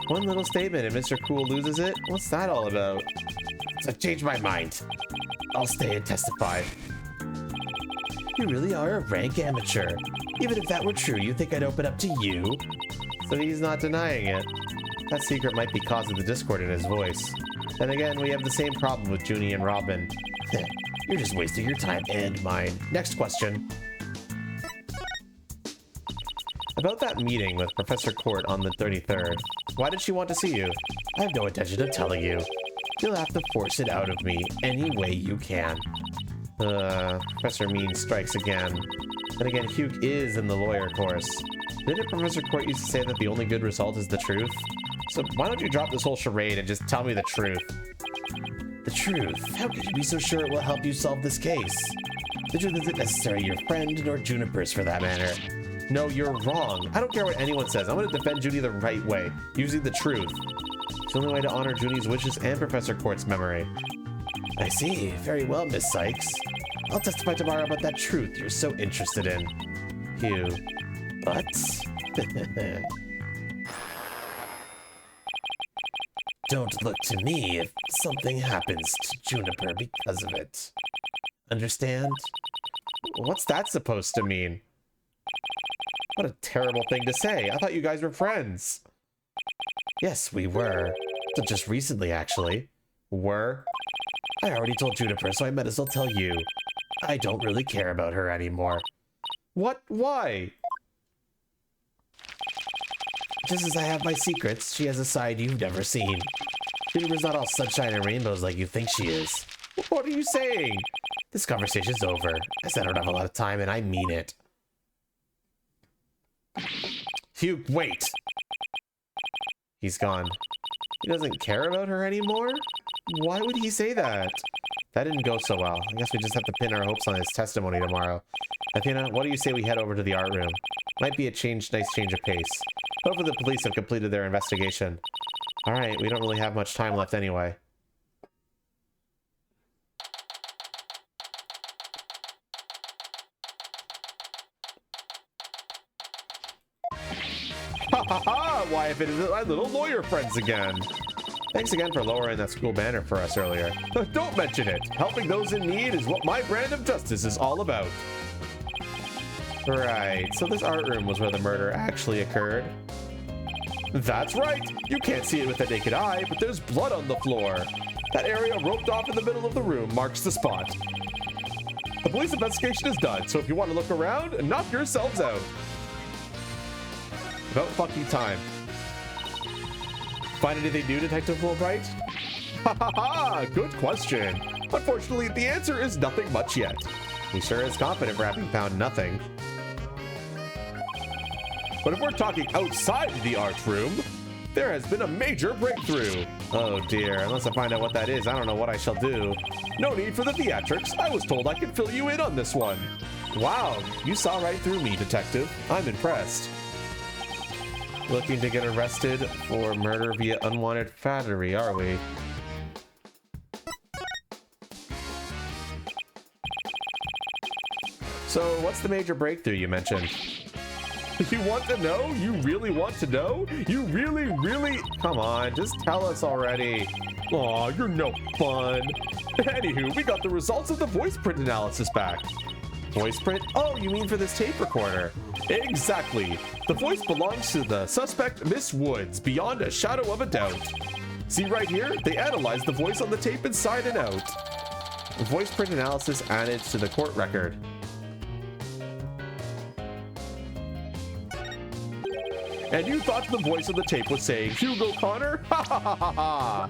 One little statement and Mr. Cool loses it? What's that all about? I've changed my mind. I'll stay and testify. You really are a rank amateur. Even if that were true, you think I'd open up to you? So he's not denying it. That secret might be causing the discord in his voice. Then again, we have the same problem with Junie and Robin. You're just wasting your time and mine. Next question. About that meeting with Professor Court on the 33rd, why did she want to see you? I have no intention of telling you. You'll have to force it out of me any way you can. Professor Mean strikes again. Then again, Hugh is in the lawyer course. Didn't Professor Court used to say that the only good result is the truth? So why don't you drop this whole charade and just tell me the truth? The truth? How could you be so sure it will help you solve this case? The truth isn't necessarily your friend, nor Juniper's for that matter. No, you're wrong. I don't care what anyone says. I'm going to defend Junie the right way, using the truth. It's the only way to honor Junie's wishes and Professor Court's memory. I see. Very well, Miss Sykes. I'll testify tomorrow about that truth you're so interested in. Hugh. But... don't look to me if something happens to Juniper because of it. Understand? What's that supposed to mean? What a terrible thing to say. I thought you guys were friends. Yes, we were. But just recently, actually. Were? I already told Juniper, so I might as well tell you. I don't really care about her anymore. What? Why? Just as I have my secrets, she has a side you've never seen. Juniper's not all sunshine and rainbows like you think she is. What are you saying? This conversation's over. I said I don't have a lot of time, and I mean it. Hugh, wait! He's gone. He doesn't care about her anymore? Why would he say that? That didn't go so well. I guess we just have to pin our hopes on his testimony tomorrow. Athena, what do you say we head over to the art room? Might be a nice change of pace. Hopefully the police have completed their investigation. Alright, we don't really have much time left anyway. Ha ha ha! Why, if it is my little lawyer friends again. Thanks again for lowering that school banner for us earlier. Don't mention it. Helping those in need is what my brand of justice is all about. Right, so this art room was where the murder actually occurred. That's right. You can't see it with the naked eye, but there's blood on the floor. That area roped off in the middle of the room marks the spot. The police investigation is done, so if you want to look around, knock yourselves out. About fucking time. Find anything new, Detective Fulbright? Ha ha ha! Good question. Unfortunately, the answer is nothing much yet. He sure is confident for having found nothing. But if we're talking outside the art room, there has been a major breakthrough. Oh dear, unless I find out what that is, I don't know what I shall do. No need for the theatrics. I was told I could fill you in on this one. Wow, you saw right through me, Detective. I'm impressed. Looking to get arrested for murder via unwanted flattery, are we? So, what's the major breakthrough you mentioned? You want to know? You really want to know? You really... Come on, just tell us already. Aw, you're no fun. Anywho, we got the results of the voice print analysis back. Voice print? Oh, you mean for this tape recorder? Exactly. The voice belongs to the suspect, Miss Woods, beyond a shadow of a doubt. See right here? They analyzed the voice on the tape inside and out. Voice print analysis added to the court record. And you thought the voice of the tape was saying, Hugo Connor? Ha ha ha ha ha!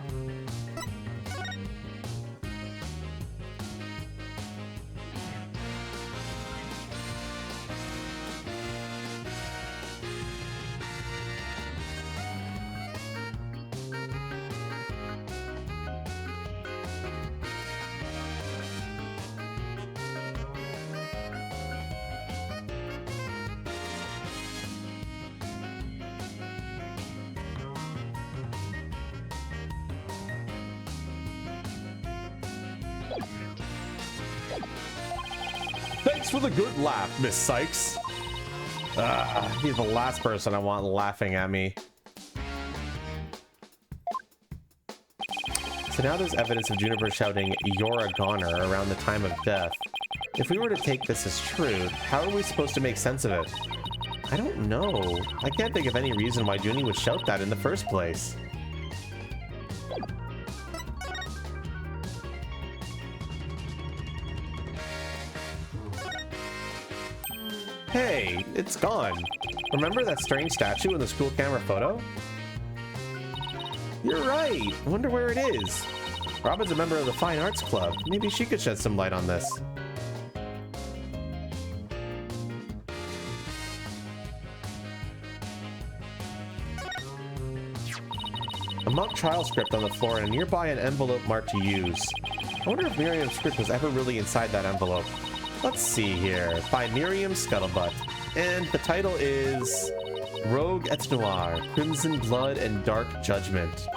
Thanks for the good laugh, Miss Sykes. He's the last person I want laughing at me. So now there's evidence of Juniper shouting, "You're a goner," around the time of death. If we were to take this as truth, how are we supposed to make sense of it? I don't know. I can't think of any reason why Junie would shout that in the first place. Hey, it's gone. Remember that strange statue in the school camera photo? You're right. I wonder where it is. Robin's a member of the Fine Arts Club. Maybe she could shed some light on this. A mock trial script on the floor and nearby an envelope marked to use. I wonder if Miriam's script was ever really inside that envelope. Let's see here. By Miriam Scuttlebutt. And the title is Rogue et Noir, Crimson Blood and Dark Judgment.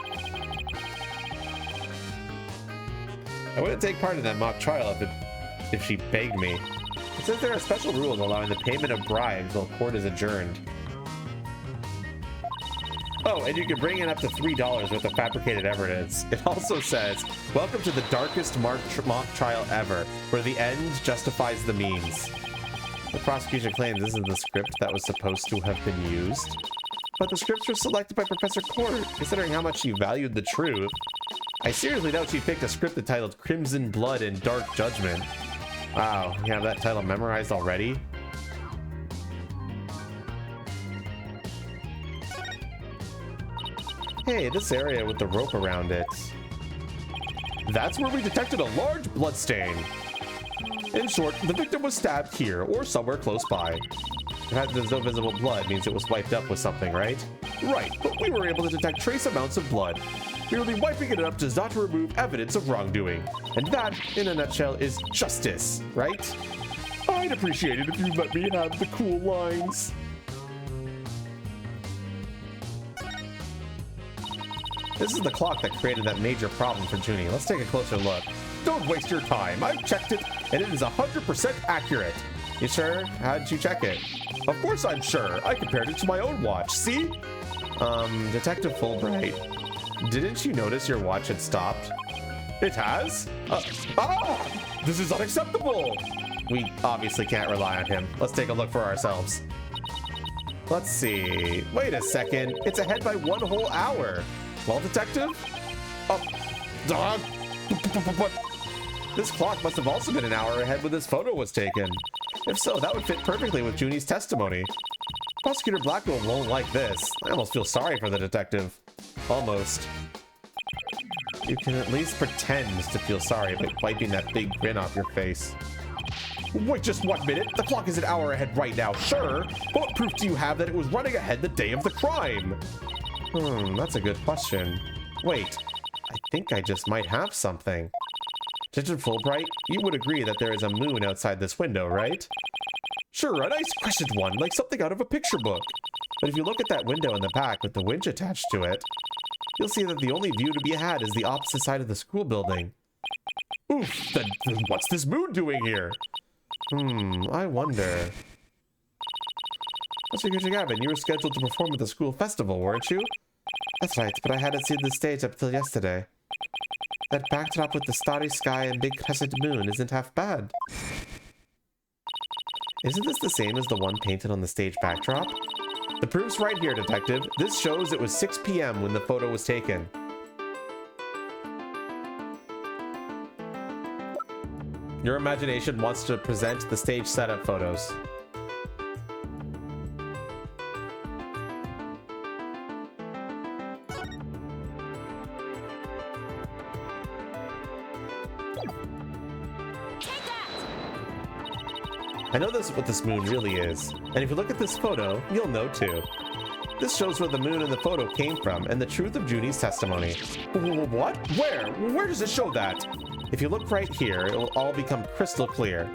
I wouldn't take part in that mock trial if she begged me. It says there are special rules allowing the payment of bribes while court is adjourned. Oh, and you can bring in up to $3 worth of fabricated evidence. It also says, welcome to the darkest mock trial ever, where the end justifies the means. The prosecution claims this is the script that was supposed to have been used. But the scripts were selected by Professor Court, considering how much she valued the truth. I seriously doubt she picked a script entitled Crimson Blood and Dark Judgment. Wow, you have that title memorized already? Hey, this area with the rope around it. That's where we detected a large blood stain. In short, the victim was stabbed here or somewhere close by. The fact that there's no visible blood means it was wiped up with something, right? Right, but we were able to detect trace amounts of blood. Merely wiping it up does not remove evidence of wrongdoing. And that, in a nutshell, is justice, right? I'd appreciate it if you let me have the cool lines. This is the clock that created that major problem for Junie. Let's take a closer look. Don't waste your time. I've checked it, and it is 100% accurate. You sure? How did you check it? Of course I'm sure. I compared it to my own watch. See? Detective Fulbright, didn't you notice your watch had stopped? It has? This is unacceptable. We obviously can't rely on him. Let's take a look for ourselves. Let's see. Wait a second. It's ahead by 1 whole hour. Well, detective? This clock must have also been an hour ahead when this photo was taken. If so, that would fit perfectly with Junie's testimony. Prosecutor Blackwell won't like this. I almost feel sorry for the detective. Almost. You can at least pretend to feel sorry by wiping that big grin off your face. Wait just 1 minute. The clock is an hour ahead right now, sure. But what proof do you have that it was running ahead the day of the crime? That's a good question. Wait, I think I just might have something. Detective Fulbright, you would agree that there is a moon outside this window, right? Sure, a nice crescent one, like something out of a picture book. But if you look at that window in the back with the winch attached to it, you'll see that the only view to be had is the opposite side of the school building. Oof, then what's this moon doing here? I wonder. Prosecutor Gavin, you were scheduled to perform at the school festival, weren't you? That's right, but I hadn't seen the stage up till yesterday. That backdrop with the starry sky and big crescent moon isn't half bad. Isn't this the same as the one painted on the stage backdrop? The proof's right here, detective. This shows it was 6 p.m. when the photo was taken. Your imagination wants to present the stage setup photos. I know this is what this moon really is, and if you look at this photo, you'll know too. This shows where the moon in the photo came from and the truth of Junie's testimony. What? Where? Where does it show that? If you look right here, it will all become crystal clear.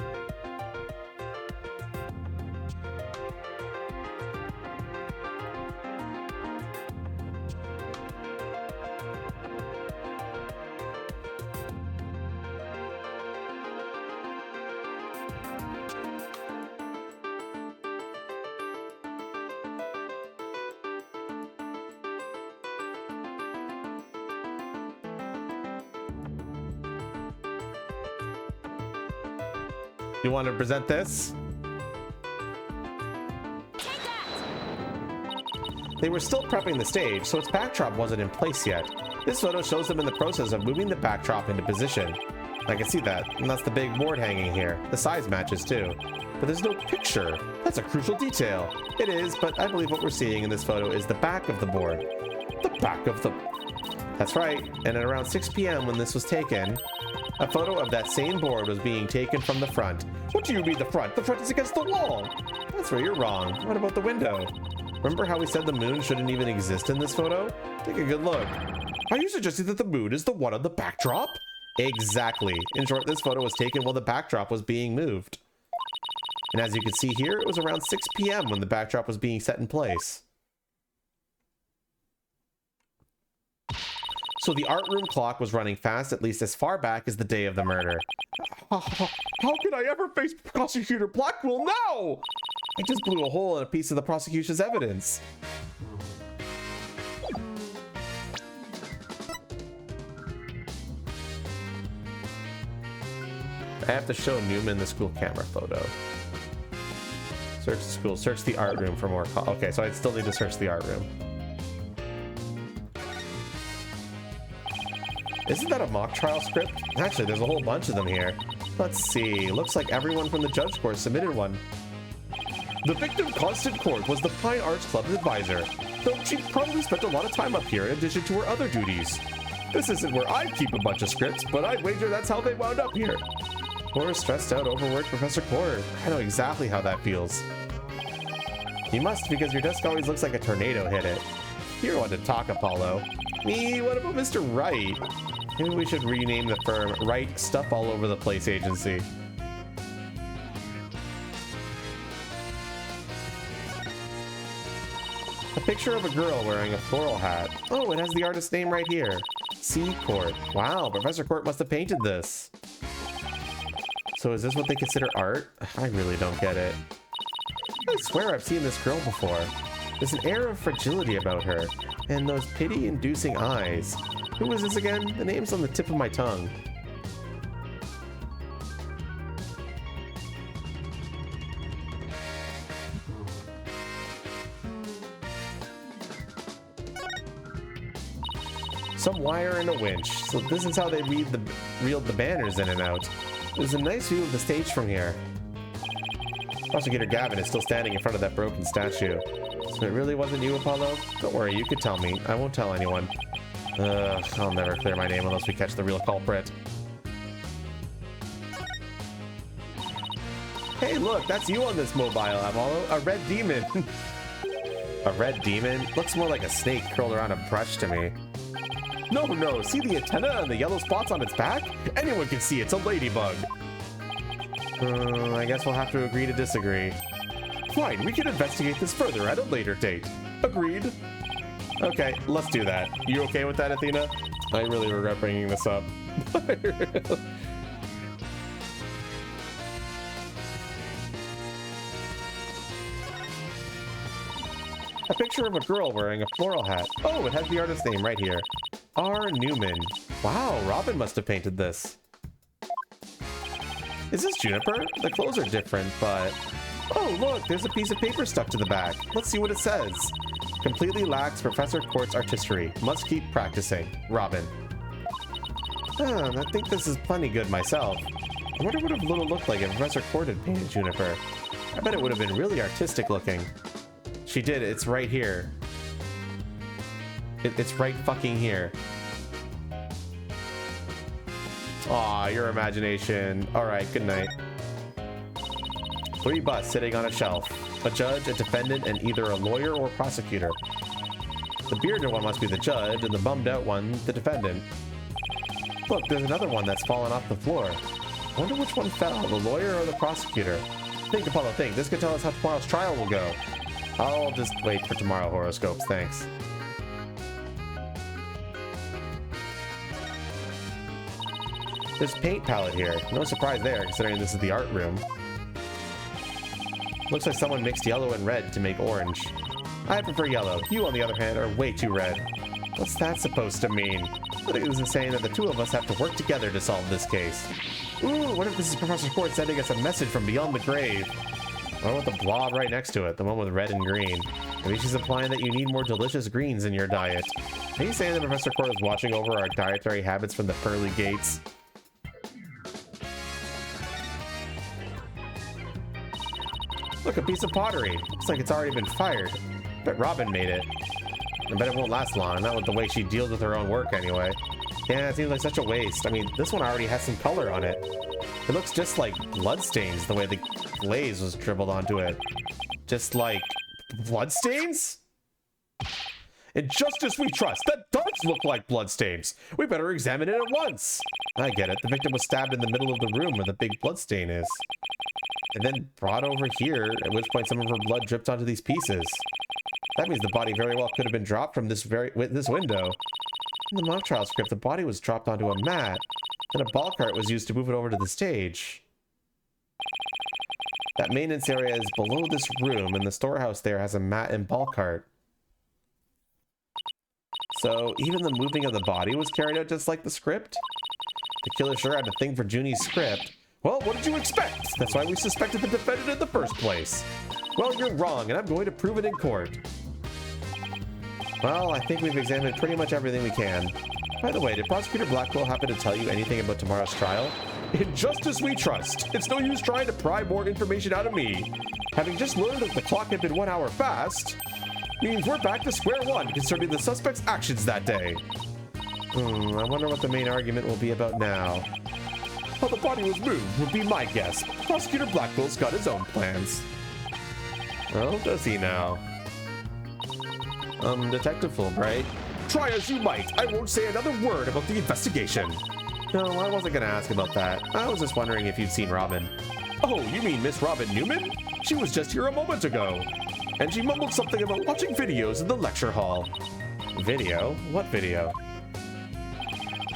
You want to present this? They were still prepping the stage, so its backdrop wasn't in place yet. This photo shows them in the process of moving the backdrop into position. I can see that, and that's the big board hanging here. The size matches too. But there's no picture. That's a crucial detail. It is, but I believe what we're seeing in this photo is the back of the board. The back of the... That's right, and at around 6 p.m. when this was taken, a photo of that same board was being taken from the front. What do you mean the front? The front is against the wall. That's where you're wrong. What about the window? Remember how we said the moon shouldn't even exist in this photo? Take a good look. Are you suggesting that the moon is the one on the backdrop? Exactly. In short, this photo was taken while the backdrop was being moved. And as you can see here, it was around 6 p.m. when the backdrop was being set in place. So the art room clock was running fast at least as far back as the day of the murder. How could I ever face Prosecutor Blackwell now? I just blew a hole in a piece of the prosecution's evidence. I have to show Newman the school camera photo. Search the school, search the art room for more. Okay, so I still need to search the art room. Isn't that a mock trial script? Actually, there's a whole bunch of them here. Let's see. Looks like everyone from the judge course submitted one. The victim Constant Court was the Fine Arts Club's advisor, though she probably spent a lot of time up here in addition to her other duties. This isn't where I'd keep a bunch of scripts, but I'd wager that's how they wound up here. Poor, stressed out, overworked Professor Court. I know exactly how that feels. You must, because your desk always looks like a tornado hit it. You're one to talk, Apollo. Me, what about Mr. Wright? Maybe we should rename the firm Wright Stuff All Over the Place Agency. A picture of a girl wearing a floral hat. Oh, it has the artist's name right here. C. Court. Wow, Professor Court must have painted this. So is this what they consider art? I really don't get it. I swear I've seen this girl before. There's an air of fragility about her, and those pity-inducing eyes. Who is this again? The name's on the tip of my tongue. Some wire and a winch. So this is how they reeled the banners in and out. There's a nice view of the stage from here. Prosecutor Gavin is still standing in front of that broken statue. So it really wasn't you, Apollo? Don't worry, you could tell me. I won't tell anyone. I'll never clear my name unless we catch the real culprit. Hey, look, that's you on this mobile, Apollo. A red demon. A red demon? Looks more like a snake curled around a brush to me. No, see the antenna and the yellow spots on its back? Anyone can see it's a ladybug. I guess we'll have to agree to disagree. Fine, we can investigate this further at a later date. Agreed. Okay, let's do that. You okay with that, Athena? I really regret bringing this up. A picture of a girl wearing a floral hat. Oh, it has the artist's name right here. R. Newman. Wow, Robin must have painted this. Is this Juniper? The clothes are different, but... Oh, look, there's a piece of paper stuck to the back. Let's see what it says. Completely lacks Professor Court's artistry. Must keep practicing. Robin. I think this is plenty good myself. I wonder what it would have looked like if Professor Court had painted Juniper. I bet it would have been really artistic looking. She did. It's right here. It's right fucking here. Aw, your imagination. Alright, good night. 3 busts sitting on a shelf. A judge, a defendant, and either a lawyer or prosecutor. The bearded one must be the judge, and the bummed out one, the defendant. Look, there's another one that's fallen off the floor. I wonder which one fell, the lawyer or the prosecutor. Think, Apollo, think. This could tell us how tomorrow's trial will go. I'll just wait for tomorrow horoscopes, thanks. There's paint palette here. No surprise there, considering this is the art room. Looks like someone mixed yellow and red to make orange. I prefer yellow. You, on the other hand, are way too red. What's that supposed to mean? I think this is saying that the two of us have to work together to solve this case. Ooh, what if this is Professor Court sending us a message from beyond the grave? Or with the blob right next to it, the one with red and green. Maybe she's implying that you need more delicious greens in your diet. Are you saying that Professor Court is watching over our dietary habits from the pearly gates? Look, a piece of pottery. Looks like it's already been fired. I bet Robin made it. I bet it won't last long, not with the way she deals with her own work anyway. Yeah, it seems like such a waste. I mean, this one already has some color on it. It looks just like bloodstains, the way the glaze was dribbled onto it. Just like... bloodstains? In justice we trust. That does look like bloodstains. We better examine it at once. I get it. The victim was stabbed in the middle of the room where the big bloodstain is. and then brought over here, at which point some of her blood dripped onto these pieces. That means the body very well could have been dropped from this window. In the mock trial script, the body was dropped onto a mat, then a ball cart was used to move it over to the stage. That maintenance area is below this room, and the storehouse there has a mat and ball cart. So even the moving of the body was carried out just like the script? The killer sure had a thing for Junie's script. Well, what did you expect? That's why we suspected the defendant in the first place. Well, you're wrong, and I'm going to prove it in court. Well, I think we've examined pretty much everything we can. By the way, did Prosecutor Blackwell happen to tell you anything about tomorrow's trial? In justice we trust. It's no use trying to pry more information out of me. Having just learned that the clock had been 1 hour fast, means we're back to square one concerning the suspect's actions that day. I wonder what the main argument will be about now. How the body was moved would be my guess. Prosecutor Blackwell's got his own plans. Oh, does he now? Detective Fulbright. Try as you might, I won't say another word about the investigation. No, I wasn't gonna ask about that. I was just wondering if you'd seen Robin. Oh, you mean Miss Robin Newman? She was just here a moment ago. And she mumbled something about watching videos in the lecture hall. Video? What video?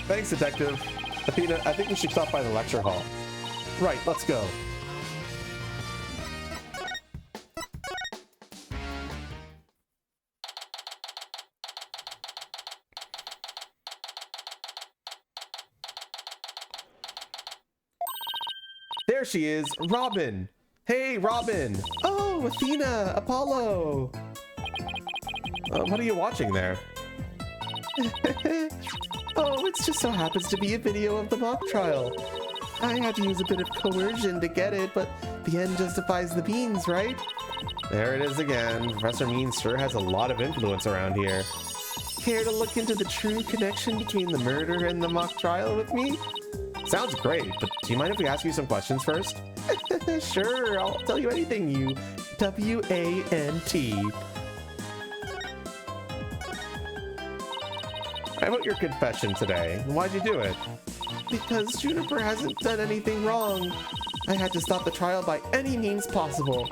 Thanks, Detective. Athena, I think we should stop by the lecture hall. Right, let's go. There she is, Robin. Hey, Robin. Oh, Athena, Apollo. What are you watching there? Oh, it just so happens to be a video of the mock trial. I had to use a bit of coercion to get it, but the end justifies the means, right? There it is again. Professor Means sure has a lot of influence around here. Care to look into the true connection between the murder and the mock trial with me? Sounds great, but do you mind if we ask you some questions first? Sure, I'll tell you anything, you W-A-N-T. How about your confession today? Why'd you do it? Because Juniper hasn't done anything wrong. I had to stop the trial by any means possible.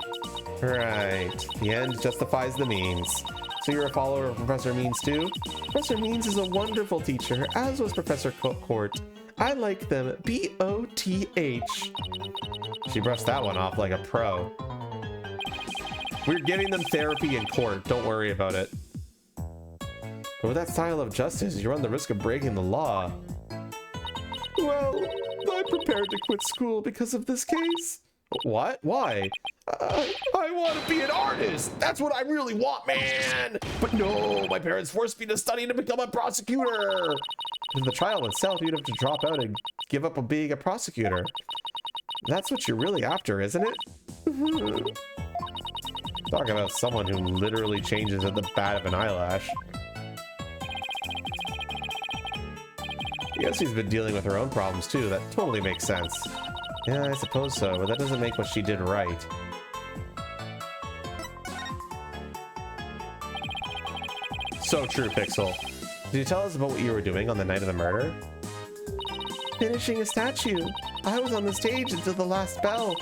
Right. The end justifies the means. So you're a follower of Professor Means too? Professor Means is a wonderful teacher, as was Professor Court. I like them. B-O-T-H. She brushed that one off like a pro. We're giving them therapy in court. Don't worry about it. But with that style of justice, you run the risk of breaking the law. Well, I'm prepared to quit school because of this case. What? Why? I want to be an artist. That's what I really want, man. But no, my parents forced me to study to become a prosecutor. In the trial itself, you'd have to drop out and give up on being a prosecutor. That's what you're really after, isn't it? Talk about someone who literally changes at the bat of an eyelash. I guess she's been dealing with her own problems too. That totally makes sense. Yeah, I suppose so, but that doesn't make what she did right. So true, Pixel. Did you tell us about what you were doing on the night of the murder? Finishing a statue. I was on the stage until the last bell.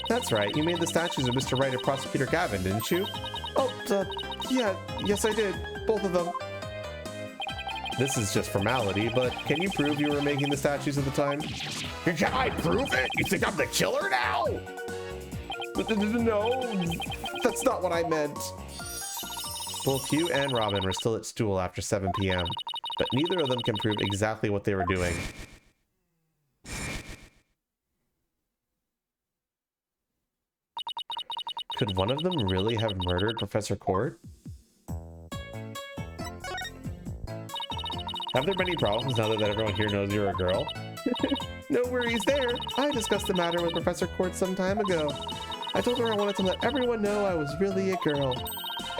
That's right, you made the statues of Mr. Wright and Prosecutor Gavin, didn't you? Oh, yeah, yes I did. Both of them. This is just formality, but can you prove you were making the statues at the time? Can I prove it? You think I'm the killer now? No, that's not what I meant. Both you and Robin were still at school after 7 p.m., but neither of them can prove exactly what they were doing. Could one of them really have murdered Professor Court? Have there been any problems now that everyone here knows you're a girl? No worries there. I discussed the matter with Professor Court some time ago. I told her I wanted to let everyone know I was really a girl.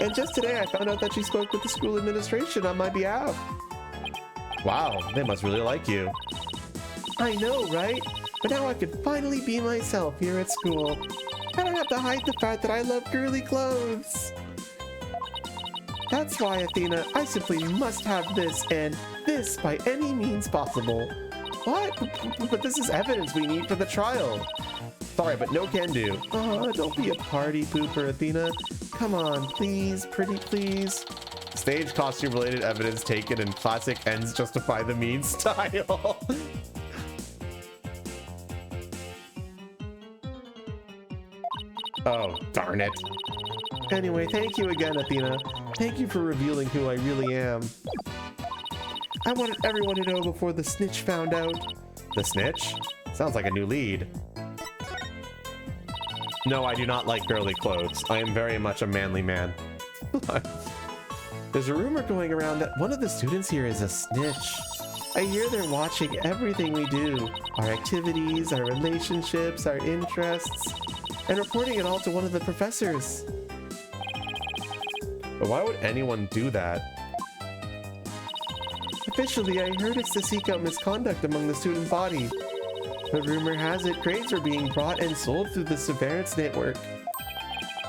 And just today I found out that she spoke with the school administration on my behalf. Wow, they must really like you. I know, right? But now I can finally be myself here at school. I don't have to hide the fact that I love girly clothes. That's why, Athena, I simply must have this and this by any means possible. What? But this is evidence we need for the trial. Sorry, but no can do. Oh, don't be a party pooper, Athena. Come on, please, pretty please. Stage costume related evidence taken in classic ends justify the means style. Oh, darn it. Anyway, thank you again, Athena. Thank you for revealing who I really am. I wanted everyone to know before the snitch found out. The snitch? Sounds like a new lead. No, I do not like girly clothes. I am very much a manly man. There's a rumor going around that one of the students here is a snitch. I hear they're watching everything we do. Our activities, our relationships, our interests, and reporting it all to one of the professors. But why would anyone do that? Officially, I heard it's to seek out misconduct among the student body. But rumor has it grades are being bought and sold through the surveillance network.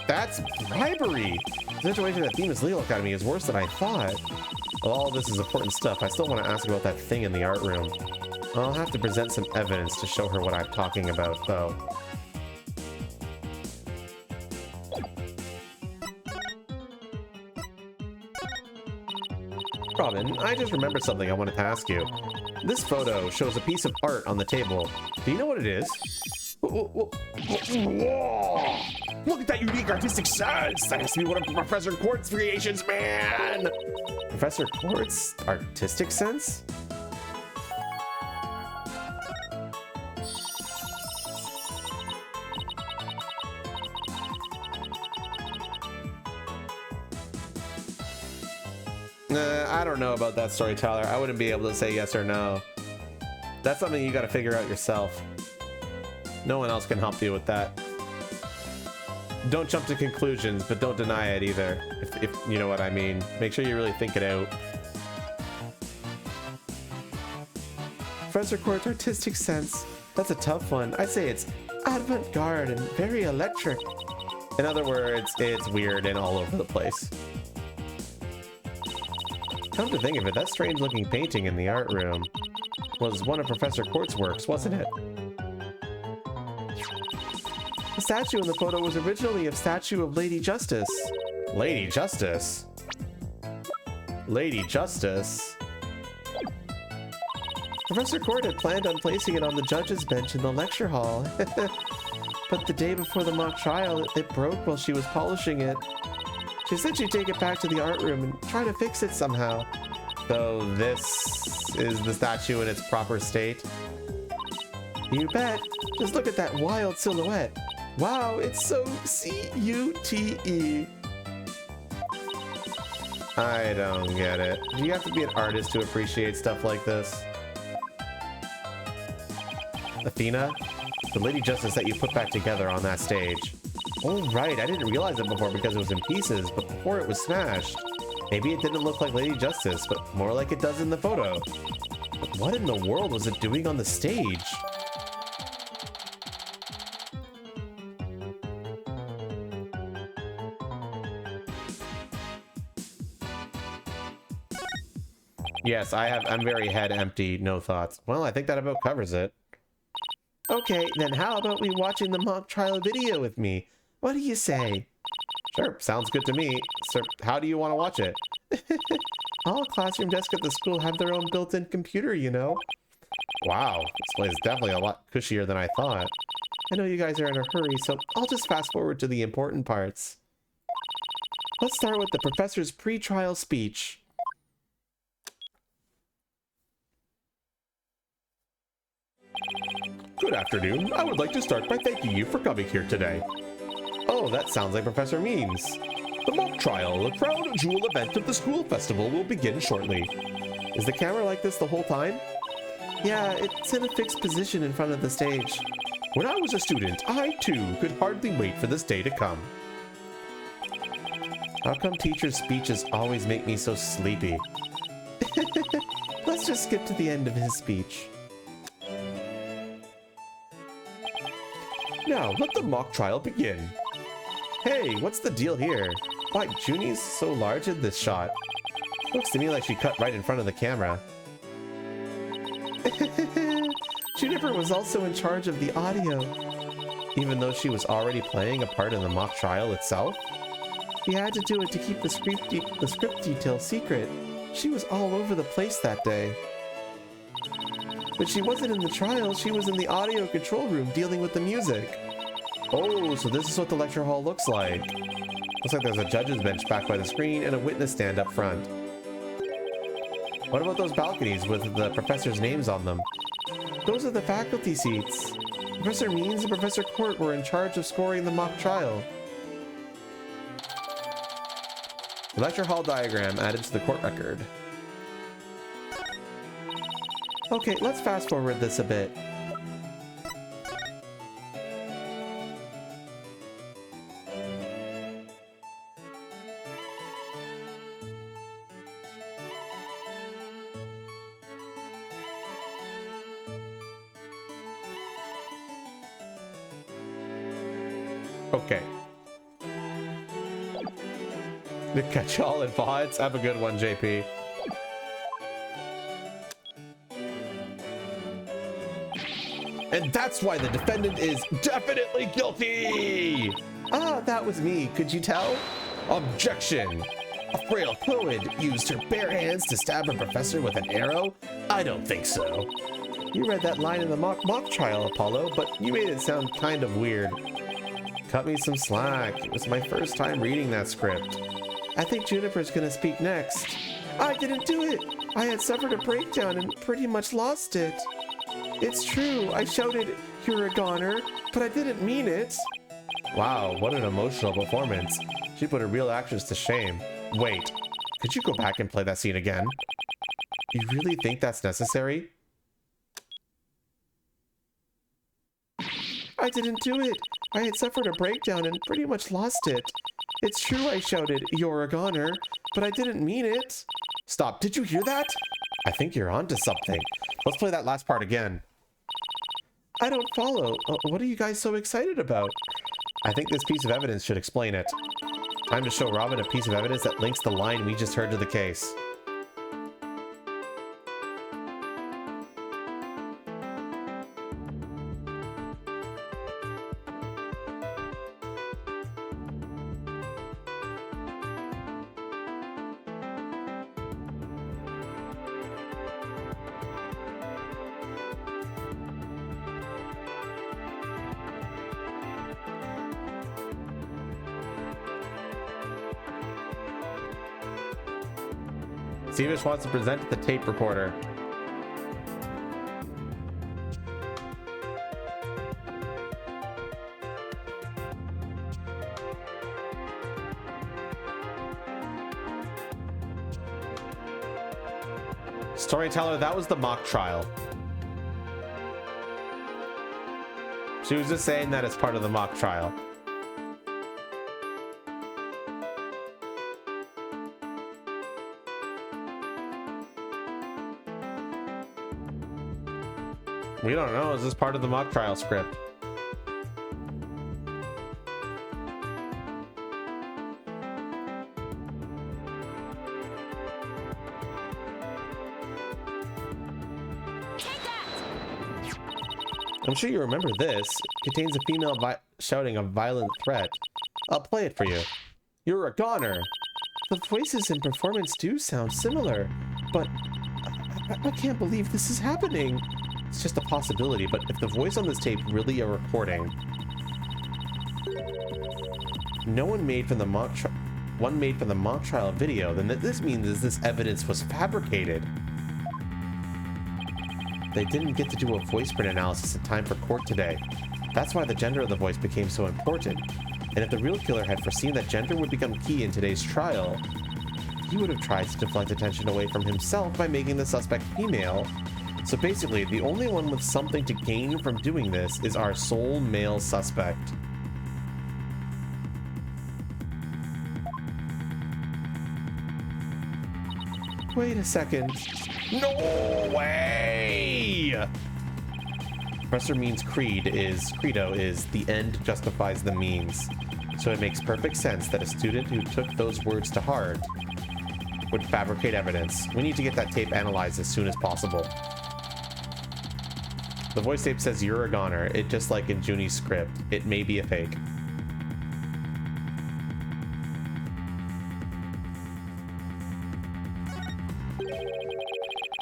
That's bribery! The situation at Athena's Legal Academy is worse than I thought. Well, all this is important stuff. I still want to ask about that thing in the art room. I'll have to present some evidence to show her what I'm talking about, though. Robin, I just remembered something I wanted to ask you. This photo shows a piece of art on the table. Do you know what it is? Whoa. Look at that unique artistic sense! That has to be one of Professor Quart's creations, man! Professor Quart's artistic sense? I don't know about that story, Tyler. I wouldn't be able to say yes or no. That's something you gotta figure out yourself. No one else can help you with that. Don't jump to conclusions, but don't deny it either, if you know what I mean. Make sure you really think it out. Professor Quart's artistic sense. That's a tough one. I'd say it's avant-garde and very electric. In other words, it's weird and all over the place. Come to think of it, that strange-looking painting in the art room was one of Professor Quart's works, wasn't it? The statue in the photo was originally a statue of Lady Justice. Lady Justice? Lady Justice? Professor Quart had planned on placing it on the judge's bench in the lecture hall. But the day before the mock trial, it broke while she was polishing it. She said she'd take it back to the art room and try to fix it somehow. So this is the statue in its proper state? You bet. Just look at that wild silhouette. Wow, it's so C-U-T-E. I don't get it. Do you have to be an artist to appreciate stuff like this? Athena? The Lady Justice that you put back together on that stage. Oh right, I didn't realize it before because it was in pieces, but before it was smashed. Maybe it didn't look like Lady Justice, but more like it does in the photo. But what in the world was it doing on the stage? Yes, I'm very head empty, no thoughts. Well, I think that about covers it. Okay, then how about we watching the mock trial video with me? What do you say? Sure, sounds good to me. Sir, how do you want to watch it? All classroom desks at the school have their own built-in computer, you know. Wow, this place is definitely a lot cushier than I thought. I know you guys are in a hurry, so I'll just fast forward to the important parts. Let's start with the professor's pre-trial speech. Good afternoon. I would like to start by thanking you for coming here today. Oh, that sounds like Professor Means. The mock trial, a crown jewel event of the school festival, will begin shortly. Is the camera like this the whole time? Yeah, it's in a fixed position in front of the stage. When I was a student, I too could hardly wait for this day to come. How come teachers' speeches always make me so sleepy? Let's just skip to the end of his speech. Now, let the mock trial begin. Hey, what's the deal here? Why, Junie's so large in this shot. Looks to me like she cut right in front of the camera. Juniper was also in charge of the audio. Even though she was already playing a part in the mock trial itself, she had to do it to keep the script details secret. She was all over the place that day. But she wasn't in the trial, she was in the audio control room dealing with the music. Oh, so this is what the lecture hall looks like. Looks like there's a judge's bench back by the screen and a witness stand up front. What about those balconies with the professors' names on them? Those are the faculty seats. Professor Means and Professor Court were in charge of scoring the mock trial. The lecture hall diagram added to the court record. Okay, let's fast forward this a bit. Okay. The catch-all and VODs. Have a good one, JP. And that's why the defendant is definitely guilty! Ah, that was me. Could you tell? Objection! A frail poet used her bare hands to stab a professor with an arrow? I don't think so. You read that line in the mock trial, Apollo, but you made it sound kind of weird. Cut me some slack. It was my first time reading that script. I think Juniper's gonna speak next. I didn't do it! I had suffered a breakdown and pretty much lost it. It's true, I shouted, "You're a goner," but I didn't mean it. Wow, what an emotional performance. She put a real actress to shame. Wait, could you go back and play that scene again? You really think that's necessary? I didn't do it. I had suffered a breakdown and pretty much lost it. It's true I shouted, "You're a goner," but I didn't mean it. Stop, did you hear that? I think you're onto something. Let's play that last part again. I don't follow. What are you guys so excited about? I think this piece of evidence should explain it. Time to show Robin a piece of evidence that links the line we just heard to the case. Stevish wants to present the tape recorder. Storyteller, that was the mock trial. She was just saying that as part of the mock trial. We don't know. Is this part of the mock trial script? I'm sure you remember this. It contains a female shouting a violent threat. I'll play it for you. You're a goner. The voices and performance do sound similar, but I can't believe this is happening. It's just a possibility, but if the voice on this tape really a recording, one made from the mock trial video, then this means this evidence was fabricated. They didn't get to do a voice print analysis in time for court today. That's why the gender of the voice became so important. And if the real killer had foreseen that gender would become key in today's trial, he would have tried to deflect attention away from himself by making the suspect female. So basically, the only one with something to gain from doing this is our sole male suspect. Wait a second. No way! Professor Means' credo is the end justifies the means. So it makes perfect sense that a student who took those words to heart would fabricate evidence. We need to get that tape analyzed as soon as possible. The voice tape says you're a goner. It just like in Junie's script. It may be a fake.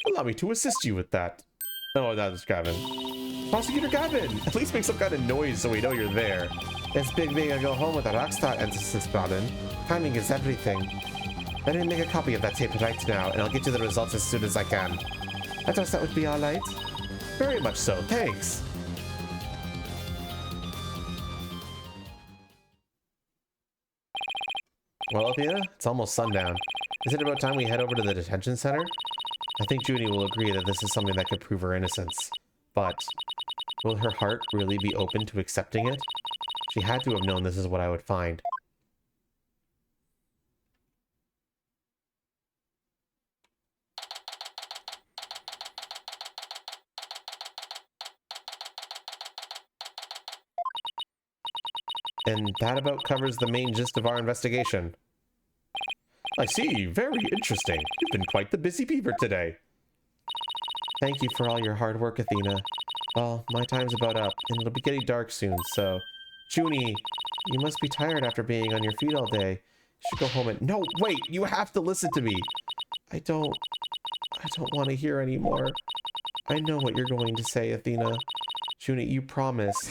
Allow me to assist you with that. Oh, that was Gavin. Prosecutor Gavin! At least make some kind of noise so we know you're there. It's Big Big I go home with a rockstar emphasis, Robin. Timing is everything. Let me make a copy of that tape right now, and I'll get you the results as soon as I can. I trust that would be alright? Very much so, thanks. Well, Althea, it's almost sundown. Is it about time we head over to the detention center? I think Junie will agree that this is something that could prove her innocence. But will her heart really be open to accepting it? She had to have known this is what I would find. And that about covers the main gist of our investigation. I see. Very interesting. You've been quite the busy beaver today. Thank you for all your hard work, Athena. Well, my time's about up, and it'll be getting dark soon, so... Junie, you must be tired after being on your feet all day. You should go home and... No, wait! You have to listen to me! I don't want to hear anymore. I know what you're going to say, Athena. Junie, you promised.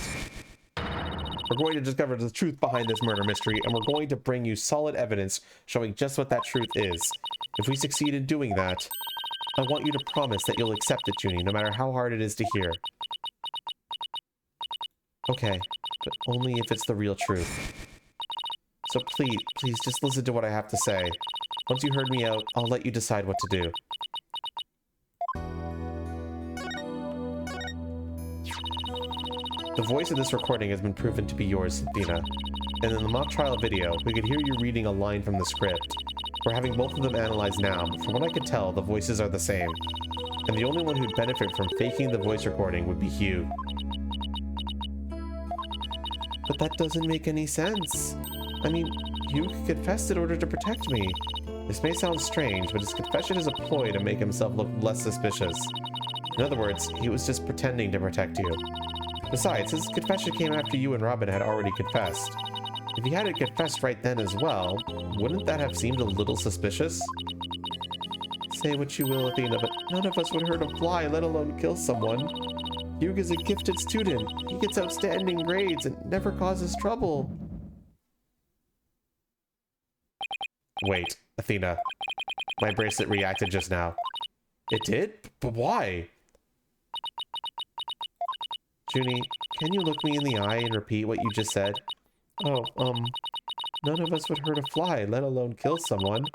We're going to discover the truth behind this murder mystery, and we're going to bring you solid evidence showing just what that truth is. If we succeed in doing that, I want you to promise that you'll accept it, Junie, no matter how hard it is to hear. Okay, but only if it's the real truth. So please just listen to what I have to say. Once you heard me out, I'll let you decide what to do. The voice of this recording has been proven to be yours, Athena. And in the mock trial video, we could hear you reading a line from the script. We're having both of them analyzed now, but from what I could tell, the voices are the same. And the only one who'd benefit from faking the voice recording would be Hugh. But that doesn't make any sense. I mean, Hugh confessed in order to protect me. This may sound strange, but his confession is a ploy to make himself look less suspicious. In other words, he was just pretending to protect you. Besides, his confession came after you and Robin had already confessed. If he hadn't confessed right then as well, wouldn't that have seemed a little suspicious? Say what you will, Athena, but none of us would hurt a fly, let alone kill someone. Hugh is a gifted student. He gets outstanding grades and never causes trouble. Wait, Athena. My bracelet reacted just now. It did? But why? Junie, can you look me in the eye and repeat what you just said? Oh, none of us would hurt a fly, let alone kill someone.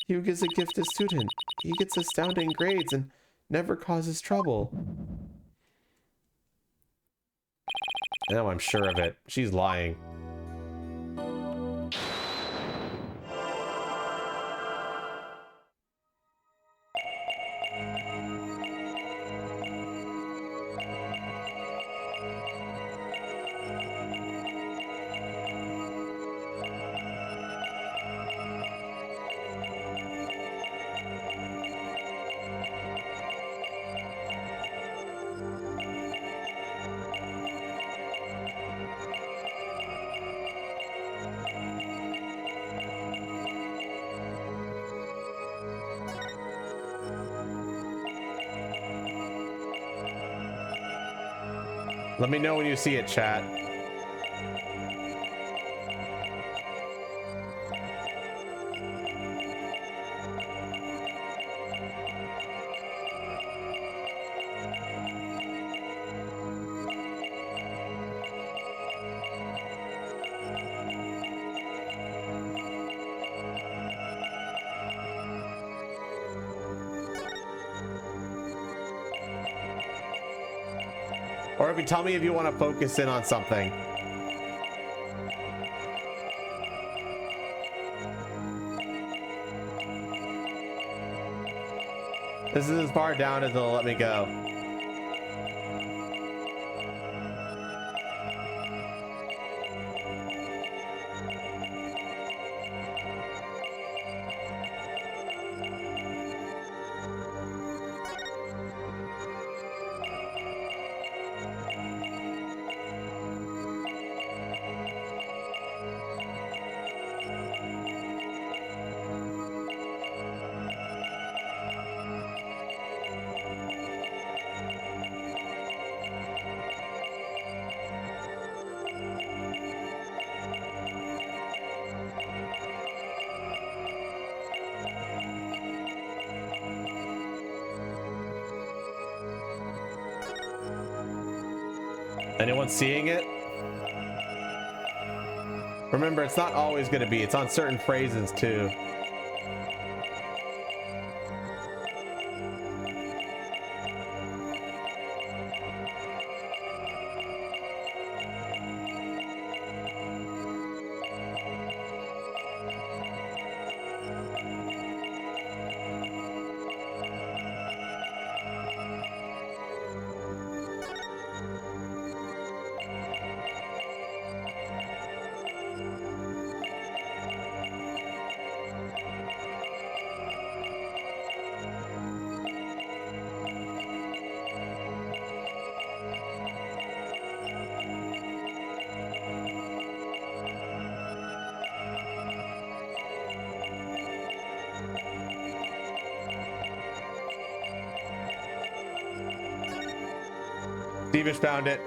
Hugh is a gifted student. He gets astounding grades and never causes trouble. Now I'm sure of it. She's lying. Let me know when you see it, chat. Or if you tell me if you want to focus in on something. This is as far down as they'll let me go. Anyone seeing it? Remember, it's not always going to be. It's on certain phrases, too. Stevish found it.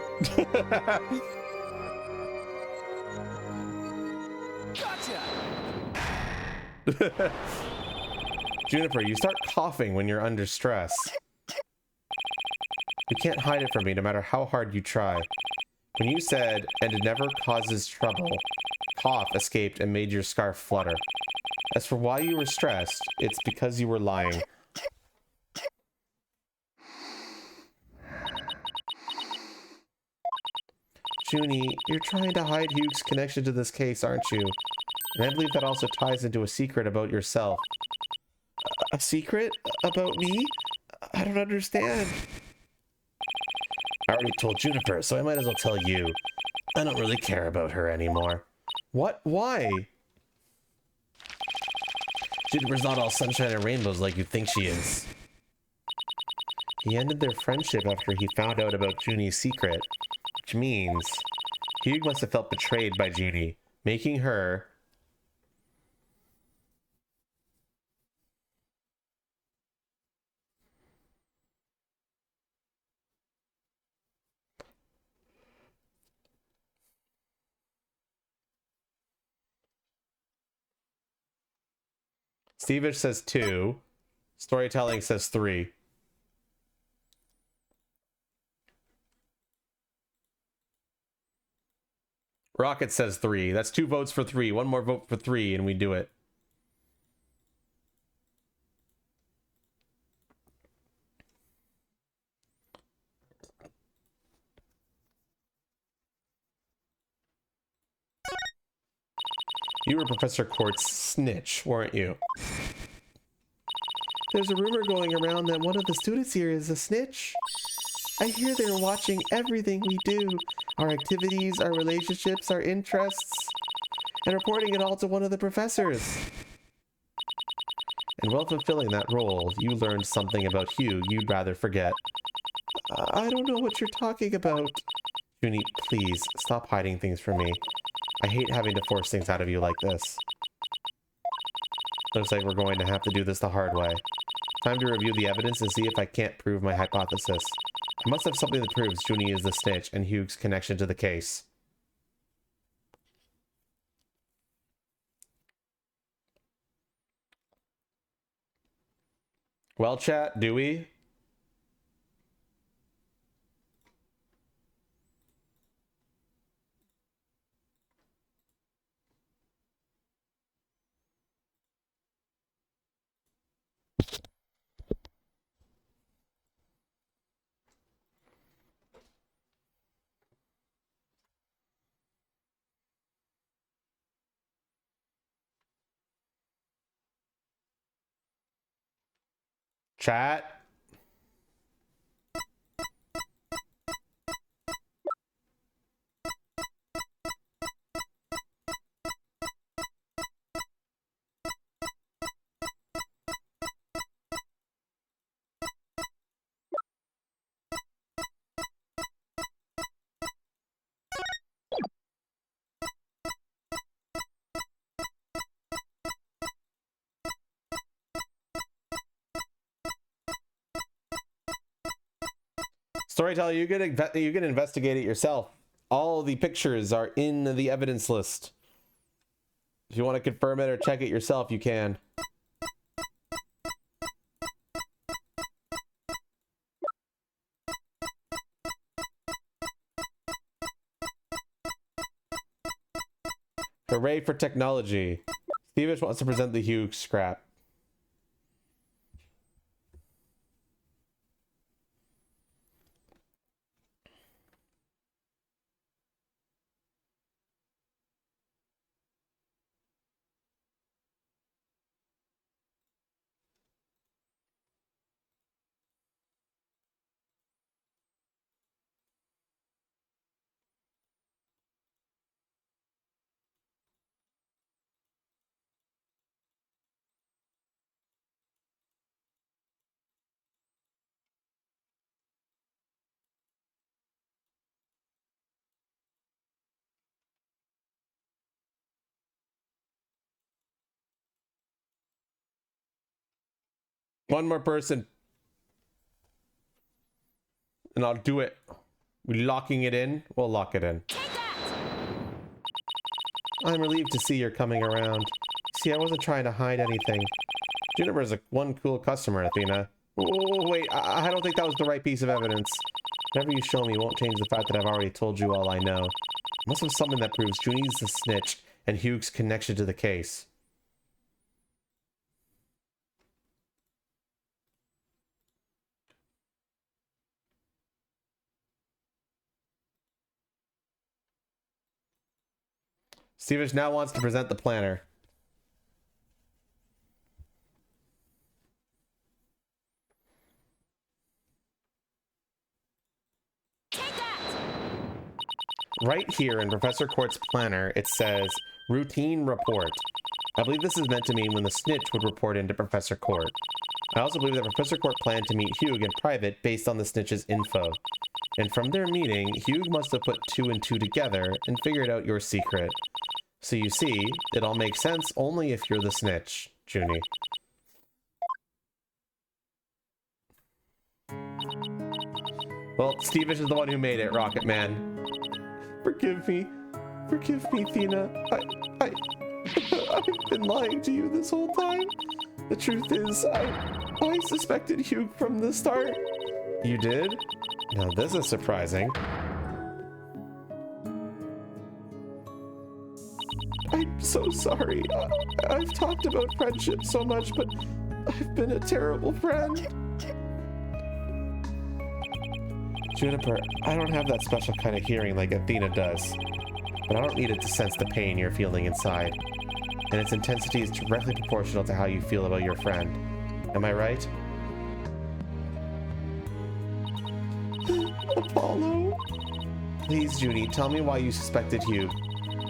Gotcha. Juniper, you start coughing when you're under stress. You can't hide it from me no matter how hard you try. When you said, "and it never causes trouble," cough escaped and made your scarf flutter. As for why you were stressed, it's because you were lying. Junie, you're trying to hide Hugh's connection to this case, aren't you? And I believe that also ties into a secret about yourself. A secret? About me? I don't understand. I already told Juniper, so I might as well tell you. I don't really care about her anymore. What? Why? Juniper's not all sunshine and rainbows like you think she is. He ended their friendship after he found out about Junie's secret. Which means Hugh must have felt betrayed by Junie, making her Stevish says 2. Storytelling says 3. Rocket says 3. That's 2 votes for 3. One more vote for 3 and we do it. You were Professor Court's snitch, weren't you? There's a rumor going around that one of the students here is a snitch. I hear they're watching everything we do. Our activities, our relationships, our interests. And reporting it all to one of the professors. And while fulfilling that role, you learned something about Hugh you'd rather forget. I don't know what you're talking about. Junie, please, stop hiding things from me. I hate having to force things out of you like this. Looks like we're going to have to do this the hard way. Time to review the evidence and see if I can't prove my hypothesis. I must have something that proves Junie is the snitch and Hugh's connection to the case. Well, chat, do we? Chat. Storyteller, you can investigate it yourself. All the pictures are in the evidence list. If you want to confirm it or check it yourself, you can. Hooray for technology. Stevish wants to present the huge scrap. One more person. And I'll do it. We locking it in? We'll lock it in. I'm relieved to see you're coming around. See, I wasn't trying to hide anything. Juniper's one cool customer, Athena. Wait, I don't think that was the right piece of evidence. Whatever you show me won't change the fact that I've already told you all I know. I must have something that proves Junie's the snitch and Hugh's connection to the case. Stevish now wants to present the planner. Right here in Professor Court's planner, it says, routine report. I believe this is meant to mean when the snitch would report into Professor Court. I also believe that Professor Court planned to meet Hugh in private based on the snitch's info. And from their meeting, Hugh must have put 2 and 2 together and figured out your secret. So you see, it all makes sense only if you're the snitch, Junie. Well, Stevish is the one who made it, Rocket Man. Forgive me, Athena. I've been lying to you this whole time. The truth is, I suspected Hugh from the start. You did? Now this is surprising. I'm so sorry. I've talked about friendship so much, but I've been a terrible friend. Juniper, I don't have that special kind of hearing like Athena does, but I don't need it to sense the pain you're feeling inside, and its intensity is directly proportional to how you feel about your friend. Am I right? Apollo? Please, Junie, tell me why you suspected Hugh.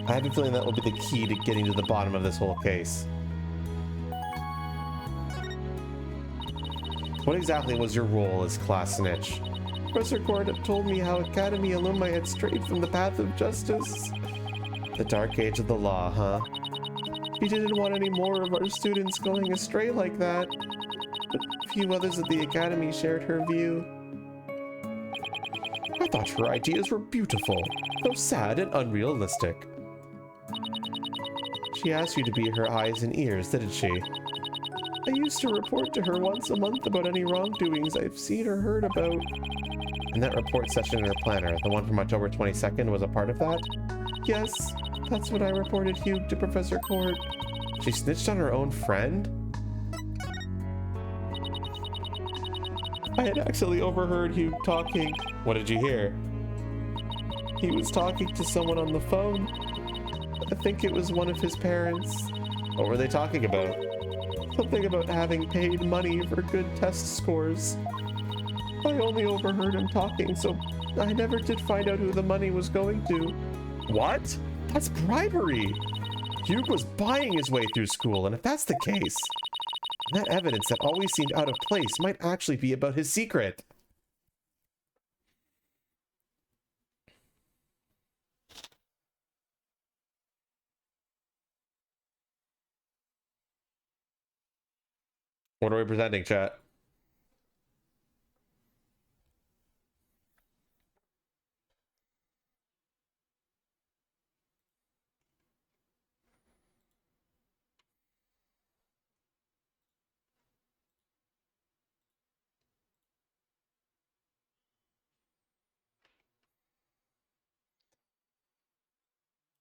I have a feeling that will be the key to getting to the bottom of this whole case. What exactly was your role as class snitch? Professor Court told me how Academy alumni had strayed from the path of justice. The dark age of the law, huh? He didn't want any more of our students going astray like that, but few others at the Academy shared her view. I thought her ideas were beautiful, though sad and unrealistic. She asked you to be her eyes and ears, didn't she? I used to report to her once a month about any wrongdoings I've seen or heard about. And that report session in her planner, the one from October 22nd, was a part of that? Yes, that's what I reported Hugh to Professor Court. She snitched on her own friend? I had actually overheard Hugh talking. What did you hear? He was talking to someone on the phone. I think it was one of his parents. What were they talking about? Something about having paid money for good test scores. I only overheard him talking, so I never did find out who the money was going to. What? That's bribery! Hugh was buying his way through school, and if that's the case, that evidence that always seemed out of place might actually be about his secret. What are we presenting, chat?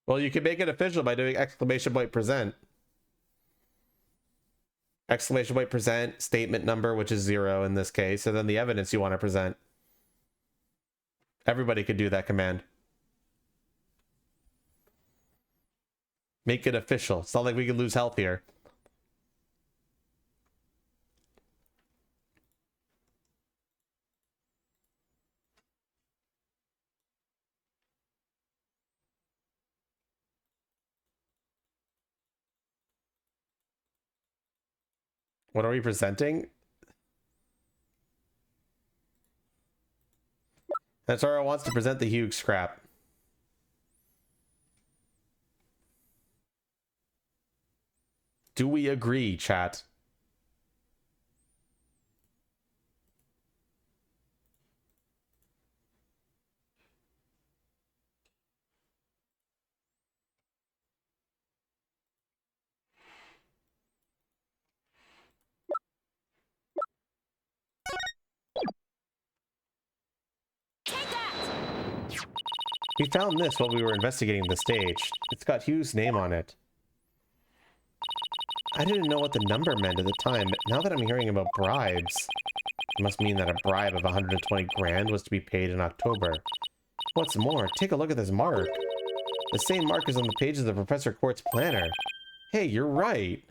Well, you can make it official by doing exclamation point present. Exclamation point present, statement number, which is 0 in this case, and then the evidence you want to present. Everybody could do that command. Make it official. It's not like we could lose health here. What are we presenting? Natsara wants to present the huge scrap. Do we agree, chat? We found this while we were investigating the stage. It's got Hugh's name on it. I didn't know what the number meant at the time, but now that I'm hearing about bribes, it must mean that a bribe of 120 grand was to be paid in October. What's more, take a look at this mark. The same mark is on the page of the Professor Court's planner. Hey, you're right.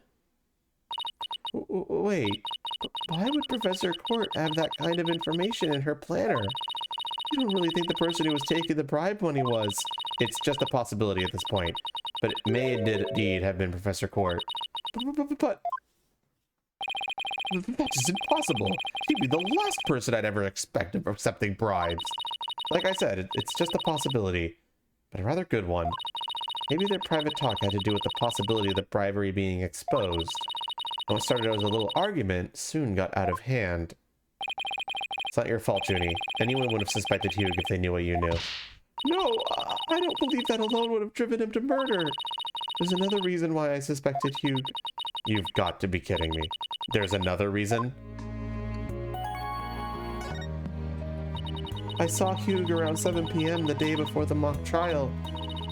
Wait, why would Professor Court have that kind of information in her planner? You don't really think the person who was taking the bribe money was? It's just a possibility at this point, but it may indeed have been Professor Court. But that is impossible. He'd be the last person I'd ever expect of accepting bribes. Like I said, it's just a possibility, but a rather good one. Maybe their private talk had to do with the possibility of the bribery being exposed. And what started out as a little argument soon got out of hand. It's not your fault, Junie. Anyone would have suspected Hugh if they knew what you knew. No, I don't believe that alone would have driven him to murder. There's another reason why I suspected Hugh. You've got to be kidding me. There's another reason? I saw Hugh around 7 p.m. the day before the mock trial.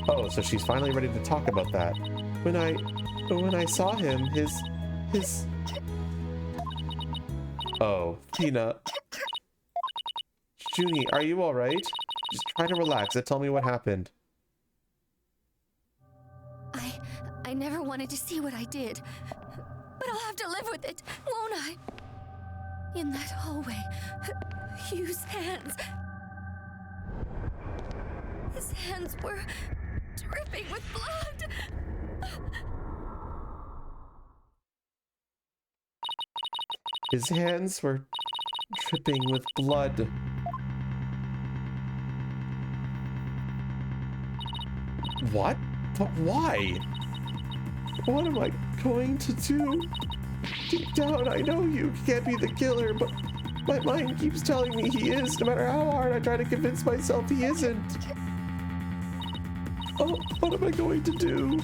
Oh, so she's finally ready to talk about that. When I saw him, his... Oh, Tina. Junie, are you alright? Just try to relax and tell me what happened. I never wanted to see what I did, but I'll have to live with it, won't I? In that hallway, Hugh's hands... His hands were dripping with blood. His hands were dripping with blood. What? But why? What am I going to do? Deep down, I know you can't be the killer, but my mind keeps telling me he is, no matter how hard I try to convince myself he isn't. Oh, what am I going to do?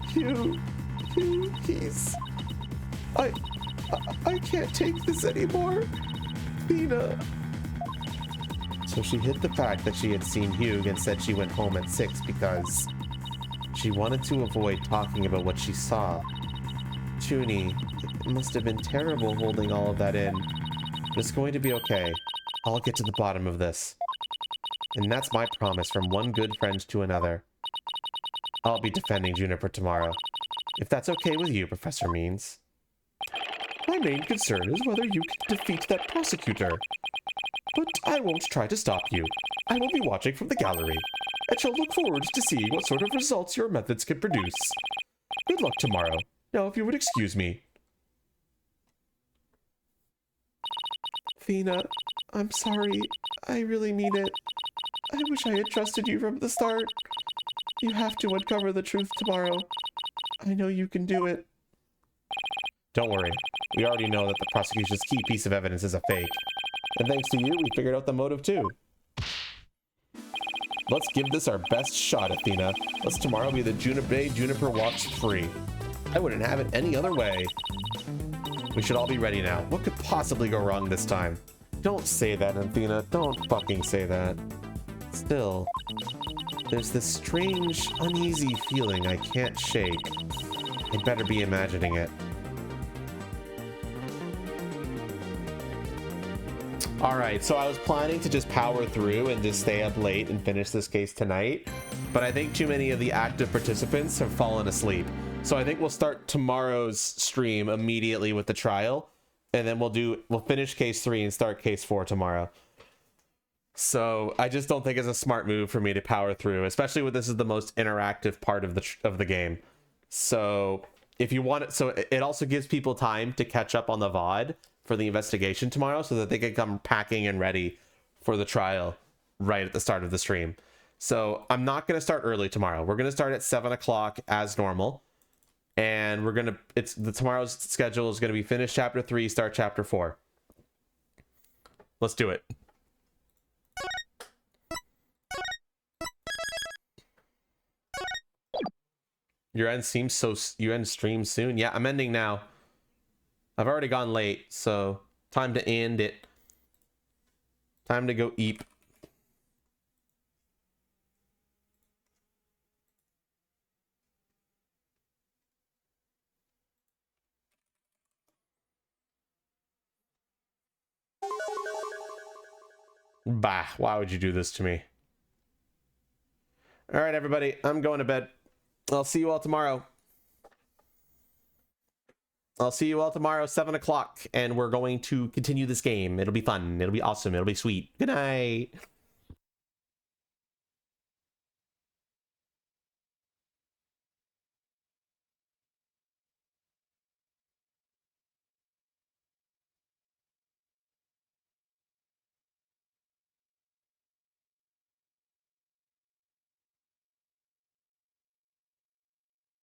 Hugh, he's... I can't take this anymore. Tina. So she hid the fact that she had seen Hugh and said she went home at 6 because she wanted to avoid talking about what she saw. Junie, it must have been terrible holding all of that in. But it's going to be okay. I'll get to the bottom of this. And that's my promise from one good friend to another. I'll be defending Juniper tomorrow. If that's okay with you, Professor Means. My main concern is whether you can defeat that prosecutor. But I won't try to stop you. I will be watching from the gallery, and shall look forward to seeing what sort of results your methods can produce. Good luck tomorrow. Now, if you would excuse me. Thena, I'm sorry. I really mean it. I wish I had trusted you from the start. You have to uncover the truth tomorrow. I know you can do it. Don't worry. We already know that the prosecution's key piece of evidence is a fake. And thanks to you, we figured out the motive too. Let's give this our best shot, Athena. Let's tomorrow be the Juniper walks free. I wouldn't have it any other way. We should all be ready now. What could possibly go wrong this time? Don't say that, Athena. Don't fucking say that. Still, There's this strange, uneasy feeling I can't shake. I'd better be imagining it. Alright, so I was planning to just power through and just stay up late and finish this case tonight, but I think too many of the active participants have fallen asleep. So I think we'll start tomorrow's stream immediately with the trial, and then we'll finish case 3 and start case 4 tomorrow. So I just don't think it's a smart move for me to power through, especially when this is the most interactive part of the game. So if you want it, so it also gives people time to catch up on the VOD for the investigation tomorrow, so that they can come packing and ready for the trial right at the start of the stream. So I'm not going to start early tomorrow. We're going to start at 7 o'clock as normal, and we're going to tomorrow's schedule is going to be finish chapter 3, start chapter 4. Let's do it. Your end stream soon. Yeah, I'm ending now. I've already gone late, so time to end it. Time to go eat. Bah, why would you do this to me? All right, everybody, I'm going to bed. I'll see you all tomorrow. 7 o'clock, and we're going to continue this game. It'll be fun. It'll be awesome. It'll be sweet. Good night.